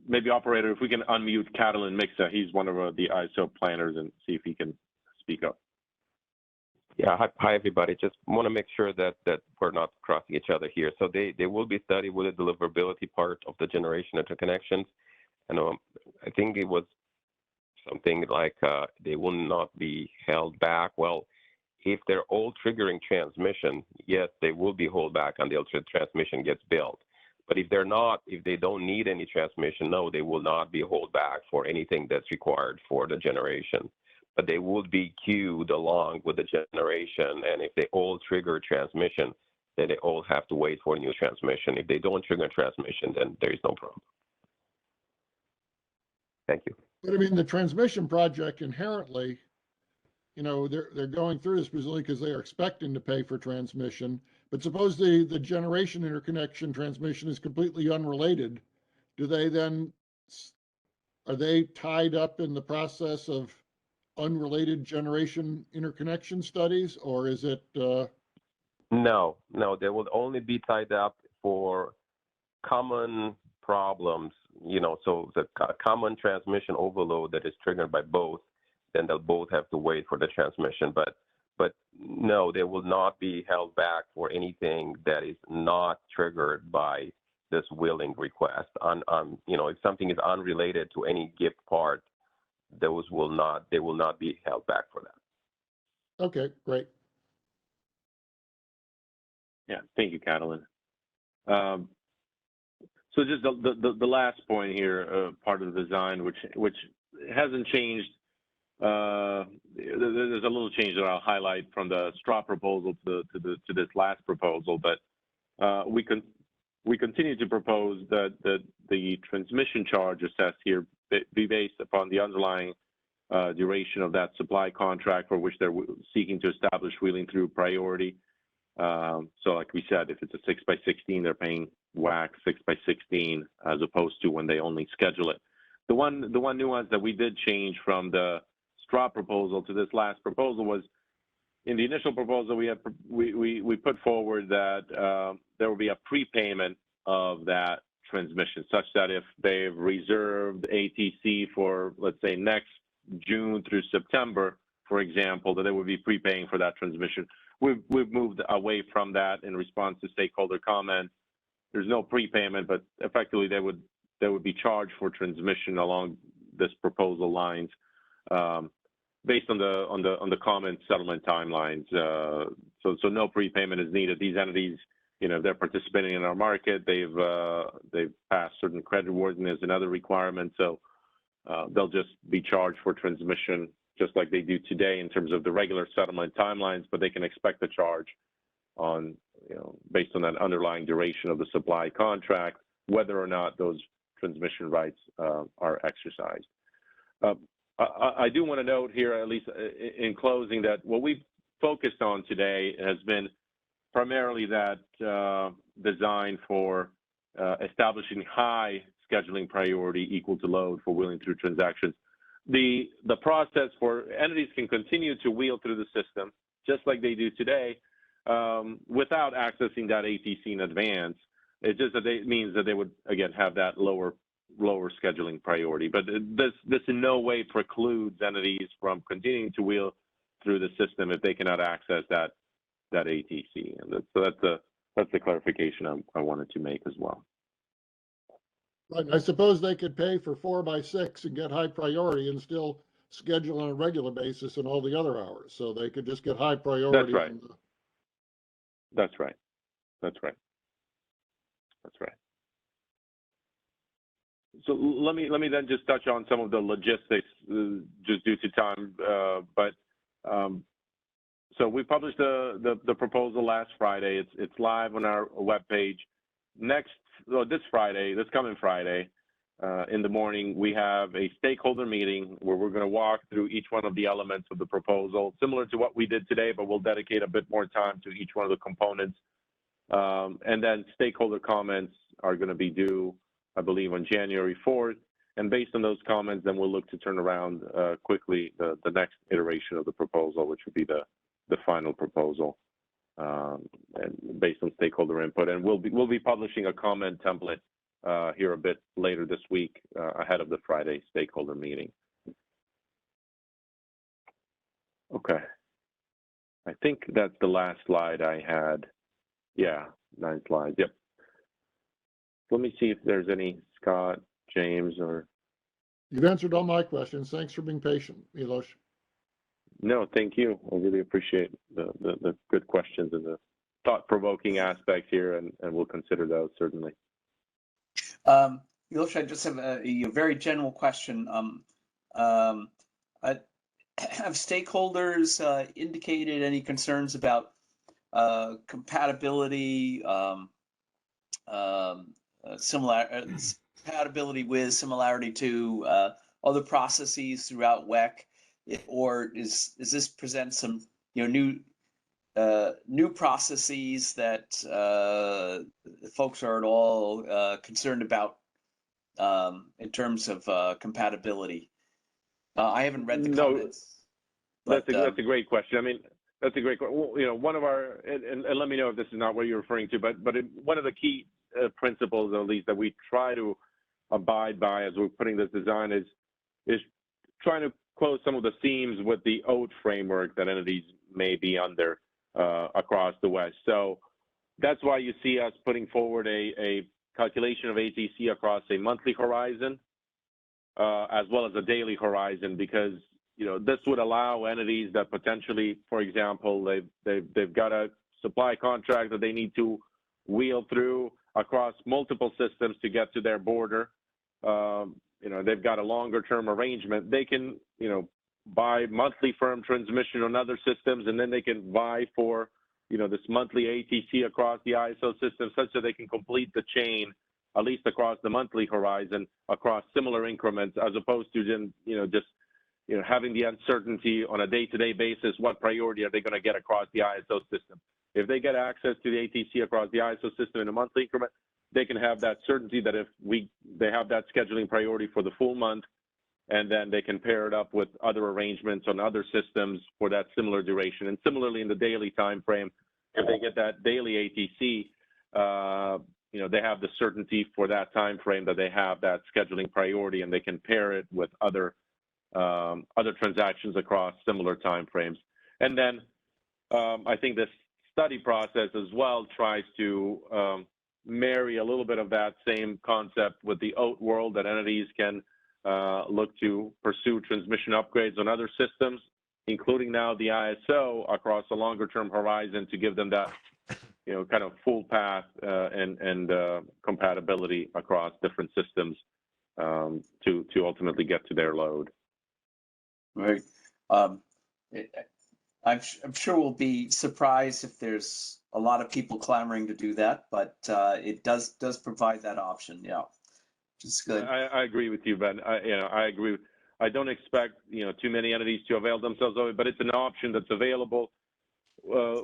Maybe operator, if we can unmute Catalin Mixa, he's one of the ISO planners, and see if he can speak up. Yeah, hi everybody. Just want to make sure that we're not crossing each other here. So they will be studied with the deliverability part of the generation interconnections, and I think it was something like they will not be held back. Well, if they're all triggering transmission, yes, they will be held back until transmission gets built. But if they're not, if they don't need any transmission, no, they will not be held back for anything that's required for the generation. But they would be queued along with the generation, and if they all trigger transmission, then they all have to wait for a new transmission. If they don't trigger transmission, then there is no problem. Thank you. But I mean, the transmission project inherently, you know, they're going through this presumably because they are expecting to pay for transmission. But suppose the generation interconnection transmission is completely unrelated. Do they then, are they tied up in the process of unrelated generation interconnection studies, or is it? No, they will only be tied up for common problems, you know, so the common transmission overload that is triggered by both, then they'll both have to wait for the transmission. But no, they will not be held back for anything that is not triggered by this wheeling request. You know, if something is unrelated to any gift part, they will not be held back for that. Okay, great. Yeah, thank you, Catalin. So just the last point here, part of the design, which hasn't changed. There's a little change that I'll highlight from the straw proposal to this last proposal, but we continue to propose that the transmission charge assessed here be based upon the underlying duration of that supply contract for which they're seeking to establish wheeling through priority. So like we said, if it's a 6x16, they're paying WAC 6x16 as opposed to when they only schedule it. The one nuance that we did change from the straw proposal to this last proposal was, in the initial proposal we put forward that there will be a prepayment of that transmission, such that if they've reserved ATC for, let's say, next June through September, for example, that they would be prepaying for that transmission. We've moved away from that in response to stakeholder comments. There's no prepayment, but effectively they would be charged for transmission along this proposal lines. based on the common settlement timelines. So no prepayment is needed. These entities, they're participating in our market. They've passed certain creditworthiness and other requirements. So they'll just be charged for transmission just like they do today in terms of the regular settlement timelines, but they can expect a charge on, based on that underlying duration of the supply contract, whether or not those transmission rights are exercised. I do want to note here, at least in closing, that what we've focused on today has been primarily that design for establishing high scheduling priority equal to load for wheeling through transactions. The process for entities can continue to wheel through the system just like they do today without accessing that ATC in advance. It just means that they would, again, have that lower scheduling priority. But this in no way precludes entities from continuing to wheel through the system if they cannot access that ATC. And so that's the clarification I wanted to make as well. Right. I suppose they could pay for 4x6 and get high priority and still schedule on a regular basis in all the other hours. So they could just get high priority. That's right. That's right. That's right. That's right. So let me then just touch on some of the logistics, just due to time. So we published the proposal last Friday. It's live on our webpage. This coming Friday, in the morning, we have a stakeholder meeting where we're going to walk through each one of the elements of the proposal, similar to what we did today, but we'll dedicate a bit more time to each one of the components. And then stakeholder comments are going to be due, I believe, on January 4th. And based on those comments, then we'll look to turn around quickly the next iteration of the proposal, which would be the final proposal, and based on stakeholder input. And we'll be publishing a comment template here a bit later this week ahead of the Friday stakeholder meeting. Okay. I think that's the last slide I had. Yeah, 9 slides. Yep. Let me see if there's any, Scott, James, or. You've answered all my questions. Thanks for being patient, Milos. No, thank you. I really appreciate the good questions and the thought-provoking aspect here, and we'll consider those certainly. Milos, I just have a very general question. Have stakeholders indicated any concerns about compatibility, compatibility with, similarity to other processes throughout WEC, or is this present some new processes that folks are at all concerned about in terms of compatibility? I haven't read the comments. That's a great question. I mean, that's a great question. One of our, and let me know if this is not what you're referring to, but one of the key principles, at least, that we try to abide by as we're putting this design is trying to close some of the seams with the OAT framework that entities may be under across the West. So that's why you see us putting forward a calculation of ATC across a monthly horizon as well as a daily horizon, because this would allow entities that potentially, for example, they've got a supply contract that they need to wheel through across multiple systems to get to their border. They've got a longer term arrangement. They can, buy monthly firm transmission on other systems, and then they can vie for, this monthly ATC across the ISO system, such that they can complete the chain, at least across the monthly horizon, across similar increments, as opposed to then, just having the uncertainty on a day-to-day basis, what priority are they going to get across the ISO system? If they get access to the ATC across the ISO system in a monthly increment, they can have that certainty that if they have that scheduling priority for the full month, and then they can pair it up with other arrangements on other systems for that similar duration. And similarly, in the daily time frame, if they get that daily ATC, they have the certainty for that time frame that they have that scheduling priority, and they can pair it with other transactions across similar time frames. And then I think this study process as well tries to marry a little bit of that same concept with the OAT world, that entities can look to pursue transmission upgrades on other systems, including now the ISO across a longer term horizon to give them that, kind of full path and compatibility across different systems to ultimately get to their load. Right. I'm sure we'll be surprised if there's a lot of people clamoring to do that, but it does provide that option. Yeah, which is good. I agree with you, Ben. I agree. I don't expect too many entities to avail themselves of it, but it's an option that's available.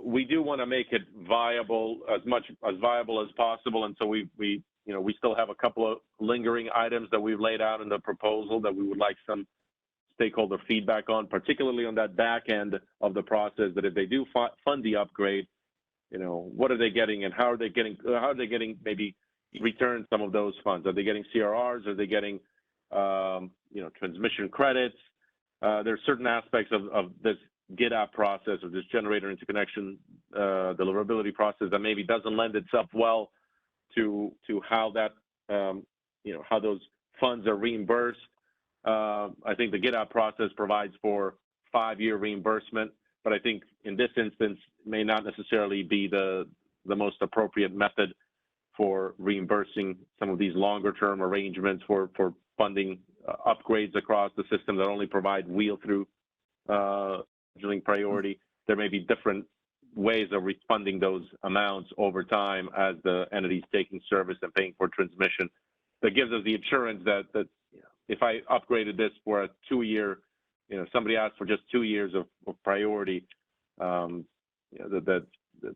We do want to make it viable, as viable as possible, and so we still have a couple of lingering items that we've laid out in the proposal that we would like some stakeholder feedback on, particularly on that back end of the process, that if they do fund the upgrade, what are they getting and how are they getting maybe return some of those funds? Are they getting CRRs? Are they getting, transmission credits? There's certain aspects of this GIDAP process or this generator interconnection deliverability process that maybe doesn't lend itself well to how that, how those funds are reimbursed. I think the GIDAP process provides for 5-year reimbursement, but I think in this instance may not necessarily be the most appropriate method for reimbursing some of these longer term arrangements for funding upgrades across the system that only provide wheel through scheduling priority. There may be different ways of refunding those amounts over time as the entity's taking service and paying for transmission. That gives us the assurance that if I upgraded this for a 2-year, somebody asked for just 2 years of priority, that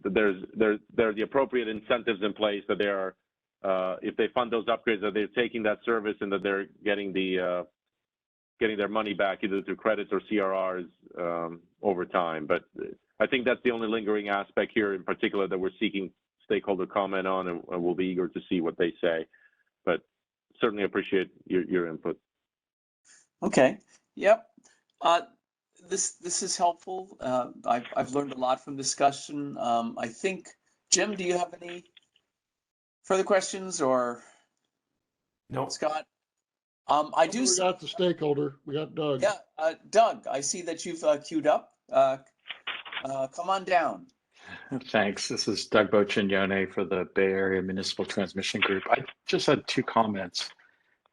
there's the appropriate incentives in place that there are, if they fund those upgrades, that they're taking that service and that they're getting their money back either through credits or CRRs over time. But I think that's the only lingering aspect here in particular that we're seeking stakeholder comment on, and we'll be eager to see what they say. But certainly appreciate your input. Okay. Yep. This is helpful. I've learned a lot from discussion. I think, Jim, do you have any further questions or? No. Scott? I do. We got the stakeholder. We got Doug. Yeah, Doug, I see that you've queued up. Come on down. Thanks. This is Doug Boccignone for the Bay Area Municipal Transmission Group. I just had 2 comments.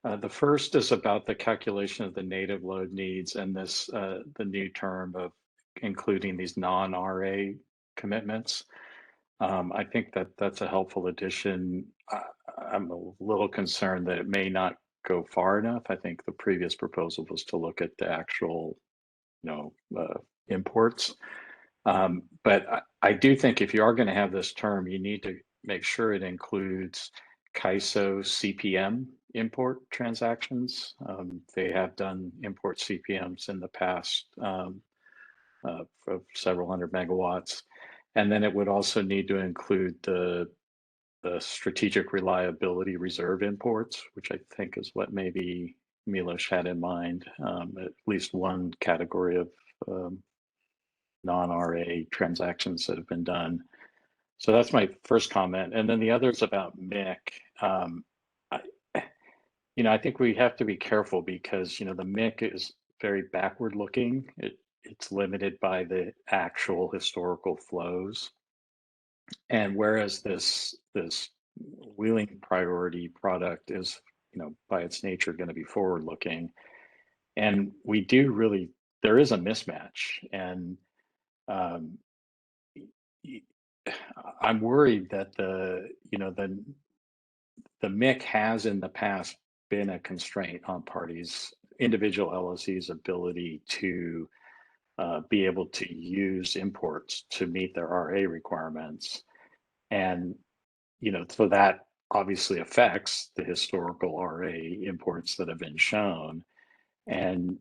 The first is about the calculation of the native load needs and this the new term of including these non-RA commitments. I think that that's a helpful addition. I'm a little concerned that it may not go far enough. I think the previous proposal was to look at the actual, imports. But I do think if you are going to have this term, you need to make sure it includes CAISO CPM import transactions. They have done import CPMs in the past of several hundred megawatts. And then it would also need to include the strategic reliability reserve imports, which I think is what maybe Milos had in mind, at least one category of non-RA transactions that have been done. So that's my first comment. And then the other is about MIC. I think we have to be careful because, the MIC is very backward looking. It's limited by the actual historical flows. And whereas this wheeling priority product is, by its nature going to be forward looking. And we do really, there is a mismatch. And I'm worried that the MIC has in the past been a constraint on parties, individual LLC's ability to be able to use imports to meet their RA requirements. And, so that obviously affects the historical RA imports that have been shown. And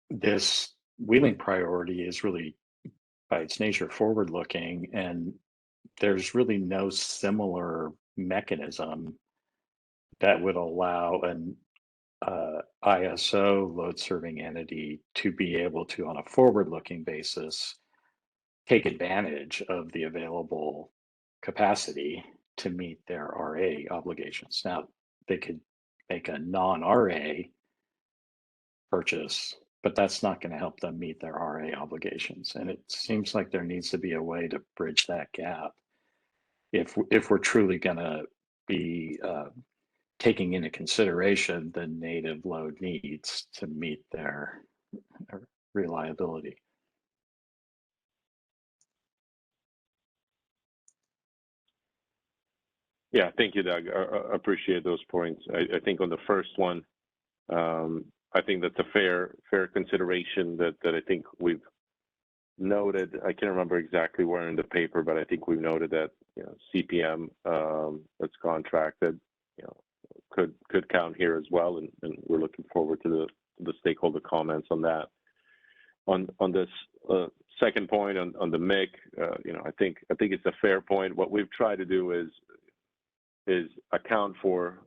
this wheeling priority is really, by its nature, forward looking, and there's really no similar mechanism that would allow an ISO load serving entity to be able to, on a forward looking basis, take advantage of the available capacity to meet their RA obligations. Now, they could make a non-RA purchase, but that's not going to help them meet their RA obligations. And it seems like there needs to be a way to bridge that gap if we're truly going to be taking into consideration the native load needs to meet their reliability. Yeah, thank you, Doug. I appreciate those points. I think on the first one, I think that's a fair consideration that I think we've noted. I can't remember exactly where in the paper, but I think we've noted that CPM that's contracted, could count here as well, and we're looking forward to the stakeholder comments on that. On this second point on the MIC, I think it's a fair point. What we've tried to do is account for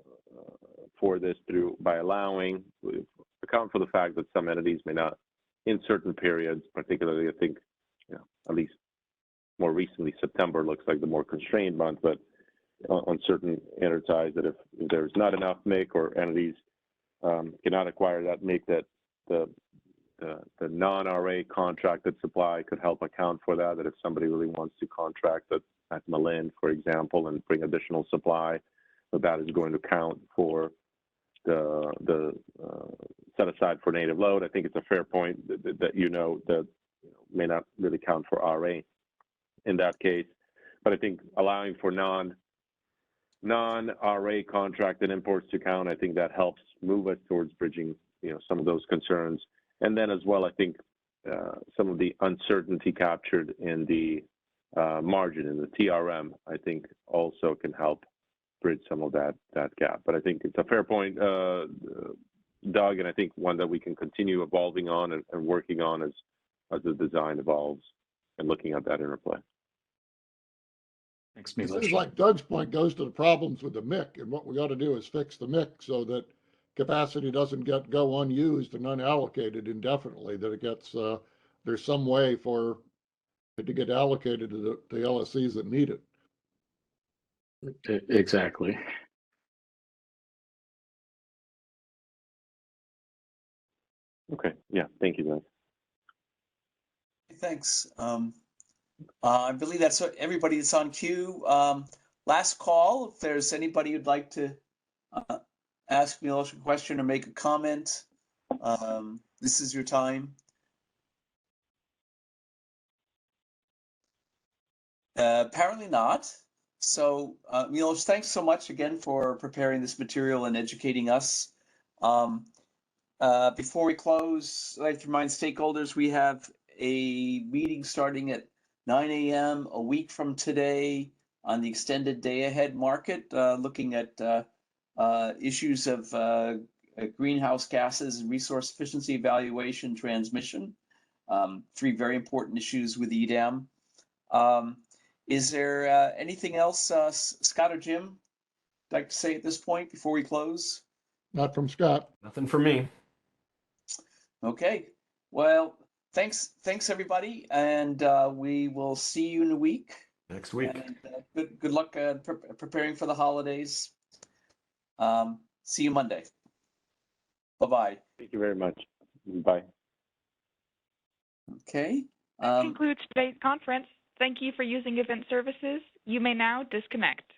this by account for the fact that some entities may not, in certain periods, particularly I think, at least more recently, September looks like the more constrained month, but on certain enterprises, that if there's not enough MIC or entities cannot acquire that MIC, that the non-RA contracted supply could help account for that. That if somebody really wants to contract at Malin, for example, and bring additional supply, that is going to count for the set aside for native load. I think it's a fair point that that may not really count for RA in that case, but I think allowing for non-RA contracted imports to count, I think that helps move us towards bridging some of those concerns. And then as well, I think some of the uncertainty captured in the margin in the TRM, I think also can help bridge some of that gap. But I think it's a fair point, Doug, and I think one that we can continue evolving on and working on as the design evolves and looking at that interplay. Thanks, It seems like Doug's point goes to the problems with the MIC, and what we ought to do is fix the MIC so that capacity doesn't go unused and unallocated indefinitely, that it gets, there's some way for it to get allocated to the LSCs that need it. Exactly. Okay, yeah, thank you, Doug. Thanks. I believe that's everybody that's on queue. Last call, if there's anybody who'd like to ask Milos a question or make a comment, this is your time. Apparently not. So Milos, thanks so much again for preparing this material and educating us. Before we close, I'd like to remind stakeholders we have a meeting starting at 9 a.m. a week from today on the extended day ahead market, looking at issues of greenhouse gases and resource efficiency evaluation transmission, 3 very important issues with EDAM. Is there anything else, Scott or Jim, you'd like to say at this point before we close? Not from Scott. Nothing for me. Okay. Well, thanks everybody, and we will see you in a week. Next week. And, good luck preparing for the holidays. See you Monday. Bye-bye. Thank you very much. Bye. Okay. That concludes today's conference. Thank you for using Event Services. You may now disconnect.